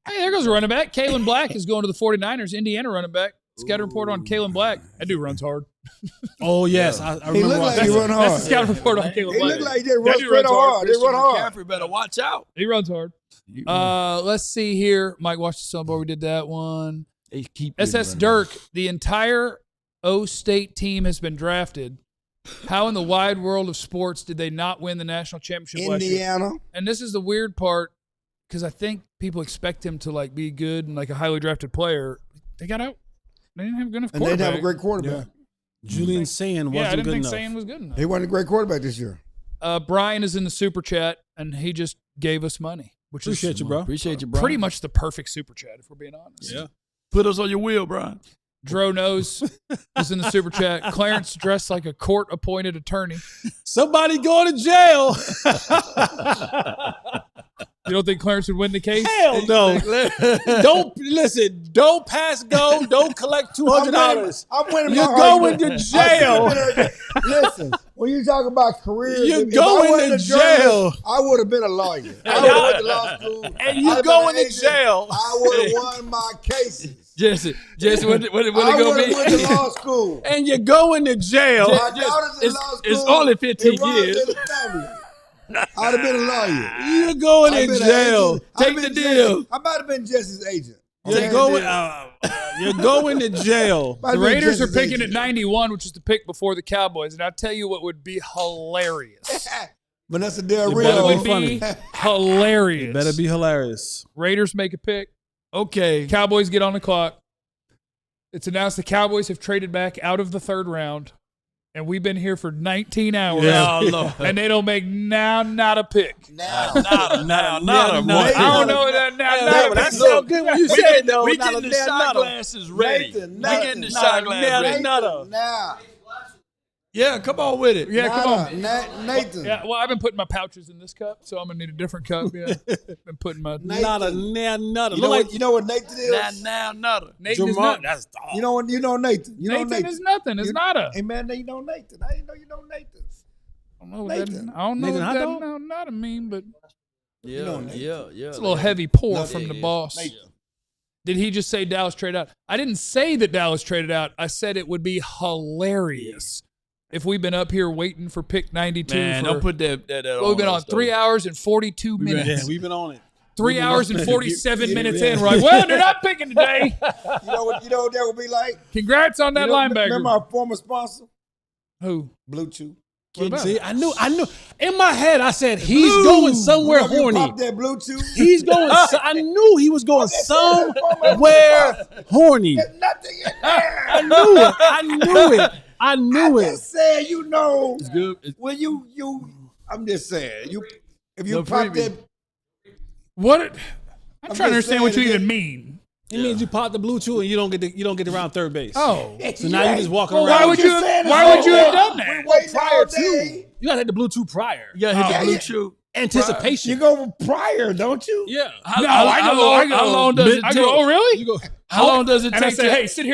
Hey, there goes a running back. Kalen Black is going to the 49ers. Indiana running back. Scouting report on Kalen Black. That dude runs hard. Oh, yes. I remember. He looked like he run hard. That's the scouting report on Kalen Black. He looked like he did run straight hard. He run hard. McCaffrey better watch out. He runs hard. Let's see here. Mike watched the Sunboy. We did that one. SS Dirk, the entire O-State team has been drafted. How in the wide world of sports did they not win the national championship last year? Indiana. And this is the weird part, because I think people expect him to like be good and like a highly drafted player. They got out. They didn't have a good enough quarterback. And they didn't have a great quarterback. Julian Sayin wasn't good enough. I didn't think Sayin was good enough. He wasn't a great quarterback this year. Brian is in the super chat, and he just gave us money. Which Appreciate you, bro. Appreciate you, bro. Pretty much the perfect super chat, if we're being honest. Yeah. Put us on your wheel, Brian. Dro knows is in the super chat. Clarence dressed like a court-appointed attorney. Somebody going to jail. You don't think Clarence would win the case? Hell no. Don't listen. Don't pass go. Don't collect $200. I'm winning. You're going to jail. Listen, when you talk about careers, you're going to jail. I would have been a lawyer. I would have went to law school. And you're going to jail. I would have won my cases. Jesse, what it I gonna would be? have went to law school. And you're going to jail. My daughter's in law school. It's only 15 It runs years. in the family. I'd have been a lawyer. You're going to jail. Take the deal. I might have been Jesse's agent. You're going to jail. The Raiders are picking at 91, which is the pick before the Cowboys. And I'll tell you what would be hilarious. Vanessa Del It Rio. would be hilarious. It better be hilarious. Raiders make a pick. Okay. Cowboys get on the clock. It's announced the Cowboys have traded back out of the third round. And we've been here for 19 hours. Yeah, Lord. And they don't make not a pick. Not a boy. I don't know that now. That sounds good when you say it, though. We getting the shot glasses ready. We getting the shot glasses ready. Now. Yeah, come on with it. Yeah, come on. Nathan. Yeah, well, I've been putting my pouches in this cup, so I'm going to need a different cup. Yeah. Been putting my... Nutter. You know what Nathan is? Nutter. Nathan is not. That's dog. You know nothing. You know Nathan is nothing. It's not a... Hey, man, you know Nathan. I didn't know you know Nathan. I don't know what that not a mean, but... Yeah. It's a little heavy pour from the boss. Did he just say Dallas traded out? I didn't say that Dallas traded out. I said it would be hilarious if we've been up here waiting for pick 92. Man, don't put that well, we've been on 3 hours and 42 minutes. Yeah, we've been on it. 3 hours and 47 minutes in. We're like, well, they're not picking today. You know what that would be like? Congrats on that linebacker. Remember our former sponsor? Who? Blue Chew. See, I knew. In my head, I said he's going somewhere horny. Pop that Blue Chew. He's going. I knew he was going somewhere horny. There's nothing in there. I knew it. I just said, you know. It's good. When you. I'm just saying. If you pop that. What? I'm trying to understand what you even mean. It means you pop the Blue Chew and you don't get around third base. Oh, so now you're just walking around. Why would you have done that? Prior to you gotta hit the Blue Chew prior. You gotta hit the Blue Chew. Anticipation. You go prior, don't you? Yeah. How long does it take? Oh, really? How long does it take? And I say, hey, sit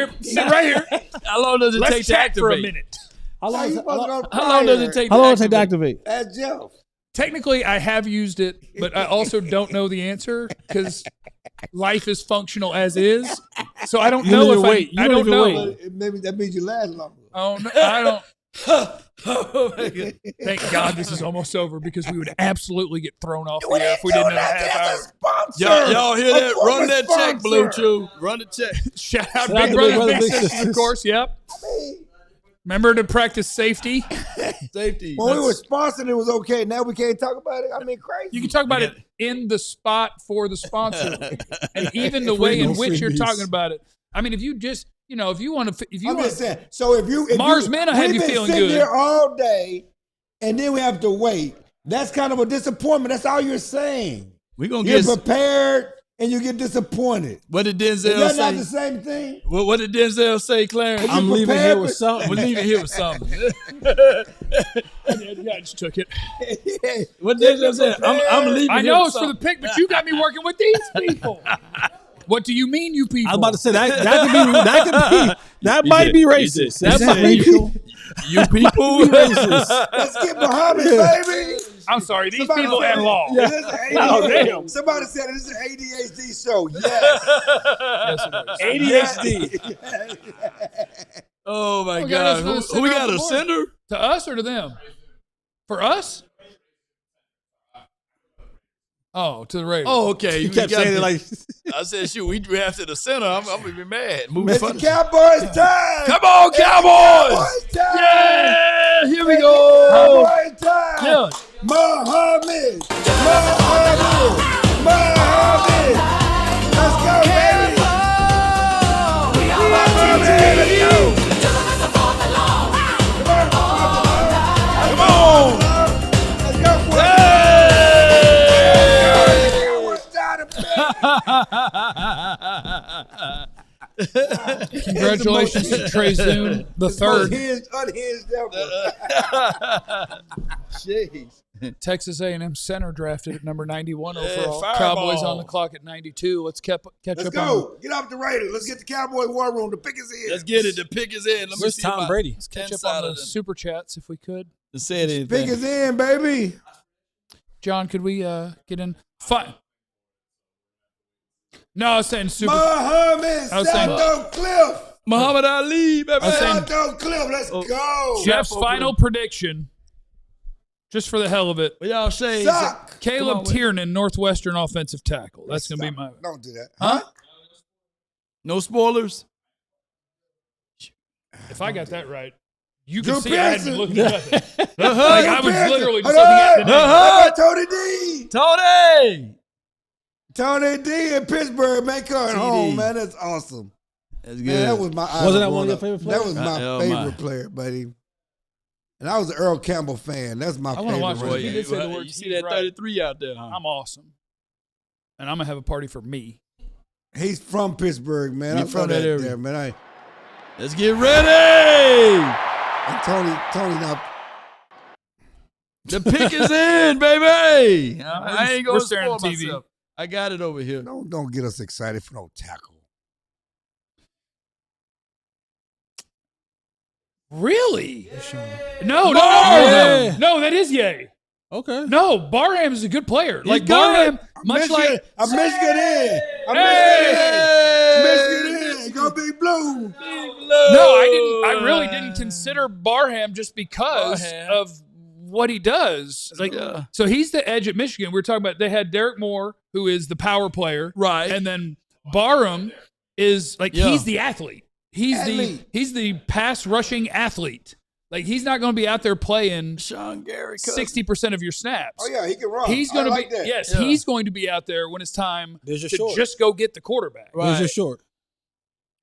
right here. How long does it take to activate? For a minute. How long does it take? How long does it take to activate? Ask Jeff. Technically, I have used it, but I also don't know the answer because life is functional as is. So I don't know if I don't know. Maybe that means you last longer. Oh, no, I don't. Oh my God. Thank God this is almost over because we would absolutely get thrown off the air if we didn't have a half hour. Y'all hear that? Run that check, Blue Chew. Run the check. Shout out Shout out Big to Brother Big Big Brother, Big Sisters, Sisters. of course. Yep. Remember to practice safety. Safety. When we were sponsored, it was okay. Now we can't talk about it. I mean, crazy. You can talk about it in the spot for the sponsor, and even the way in which you're talking about it. I mean, if you just, if you want to, I'm just saying. So if Mars Men will have you feeling sitting good. here all day, and then we have to wait. That's kind of a disappointment. That's all you're saying. We're gonna You're get prepared, and you get disappointed. what did Is Denzel that say? not the same thing? What did Denzel say, Clarence? you I'm leaving prepared here with for- something. We're leaving here with something. Yeah, I just took it. What Denzel said? I'm leaving. I here know with it's for the something. pick, but you got me working with these people. What do you mean, you people? I was about to say that might be racist. That might be You people. Let's get Muhammad, baby. I'm sorry, these Somebody people said and law. Is this an Oh, ADHD? damn. Somebody said this is an ADHD show. Yes. ADHD. Oh my We got God! us for the Who we center got of a the board. sender? To us or to them? For us? Oh, to the Raiders. Oh, okay. He kept saying it like I said, shoot, we drafted a center. I'm gonna be mad. It's the Cowboys time. Come on, Cowboys! Cowboys time. Yeah, here we go. Cowboys time. Yeah. Muhammad. Let's go, baby. Muhammad, let's go. Come on. Let's go for it. Congratulations to Trey Zoon, the third. Unhinged ever. Jeez. Texas A&M center drafted at number 91 overall. fireball. Cowboys on the clock at 92. Let's catch Let's up go. Get off the Raiders. Let's get the Cowboy war room. The pick is in. Let's get it. The pick is in. Let me where's see Tom my Brady? catch up inside on the of them. super chats if we could. To say anything. Pick is in, baby. John, could we get in? Fine. No, I was saying super. Muhammad I was saying- Salto Cliff. Muhammad Ali, baby. I was saying- Salto Cliff. Let's go. Jeff's final prediction, just for the hell of it. What y'all say? Sock. Caleb Tiernan, Northwestern offensive tackle. That's going to be my. Don't do that. Huh? No spoilers. If I got that right, you Drew can see I had been Pearson. looking at it. Like I was Pearson. literally just Hold looking at the on. name. How about Tony D? Tony. Tony D in Pittsburgh, man, coming home, man. That's awesome. That's good. Man, that was my idol Wasn't that one of growing your up. favorite That players? was my Oh, favorite my. player, buddy. And I was an Earl Campbell fan. That's my I favorite. wanna watch running it. back. You did say the word. You see he's that right. 33 out there, huh? I'm awesome. And I'm going to have a party for me. He's from Pittsburgh, man. He I from from that that area. there, man. Let's get ready. And Tony now. The pick is in, baby. I ain't We're gonna staring spoil at TV. myself. I got it over here. Don't get us excited for no tackle. Really? No, no, that is yay. Okay. No, Barham is a good player. Like good. Barham, much like I'm Michigan in. I'm Hey! Michigan in. Go Big Blue. no, I really didn't consider Barham just because Barham. of what he does. Like, Yeah. so he's the edge at Michigan. We were talking about they had Derek Moore, who is the power player, Right. and then Barham is like Yeah. he's the athlete. He's the pass rushing athlete. Like he's not going to be out there playing Sean Gary. 60% of your snaps. Oh yeah, he can run. He's going to like be that. yes, Yeah. he's going to be out there when it's time There's your to short. just go get the quarterback. Where's your short?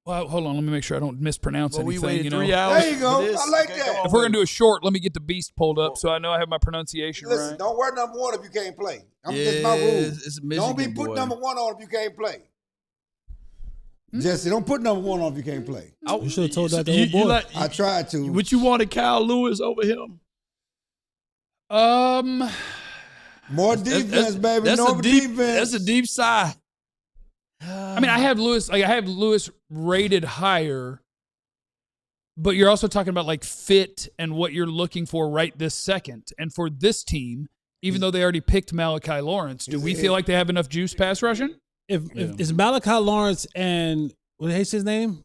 Well, hold on, let me make sure I don't mispronounce Well, we anything. waited You know, 3 hours. There you go. for this. I like Okay, that. come on, if we're wait. gonna do a short, let me get the beast pulled up so I know I have my pronunciation Listen, right. don't wear number one if you can't play. That's my rule. It's a Don't be Michigan put boy. number one on if you can't play. Jesse, don't put number one on if you can't play. You should have told that to You- old boy. you like- I tried to. Would you wanted Kyle Lewis over him? More defense, baby. That's No a deep. defense. That's a deep sigh. I mean, I have Lewis rated higher, but you're also talking about like fit and what you're looking for right this second. And for this team, even though they already picked Malachi Lawrence, do we feel like they have enough juice pass rushing? If is Malachi Lawrence and what is his name?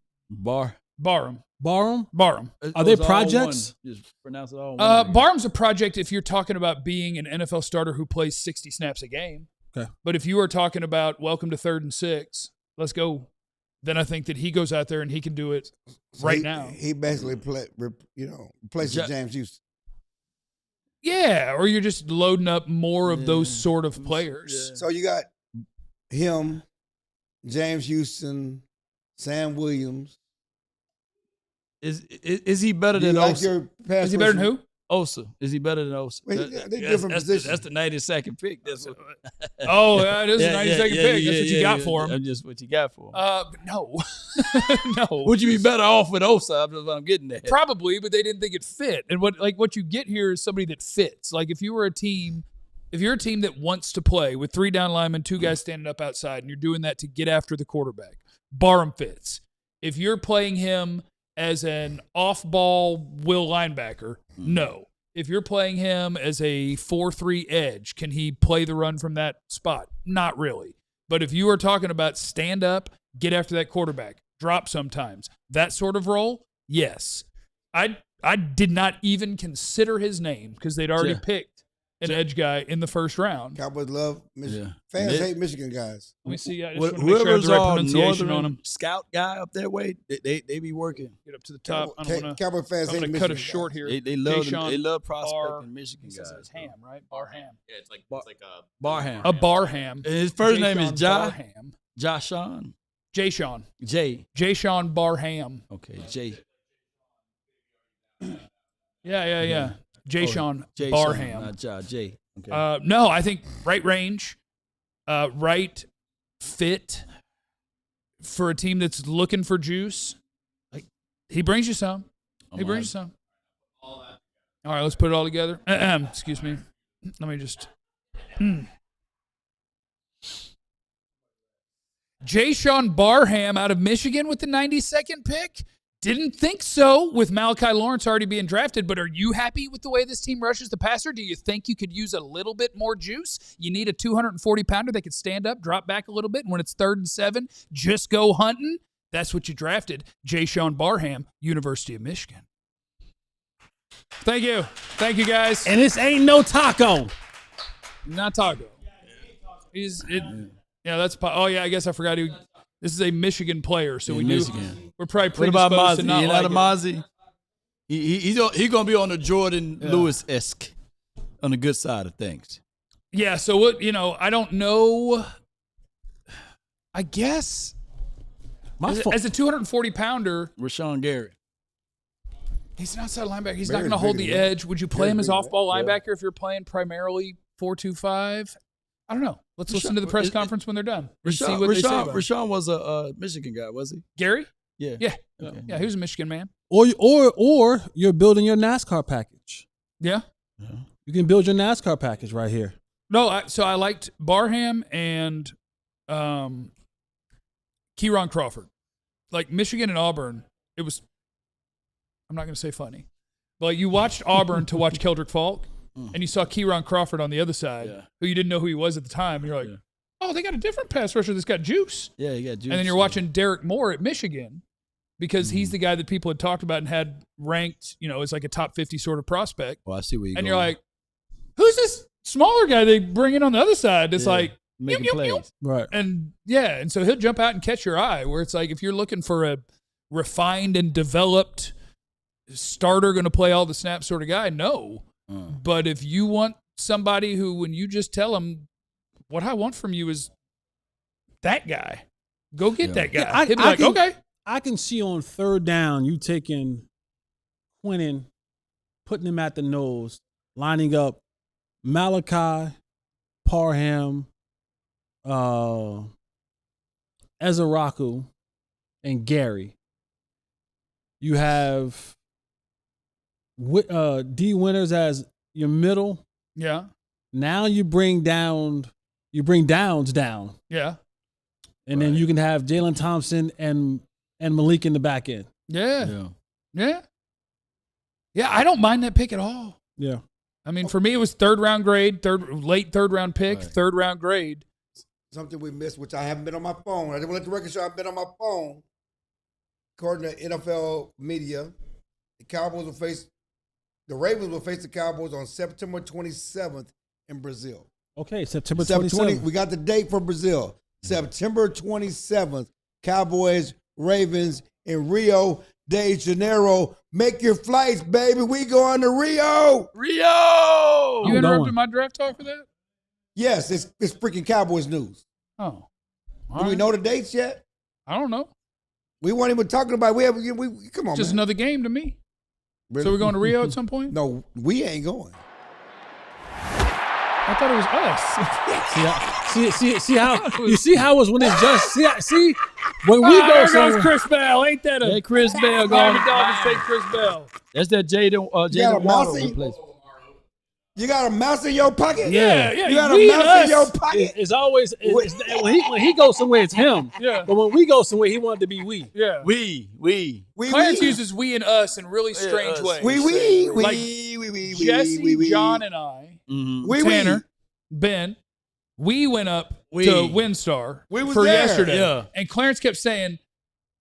Barham. Barham? Barham. Are they projects? Just pronounce it all one. Barham's a project if you're talking about being an NFL starter who plays 60 snaps a game. Okay. But if you are talking about welcome to 3rd and 6, let's go, then I think that he goes out there and he can do it now. He basically replaces James Houston. Yeah, or you're just loading up more of those sort of players. Yeah. So you got him, James Houston, Sam Williams. Is he better than Osa? Is he better than who? Osa. Is he better than Osa? Well, they're different positions. That's the 92nd pick. That's what, yeah, it is a 92nd pick. That's what you got for him. That's just what you got for him. No. No. Would you be better off with Osa? That's what I'm getting at. Probably, but they didn't think it fit. And what you get here is somebody that fits. Like if you're a team that wants to play with 3 down linemen, 2 guys standing up outside, and you're doing that to get after the quarterback, Barham fits. If you're playing him as an off-ball will linebacker, no. If you're playing him as a 4-3 edge, can he play the run from that spot? Not really. But if you are talking about stand up, get after that quarterback, drop sometimes, that sort of role, yes. I did not even consider his name because they'd already picked an edge guy in the first round. Cowboys love Michigan. Fans hate Michigan guys. Let me see. I just want to make sure I Whoever's have the right our pronunciation on him. scout guy up that way, they be working. Get up to the top. Cowboy fans hate I'm going to cut us short here. They love prospecting Michigan guys. It's Ham, right? Barham. Yeah, it's like a Barham. A Barham. And his first name is Barham. Jashon. Jay-Sean. Jay-Sean Barham. Okay, Jay. Yeah. Jay-Sean Barham. Not Jay. Okay. No, I think right range, right fit for a team that's looking for juice. Like he brings you some. He brings you some. All right, let's put it all together. Excuse me. Let me just. Jay-Sean Barham out of Michigan with the 92nd pick. Didn't think so with Malachi Lawrence already being drafted, but are you happy with the way this team rushes the passer? Do you think you could use a little bit more juice? You need a 240-pounder that could stand up, drop back a little bit, and when it's 3rd and 7, just go hunting? That's what you drafted. Jay-Sean Barham, University of Michigan. Thank you. Thank you, guys. And this ain't no taco. Not taco. I guess I forgot this is a Michigan player, so we're probably predisposed what about to Mosley? not like Mosley? He's gonna be on the Jordan Lewis-esque on the good side of things. Yeah. So what? I don't know. I guess as a 240-pounder, Rashawn Gary. He's an outside linebacker. He's not going to hold the edge. Would you play him as off-ball linebacker if you're playing primarily 4-2-5? I don't know. Let's listen to the press conference when they're done. See what they say about it. Rashawn was a Michigan guy, was he? Gary? Yeah. Yeah. He was a Michigan man. Or you're building your NASCAR package. Yeah. You can build your NASCAR package right here. No, so I liked Barham and Kieron Crawford. Like Michigan and Auburn, it was, I'm not going to say funny, but you watched Auburn to watch Keldrick Falk. And you saw Kieron Crawford on the other side, who you didn't know who he was at the time. And you're like, oh, they got a different pass rusher that's got juice. Yeah, he got juice. And then you're watching Derek Moore at Michigan because he's the guy that people had talked about and had ranked, as like a top 50 sort of prospect. Well, I see where you're going. And you're like, who's this smaller guy they bring in on the other side that's like, making plays. Right. And and so he'll jump out and catch your eye, where it's like if you're looking for a refined and developed starter going to play all the snaps sort of guy, no. But if you want somebody who, when you just tell them, what I want from you is that guy, go get that guy. Yeah, He'll be like, okay. I can see on 3rd down you taking Quinnen, putting him at the nose, lining up Malachi, Parham, Ezeraku, and Gary. You have D Winters as your middle. Yeah. Now you bring Downs down. Yeah. And then you can have Jalen Thompson and Malik in the back end. Yeah. I don't mind that pick at all. Yeah. I mean, for me, it was late third round pick, 3rd round grade. Something we missed, which I haven't been on my phone. I didn't let the record show I've been on my phone. according to NFL media, the Ravens will face the Cowboys on September 27th in Brazil. Okay, September 27th. We got the date for Brazil. September 27th, Cowboys, Ravens in Rio de Janeiro. Make your flights, baby. We going to Rio. Rio! You interrupted my draft talk for that? Yes, it's freaking Cowboys news. Oh. Do we know the dates yet? I don't know. We weren't even talking about it. We come on, just man. another game to me. Really? So we're going to Rio at some point? No, we ain't going. I thought it was us. see how you see how it was when it's just see when we go somewhere. Goes Chris Bell, ain't that a Chris Bell going? Miami Dolphins take Chris Bell. That's that Jaden Waddle replacement. You got a mouse in your pocket? Yeah. You got a mouse in your pocket? It's always when he goes somewhere, it's him. Yeah. But when we go somewhere, he wanted to be we. Yeah. We. Clarence uses we and us in really strange ways. We. Jesse, John, and I, Tanner, Ben, we went up to WinStar for yesterday. Yeah. And Clarence kept saying,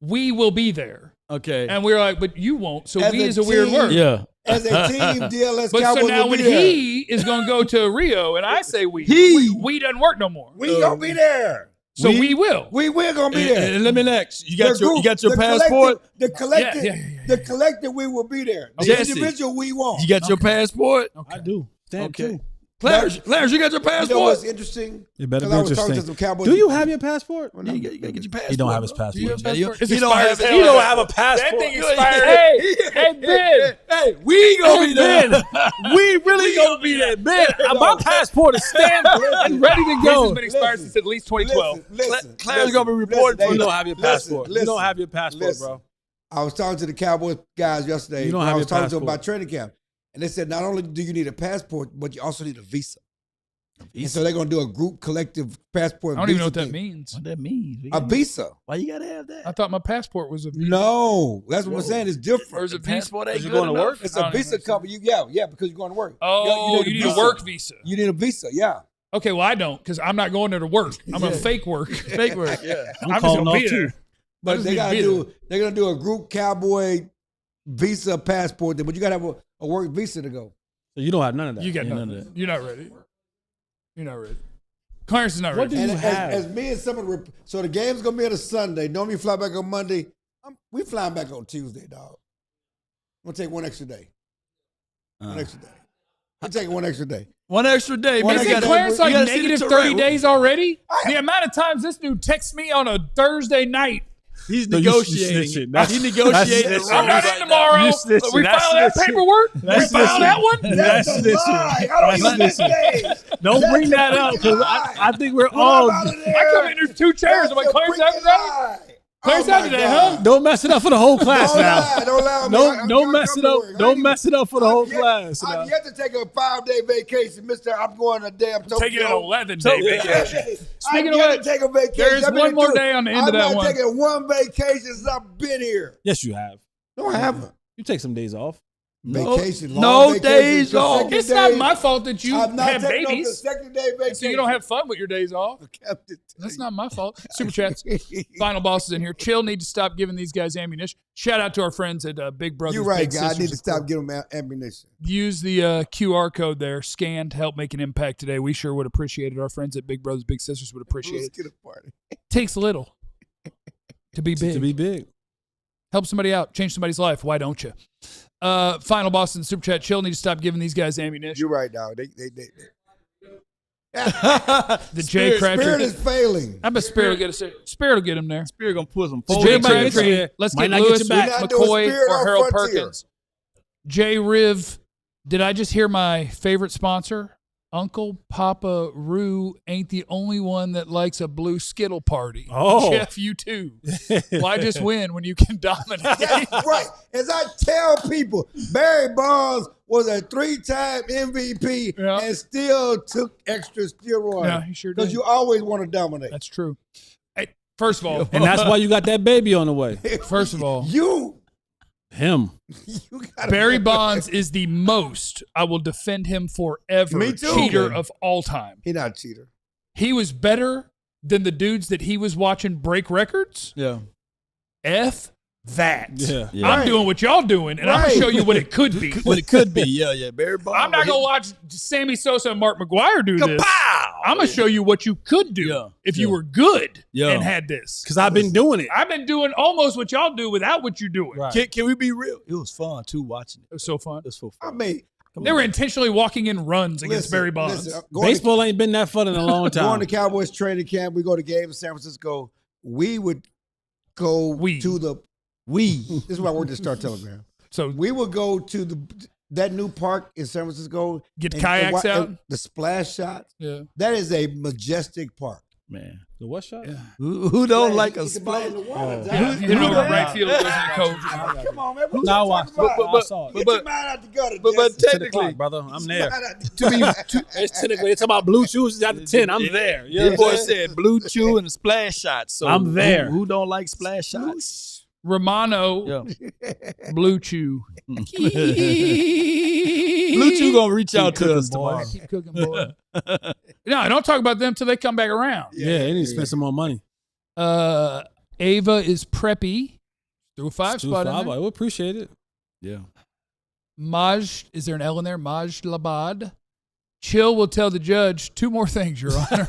we will be there. Okay. And we were like, but you won't. So we is a weird word. Yeah. As a team, DLS but Cowboys so now will when be there. he is going to go to Rio, and I say we doesn't work no more. We going to be there. So we will. We will going to be there. And let me next. You got your passport? The collective, we will be there. The Jesse, individual, we won't. You got your passport? Okay. I do. Stamp too. Clarence, you got your passport? You know what's interesting? It better be I was interesting. talking to some Cowboys. Do you have your passport? Yeah, you gotta get your passport. He don't have his passport. Do you have a passport? He don't have it. He don't have a passport. That thing expired. Hey, Ben. Hey, we gonna be there. We really gonna be there. Ben, my passport is stamped and ready to This go. has been expired since at least 2012. Clarence gonna be reporting. You don't have your passport. You don't have your passport, bro. I was talking to the Cowboys guys yesterday. You don't have I was your talking to them passport. about training camp. And they said not only do you need a passport, but you also need a visa. And so they're going to do a group collective passport. I don't even know what that means. What that means? A visa. Why you gotta have that? I thought my passport was a visa. No, that's what I'm saying. It's different. Or is it passport? Is you going to work? It's a visa company. Yeah, because you're going to work. Oh, you need a work visa. You need a visa, yeah. Okay, well, I don't because I'm not going there to work. I'm a fake work. Fake work, yeah. I'm just going to be there. But they're going to do a group Cowboy visa passport, but you got to have a work visa to go. So you don't have none of that. You got none of that. You're not ready. You're not ready. Clarence is not ready. What do you have? As me and someone, so the game's going to be on a Sunday. Normally you fly back on Monday. We flying back on Tuesday, dog. I'm going to take one extra day. One extra day. I'm taking one extra day. One extra day. Isn't Clarence like negative 30 days already? The amount of times this dude texts me on a Thursday night. He's negotiating. He's negotiating. I'm not in tomorrow. We file that paperwork? We file that one? That's a lie. I don't even miss days. Don't bring that up because I think we're all. I come in, there's two chairs. I'm like, Clarence after that? Clarence after that, huh? Don't mess it up for the whole class now. Don't lie. Don't mess it up. Don't mess it up for the whole class. I have to take a 5-day vacation, Mister. I'm going to damn Tokyo. Taking an 11-day vacation. Speaking of which, take a vacation. There's one more day on the end of that one. I'm not taking one vacation since I've been here. Yes, you have. No, I haven't. You take some days off. Vacation. No days off. It's not my fault that you I'm not have taking babies. no consecutive vacation. So you don't have fun with your days off. That's not my fault. Super chats. Final bosses in here. Chill need to stop giving these guys ammunition. Shout out to our friends at Big Brothers. You're right, Big guy. I Sisters. need to stop giving them ammunition. Use the QR code there. Scan to help make an impact today. We sure would appreciate it. Our friends at Big Brothers Big Sisters would appreciate Let's it. get a party. Takes little to be big. To be big. Help somebody out. Change somebody's life. Why don't you? Final boss in the super chat. Chill need to stop giving these guys ammunition. You're right, dog. They. The Jay Crabtree. Spirit is failing. I bet Spirit will get us. Spirit will get him there. Spirit gonna put some. The Jay Crabtree. Let's get Lewis, McCoy, or Harold Perkins. Jay Riv. Did I just hear my favorite sponsor? Uncle Papa Roo ain't the only one that likes a blue Skittle party. Oh. Jeff, you too. Why just win when you can dominate? That's right. As I tell people, Barry Bonds was a 3-time MVP and still took extra steroids. Yeah, he sure did. Because you always want to dominate. That's true. Hey, first of all. And that's why you got that baby on the way. First of all. Him. Barry Bonds is the most, I will defend him forever, Me too. cheater of all time. He's not a cheater. He was better than the dudes that he was watching break records. Yeah. F that. Yeah. I'm doing what y'all doing, and I'm going to show you what it could be. What it could be. Yeah. Barry Bonds. I'm not going to watch Sammy Sosa and Mark McGwire do this. I'm going to show you what you could do if you were good and had this. Because I've been doing it. I've been doing almost what y'all do without what you're doing. Right. Can we be real? It was fun, too, watching it. It was so fun. It was so fun. I mean, they were intentionally walking in runs against Barry Bonds. Baseball ain't been that fun in a long time. Going to Cowboys training camp, we go to games in San Francisco. We would go to the This is why I worked at Star Telegram. So we would go to that new park in San Francisco. Get kayaks out. The splash shot. Yeah. That is a majestic park. Man. The what shot? Yeah. Who don't like a splash? You know, right field goes in the cove. Come on, man. No, I saw it. Get your mind out the gutter, but technically, brother, I'm there. It's technically, it's about blue chews out of 10. I'm there. Your boy said blue chew and a splash shot. So I'm there. Who don't like splash shots? Romano, Blue Chew. Blue Chew gonna reach out to us tomorrow. Keep cooking, boy. No, don't talk about them till they come back around. Yeah, they need to spend some more money. Ava is preppy. Threw a 5 spot in there. I would appreciate it. Yeah. Maj, is there an L in there? Maj Labad. Chill will tell the judge 2 more things, Your Honor.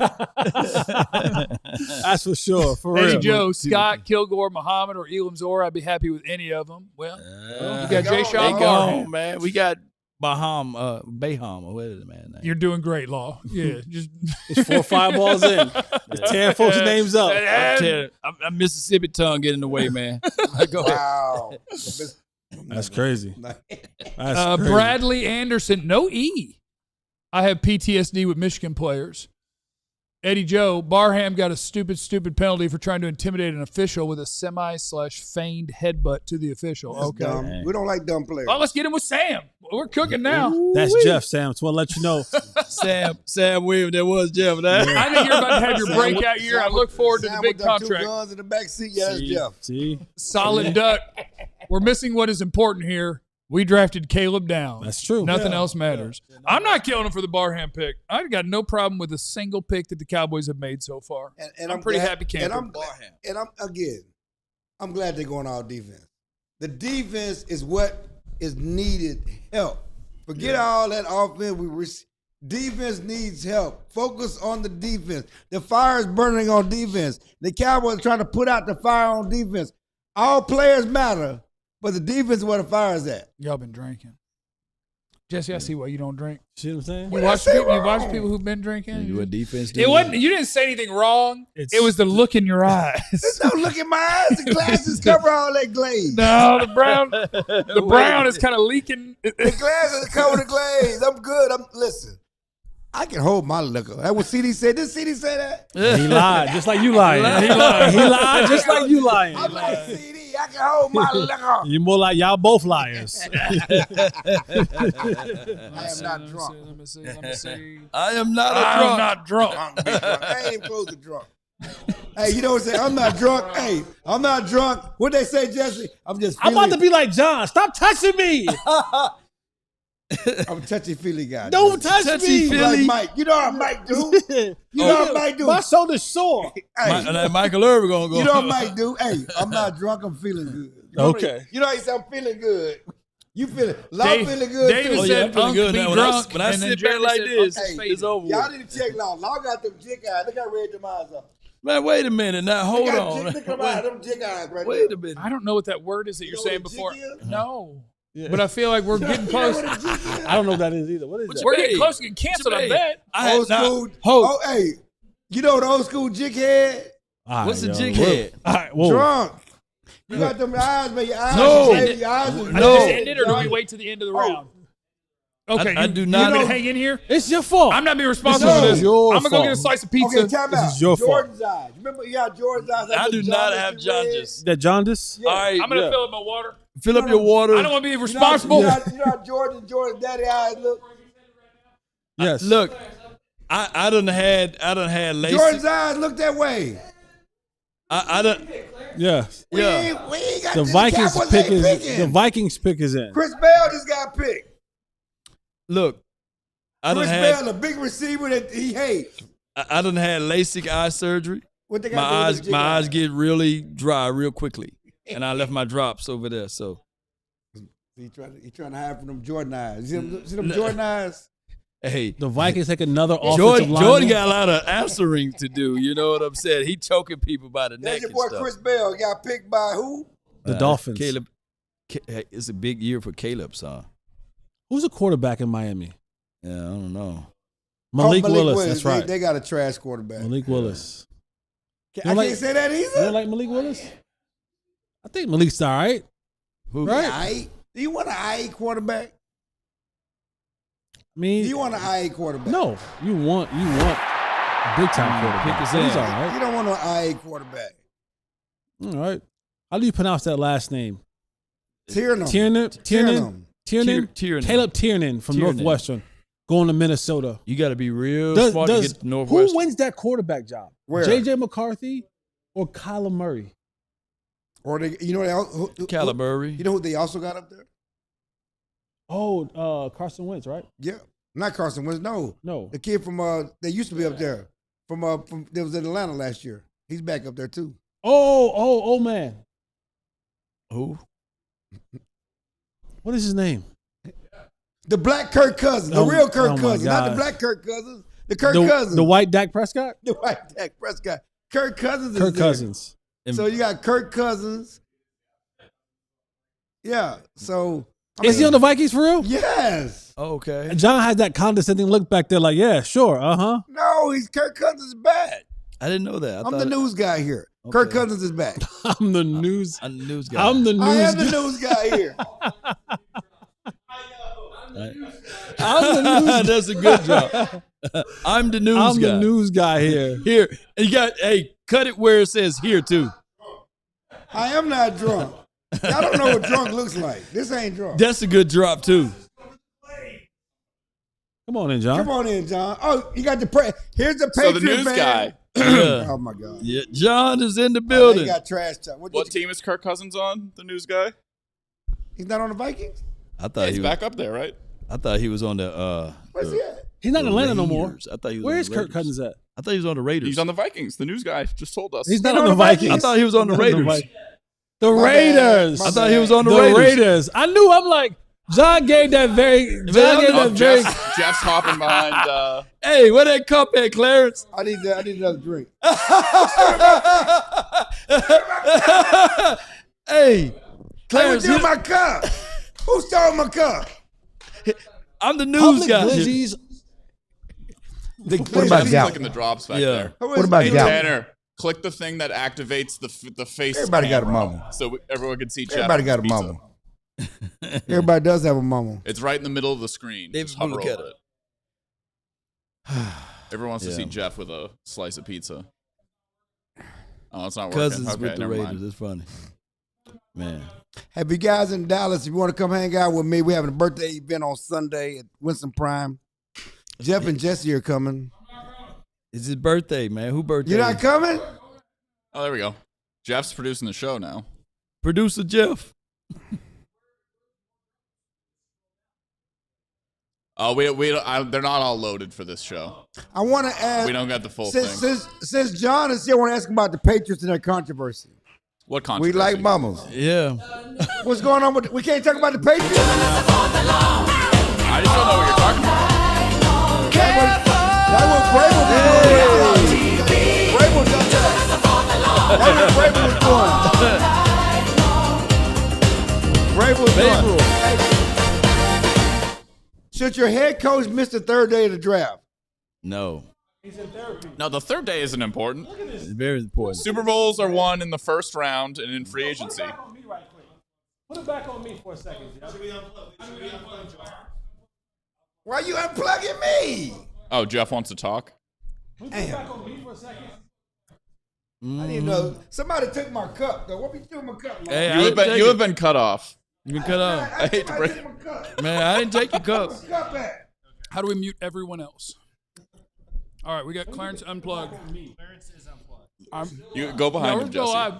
That's for sure. For Eddie real. Joe, Scott, Kilgore, Muhammad, or Elam Zor. I'd be happy with any of them. Well, you got Jay Shaw. Gone, man. We got Baham, or what is the man's name? You're doing great, Law. Yeah, just it's 4 or 5 balls in. 10 folks' names up. I'm Mississippi tongue getting in the way, man. Go ahead. Wow. That's crazy. That's crazy. Bradley Anderson, no E. I have PTSD with Michigan players. Eddie Joe, Barham got a stupid penalty for trying to intimidate an official with a semi/feigned headbutt to the official. That's okay. dumb. We don't like dumb players. Oh, let's get him with Sam. We're cooking now. That's Jeff, Sam. Just want to let you know. Sam Williams, that was Jeff. That. I think you're about to have your breakout year. I look forward to the big contract. 2 guns in the back seat. Yeah, that's Jeff. See? Solid duck. We're missing what is important here. We drafted Caleb Downs. That's true. Nothing else matters. I'm not killing him for the Barham pick. I've got no problem with a single pick that the Cowboys have made so far. And I'm pretty happy camping. I'm glad they're going all defense. The defense is what is needed help. Forget all that offense. Defense needs help. Focus on the defense. The fire is burning on defense. The Cowboys are trying to put out the fire on defense. All players matter. But the defense is where the fire is at. Y'all been drinking. Jesse, I see why you don't drink. See what I'm saying? You watch people who've been drinking? You a defense It wasn't. You didn't say anything wrong. It was the look in your eyes. There's no look in my eyes. The glasses cover all that glaze. No, the brown is kind of leaking. The glasses cover the glaze. I'm good. Listen. I can hold my liquor. That's what CD said. Did CD say that? Yeah, he lied, just like you lying. He lied, just like you lying. I'm like CD. I can hold my liquor. You more like y'all both liars. I am not drunk. Let me see. I am not drunk. I ain't even close to drunk. Hey, you know what I'm saying? I'm not drunk. Hey, I'm not drunk. What they say, Jesse? I'm about to be like John. Stop touching me. I'm a touchy-feely guy. Don't touch me. Like Mike. You know how Mike do? You know how Mike do? My shoulder's sore. Hey, Michael Irvin gonna go. You know how Mike do? Hey, I'm not drunk. I'm feeling good. Okay. You know how he said, I'm feeling good. You feeling? Law feeling good David too. said, feeling good be now. drunk. When I and then sit back Jeremy like said, this, it's over. Y'all need to check Law. Law got them jig eyes. Look how red them eyes are. Man, wait a minute. Now hold on. Look at them jig eyes right Wait a minute. I don't know what that word is that you're know saying what a before. jig is? No. Yeah. But I feel like we're getting close. I don't know what that is either. What is that? We're getting close to getting canceled, I bet. Old school. Oh, hey. You know the old school jig head? What's a jig head? All right, whoa. Drunk. You got them eyes, man. Your eyes. No. Your eyes I just end it, or do we wait to the end of the round? Okay, I do not. You want me to hang in here? It's your fault. I'm not being responsible for this. I'm gonna go get a slice of pizza. Okay, time out. This is your Jordan's eyes. Remember, you got Jordan's eyes. I do not have jaundice. That jaundice? Yeah. All right, I'm gonna fill up my water. fill up your water. I don't want to be responsible. You know how Jordan's daddy eyes look? Yes. Look, I done had LASIK. Jordan's eyes look that way. I done. Yeah. We ain't got The this. Vikings Cowboys pick ain't is picking. the Vikings pick is in. Chris Bell just got picked. Look, I done Chris had. Bell, a big receiver that he hates. I done had LASIK eye surgery. What they My got eyes get really dry real quickly. and I left my drops over there. So He trying to hide from them Jordan eyes. See them Jordan eyes? hey, The Vikings take another offensive lineman. Jordan got a lot of answering to do. You know what I'm saying? He choking people by the neck. That's your boy and stuff. Chris Bell. Got picked by who? The Dolphins. Caleb. It's a big year for Caleb, son. Who's a quarterback in Miami? Yeah, I don't know. Malik Willis. That's right. They got a trash quarterback. Malik Willis. I can't say that either. You don't like Malik Willis? I think Malik's all right. Who? Right? Do you want an IE quarterback? I mean, Do you want an IE quarterback? no. You want big time quarterback. his He's ass. all right. You don't want an IE quarterback. All right. How do you pronounce that last name? Tiernan. Tiernan. Tiernan. Caleb Tiernan from Tiernan. Northwestern going to Minnesota. You got to be real smart to get to Who Northwestern. wins that quarterback job? Where? J.J. McCarthy or Kyler Murray? Or they, you know who, Caleb Murray. You know who they also got up there? Oh, Carson Wentz, right? Yeah, not Carson Wentz. No, No. the kid from they used to be up there from that was in Atlanta last year. He's back up there too. Oh man. Who? What is his name? The black Kirk Cousins, the real Kirk oh my Cousins, not the gosh. black Kirk Cousins. The Kirk Cousins, The white Dak Prescott? the white Dak Prescott. Kirk Cousins. Kirk is there. Cousins. So you got Kirk Cousins. Yeah. So Is he on the Vikings for real? Yes. Okay. And John has that condescending look back there like, yeah, sure, uh-huh. No, he's Kirk Cousins is back. I didn't know that. I'm the news guy here. Okay. Kirk Cousins is back. I'm the news. I'm the news guy. I'm the news I am the guy. news guy here. I'm the news That's a good job. I'm the news I'm guy. the news guy here. Here. And you got, hey, cut it where it says here, too. I am not drunk. Y'all don't know what drunk looks like. This ain't drunk. That's a good drop, too. Come on in, John. Come on in, John. Oh, you got here's the So Patriot the news fan. guy. Yeah. Oh my God. Yeah, John is in the Oh, building. he got trash talk. What team is Kirk Cousins on? The news guy. He's not on the Vikings? I thought He's he was back up there, right? I thought he was on the Where's he at? He's not in the Atlanta no more. Raiders. I thought he was Where on is the Kirk Raiders. Cousins at? I thought he was on the Raiders. He's on the Vikings. The news guy just told us. He's not on the Vikings. I thought he was on the Raiders. The Raiders. I thought he was on the The Raiders. Raiders. I knew. I'm like, John gave that very. Jeff's hopping behind. Hey, where that cup at, Clarence? I need another drink. Hey, Clarence. Hey, my cup. Who stole my cup? I'm the news Public guy. glizzies. What about Jeff's Gallup? clicking the drops back Yeah. there. What about Hey, Gallup? Tanner, click the thing that activates the face. Everybody got a camera mama. So everyone can see Jeff. Everybody got a pizza. mama. Everybody does have a mama. It's right in the middle of the screen. David Just hover look at over it. Everyone wants to Yeah. see Jeff with a slice of pizza. Oh, it's not working. Cousins Okay, with the never Raiders. mind. It's funny. Man. Have you guys in Dallas, if you want to come hang out with me, we're having a birthday event on Sunday at Winston Prime. Jeff and Jesse are coming. It's his birthday, man. Who birthday? You're not coming? Oh, there we go. Jeff's producing the show now. Producer Jeff. Oh, they're not all loaded for this show. I want to ask. We don't got the full thing. Since John is here, I want to ask him about the Patriots and their controversy. What controversy? We like mamas. Yeah. What's going on with? We can't talk about the Patriots. I just don't know what you're talking about. That was Vrabel done that. That's what Vrabel was doing. Vrabel was doing. Should your head coach miss the third day of the draft? No. No, the third day isn't important. It's very important. Super Bowls are won in the first round and in free agency. Put it back on me for a second. Why are you unplugging me? Oh, Jeff wants to talk? Damn. Back on me for a second. I didn't know. Somebody took my cup, though. What be doing my cup? Hey, I You didn't have take it. been cut off. You been cut off. I hate to break Take my cup. Man, I didn't take your cup. Where's my cup at? How do we mute everyone else? All right, we got Clarence unplugged. You go behind No, him, we're still Jesse. live,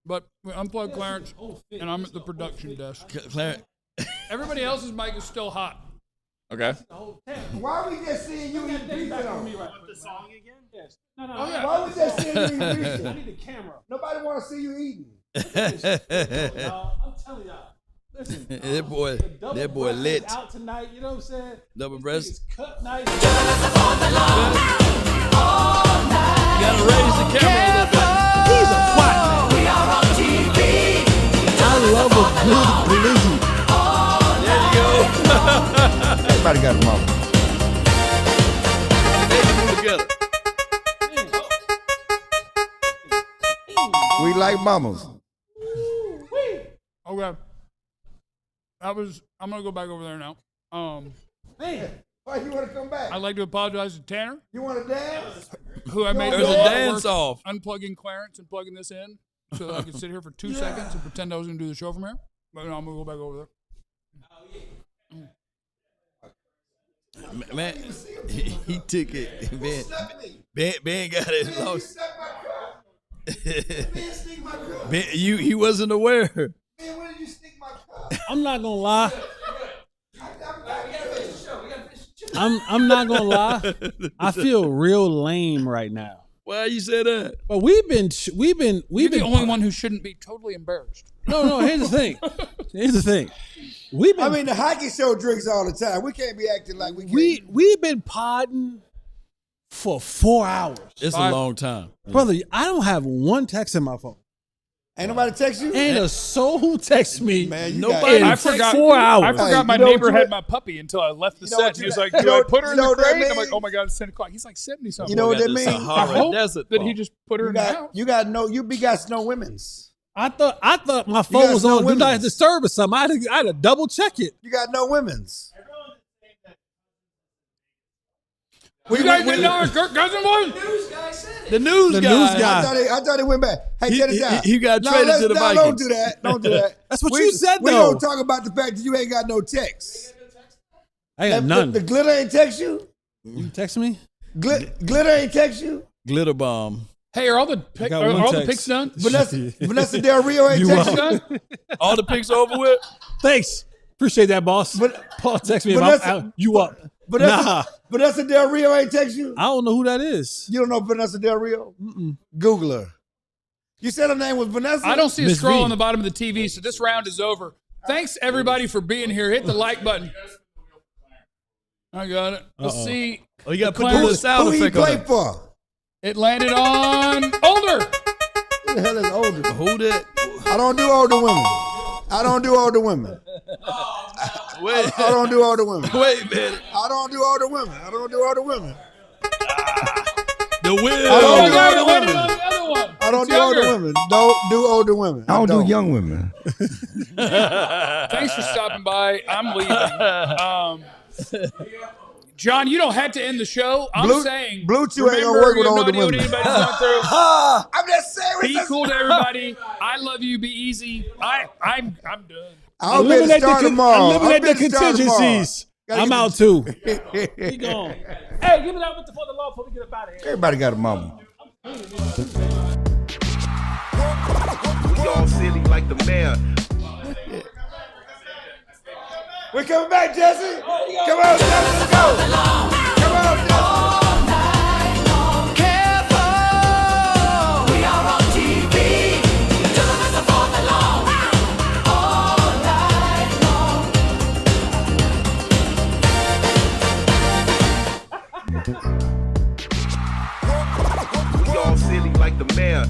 but we unplugged Clarence, and I'm at the production desk. Clarence. Everybody else's mic is still hot. Okay. Why are we just seeing you eat pizza? No, Oh, yeah. Why are we just seeing you eat I pizza? need the camera. Nobody want to see you eating. I'm telling y'all. Listen, that boy lit. Out tonight, you know what I'm saying? Double breast. Cut nice. You gotta raise the camera a little bit. He's a quack. We are on TV. I love a good glizzy. There you go. Everybody got a mama. They move together. We like mamas. Okay. I'm gonna go back over there now. Man, why you want to come back? I'd like to apologize to Tanner, You want to dance? who I made There's a dance off. unplugging Clarence and plugging this in so that I could sit here for 2 seconds and pretend I was gonna do the show from here. But no, I'm gonna go back over there. Man, he took it. Ben got it lost. Ben, he wasn't aware. Man, where did you stick my cup? I'm not gonna lie. I'm not gonna lie. I feel real lame right now. Why you say that? But we've been You're the only one who shouldn't be totally embarrassed. No. Here's the thing. I mean, the hockey show drinks all the time. We can't be acting like we can't. We've been podding for 4 hours. It's a long time. Brother, I don't have one text in my phone. Ain't nobody text you? Ain't a soul text me. Man, nobody. I forgot 4 hours. I forgot my neighbor had my puppy until I left the set. He was like, "Do I put her in the crate?" I'm like, "Oh my god, it's 10 o'clock." He's like 70 something. You know what that means? I hope that he just put her in the house. You got no women's. I thought my phone was on Do Not Disturb or something. I had to double check it. You got no women's. You guys didn't know where Kirk Cousins was? The news guy. I thought he went back. Hey, check this out. He got traded to the Vikings. Don't do that. Don't do that. That's what you said, We though. don't talk about the fact that you ain't got no text. I got none. The glitter ain't text you? You text me? Glitter ain't text you? Glitter bomb. Hey, are all the picks done? Vanessa Del Rio ain't text you? Done? All the picks over with? Thanks. Appreciate that, boss. Paul text me if you up. Vanessa Del Rio ain't text you? I don't know who that is. You don't know Vanessa Del Rio? Google her. You said her name was Vanessa? I don't see a scroll on the bottom of the TV, so this round is over. Thanks, everybody, for being here. Hit the like button. I got it. Let's see. Oh, you got to put the sound effect on it. Who he played for? It landed on Older. Who the hell is Older? Who did? I don't do older women. I don't do older women. Wait. I don't do older women. Wait a minute. I don't do older women. I don't do older women. The win. I don't do older Landed women. on the other one. I don't It's do older younger. women. Don't do older women. I don't do young women. Thanks for stopping by. I'm leaving. John, you don't have to end the show. I'm saying Blue Chew ain't gonna work with older women. I'm just saying. Be cool to everybody. I love you. Be easy. I'm done. I'll be the star tomorrow. Eliminate the contingencies. I'm out too. He gone. Hey, give it up for the law before we get up out of here. Everybody got a mama. We all silly like the mayor. We're coming back, Jesse. Come on, Jesse. Let's go. Come on, Jesse. We are on TV. Journalism for the long. All night long. We all silly like the mayor.